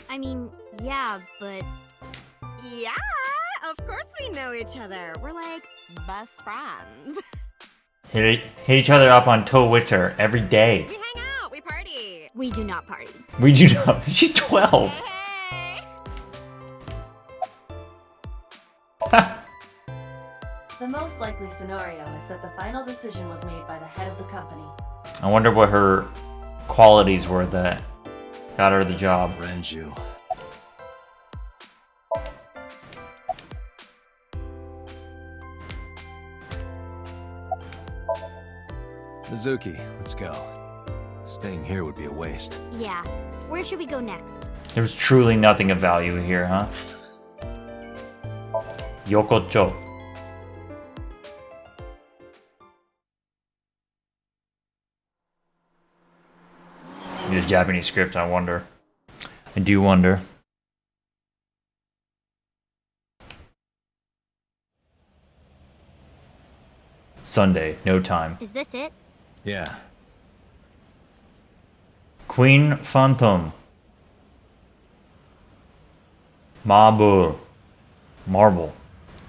I mean, yeah, but... Yeah, of course we know each other. We're like best friends. Hit each other up on Twitter every day. We hang out, we party. We do not party. We do not. She's 12. Hey. The most likely scenario is that the final decision was made by the head of the company. I wonder what her qualities were that got her the job. Renju. Mizuki, let's go. Staying here would be a waste. Yeah. Where should we go next? There's truly nothing of value here, huh? Yokocho. The Japanese script, I wonder. I do wonder. Sunday, no time. Is this it? Yeah. Queen Phantom. Marble. Marble.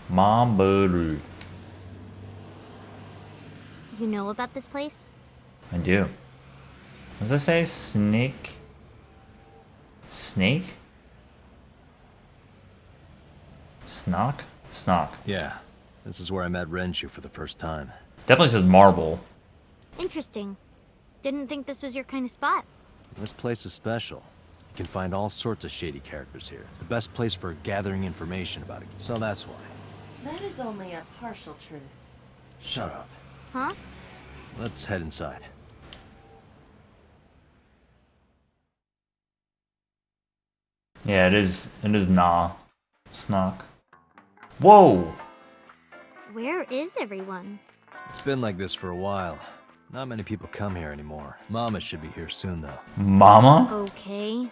Marble. You know about this place? I do. Does that say snake? Snake? Snock? Snock. Yeah. This is where I met Renju for the first time. Definitely says marble. Interesting. Didn't think this was your kind of spot. This place is special. You can find all sorts of shady characters here. It's the best place for gathering information about it, so that's why. That is only a partial truth. Shut up. Huh? Let's head inside. Yeah, it is nah. Snock. Whoa! Where is everyone? It's been like this for a while. Not many people come here anymore. Mama should be here soon, though. Mama? Okay.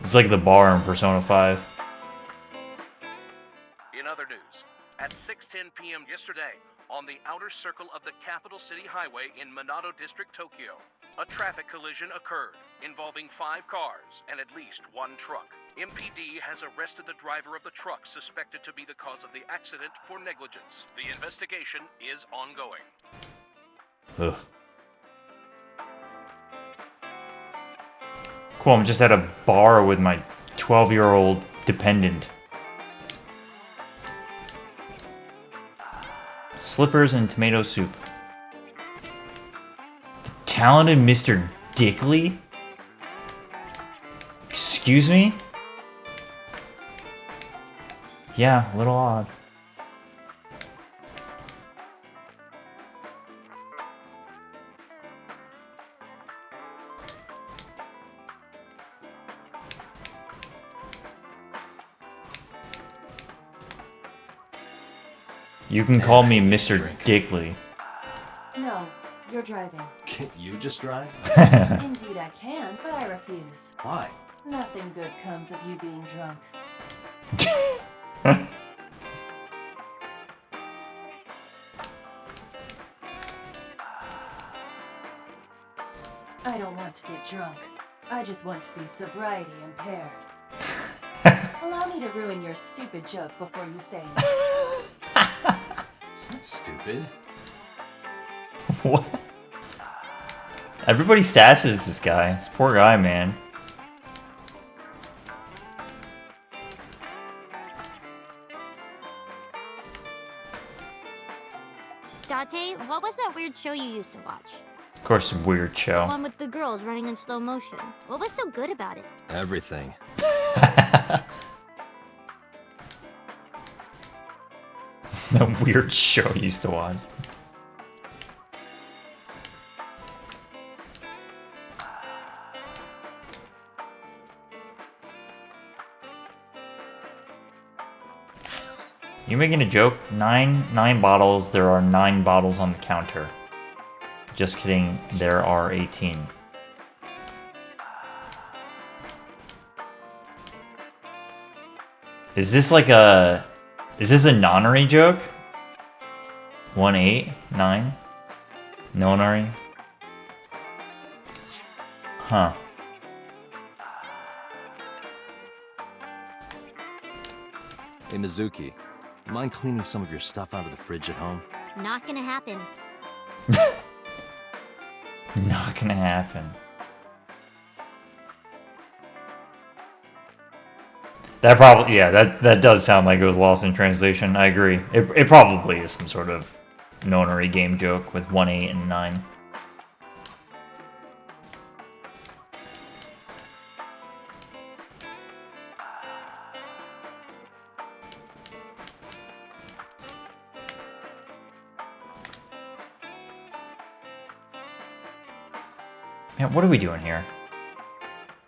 It's like the bar in Persona 5. In other news, at 6:10 p.m. yesterday, on the outer circle of the capital city highway in Minato District, Tokyo, a traffic collision occurred involving 5 cars and at least 1 truck. MPD has arrested the driver of the truck suspected to be the cause of the accident for negligence. The investigation is ongoing. Ugh. Cool, I'm just at a bar with my 12-year-old dependent. Slippers and tomato soup. The talented Mr. Dickley? Excuse me? Yeah, a little odd. You can call me Mr. Dickley. No, you're driving. Can't you just drive? Indeed I can, but I refuse. Why? Nothing good comes of you being drunk. I don't want to get drunk. I just want to be sobriety impaired. Allow me to ruin your stupid joke before you say it. It's not stupid. What? Everybody sasses this guy. This poor guy, man. Date, what was that weird show you used to watch? Of course, a weird The show. one with the girls running in slow motion. What was so good about it? Everything. The weird show you used to watch. You making a joke? Nine bottles. There are 9 bottles on the counter. Just kidding. There are 18. Is this like a... Is this a nonary joke? 1, 8, 9? Nonary? Huh. Hey, Mizuki. You mind cleaning some of your stuff out of the fridge at home? Not gonna happen. Not gonna happen. That probably, yeah, that does sound like it was lost in translation. I agree. It probably is some sort of nonary game joke with 1, 8, and 9. Man, what are we doing here?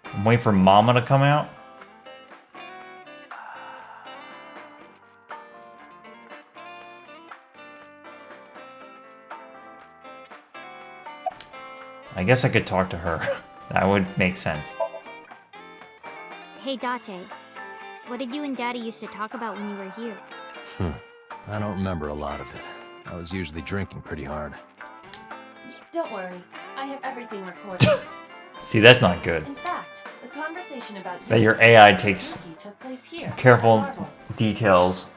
I'm waiting for Mama to come out. I guess I could talk to her. That would make sense. Hey, Date. What did you and Daddy used to talk about when you were here? I don't remember a lot of it. I was usually drinking pretty hard. Don't worry, I have everything recorded. See, that's not good. In fact, the conversation about That your AI takes Mizuki took place here. careful at Marble. details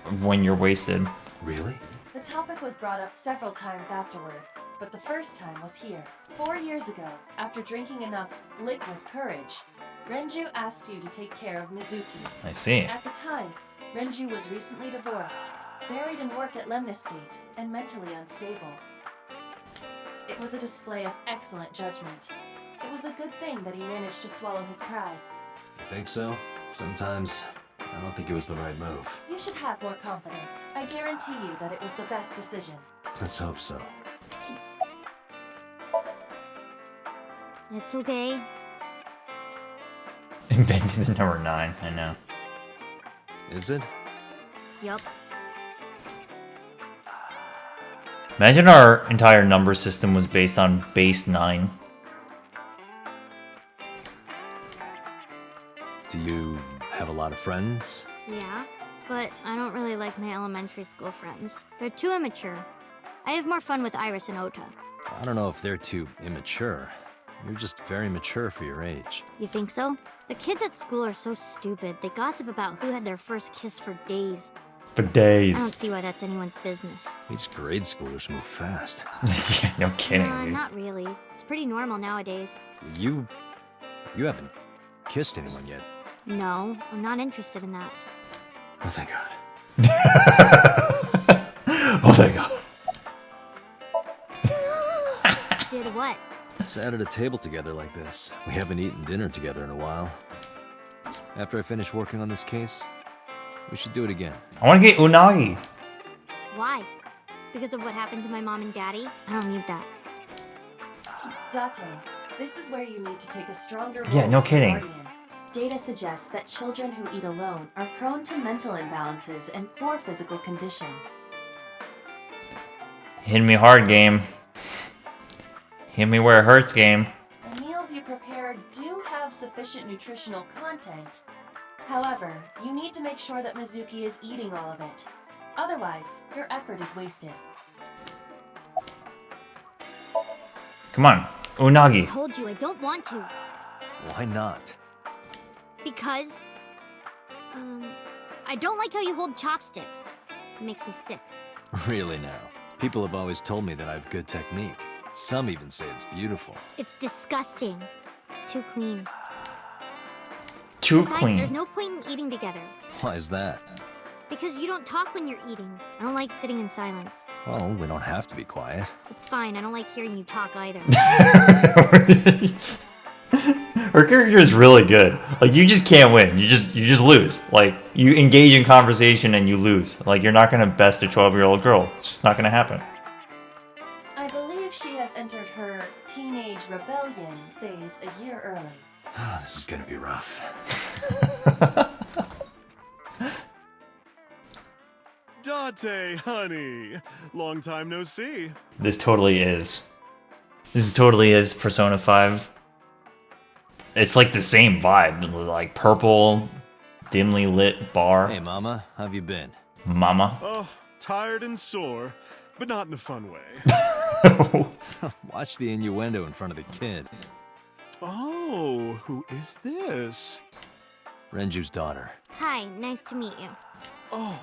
of when you're wasted. Really? The topic was brought up several times afterward, but the first time was here. 4 years ago, after drinking enough liquid courage, Renju asked you to take care of Mizuki. I see. At the time, Renju was recently divorced. buried in work at Lemniscate, and mentally unstable. It was a display of excellent judgment. It was a good thing that he managed to swallow his pride. You think so? Sometimes, I don't think it was the right move. You should have more confidence. I guarantee you that it was the best decision. Let's hope so. It's okay. Invented the number 9, I know. Is it? Yup. Imagine our entire number system was based on base 9. Do you have a lot of friends? Yeah, but I don't really like my elementary school friends. They're too immature. I have more fun with Iris and Ota. I don't know if they're too immature. You're just very mature for your age. You think so? The kids at school are so stupid. They gossip about who had their first kiss for days. For days. I don't see why that's anyone's business. These grade schoolers move fast. Yeah, no kidding, dude. Not really. It's pretty normal nowadays. You haven't kissed anyone yet. No, I'm not interested in that. Oh, thank God. Oh, thank God. Did what? Sat at a table together like this. We haven't eaten dinner together in a while. After I finish working on this case, we should do it again. I want to get unagi. Why? Because of what happened to my mom and daddy? I don't need that. Date, this is where you need to take a stronger role Yeah, no as a kidding. guardian. Data suggests that children who eat alone are prone to mental imbalances and poor physical condition. Hit me hard, game. Hit me where it hurts, game. The meals you prepare do have sufficient nutritional content. However, you need to make sure that Mizuki is eating all of it. Otherwise, your effort is wasted. Come on, unagi. I told you I don't want to. Why not? Because... I don't like how you hold chopsticks. It makes me sick. Really now. People have always told me that I have good technique. Some even say it's beautiful. It's disgusting. Too clean. Too Besides, clean. there's no point in eating together. Why is that? Because you don't talk when you're eating. I don't like sitting in silence. Well, we don't have to be quiet. It's fine, I don't like hearing you talk either. Her character is really good. Like, you just can't win. You just lose. Like, you engage in conversation and you lose. Like, you're not gonna best a 12-year-old girl. It's just not gonna happen. I believe she has entered her teenage rebellion phase a year early. This is gonna be rough. Date, honey. Long time no see. This totally is. This totally is Persona 5. It's like the same vibe. Like, purple, dimly lit bar. Hey, Mama, how have you been? Mama. Oh, tired and sore, but not in a fun way. Watch the innuendo in front of the kid. Oh, who is this? Renju's daughter. Hi, nice to meet you. Oh,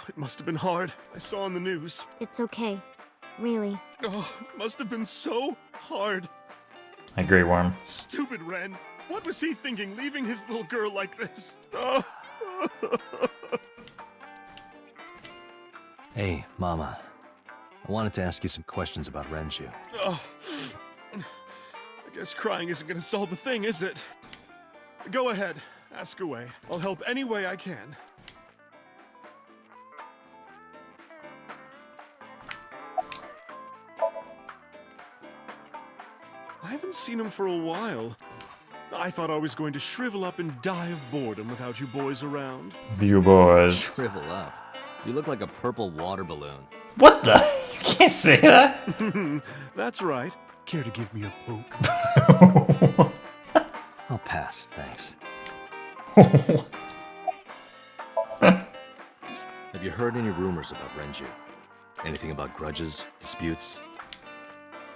it must have been hard. I saw on the news. It's okay. Really. Oh, it must have been so hard. I agree, Worm. Stupid Ren. What was he thinking, leaving his little girl like this? Oh. Hey, Mama. I wanted to ask you some questions about Renju. Oh. I guess crying isn't gonna solve the thing, is it? Go ahead. Ask away. I'll help any way I can. I haven't seen him for a while. I thought I was going to shrivel up and die of boredom without you boys around. You boys. Shrivel up. You look like a purple water balloon. What the? You can't say that. That's right. Care to give me a poke? I'll pass, thanks. Have you heard any rumors about Renju? Anything about grudges, disputes?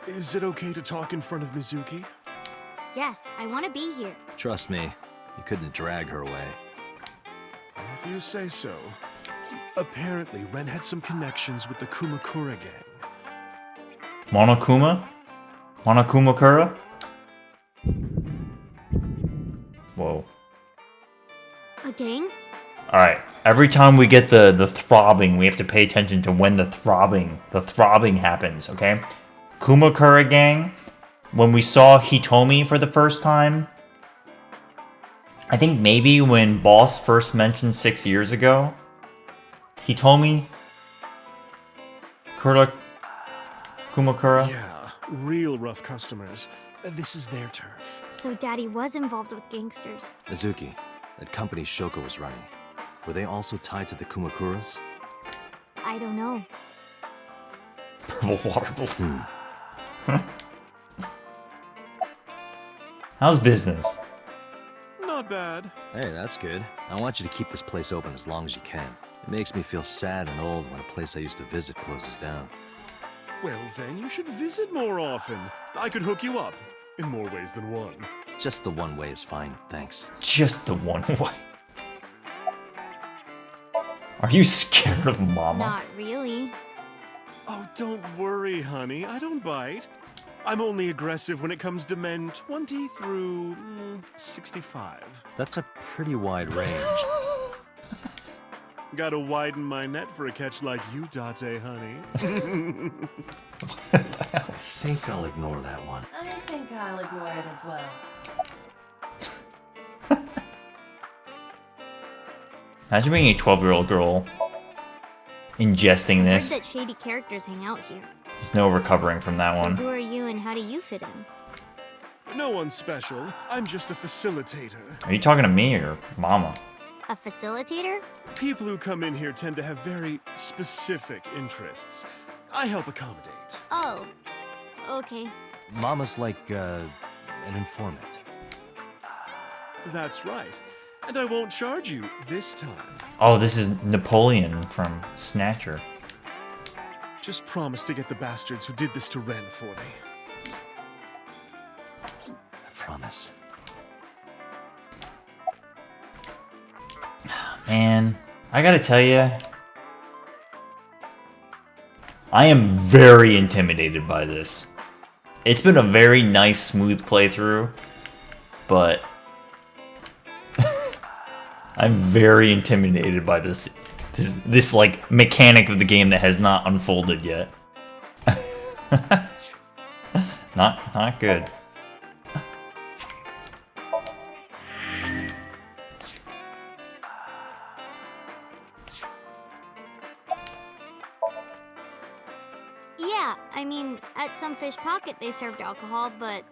Is it okay to talk in front of Mizuki? Yes, I want to be here. Trust me, you couldn't drag her away. If you say so. Apparently, Ren had some connections with the Kumakura gang. Monokuma? Monokumakura? Whoa. A gang? Alright, Every time we get the throbbing, we have to pay attention to when the throbbing happens, okay? Kumakura gang, when we saw Hitomi for the first time, I think maybe when Boss first mentioned 6 years ago, Hitomi, Kumakura. Yeah, real rough customers. This is their turf. So Daddy was involved with gangsters. Mizuki, that company Shoko was running, were they also tied to the Kumakuras? I don't know. Purple water balloon. How's business? Not bad. Hey, that's good. I want you to keep this place open as long as you can. It makes me feel sad and old when a place I used to visit closes down. Well, then you should visit more often. I could hook you up, in more ways than one. Just the one way is fine, thanks. Just the one way. Are you scared of Mama? Not really. Oh, don't worry, honey. I don't bite. I'm only aggressive when it comes to men 20 through 65. That's a pretty wide range. Gotta widen my net for a catch like you, Date, honey. I think I'll ignore that one. I think I'll ignore it as well. Imagine being a 12-year-old girl ingesting I heard this. that shady characters hang out here. There's no recovering from that So one. who are you and how do you fit in? No one's special. I'm just a facilitator. Are you talking to me or Mama? A facilitator? People who come in here tend to have very specific interests. I help accommodate. Oh, okay. Mama's like, an informant. That's right. And I won't charge you this time. Oh, this is Napoleon from Snatcher. Just promise to get the bastards who did this to Ren for me. I promise. Man, I gotta tell you, I am very intimidated by this. It's been a very nice, smooth playthrough, but I'm very intimidated by this like mechanic of the game that has not unfolded yet. Not good. Yeah, I mean, at some fish pocket they served alcohol, but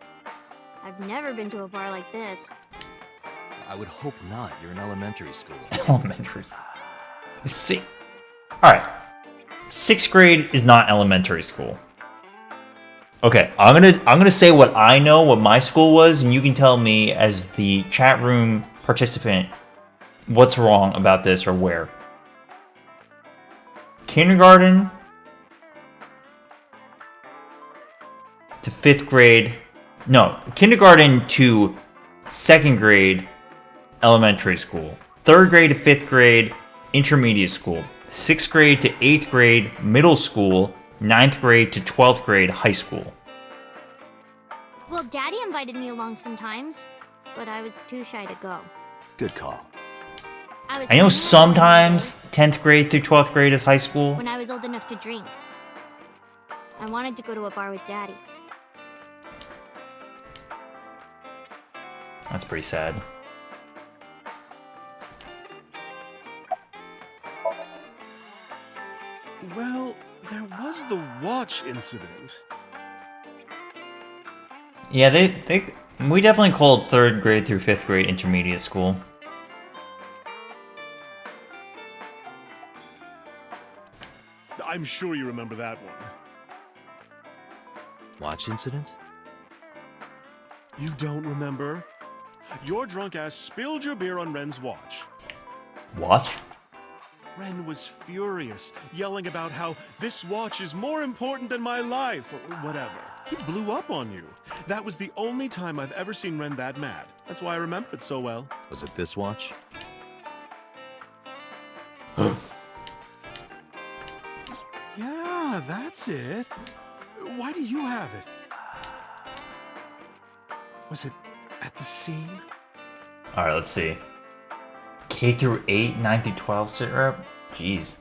I've never been to a bar like this. I would hope not. You're in elementary school. Elementary. See, all right. 6th grade is not elementary school. Okay, I'm gonna say what I know, what my school was, and you can tell me as the chat room participant what's wrong about this or where. Kindergarten to 5th grade. No, kindergarten to 2nd grade, elementary school. 3rd grade to 5th grade, intermediate school. 6th grade to 8th grade, middle school. 9th grade to 12th grade, high school. Well, Daddy invited me along sometimes, but I was too shy to go. Good call. I was I know 21 sometimes 10th grade through 12th grade is high school. when I was old enough to drink. I wanted to go to a bar with Daddy. That's pretty sad. Well, there was the watch incident. Yeah, we definitely called 3rd grade through 5th grade intermediate school. I'm sure you remember that one. Watch incident? You don't remember? Your drunk ass spilled your beer on Ren's watch. Watch? Ren was furious, yelling about how this watch is more important than my life, or whatever. He blew up on you. That was the only time I've ever seen Ren that mad. That's why I remember it so well. Was it this watch? Yeah, that's it. Why do you have it? Was it at the scene? Alright, let's see. K through 8, 9 through 12 sit rep? Jeez.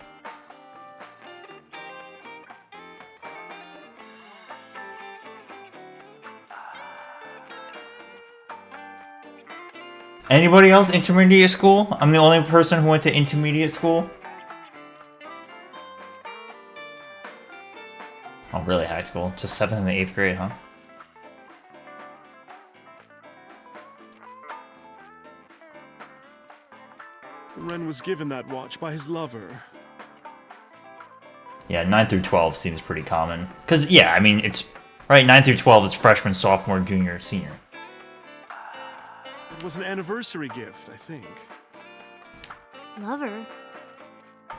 Anybody else intermediate school? I'm the only person who went to intermediate school. Oh, really high school? Just 7th and 8th grade, huh? Ren was given that watch by his lover. Yeah, 9 through 12 seems pretty common. Because, yeah, I mean, it's... Right, 9 through 12 is freshman, sophomore, junior, senior. It was an anniversary gift, I think. Lover?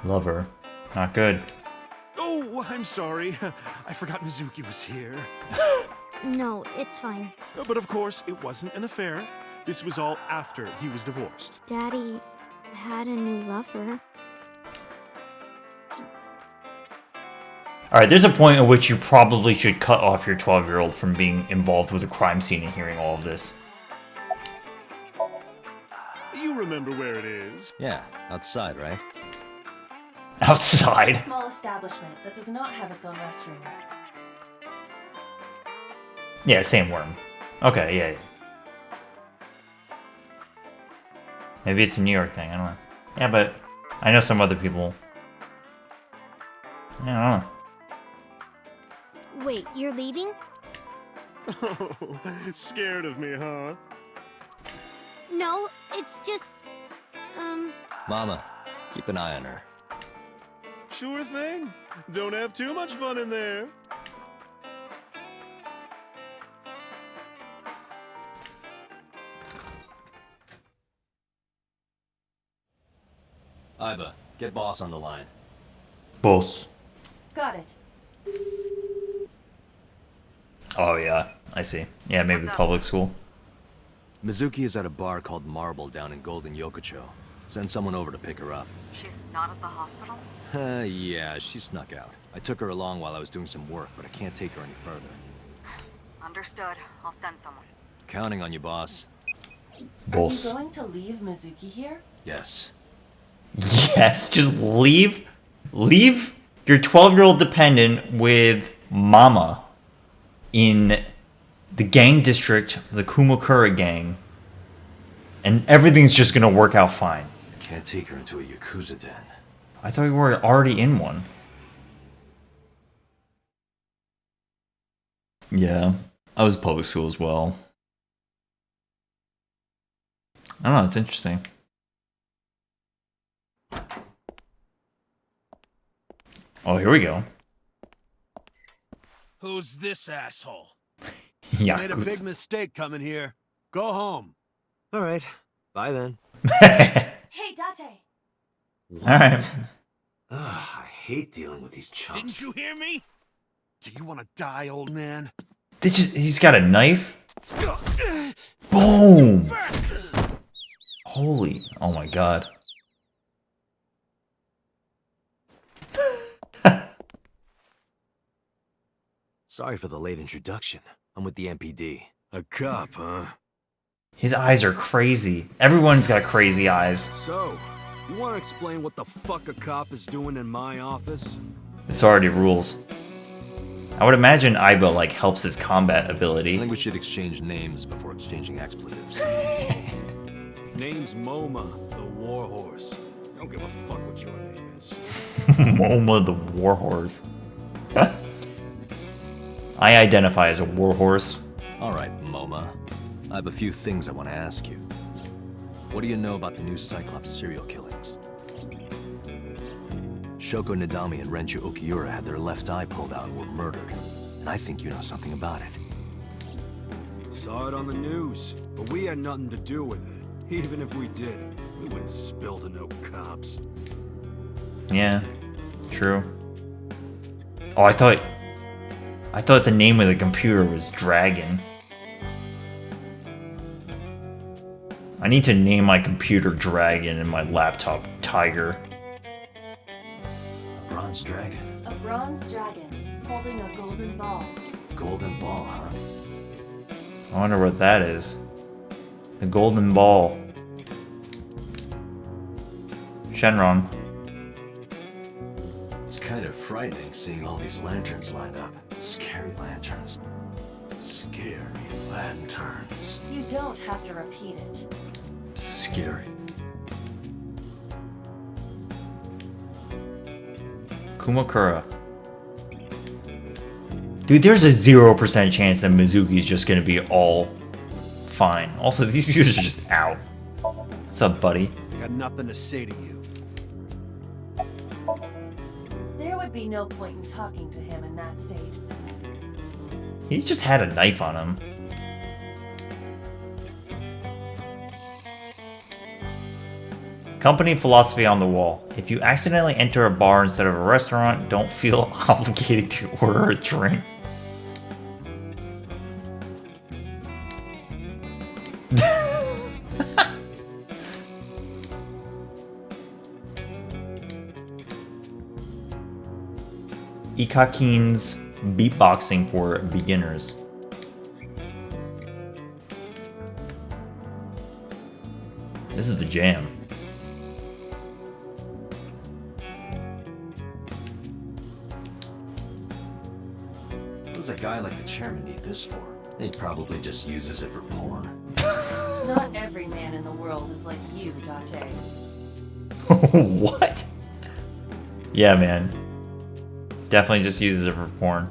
Lover. Not good. Oh, I'm sorry. I forgot Mizuki was here. No, it's fine. But of course, it wasn't an affair. This was all after he was divorced. Daddy had a new lover. Alright, there's a point at which you probably should cut off your 12-year-old from being involved with a crime scene and hearing all of this. You remember where it is? Yeah, outside, right? Outside? It's a small establishment that does not have its own restrooms. Yeah, same worm. Okay, yeah. Maybe it's a New York thing, I don't know. Yeah, but I know some other people. I don't know. Wait, you're leaving? Oh, scared of me, huh? No, it's just... Mama, keep an eye on her. Sure thing. Don't have too much fun in there. Iba, get boss on the line. Boss. Got it. Oh, yeah. I see. Yeah, maybe public school. Mizuki is at a bar called Marble down in Golden Yokocho. Send someone over to pick her up. She's not at the hospital? Yeah, she snuck out. I took her along while I was doing some work, but I can't take her any further. Understood. I'll send someone. Counting on you, boss. Boss. Are you going to leave Mizuki here? Yes. Yes, just leave. Leave your 12-year-old dependent with Mama in the gang district, the Kumakura gang, and everything's just gonna work out fine. I can't take her into a Yakuza den. I thought we were already in one. Yeah, I was public school as well. I don't know, it's interesting. Oh, here we go. Who's this asshole? Yeah. Made a big mistake coming here. Go home. All right. Bye then. Hey, Date. Alright. I hate dealing with these chumps. Didn't you hear me? Do you want to die, old man? He's got a knife? Boom! Holy, oh my god. Sorry for the late introduction. I'm with the MPD. A cop, huh? His eyes are crazy. Everyone's got crazy eyes. So, you want to explain what the fuck a cop is doing in my office? This already rules. I would imagine Iba, like, helps his combat ability. I think we should exchange names before exchanging expletives. Name's Moma, the Warhorse. I don't give a fuck what your name is. Moma the Warhorse. I identify as a warhorse. Alright, Moma. I have a few things I want to ask you. What do you know about the new Cyclops serial killings? Shoko Nadami and Renju Okiura had their left eye pulled out and were murdered. And I think you know something about it. Saw it on the news, but we had nothing to do with it. Even if we did, we wouldn't spill to no cops. Yeah, true. Oh, I thought the name of the computer was Dragon. I need to name my computer Dragon and my laptop Tiger. Bronze dragon. A bronze dragon holding a golden ball. Golden ball, huh? I wonder what that is. The golden ball. Shenron. It's kind of frightening seeing all these lanterns lined up. Scary lanterns. Scary lanterns. You don't have to repeat it. Scary. Kumakura. Dude, there's a 0% chance that Mizuki's just gonna be all fine. Also, these dudes are just out. What's up, buddy? I got nothing to say to you. There would be no point in talking to him in that state. He just had a knife on him. Company philosophy on the wall. If you accidentally enter a bar instead of a restaurant, don't feel obligated to order a drink. Ikakin's beatboxing for beginners. This is the jam. What does a guy like the chairman need this for? He probably just uses it for porn. Not every man in the world is like you, Date. What? Yeah, man. Definitely just uses it for porn.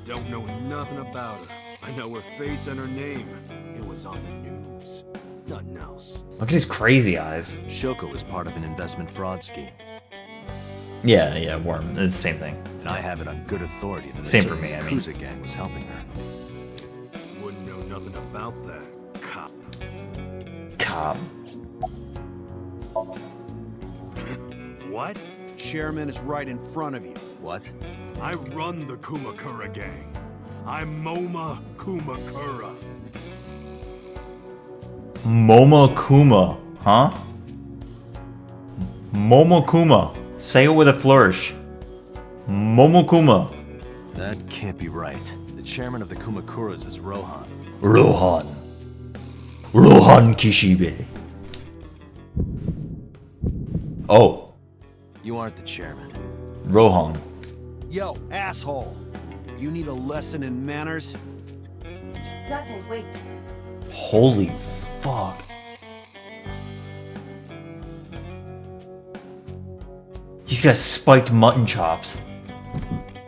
Don't know nothing about her. I know her face and her name. It was on the news. Nothing else. Look at his crazy eyes. Shoko was part of an investment fraud scheme. Yeah, worm. It's the same thing. And I have it on good authority that Same a for me, I mean. Yakuza gang was helping her. Wouldn't know nothing about that. Cop. Cop. What? Chairman is right in front of you. What? I run the Kumakura gang. I'm Moma Kumakura. Momokuma, huh? Momokuma. Say it with a flourish. Momokuma. That can't be right. The chairman of the Kumakuras is Rohan. Rohan. Rohan Kishibe. Oh. You aren't the chairman. Rohan. Yo, asshole. You need a lesson in manners? Date, wait. Holy fuck. He's got spiked mutton chops.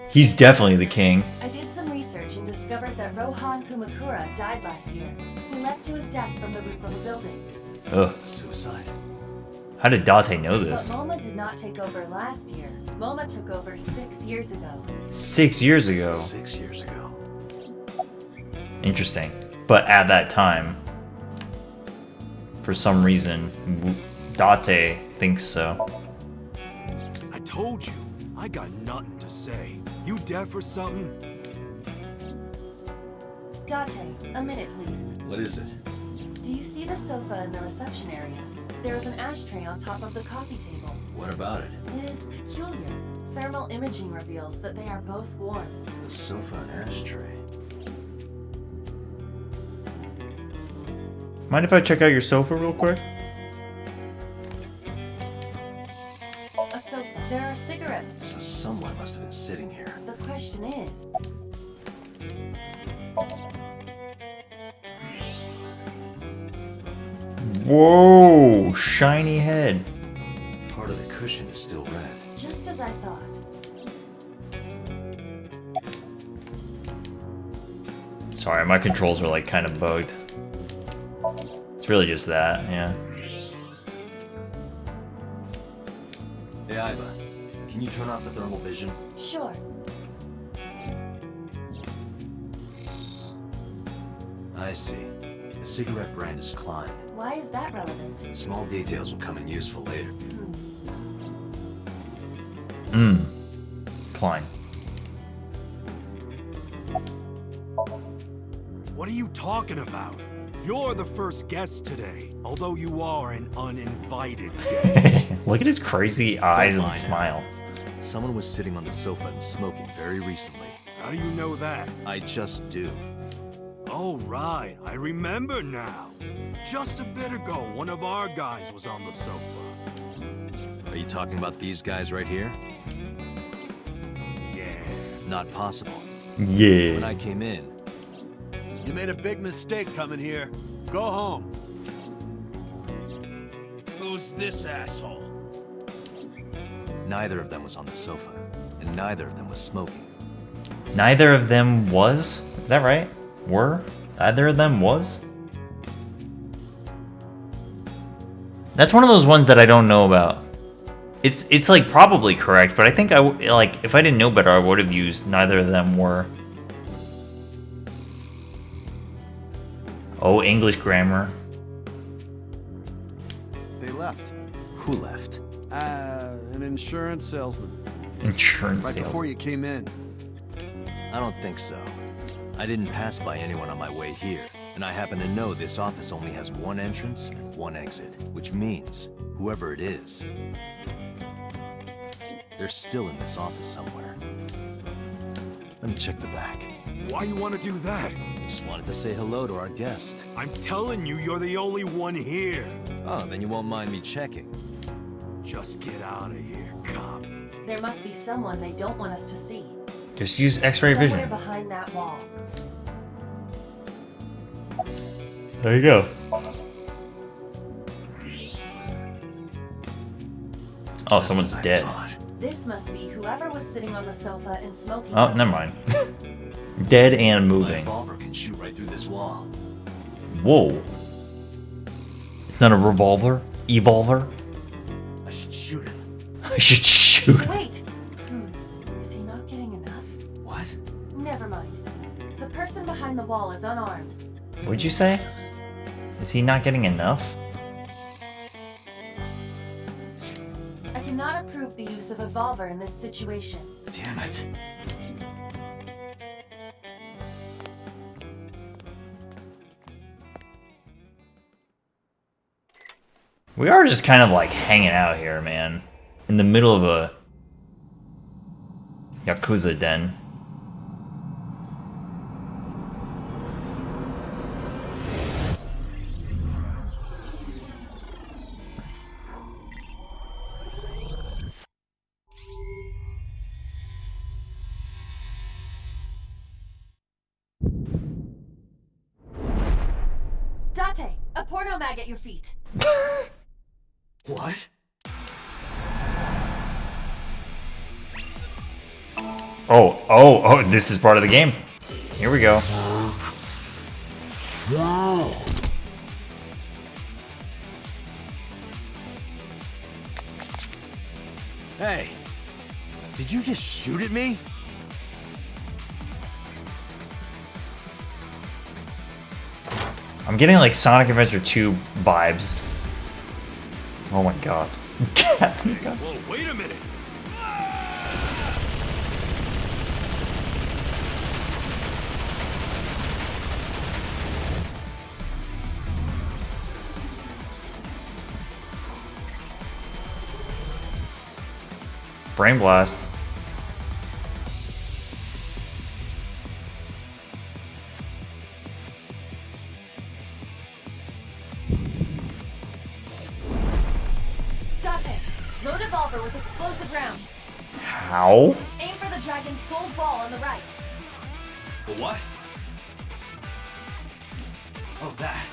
He's definitely the king. I did some research and discovered that Rohan Kumakura died last year. He leapt to his death from the roof of a building. Ugh. Suicide. How did Date know this? But Moma did not take over last year. Moma took over 6 years ago. 6 years ago. 6 years ago. Interesting. But at that time, for some reason, Date thinks so. I told you, I got nothing to say. You deaf or something? Date, a minute please. What is it? Do you see the sofa in the reception area? There is an ashtray on top of the coffee table. What about it? It is peculiar. Thermal imaging reveals that they are both warm. The sofa and ashtray. Mind if I check out your sofa real quick? A sofa. There are cigarettes. So someone must have been sitting here. The question is... Whoa! Shiny head. Part of the cushion is still red. Just as I thought. Sorry, my controls are like kind of bugged. It's really just that, yeah. Hey, Iva. Can you turn off the thermal vision? Sure. I see. The cigarette brand is Klein. Why is that relevant? Small details will come in useful later. Klein. What are you talking about? You're the first guest today, although you are an uninvited guest. Look at his crazy eyes Don't and lie now. smile. Someone was sitting on the sofa and smoking very recently. How do you know that? I just do. Oh, right. I remember now. Just a bit ago, one of our guys was on the sofa. Are you talking about these guys right here? Yeah. Not possible. Yeah. When I came in, You made a big mistake coming here. Go home. Who's this asshole? neither of them was on the sofa, and neither of them was smoking. Neither of them was? Is that right? Were? Neither of them was? That's one of those ones that I don't know about. It's like probably correct, but I think like if I didn't know better, I would have used neither of them were. Oh, English grammar. They left. Who left? An insurance salesman. Insurance Right salesman. before you came in. I don't think so. I didn't pass by anyone on my way here, and I happen to know this office only has one entrance and one exit, which means whoever it is, they're still in this office somewhere. Let me check the back. Why you want to do that? I just wanted to say hello to our guest. I'm telling you, you're the only one here. Oh, then you won't mind me checking. Just get out of here, cop. There must be someone they don't want us to see. Just use X-ray Somewhere vision. behind that wall. There you go. Oh, someone's dead. This must be whoever was sitting on the sofa and smoking. Oh, never mind. Dead and moving. My revolver can shoot right through this wall. Whoa. It's not a revolver? Evolver? I should shoot him. I should shoot. Wait! Is he not getting enough? What? Never mind. The person behind the wall is unarmed. What'd you say? Is he not getting enough? I cannot approve the use of a revolver in this situation. Damn it. We are just kind of like hanging out here, man. In the middle of a Yakuza den. Date, a porno mag at your feet. What? Oh, this is part of the game. Here we go. Hey, did you just shoot at me? I'm getting like Sonic Adventure 2 vibes. Oh my god. Whoa, wait a minute. Brain blast. Date, load a revolver with explosive rounds. How? Aim for the dragon's gold ball on the right. The what? Oh, that.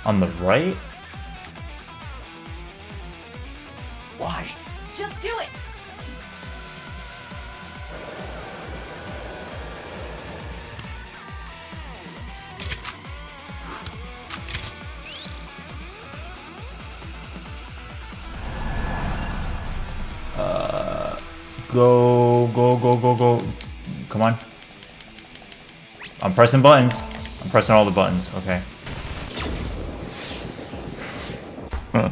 On the right? Why? Just do it! Go. Come on. I'm pressing buttons. I'm pressing all the buttons. Okay. Huh.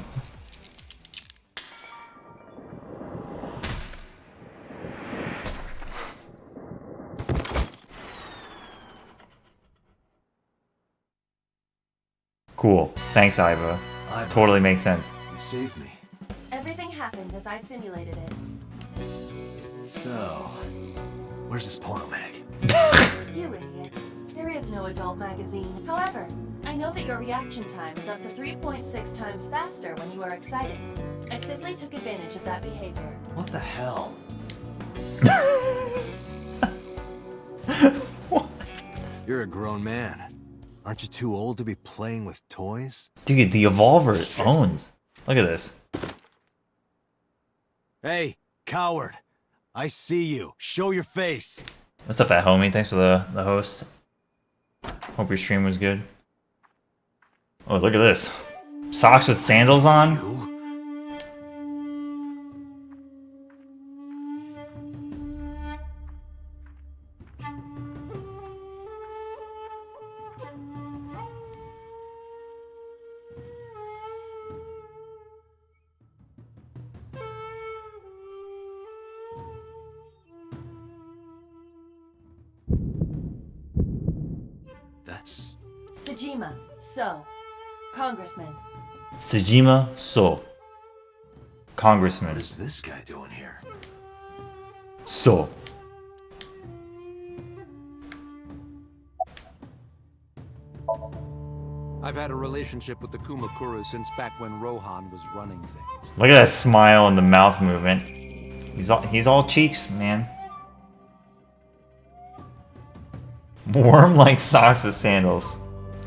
Cool. Thanks, Iva. Totally makes sense. You saved me. Everything happened as I simulated it. So, Where's this porno mag? You idiot. There is no adult magazine. However, I know that your reaction time is up to 3.6 times faster when you are excited. I simply took advantage of that behavior. What the hell? You're a grown man. Aren't you too old to be playing with toys? Dude, the Evolver owns. Look at this. Hey, coward. I see you. Show your face. What's up, fat homie? Thanks for the host. Hope your stream was good. Oh, look at this. Socks with sandals on? That's... Sejima, so. Congressman. Sejima So. Congressman. What is this guy doing here? So. I've had a relationship with the Kumakuras since back when Rohan was running things. Look at that smile and the mouth movement. He's all cheeks, man. Worm likes socks with sandals.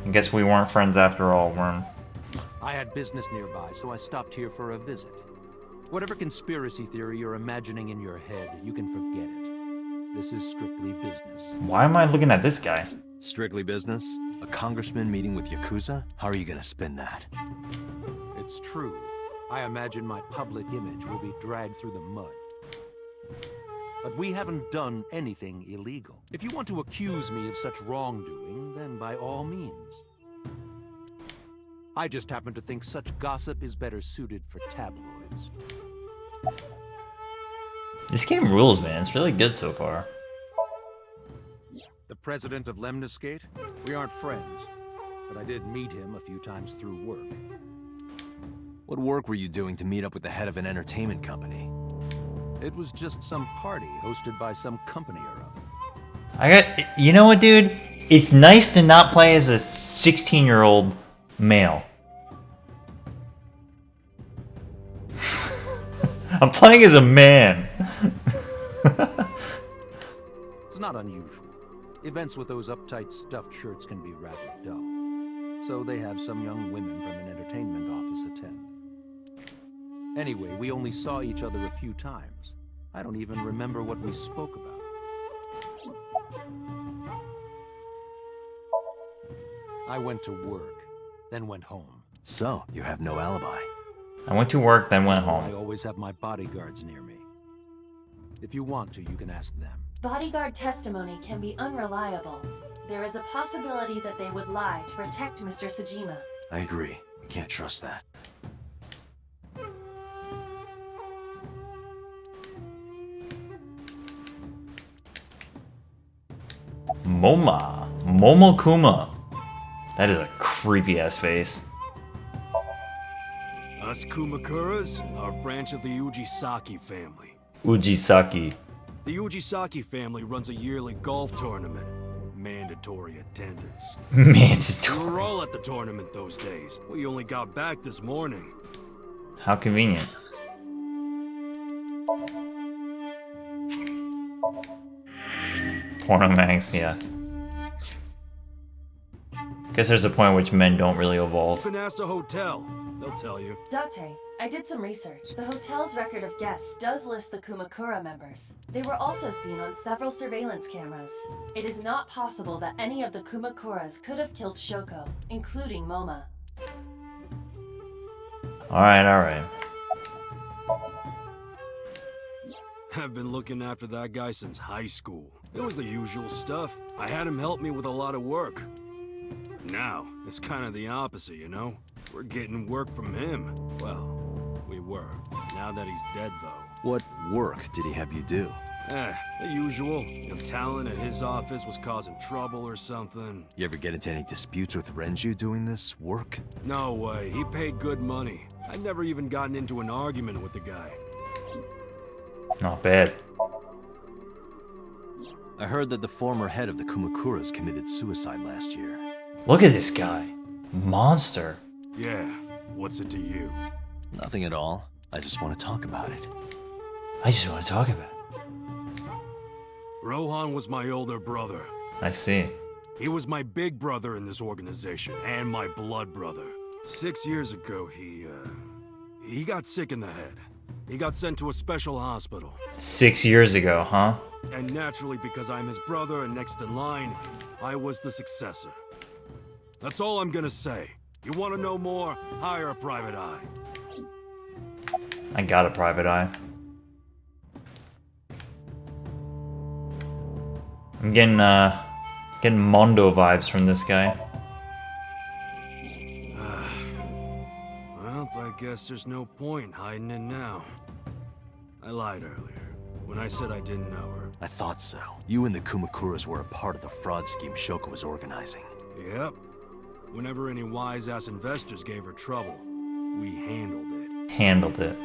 I guess we weren't friends after all, Worm. I had business nearby, so I stopped here for a visit. Whatever conspiracy theory you're imagining in your head, you can forget it. This is strictly business. Why am I looking at this guy? Strictly business? A congressman meeting with Yakuza? How are you gonna spin that? It's true. I imagine my public image will be dragged through the mud. But we haven't done anything illegal. If you want to accuse me of such wrongdoing, then by all means. I just happen to think such gossip is better suited for tabloids. This game rules, man. It's really good so far. The president of Lemniscate? We aren't friends, but I did meet him a few times through work. What work were you doing to meet up with the head of an entertainment company? It was just some party hosted by some company or other. You know what, dude? It's nice to not play as a 16-year-old male. I'm playing as a man. It's not unusual. Events with those uptight stuffed shirts can be rather dull. So they have some young women from an entertainment office attend. Anyway, we only saw each other a few times. I don't even remember what we spoke about. I went to work, then went home. So, you have no alibi. I went to work, then went I home. always have my bodyguards near me. If you want to, you can ask them. Bodyguard testimony can be unreliable. There is a possibility that they would lie to protect Mr. Sejima. I agree. We can't trust that. Momokuma. That is a creepy ass face. Us Kumakuras are a branch of the Ujisaki family. Ujisaki. The Ujisaki family runs a yearly golf tournament. Mandatory attendance. Mandatory. We were all at the tournament those days. We only got back this morning. How convenient. Porno mags, yeah. Guess there's a point at which men don't really evolve. You can ask the hotel. They'll tell you. Date, I did some research. The hotel's record of guests does list the Kumakura members. They were also seen on several surveillance cameras. It is not possible that any of the Kumakuras could have killed Shoko, including Moma. Alright, alright. I've been looking after that guy since high school. It was the usual stuff. I had him help me with a lot of work. Now, it's kind of the opposite, you know? We're getting work from him. Well, we were. Now that he's dead, though. What work did he have you do? The usual. If talent at his office was causing trouble or something. You ever get into any disputes with Renju doing this work? No way. He paid good money. I'd never even gotten into an argument with the guy. Not bad. I heard that the former head of the Kumakuras committed suicide last year. Look at this guy. Monster. Yeah, what's it to you? Nothing at all. I just want to talk about it. I just want to talk about it. Rohan was my older brother. I see. He was my big brother in this organization, and my blood brother. 6 years ago, he got sick in the head. He got sent to a special hospital. 6 years ago, huh? And naturally, because I'm his brother and next in line, I was the successor. That's all I'm gonna say. You wanna know more? Hire a private eye. I got a private eye. I'm getting Mondo vibes from this guy. Well, I guess there's no point hiding it now. I lied earlier when I said I didn't know her. I thought so. You and the Kumakuras were a part of the fraud scheme Shoko was organizing. Yep. Whenever any wise-ass investors gave her trouble, we handled it.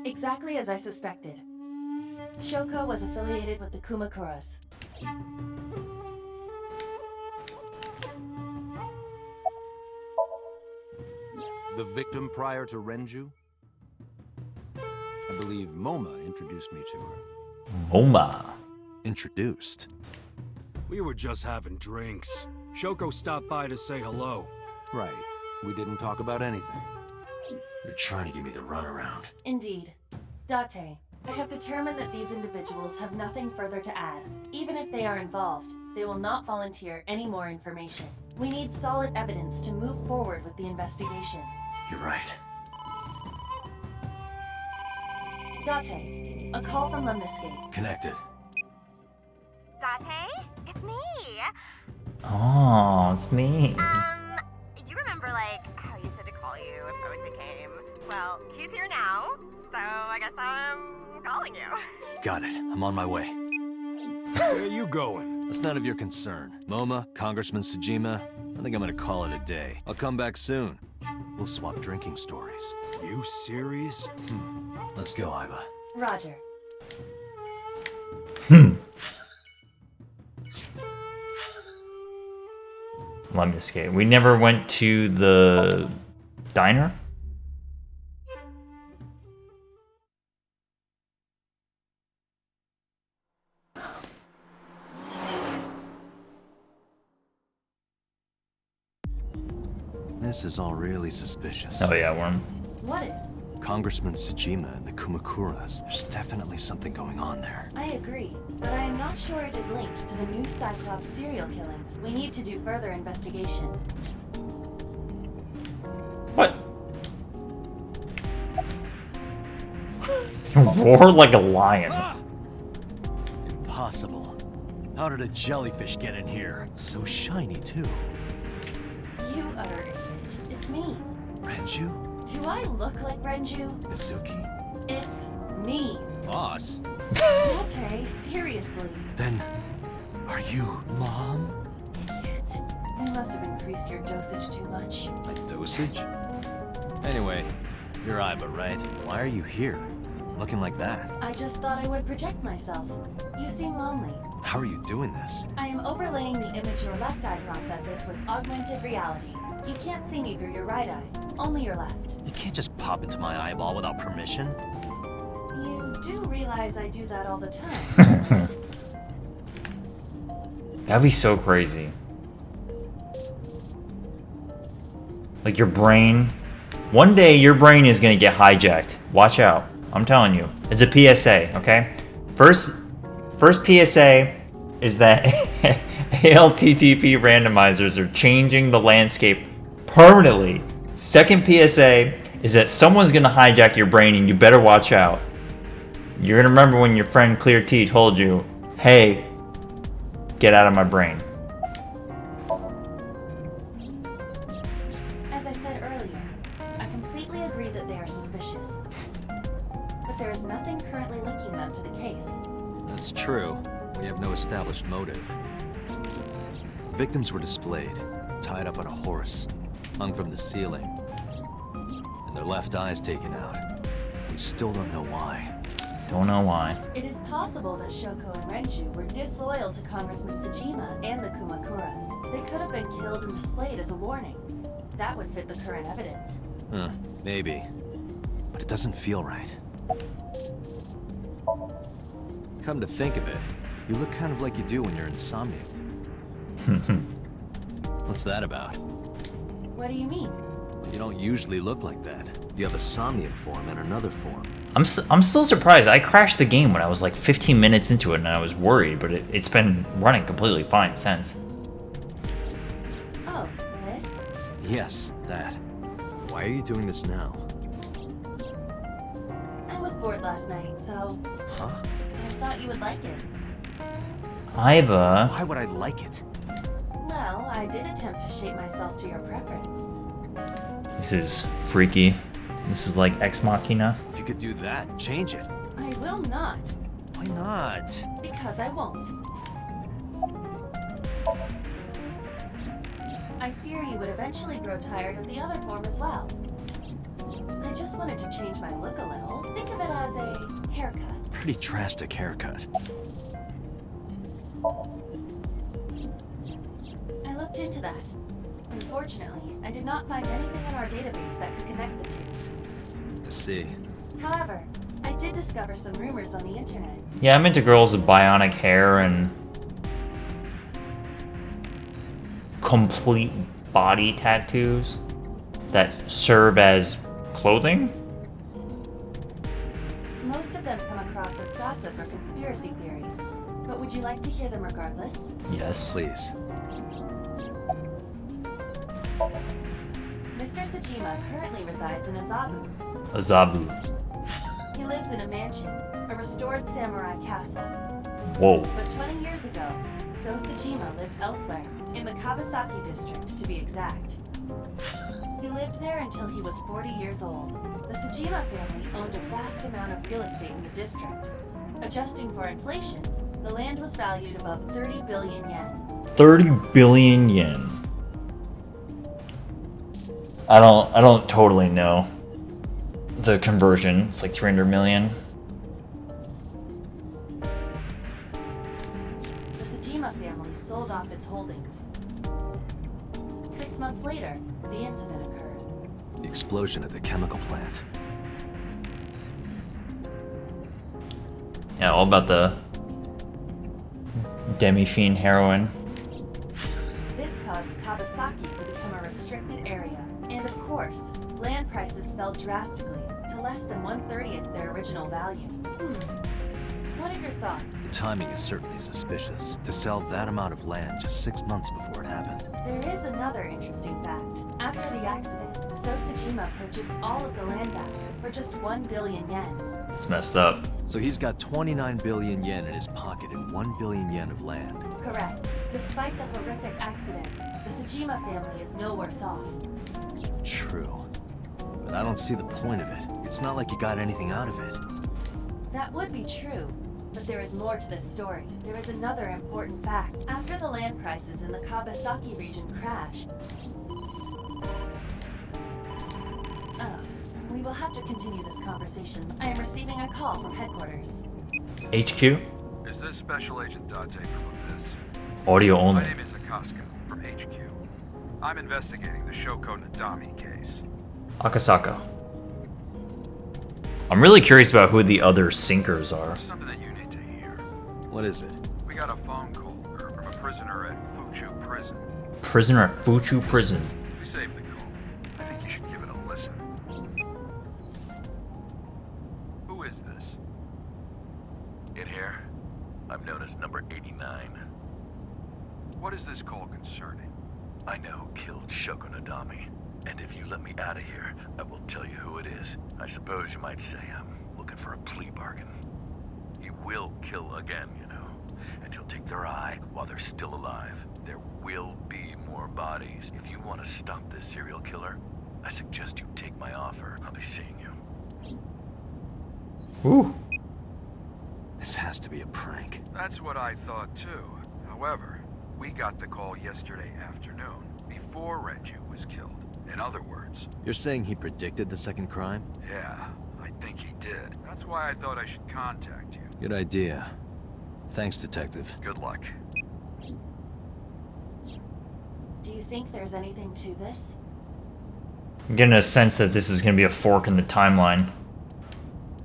Exactly as I suspected. Shoko was affiliated with the Kumakuras. The victim prior to Renju? I believe Moma introduced me to her. Moma? Introduced? We were just having drinks. Shoko stopped by to say hello. Right. We didn't talk about anything. You're trying to give me the runaround. Indeed. Date, I have determined that these individuals have nothing further to add. Even if they are involved, they will not volunteer any more information. We need solid evidence to move forward with the investigation. You're right. Date, a call from Lemniscape. Connected. Date, it's me. Oh, it's me. You remember, like, how you said to call you if Ota came? Well, he's here now, so I guess I'm calling you. Got it. I'm on my way. Where are you going? That's none of your concern. Moma, Congressman Tsujima, I think I'm gonna call it a day. I'll come back soon. We'll swap drinking stories. You serious? Let's go, Iba. Roger. Lemniscape. We never went to the diner? This is all really suspicious. Oh yeah, Worm. What is? Congressman Tsujima and the Kumakuras. There's definitely something going on there. I agree, but I am not sure it is linked to the new Cyclops serial killings. We need to do further investigation. What? Roar like a lion. Impossible. How did a jellyfish get in here? So shiny, too. You utter idiot. It's me. Renju? Do I look like Renju? Mizuki? It's me. Boss? Date, seriously. Then, are you Mom? Idiot. You must have increased your dosage too much. My dosage? Anyway, you're Iba, right? Why are you here? Looking like that? I just thought I would project myself. You seem lonely. How are you doing this? I am overlaying the image your left eye processes with augmented reality. You can't see me through your right eye, only your left. You can't just pop into my eyeball without permission. You do realize I do that all the time, right? That'd be so crazy. Like your brain. One day your brain is gonna get hijacked. Watch out. I'm telling you. It's a PSA, okay? First PSA is that ALTTP randomizers are changing the landscape permanently. Second PSA is that someone's gonna hijack your brain and you better watch out. You're gonna remember when your friend Clear T told you, hey, get out of my brain. As I said earlier, I completely agree that they are suspicious. But there is nothing currently linking them to the case. That's true. We have no established motive. Victims were displayed, tied up on a horse, hung from the ceiling, and their left eyes taken out. We still don't know why. Don't know why. It is possible that Shoko and Renju were disloyal to Congressman Tsujima and the Kumakuras. They could have been killed and displayed as a warning. That would fit the current evidence. Maybe. But it doesn't feel right. Come to think of it, you look kind of like you do when you're in Somnium. What's that about? What do you mean? You don't usually look like that. You have a Somnium form and another form. I'm still surprised. I crashed the game when I was like 15 minutes into it and I was worried, but it's been running completely fine since. Oh, this? Yes, that. Why are you doing this now? I was bored last night, so... Huh? I thought you would like it. Aiba. Why would I like it? Well, I did attempt to shape myself to your preference. This is freaky. This is like Ex Machina. If you could do that, change it. I will not. Why not? Because I won't. I fear you would eventually grow tired of the other form as well. I just wanted to change my look a little. Think of it as a haircut. Pretty drastic haircut. I looked into that. Unfortunately, I did not find anything in our database that could connect the two. I see. However, I did discover some rumors on the internet. Yeah, I'm into girls with bionic hair and complete body tattoos that serve as clothing. Most of them come across as gossip or conspiracy theories. But would you like to hear them regardless? Yes. Please. Mr. Tsujima currently resides in Azabu. Azabu. He lives in a mansion, a restored samurai castle. Whoa. But 20 years ago, So Tsujima lived elsewhere, in the Kawasaki district to be exact. He lived there until he was 40 years old. The Tsujima family owned a vast amount of real estate in the district. Adjusting for inflation, the land was valued above 30 billion yen. 30 billion yen. I don't totally know the conversion. It's like 300 million. The Tsujima family sold off its holdings. 6 months later, the incident occurred. The explosion at the chemical plant. Yeah, all about the demi-fiend heroin. This caused Kawasaki to become a restricted area. And of course, land prices fell drastically to less than 1/30th their original value. What are your thoughts? The timing is certainly suspicious. To sell that amount of land just 6 months before it happened. There is another interesting fact. After the accident, So Tsujima purchased all of the land back for just 1 billion yen. It's messed up. So he's got 29 billion yen in his pocket and 1 billion yen of land. Correct. Despite the horrific accident, the Tsujima family is no worse off. True. But I don't see the point of it. It's not like you got anything out of it. That would be true, but there is more to this story. There is another important fact. After the land prices in the Kawasaki region crashed... we will have to continue this conversation. I am receiving a call from headquarters. HQ? Is this Special Agent Date from Abyss? Audio only. My name is Akaska from HQ. I'm investigating the Shoko Nadami case. Akasaka. I'm really curious about who the other sinkers are. Something that you need to hear. What is it? We got a phone call from a prisoner at Fuchu Prison. Prisoner at Fuchu Prison. We saved the call. I think you should give it a listen. Who is this? In here, I'm known as number 89. What is this call concerning? I know who killed Shoko Nadami. And if you let me out of here, I will tell you who it is. I suppose you might say I'm looking for a plea bargain. He will kill again, you know. And he'll take their eye while they're still alive. There will be more bodies. If you want to stop this serial killer, I suggest you take my offer. I'll be seeing you. Ooh. This has to be a prank. That's what I thought too. However, we got the call yesterday afternoon, before Renju was killed. In other words... You're saying he predicted the second crime? Yeah, I think he did. did. That's why I thought I should contact you. Good idea. Thanks, Detective. Good luck. Do you think there's anything to this? I'm getting a sense that this is going to be a fork in the timeline.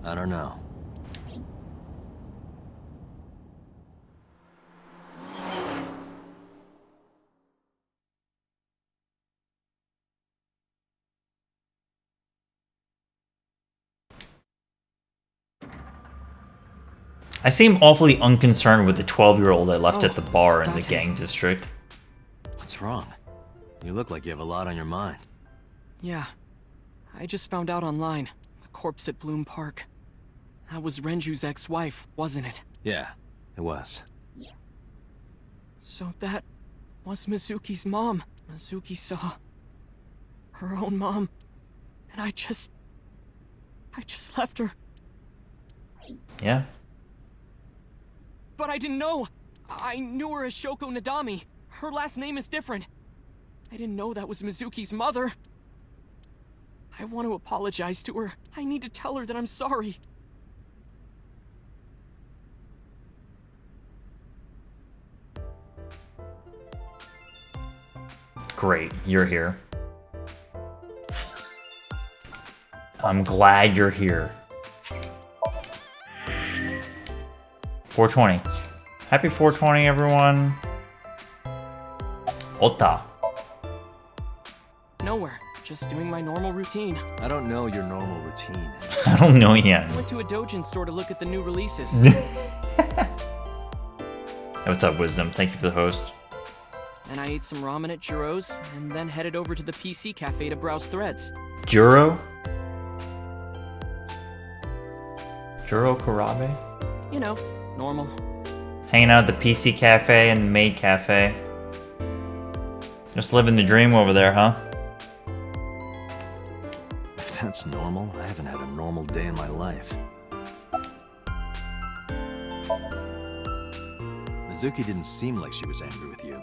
I don't know. I seem awfully unconcerned with the 12-year-old I left at the bar in the Dante. gang district. What's wrong? You look like you have a lot on your mind. Yeah. I just found out online. The corpse at Bloom Park. That was Renju's ex-wife, wasn't it? Yeah, it was. So that was Mizuki's mom. Mizuki saw her own mom. And I just left her. Yeah. But I didn't know. I knew her as Shoko Nadami. Her last name is different. I didn't know that was Mizuki's mother. I want to apologize to her. I need to tell her that I'm sorry. Great, you're here. I'm glad you're here. 420. Happy 420, everyone. Ota. Nowhere. Just doing my normal routine. I don't know your normal routine. I don't know yet. I went to a Dojin store to look at the new releases. What's up, Wisdom? Thank you for the host. And I ate some ramen at Juro's, and then headed over to the PC cafe to browse threads. Juro? Juro Karabe? You know, normal. Hanging out at the PC cafe and the maid cafe. Just living the dream over there, huh? If that's normal, I haven't had a normal day in my life. Mizuki didn't seem like she was angry with you.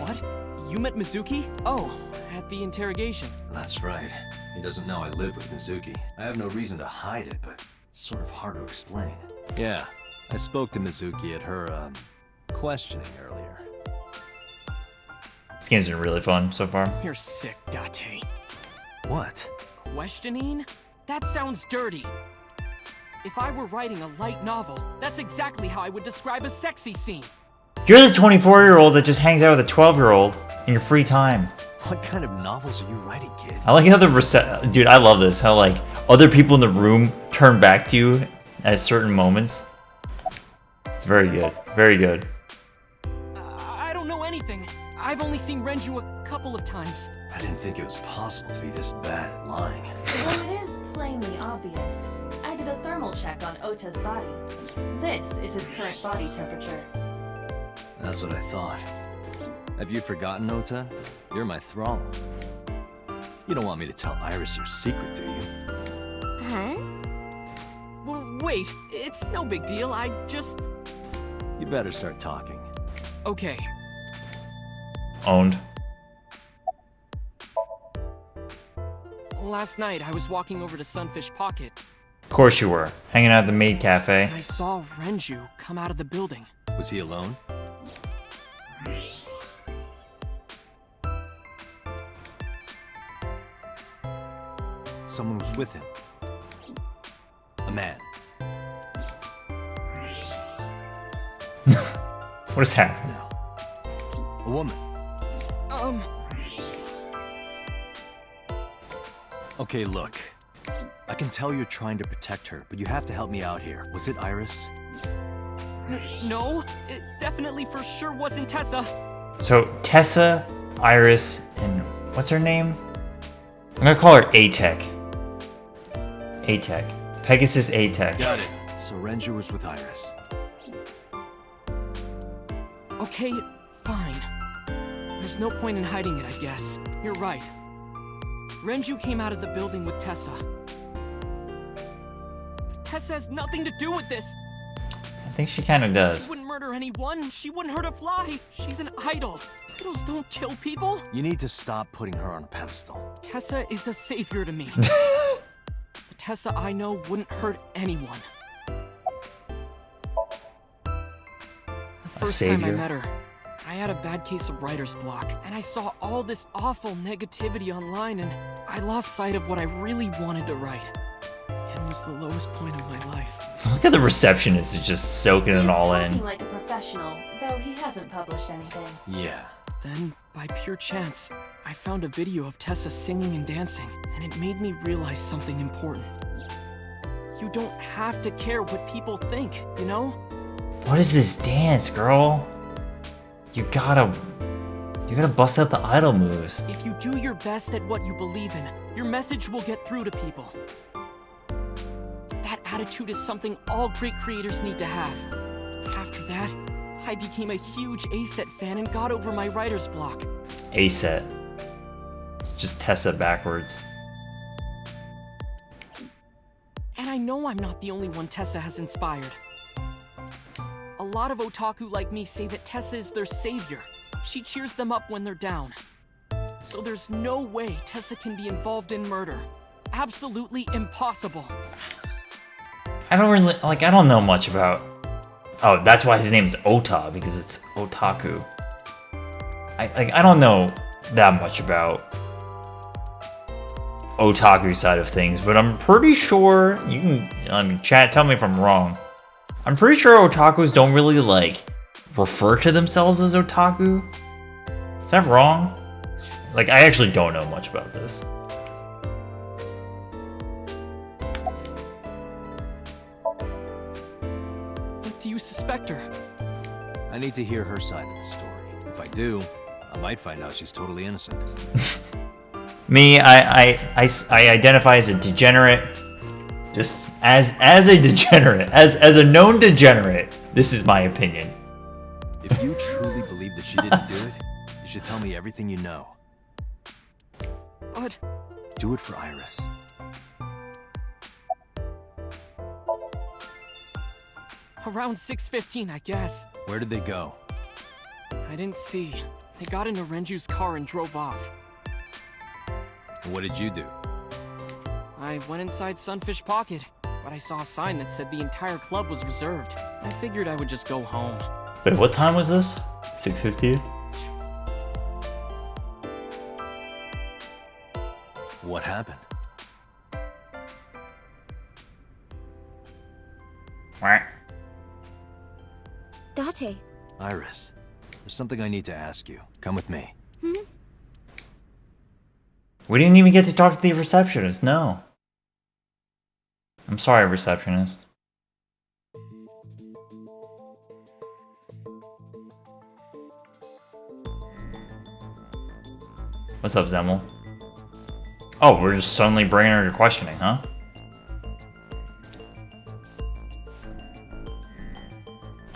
What? You met Mizuki? Oh, at the interrogation. That's right. He doesn't know I live with Mizuki. I have no reason to hide it, but it's sort of hard to explain. Yeah, I spoke to Mizuki at her, questioning earlier. This game's been really fun so far. You're sick, Date. What? Questioning? That sounds dirty. If I were writing a light novel, that's exactly how I would describe a sexy scene. You're the 24-year-old that just hangs out with a 12-year-old in your free time. What kind of novels are you writing, kid? I like how dude, I love this. How, like, other people in the room turn back to you at certain moments. It's very good. Very good. I don't know anything. I've only seen Renju a couple of times. I didn't think it was possible to be this bad at lying. Well, it is plainly obvious. I did a thermal check on Ota's body. This is his current body temperature. That's what I thought. Have you forgotten, Ota? You're my thrall. You don't want me to tell Iris your secret, do you? Huh? Well, wait, it's no big deal. I just... You better start talking. Okay. Owned. Last night, I was walking over to Sunfish Pocket. Of course you were. Hanging out at the maid cafe. And I saw Renju come out of the building. Was he alone? Someone was with him. A man. What is happening? No. A woman. Okay, look. I can tell you're trying to protect her, but you have to help me out here. Was it Iris? No, it definitely for sure wasn't Tessa. So, Tessa, Iris, and what's her name? I'm gonna call her A-Tech. A-Tech. Pegasus A-Tech. Got it. So Renju was with Iris. Okay, fine. There's no point in hiding it, I guess. You're right. Renju came out of the building with Tessa. But Tessa has nothing to do with this. I think she kind of does. She wouldn't murder anyone. She wouldn't hurt a fly. She's an idol. Idols don't kill people. You need to stop putting her on a pedestal. Tessa is a savior to me. But Tessa I know wouldn't hurt anyone. The first time I met her, I had a bad case of writer's block, and I saw all this awful negativity online, and I lost sight of what I really wanted to write. It was the lowest point of my life. Look at the receptionist is just soaking it all in. He's talking like a professional, though he hasn't published anything. Yeah. Then, by pure chance, I found a video of Tessa singing and dancing, and it made me realize something important. You don't have to care what people think, you know? What is this dance, girl? You gotta bust out the idol moves. If you do your best at what you believe in, your message will get through to people. That attitude is something all great creators need to have. After that, I became a huge A-Set fan and got over my writer's block. A-Set. It's just Tessa backwards. And I know I'm not the only one Tessa has inspired. A lot of otaku like me say that Tessa is their savior. She cheers them up when they're down. So there's no way Tessa can be involved in murder. Absolutely impossible. I don't know much about... Oh, that's why his name's Ota, because it's otaku. I don't know that much about otaku side of things, but I'm pretty sure you can, chat, tell me if I'm wrong. I'm pretty sure otakus don't really, refer to themselves as otaku. Is that wrong? I actually don't know much about this. What do you suspect her? I need to hear her side of the story. If I do, I might find out she's totally innocent. Me, I identify as a degenerate. Just as a degenerate, as a known degenerate, this is my opinion. If you truly believe that she didn't do it, you should tell me everything you know. But... Do it for Iris. Around 6:15, I guess. Where did they go? I didn't see. They got into Renju's car and drove off. What did you do? I went inside Sunfish Pocket, but I saw a sign that said the entire club was reserved. I figured I would just go home. Wait, what time was this? 6:50? What happened? Date. Iris, there's something I need to ask you. Come with me. We didn't even get to talk to the receptionist, no. I'm sorry, receptionist. What's up, Zemel? Oh, we're just suddenly bringing her to questioning, huh?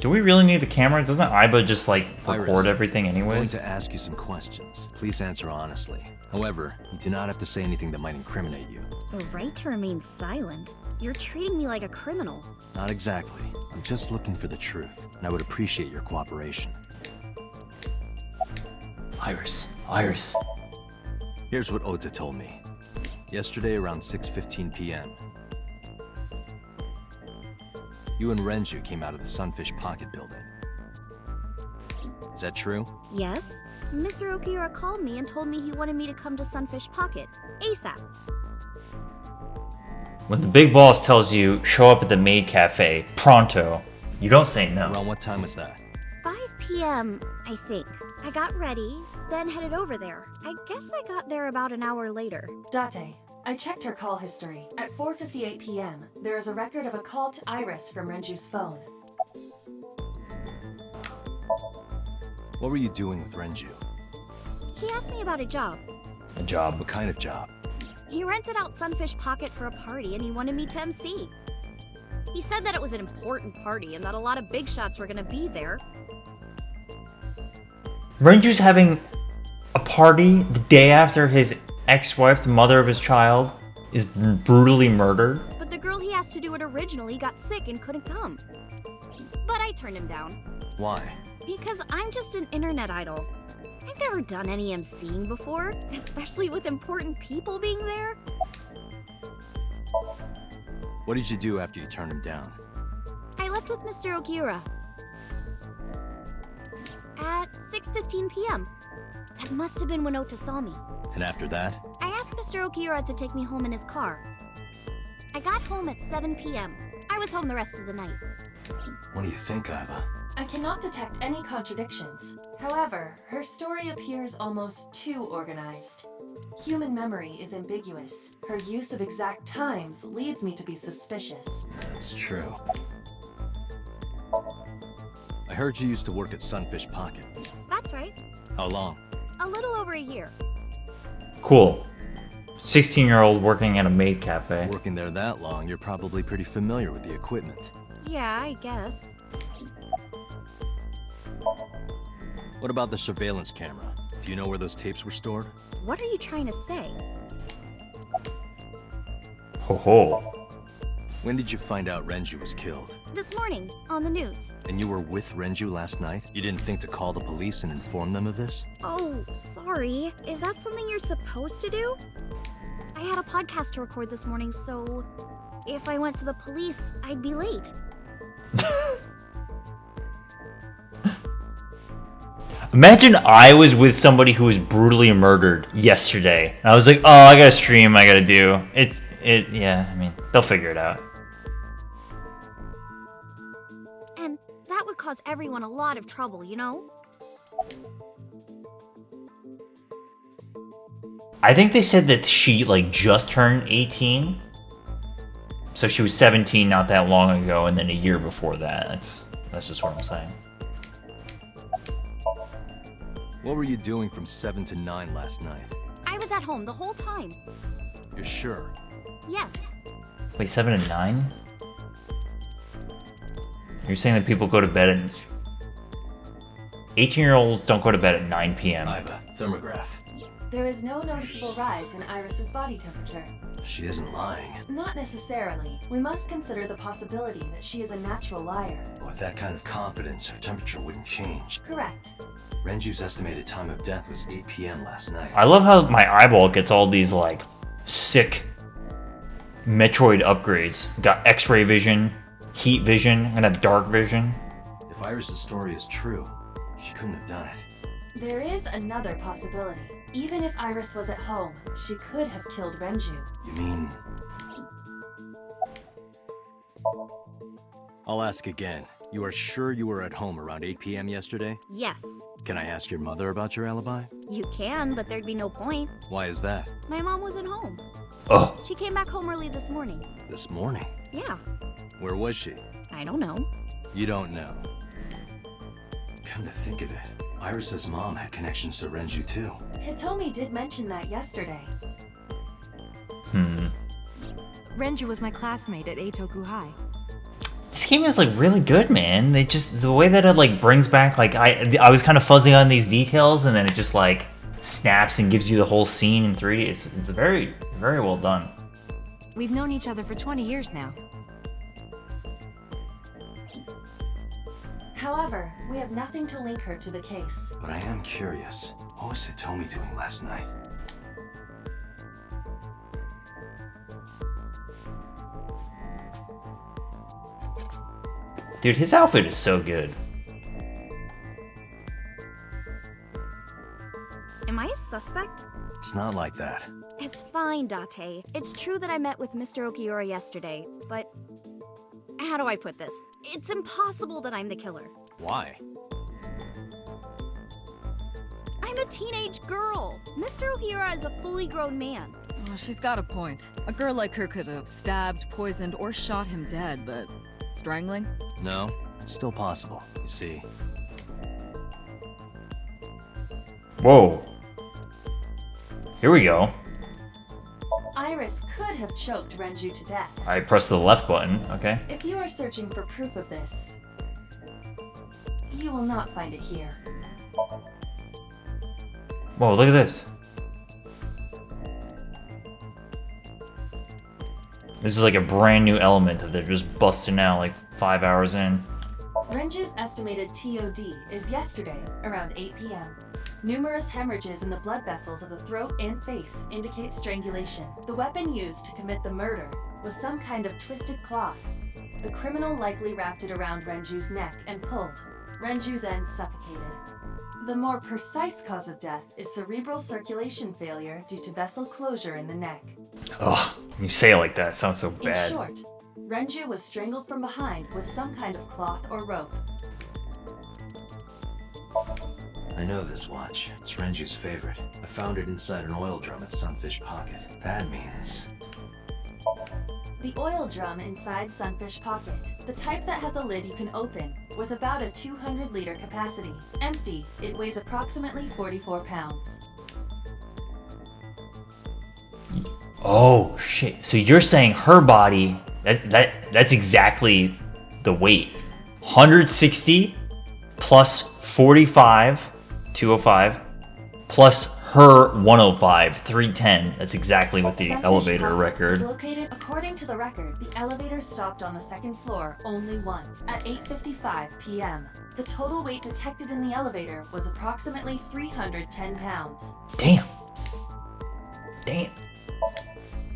Do we really need the camera? Doesn't Iba just, record Iris, everything I'm going anyways? to ask you some questions. Please answer honestly. However, you do not have to say anything that might incriminate you. The right to remain silent? You're treating me like a criminal. Not exactly. I'm just looking for the truth, and I would appreciate your cooperation. Iris. Here's what Ota told me. Yesterday around 6:15 p.m. You and Renju came out of the Sunfish Pocket building. Is that true? Yes. Mr. Okiura called me and told me he wanted me to come to Sunfish Pocket. ASAP. When the big boss tells you, show up at the maid cafe, pronto, you don't say no. Around what time was that? 5 p.m., I think. I got ready, then headed over there. I guess I got there about an hour later. Date, I checked her call history. At 4:58 p.m., there is a record of a call to Iris from Renju's phone. What were you doing with Renju? He asked me about a job. A job? What kind of job? He rented out Sunfish Pocket for a party and he wanted me to MC. He said that it was an important party and that a lot of big shots were gonna be there. Renju's having a party the day after his ex-wife, the mother of his child, is brutally murdered. But the girl he asked to do it originally got sick and couldn't come. But I turned him down. Why? Because I'm just an internet idol. I've never done any MCing before, especially with important people being there. What did you do after you turned him down? I left with Mr. Okiura. At 6:15 p.m. That must have been when Ota saw me. And after that? I asked Mr. Okiura to take me home in his car. I got home at 7 p.m. I was home the rest of the night. What do you think, Iva? I cannot detect any contradictions. However, her story appears almost too organized. Human memory is ambiguous. Her use of exact times leads me to be suspicious. That's true. I heard you used to work at Sunfish Pocket. That's right. How long? A little over a year. Cool. 16-year-old working at a maid cafe. Working there that long, you're probably pretty familiar with the equipment. Yeah, I guess. What about the surveillance camera? Do you know where those tapes were stored? What are you trying to say? Ho ho. When did you find out Renju was killed? This morning, on the news. And you were with Renju last night? You didn't think to call the police and inform them of this? Oh, sorry. Is that something you're supposed to do? I had a podcast to record this morning, so if I went to the police, I'd be late. Imagine I was with somebody who was brutally murdered yesterday. And I was like, oh, I gotta stream, I gotta do. Yeah, I mean, they'll figure it out. And that would cause everyone a lot of trouble, you know? I think they said that she, like, just turned 18. So she was 17 not that long ago, and then a year before that. That's just what I'm saying. What were you doing from 7 to 9 last night? I was at home the whole time. You're sure? Yes. Wait, 7 to 9? You're saying that people go to bed at... 18-year-olds don't go to bed at 9 p.m. Iva, thermograph. There is no noticeable rise in Iris's body temperature. She isn't lying. Not necessarily. We must consider the possibility that she is a natural liar. With that kind of confidence, her temperature wouldn't change. Correct. Renju's estimated time of death was 8 p.m. last night. I love how my eyeball gets all these, like, sick Metroid upgrades. Got X-ray vision, heat vision, and a dark vision. If Iris' story is true, she couldn't have done it. There is another possibility. Even if Iris was at home, she could have killed Renju. You mean... I'll ask again. You are sure you were at home around 8 p.m. yesterday? Yes. Can I ask your mother about your alibi? You can, but there'd be no point. Why is that? My mom wasn't home. Oh. She came back home early this morning. This morning? Yeah. Where was she? I don't know. You don't know. Come to think of it, Iris's mom had connections to Renju too. Hitomi did mention that yesterday. Renju was my classmate at Eitoku High. This game is, like, really good, man. They just... The way that it, like, brings back... Like, I was kind of fuzzy on these details, and then it just, like, snaps and gives you the whole scene in 3D. It's very, very well done. We've known each other for 20 years now. However, we have nothing to link her to the case. But I am curious. What was Hitomi doing last night? Dude, his outfit is so good. Am I a suspect? It's not like that. It's fine, Date. It's true that I met with Mr. Okiura yesterday, but... How do I put this? It's impossible that I'm the killer. Why? I'm a teenage girl. Mr. Okiura is a fully grown man. Well, she's got a point. A girl like her could have stabbed, poisoned, or shot him dead, but strangling? No, it's still possible, you see. Whoa. Here we go. Iris could have choked Renju to death. I pressed the left button, okay. If you are searching for proof of this, you will not find it here. Whoa, look at this. This is like a brand new element that they're just busting out like 5 hours in. Renju's estimated TOD is yesterday, around 8 p.m. Numerous hemorrhages in the blood vessels of the throat and face indicate strangulation. The weapon used to commit the murder was some kind of twisted cloth. The criminal likely wrapped it around Renju's neck and pulled. Renju then suffocated. The more precise cause of death is cerebral circulation failure due to vessel closure in the neck. Ugh, when you say it like that, it sounds so bad. In short, Renju was strangled from behind with some kind of cloth or rope. I know this watch. It's Renju's favorite. I found it inside an oil drum at Sunfish Pocket. That means... The oil drum inside Sunfish Pocket. The type that has a lid you can open, with about a 200-liter capacity. Empty, it weighs approximately 44 pounds. Oh, shit. So you're saying her body, that's exactly the weight. 160 plus 45, 205, plus her 105, 310. That's exactly what the Sunfish elevator Pocket record. is located, according to the record, the elevator stopped on the second floor only once, at 8:55 p.m. The total weight detected in the elevator was approximately 310 pounds. Damn. Damn.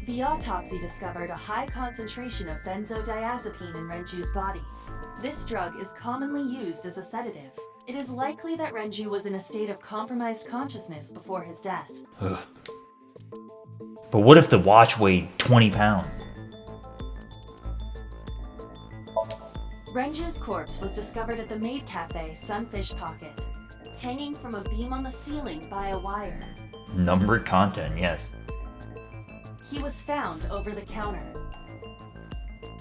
The autopsy discovered a high concentration of benzodiazepine in Renju's body. This drug is commonly used as a sedative. It is likely that Renju was in a state of compromised consciousness before his death. Ugh. But what if the watch weighed 20 pounds? Renju's corpse was discovered at the maid cafe Sunfish Pocket, hanging from a beam on the ceiling by a wire. Numbered content, yes. He was found over the counter.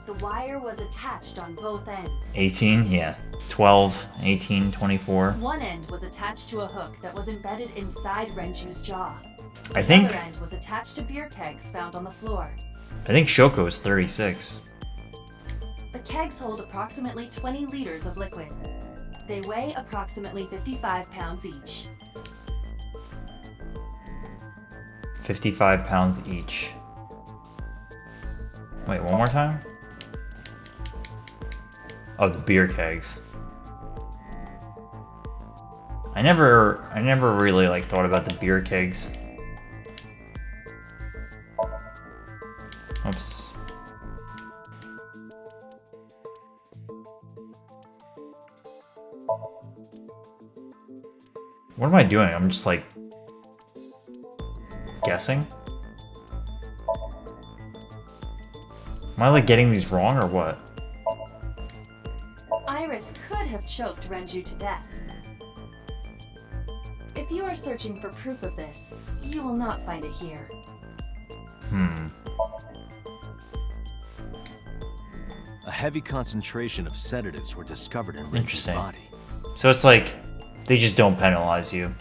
The wire was attached on both ends. 18, yeah. 12, 18, 24. One end was attached to a hook that was embedded inside Renju's jaw. I The think other end was attached to beer kegs found on the floor. Shoko is 36. The kegs hold approximately 20 liters of liquid. They weigh approximately 55 pounds each. 55 pounds each. Wait, one more time? Oh, the beer kegs. I never really like thought about the beer kegs. Oops. What am I doing? I'm just like guessing? Am I like getting these wrong or what? Iris could have choked Renju to death. If you are searching for proof of this, you will not find it here. A heavy concentration of sedatives were discovered in Renju's Interesting. body. So it's like, they just don't penalize you.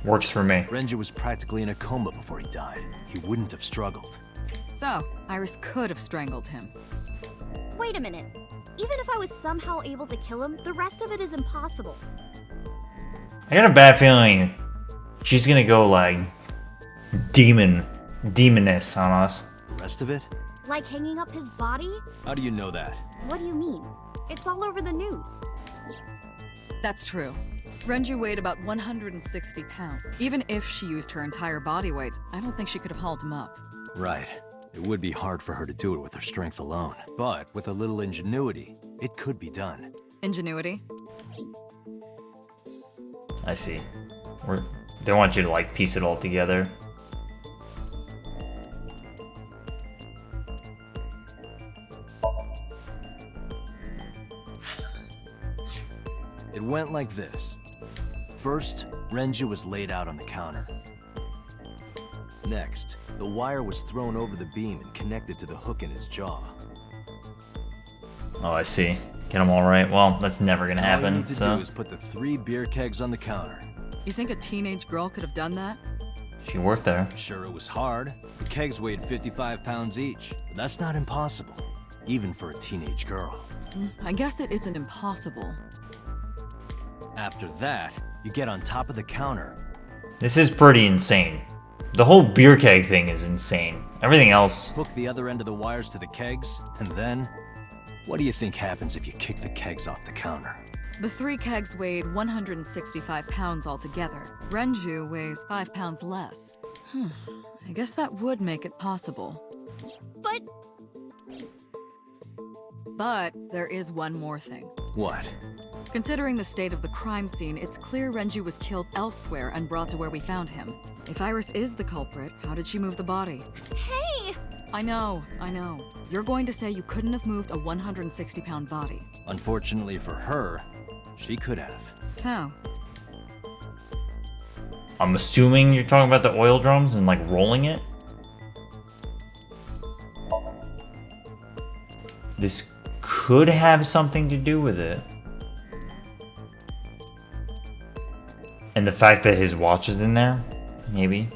Works for me. Renju was practically in a coma before he died. He wouldn't have struggled. So, Iris could have strangled him. Wait a minute. Even if I was somehow able to kill him, the rest of it is impossible. I got a bad feeling she's gonna go like demoness on us. The rest of it? Like hanging up his body? How do you know that? What do you mean? It's all over the news. That's true. Renju weighed about 160 pounds. Even if she used her entire body weight, I don't think she could have hauled him up. Right. It would be hard for her to do it with her strength alone. But with a little ingenuity, it could be done. Ingenuity? I see. They want you to like piece it all together. It went like this. First, Renju was laid out on the counter. Next, the wire was thrown over the beam and connected to the hook in his jaw. Oh, I see. Get them all right. Well, that's never gonna happen. All you need to So do is put the 3 beer kegs on the counter. You think a teenage girl could have done that? she worked there. Sure, it was hard. The kegs weighed 55 pounds each, but that's not impossible, even for a teenage girl. I guess it isn't impossible. After that, you get on top of the counter. This is pretty insane. The whole beer keg thing is insane. Everything else. Hook the other end of the wires to the kegs, and then... what do you think happens if you kick the kegs off the counter? The 3 kegs weighed 165 pounds altogether. Renju weighs 5 pounds less. I guess that would make it possible. But But there is one more thing. What? Considering the state of the crime scene, it's clear Renju was killed elsewhere and brought to where we found him. If Iris is the culprit, how did she move the body? Hey! I know. You're going to say you couldn't have moved a 160-pound body. Unfortunately for her, she could have. How? I'm assuming you're talking about the oil drums and like rolling it. This could have something to do with it. And the fact that his watch is in there, maybe.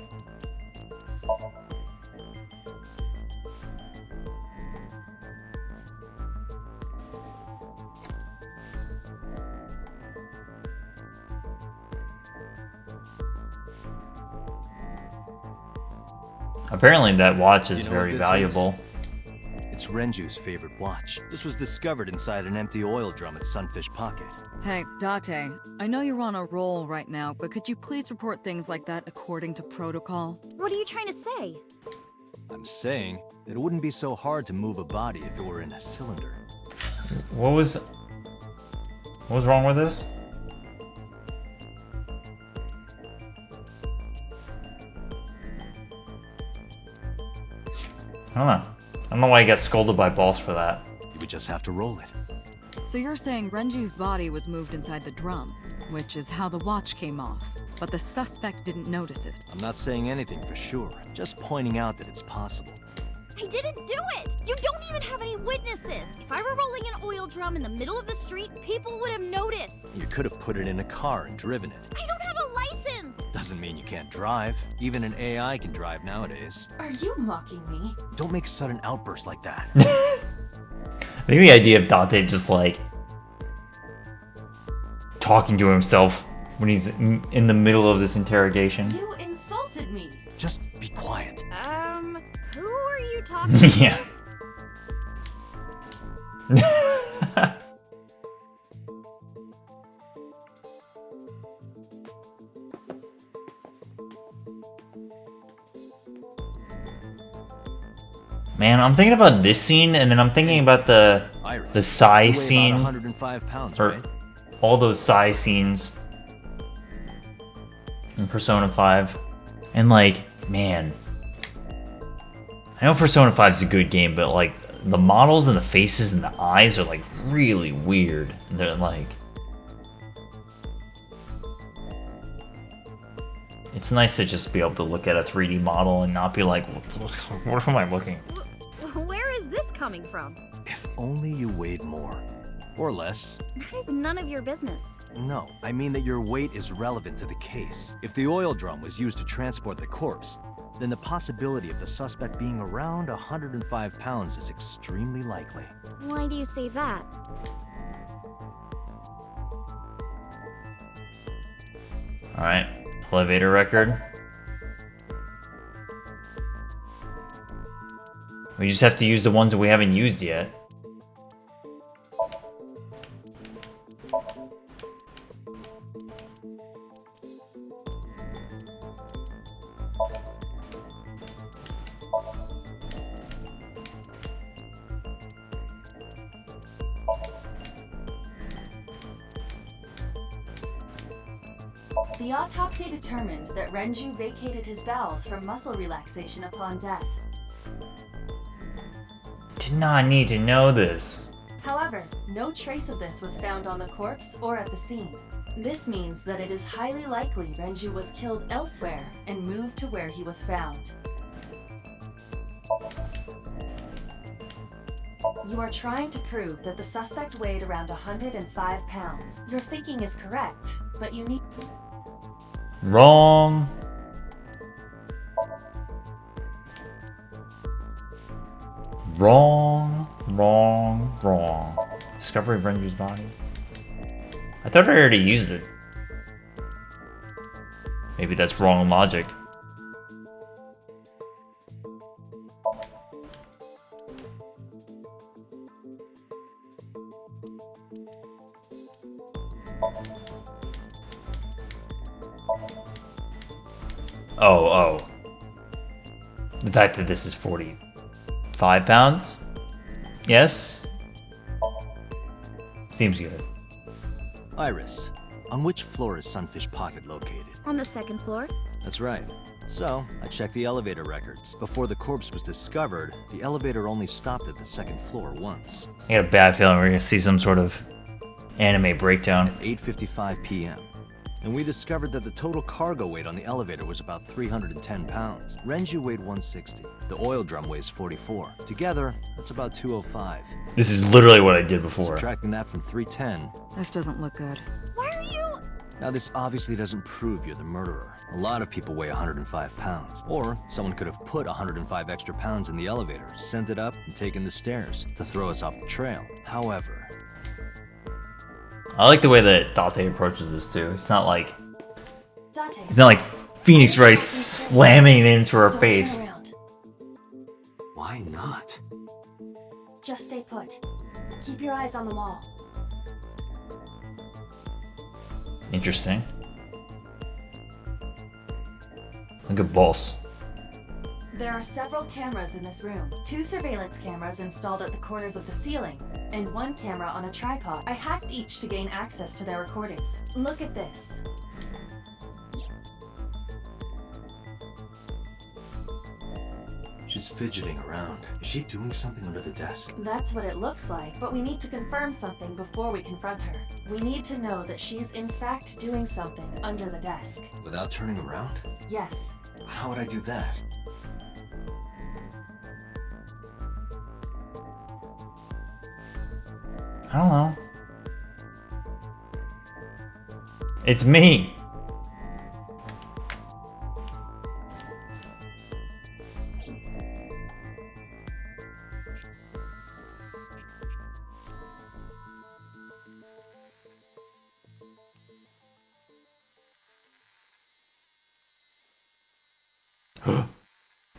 Apparently that watch is very valuable. It's Renju's favorite watch. This was discovered inside an empty oil drum at Sunfish Pocket. Hey, Date, I know you're on a roll right now, but could you please report things like that according to protocol? What are you trying to say? I'm saying that it wouldn't be so hard to move a body if it were in a cylinder. What was wrong with this? I don't know. I don't know why I got scolded by Boss for that. You would just have to roll it. So you're saying Renju's body was moved inside the drum, which is how the watch came off, but the suspect didn't notice it. I'm not saying anything for sure, just pointing out that it's possible. I didn't do it! You don't even have any witnesses! If I were rolling an oil drum in the middle of the street, people would have noticed! You could have put it in a car and driven it. I don't have a license! Doesn't mean you can't drive. Even an AI can drive nowadays. Are you mocking me? Don't make sudden outbursts like that. I think the idea of Dante just like talking to himself when he's in the middle of this interrogation. You insulted me! Just be quiet. Who are you talking to? Yeah. Man, I'm thinking about this scene, and then I'm thinking about the Psy scene, 105 pounds, or right? all those Psy scenes in Persona 5, and like, man, I know Persona 5 is a good game, but like the models and the faces and the eyes are like really weird. They're like, it's nice to just be able to look at a 3D model and not be like, what am I looking? Where is this coming from? If only you weighed more. Or less. That is none of your business. No, I mean that your weight is relevant to the case. If the oil drum was used to transport the corpse, then the possibility of the suspect being around 105 pounds is extremely likely. Why do you say that? Alright, elevator record. We just have to use the ones that we haven't used yet. The autopsy determined that Renju vacated his bowels for muscle relaxation upon death. Did not need to know this. However, no trace of this was found on the corpse or at the scene. This means that it is highly likely Renju was killed elsewhere and moved to where he was found. You are trying to prove that the suspect weighed around 105 pounds. Your thinking is correct, but you need... Wrong. Wrong. Discovery of Renju's body. I thought I already used it. Maybe that's wrong logic. Oh. The fact that this is 45 pounds? Yes? Seems good. Iris, on which floor is Sunfish Pocket located? On the second floor? That's right. So, I checked the elevator records. Before the corpse was discovered, the elevator only stopped at the second floor once. I got a bad feeling we're gonna see some sort of anime breakdown. At 8:55 p.m. And we discovered that the total cargo weight on the elevator was about 310 pounds. Renju weighed 160. The oil drum weighs 44. Together, that's about 205. This is literally what I did before. Subtracting that from 310. This doesn't look good. Why are you... Now, this obviously doesn't prove you're the murderer. A lot of people weigh 105 pounds. Or someone could have put 105 extra pounds in the elevator, sent it up, and taken the stairs to throw us off the trail. However... I like the way that Date approaches this too. It's not like Date. it's not like Phoenix Wright slamming it into her face. Why not? Just stay put. Keep your eyes on the wall. Interesting. Look at Boss. There are several cameras in this room. 2 surveillance cameras installed at the corners of the ceiling, and 1 camera on a tripod. I hacked each to gain access to their recordings. Look at this. She's fidgeting around. Is she doing something under the desk? That's what it looks like, but we need to confirm something before we confront her. We need to know that she's in fact doing something under the desk. Without turning around? Yes. How would I do that? I don't know. It's me.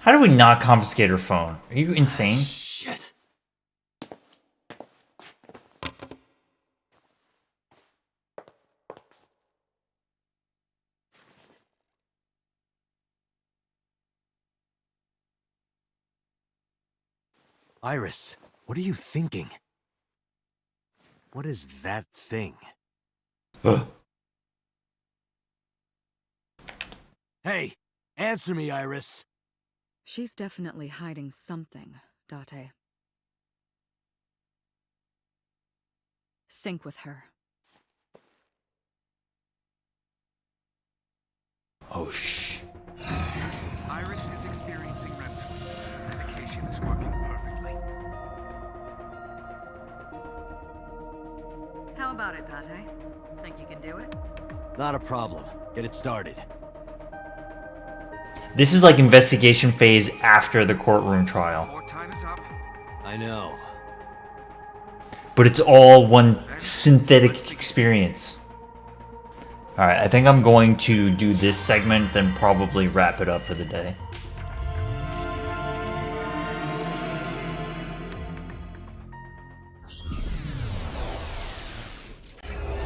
How do we not confiscate her phone? Are you insane? Shit. Iris, what are you thinking? What is that thing? Hey, answer me, Iris. She's definitely hiding something, Date. Sync with her. Oh, shh. Iris is experiencing REM sleep. The medication is working perfectly. How about it, Date? Think you can do it? Not a problem. Get it started. This is like investigation phase after the courtroom trial. More time is up. I know. But it's all one synthetic experience. Alright, I think I'm going to do this segment, then probably wrap it up for the day.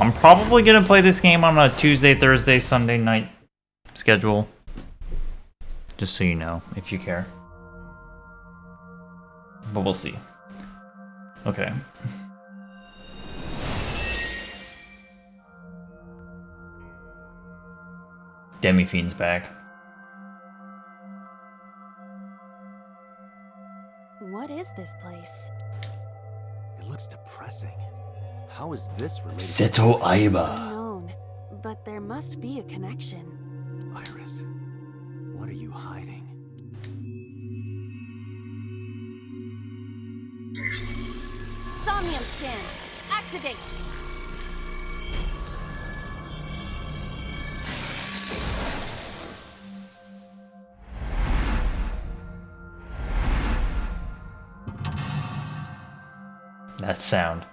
I'm probably gonna play this game on a Tuesday, Thursday, Sunday night schedule. Just so you know, if you care. But we'll see. Okay. Demi-Fiend's back. What is this place? It looks depressing. How is this related? Seto Aiba. Unknown, but there must be a connection. Iris, what are you hiding? Somnium scan. Activate. That sound.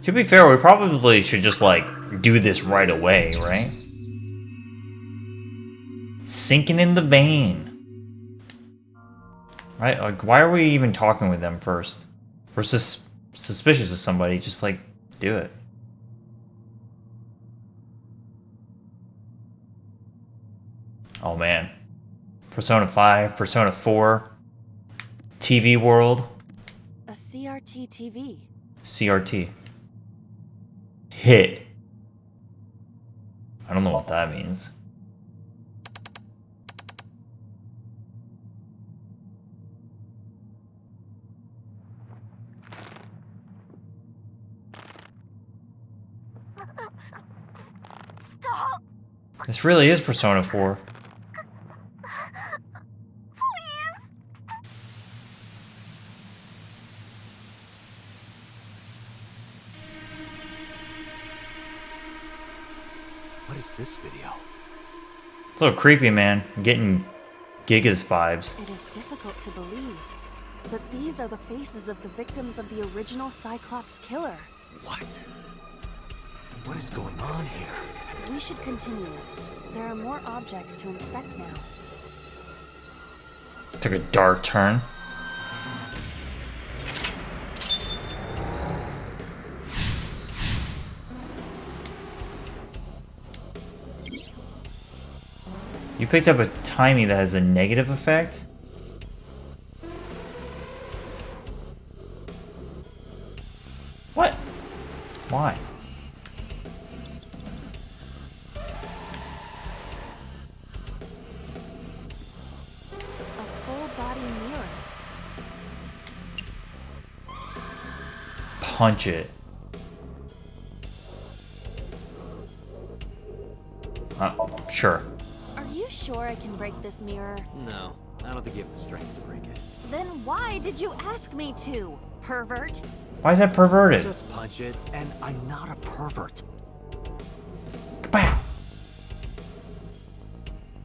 To be fair, we probably should just like do this right away, right? Sinking in the vein. Right? Like, why are we even talking with them first? If we're suspicious of somebody, just like do it. Oh man. Persona 5, Persona 4, TV World, A CRT TV. CRT. Hit. I don't know what that means. Stop! This really is Persona 4. What is this video? It's a little creepy, man. I'm getting Gigas vibes. It is difficult to believe, but these are the faces of the victims of the original Cyclops killer. What? What is going on here? We should continue. There are more objects to inspect now. Took a dark turn. You picked up a timey that has a negative effect? What? Why? A full-body mirror. Punch it. Sure. Are you sure I can break this mirror? No, I don't think you have the strength to break it. Then why did you ask me to, pervert? Why is that perverted? Just punch it, and I'm not a pervert. Kapow!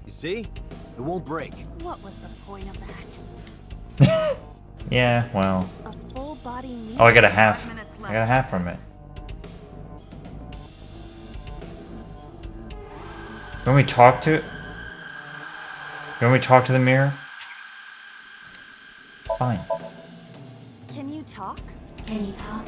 You see? It won't break. What was the point of that? Yeah, well. A full-body mirror. Oh, I got a half. I got a half from it. You want me to talk to it? You want me to talk to the mirror? Fine. Can you talk? Can you talk?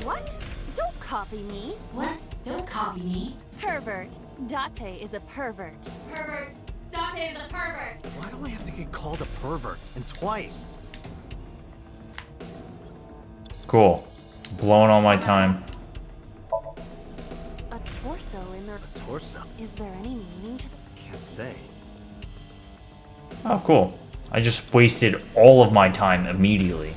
What? Don't copy me. What? Don't copy me. Pervert. Date is a pervert. Pervert. Date is a pervert. Why do I have to get called a pervert? And twice? Cool. Blowing all my time. A torso in their... A torso? Is there any meaning to... Can't say. Oh, cool. I just wasted all of my time immediately.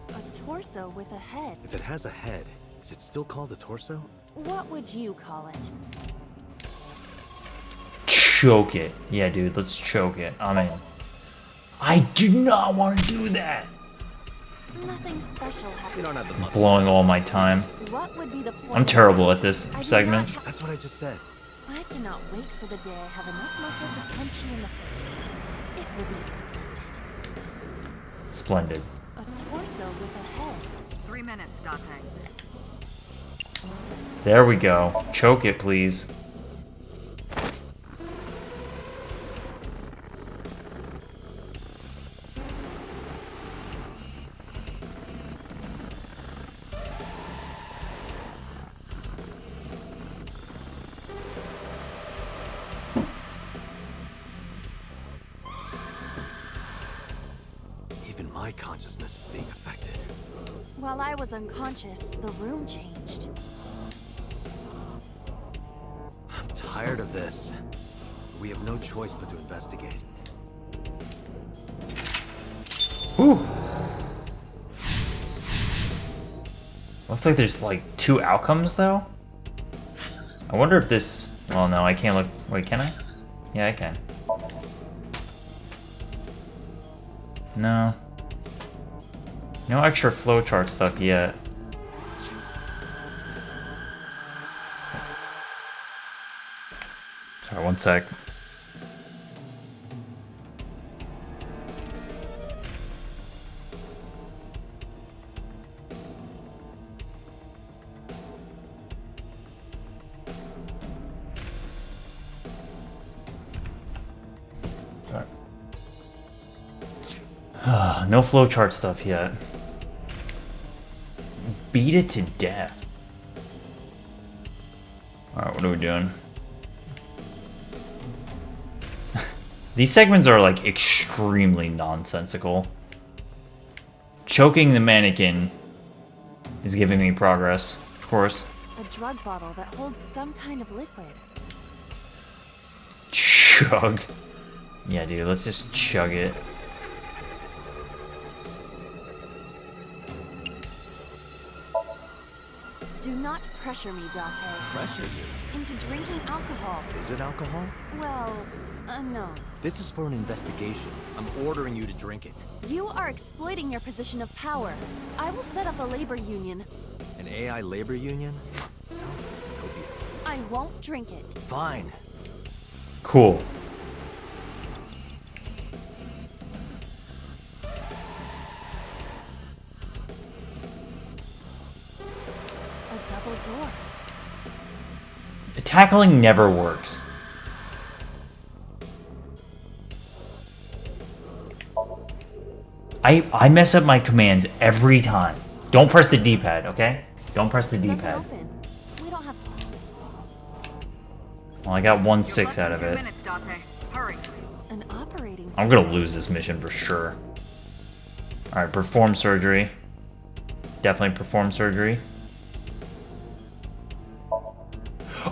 A torso with a head. If it has a head, is it still called a torso? What would you call it? Choke it. Yeah, dude, let's choke it. I'm in. I do not want to do that. Nothing special happened. You don't have the muscle. Blowing all my time. What would be the point? I'm terrible at this segment. That's what I just said. I cannot wait for the day I have enough muscle to punch you in the face. It will be splendid. Splendid. A torso with a head. 3 minutes, Date. There we go. Choke it, please. Even my consciousness is being affected. While I was unconscious, the room changed. I'm tired of this. We have no choice but to investigate. Whew. Looks like there's like 2 outcomes though. I wonder if this... Well, no, I can't look... Wait, can I? Yeah, I can. No. No extra flowchart stuff yet. Sorry, one sec. No flowchart stuff yet. Beat it to death. Alright, what are we doing? These segments are like extremely nonsensical. Choking the mannequin is giving me progress, of course. A drug bottle that holds some kind of liquid. Chug. Yeah, dude, let's just chug it. Do not pressure me, Date. Pressure you? Into drinking alcohol. Is it alcohol? Well, no. This is for an investigation. I'm ordering you to drink it. You are exploiting your position of power. I will set up a labor union. An AI labor union? Sounds dystopian. I won't drink it. Fine. Cool. A double door. Tackling never works. I mess up my commands every time. Don't press the D-pad, okay? Don't press the D-pad. We don't have. Well, I got 1/6 out of it. Minutes, Date. Hurry. An operating. I'm gonna lose this mission for sure. Alright, perform surgery. Definitely perform surgery.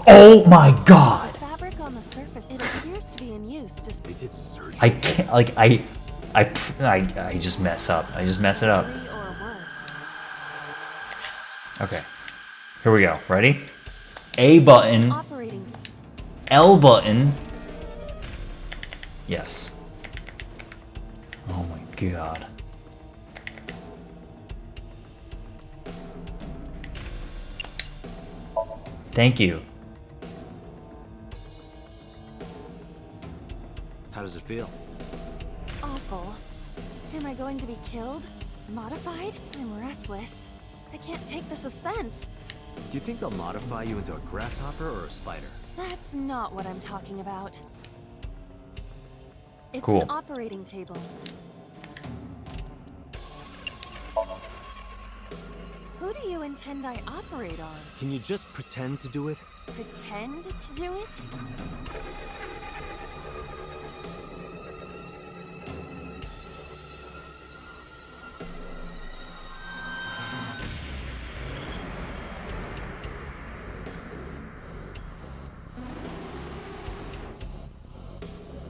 Oh my god! The fabric on the surface, it appears to be in use. Just they did surgery. I can't, like, I just mess up. I just mess it up. Okay. Here we go. Ready? A button. Operating. L button. Yes. Oh my god. Thank you. How does it feel? Awful. Am I going to be killed? Modified? I'm restless. I can't take the suspense. Do you think they'll modify you into a grasshopper or a spider? That's not what I'm talking about. It's Cool. an operating table. Who do you intend I operate on? Can you just pretend to do it? Pretend to do it?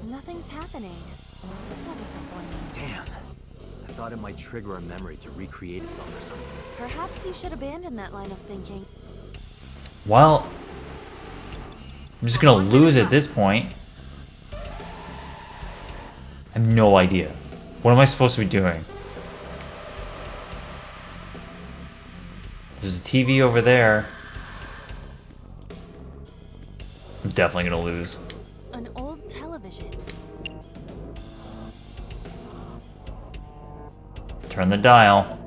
Nothing's happening. How disappointing. Damn. I thought it might trigger a memory to recreate itself or something. Perhaps you should abandon that line of thinking. Well, I'm just gonna lose at this point. I have no idea. What am I supposed to be doing? There's a TV over there. I'm definitely gonna lose. An old television. Turn the dial.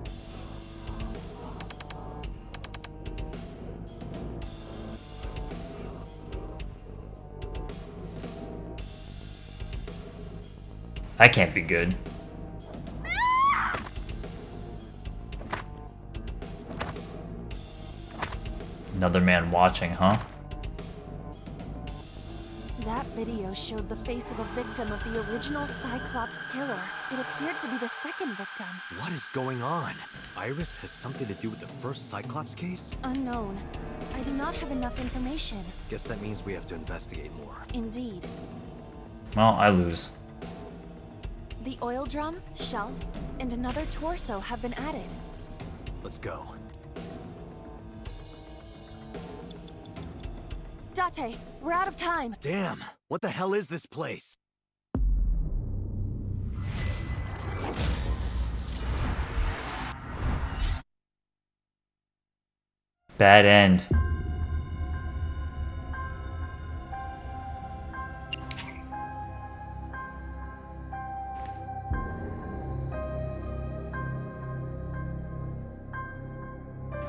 That can't be good. Another man watching, huh? That video showed the face of a victim of the original Cyclops killer. It appeared to be the second victim. What is going on? Iris has something to do with the first Cyclops case? Unknown. I do not have enough information. Guess that means we have to investigate more. Indeed. Well, I lose. The oil drum, shelf, and another torso have been added. Let's go. Date, we're out of time. Damn, what the hell is this place? Bad end.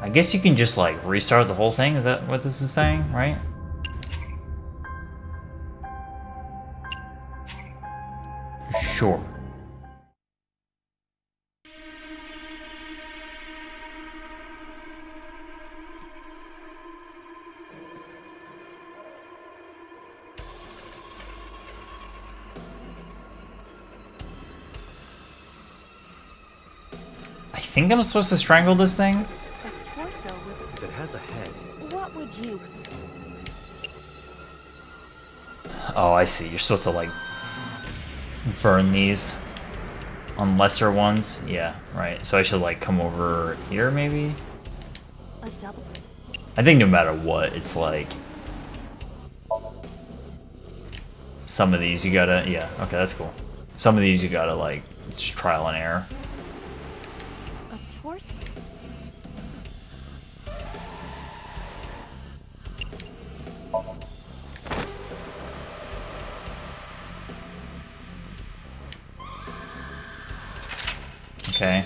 I guess you can just like restart the whole thing. Is that what this is saying, right? Sure. think I'm supposed to strangle this thing. A torso with... If it has a head... What would you... Oh, I see. You're supposed to, like, burn these on lesser ones. Yeah, right. So I should, like, come over here, maybe? A double... I think no matter what, it's like... Some of these you gotta... Yeah, okay, that's cool. Some of these you gotta, like, it's just trial and error. A torso... Okay.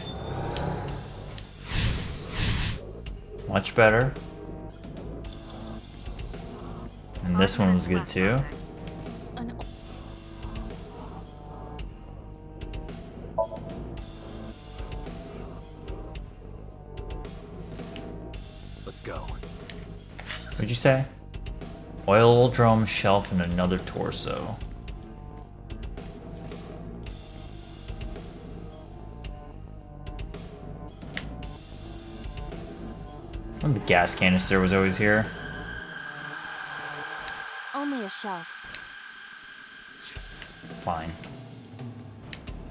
Much better. And this one was good too. Let's go. What'd you say? Oil drum shelf and another torso. Oh, the gas canister was always here. Only a shelf. Fine.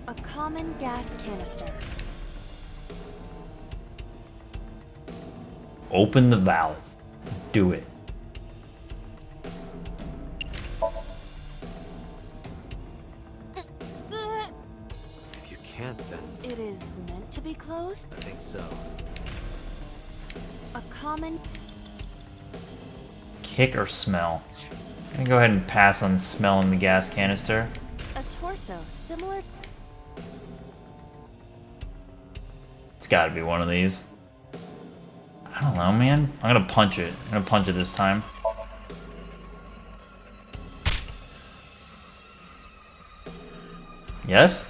A common gas canister. Open the valve. Do it. If you can't, then... It is meant to be closed? I think so. A common... Kick or smell? I'm gonna go ahead and pass on smelling the gas canister. A torso similar... It's gotta be one of these. I don't know, man. I'm gonna punch it. I'm gonna punch it this time. Yes?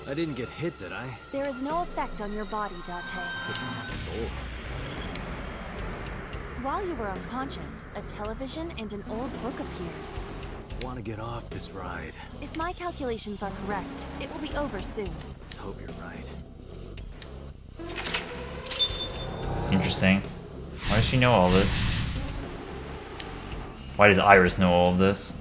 I didn't get hit, did I? There is no effect on your body, Date. Soul. While you were unconscious, a television and an old book appeared. I want to get off this ride. If my calculations are correct, it will be over soon. Let's hope you're right. Interesting. Why does she know all this? Why does Iris know all of this?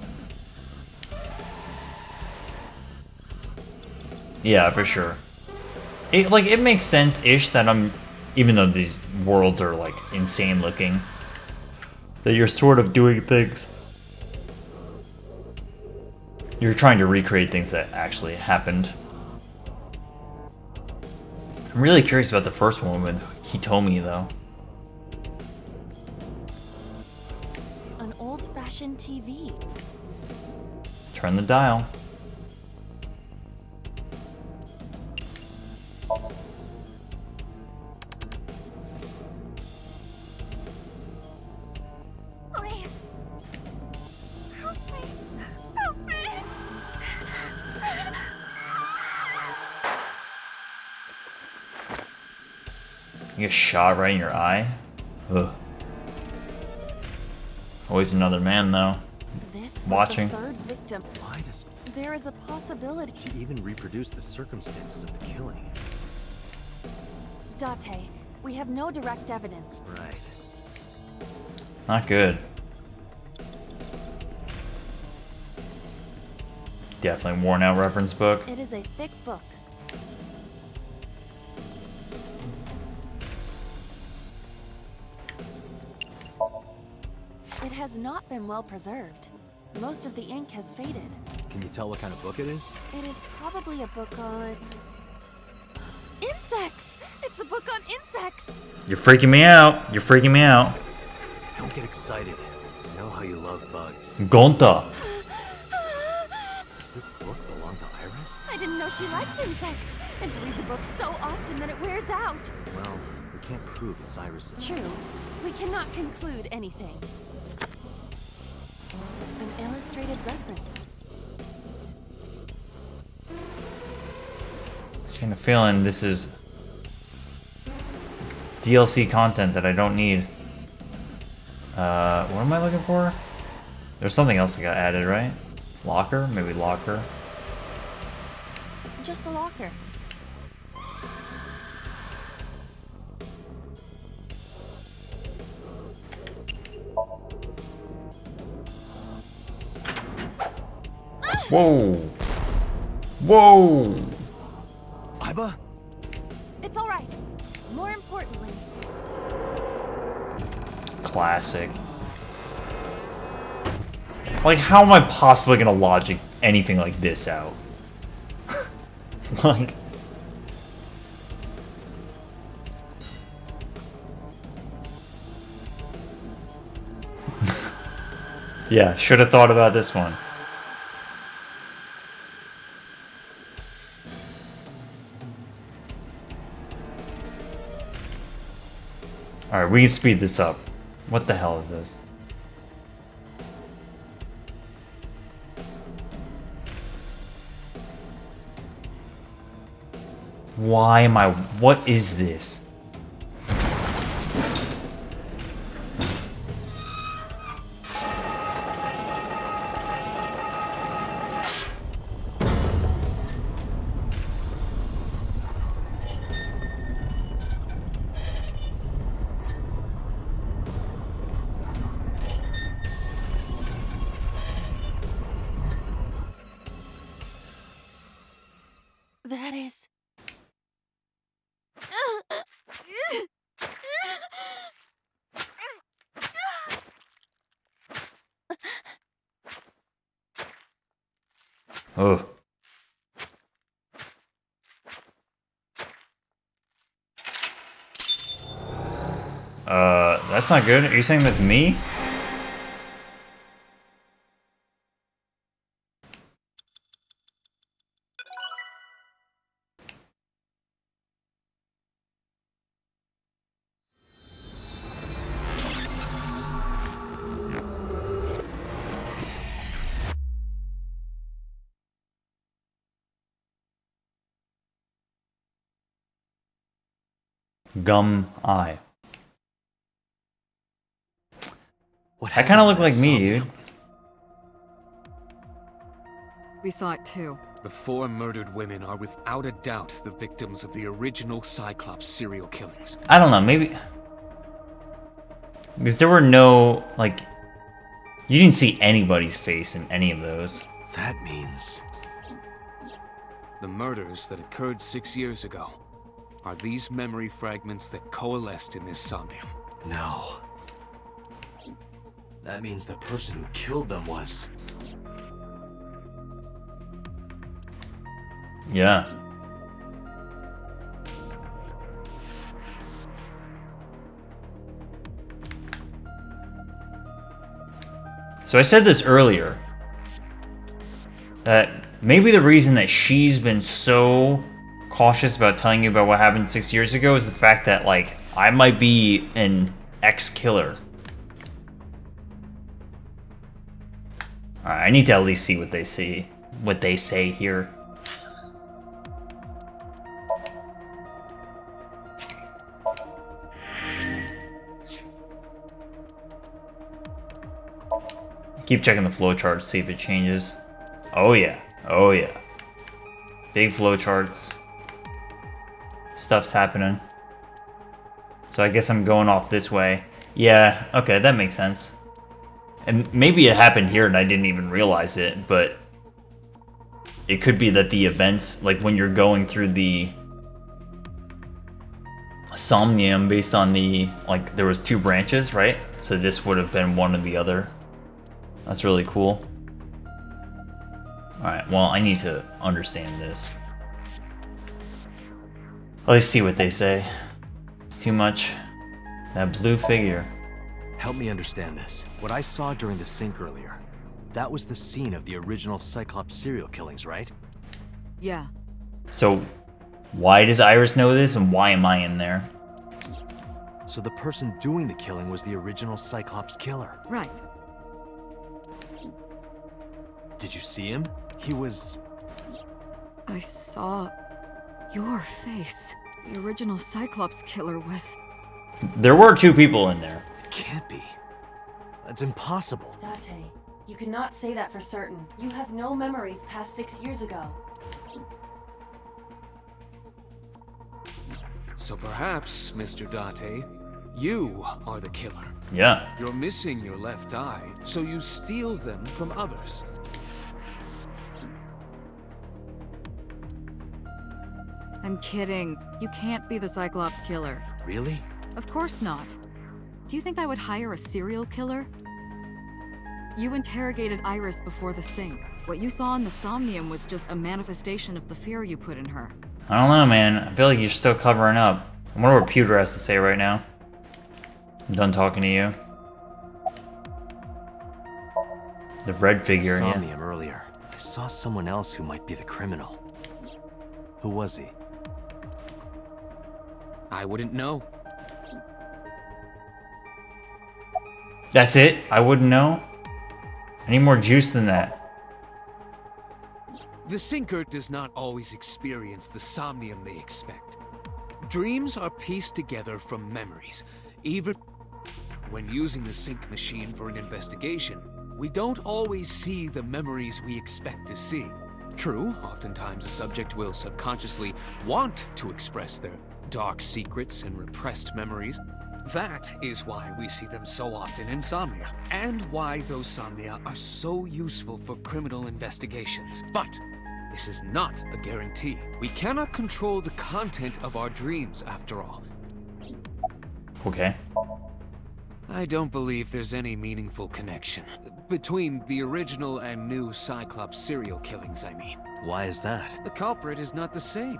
Yeah, for sure. It makes sense-ish that I'm, even though these worlds are like insane looking, that you're sort of doing things. You're trying to recreate things that actually happened. I'm really curious about the first one with Hitomi though. An old-fashioned TV. Turn the dial. Please. Help me. Help me. You get shot right in your eye? Ugh. Always another man though. This was watching. the third victim. Why does... There is a possibility... She even reproduced the circumstances of the killing. Date, we have no direct evidence. Right. Not good. Definitely worn out reference book. It is a thick book. It has not been well preserved. Most of the ink has faded. Can you tell what kind of book it is? It is probably a book on... insects! It's a book on insects! You're freaking me out. You're freaking me out. Don't get excited. I know how you love bugs. Gonta. Does this book belong to Iris? I didn't know she liked insects! And to read the book so often that it wears out! Well, we can't prove it's Iris's. True. We cannot conclude anything. An illustrated reference. I kind of feeling this is DLC content that I don't need. What am I looking for? There's something else that got added, right? Locker? Maybe locker. just a locker. Whoa! Whoa! Iba? It's all right. More importantly, Classic. Like, how am I possibly gonna logic anything like this out? Like... Yeah, should have thought about this one. Alright, we can speed this up. What the hell is this? Why am I... What is this? that is... Oh. That's not good. Are you saying that's me? Gum eye. That kind of looked like me, dude. We saw it too. The 4 murdered women are without a doubt the victims of the original Cyclops serial killings. I don't know, maybe... Because there were no, like... You didn't see anybody's face in any of those. That means... The murders that occurred 6 years ago are these memory fragments that coalesced in this Somnium. No. That means the person who killed them was... Yeah. So I said this earlier, that maybe the reason that she's been so cautious about telling you about what happened 6 years ago is the fact that, like, I might be an ex-killer. Alright, I need to at least see what they say here. Keep checking the flowchart to see if it changes. Oh yeah. Oh yeah. Big flowcharts. Stuff's happening. So I guess I'm going off this way. Yeah, okay, that makes sense. And maybe it happened here and I didn't even realize it, but it could be that the events, like when you're going through the Somnium based on the, like, there was 2 branches, right? So this would have been one or the other. That's really cool. Alright, well, I need to understand this. Let's see what they say. It's too much. That blue figure. Help me understand this. What I saw during the sink earlier, that was the scene of the original Cyclops serial killings, right? Yeah. So, why does Iris know this and why am I in there? So the person doing the killing was the original Cyclops killer. Right. Did you see him? He was... I saw your face. The original Cyclops killer was... There were 2 people in there. It can't be. That's impossible. Date, you cannot say that for certain. You have no memories past 6 years ago. So perhaps, Mr. Date, you are the killer. Yeah. You're missing your left eye, so you steal them from others. I'm kidding. You can't be the Cyclops killer. Really? Of course not. Do you think I would hire a serial killer? You interrogated Iris before the sink. What you saw in the Somnium was just a manifestation of the fear you put in her. I don't know, man. I feel like you're still covering up. I wonder what Pewter has to say right now. I'm done talking to you. The red figure, yeah. Somnium earlier. I saw someone else who might be the criminal. Who was he? I wouldn't know. That's it? I wouldn't know? I need more juice than that. The sinker does not always experience the somnium they expect. Dreams are pieced together from memories. Even when using the sync machine for an investigation, we don't always see the memories we expect to see. True, oftentimes the subject will subconsciously want to express their dark secrets and repressed memories. That is why we see them so often in Somnia, and why those Somnia are so useful for criminal investigations. But this is not a guarantee. We cannot control the content of our dreams, after all. Okay. I don't believe there's any meaningful connection between the original and new Cyclops serial killings, I mean. Why is that? The culprit is not the same.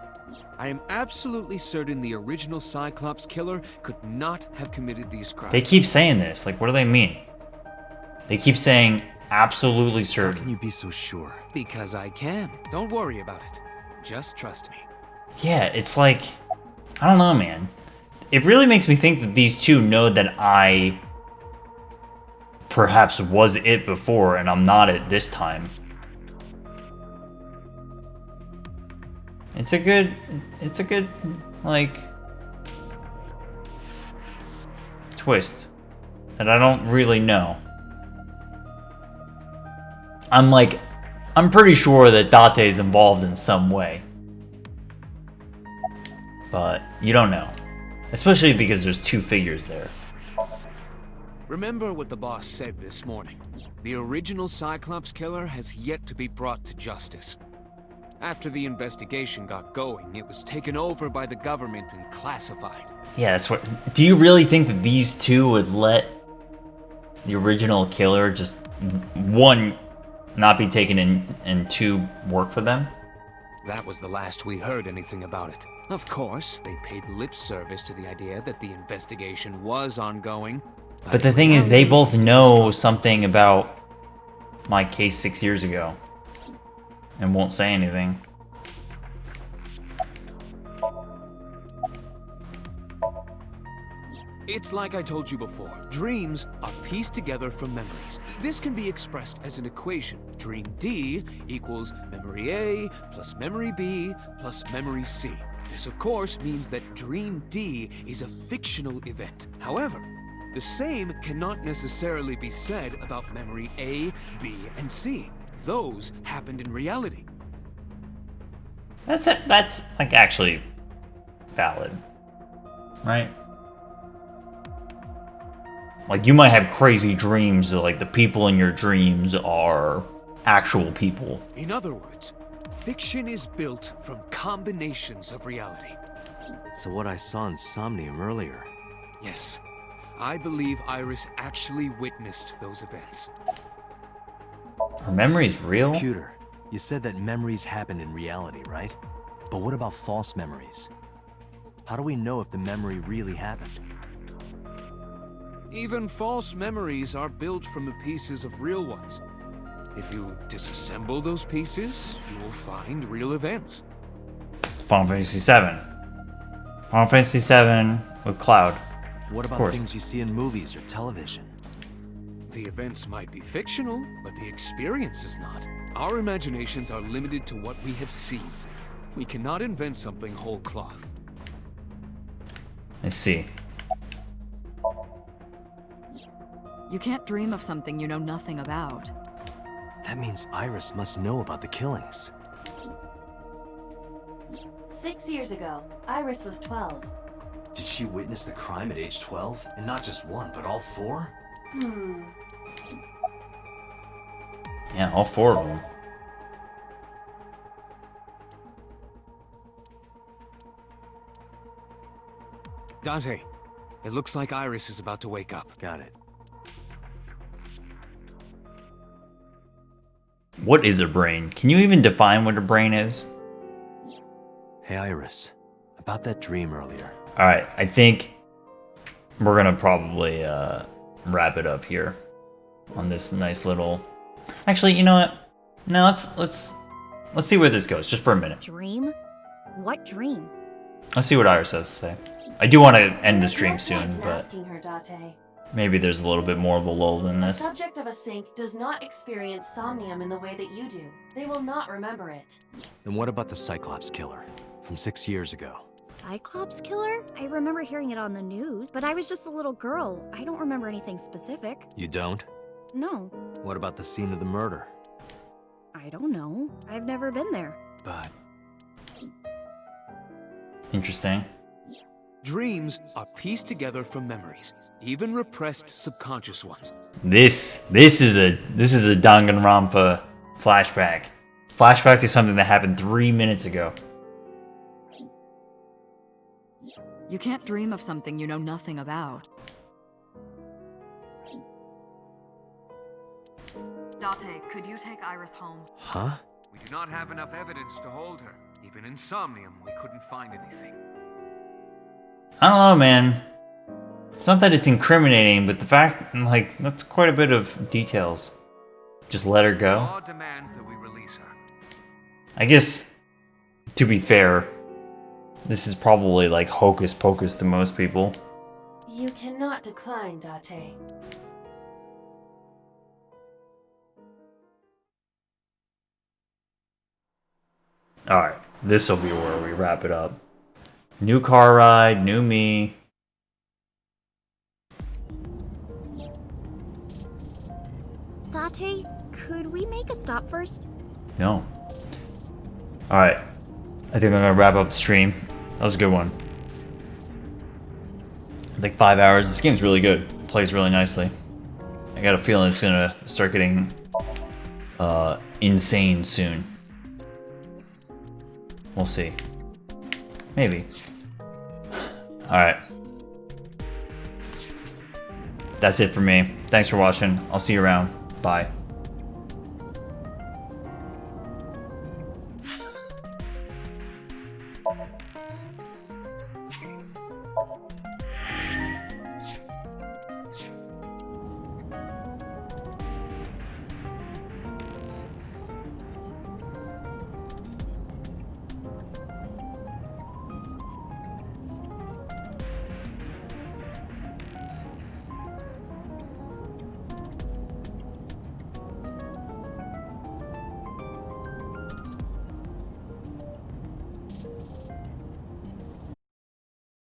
I am absolutely certain the original Cyclops killer could not have committed these crimes. They keep saying this. Like, what do they mean? They keep saying absolutely certain. How can you be so sure? Because I can. Don't worry about it. Just trust me. Yeah, it's like, I don't know, man. It really makes me think that these two know that I perhaps was it before and I'm not it this time. It's a good, like, twist that I don't really know. I'm pretty sure that Date is involved in some way. But you don't know. Especially because there's two figures there. Remember what the boss said this morning. The original Cyclops killer has yet to be brought to justice. After the investigation got going, it was taken over by the government and classified. Yeah, that's what... Do you really think that these two would let the original killer just, one, not be taken in, and two, work for them? That was the last we heard anything about it. Of course, they paid lip service to the idea that the investigation was ongoing. But the thing is, they both know something about my case 6 years ago. And won't say anything. It's like I told you before. Dreams are pieced together from memories. This can be expressed as an equation. Dream D equals memory A plus memory B plus memory C. This, of course, means that Dream D is a fictional event. However, the same cannot necessarily be said about memory A, B, and C. Those happened in reality. That's like actually valid, right? Like, you might have crazy dreams that, like, the people in your dreams are actual people. In other words, fiction is built from combinations of reality. So what I saw in Somnium earlier... Yes, I believe Iris actually witnessed those events. Are memories real? Computer, you said that memories happen in reality, right? But what about false memories? How do we know if the memory really happened? Even false memories are built from the pieces of real ones. If you disassemble those pieces, you will find real events. Final Fantasy VII. Final Fantasy VII with Cloud. What about things you see in movies or television? The events might be fictional, but the experience is not. Our imaginations are limited to what we have seen. We cannot invent something whole cloth. Let's see. You can't dream of something you know nothing about. That means Iris must know about the killings. 6 years ago, Iris was 12. she witnessed the crime at age 12? And not just one, but all four? Yeah, all four of them. Dante, it looks like Iris is about to wake up. Got it. What is a brain? Can you even define what a brain is? Hey, Iris. About that dream earlier. Alright, I think we're gonna probably wrap it up here on this nice little... Actually, you know what? No, let's see where this goes, just for a minute. Dream? What dream? Let's see what Iris has to say. I do want to end the stream soon, but asking her, Date. maybe there's a little bit more of a lull than The this. subject of a sink does not experience somnium in the way that you do. They will not remember it. Then what about the Cyclops killer from 6 years ago? Cyclops killer? I remember hearing it on the news, but I was just a little girl. I don't remember anything specific. You don't? No. What about the scene of the murder? I don't know. I've never been there. But... Interesting. Dreams are pieced together from memories, even repressed subconscious ones. This is a Danganronpa flashback. Flashback to something that happened 3 minutes ago. You can't dream of something you know nothing about. Date, could you take Iris home? Huh? We do not have enough evidence to hold her. Even in Somnium, we couldn't find anything. I don't know, man. It's not that it's incriminating, but the fact, like, that's quite a bit of details. Just let her go. Law demands that we release her. I guess, to be fair, this is probably like hocus pocus to most people. You cannot decline, Date. Alright, this will be where we wrap it up. New car ride, new me. Date, could we make a stop first? No. Alright, I think I'm gonna wrap up the stream. That was a good one. It's like 5 hours. This game's really good. It plays really nicely. I got a feeling it's gonna start getting insane soon. We'll see. Maybe. Alright. That's it for me. Thanks for watching. I'll see you around. Bye.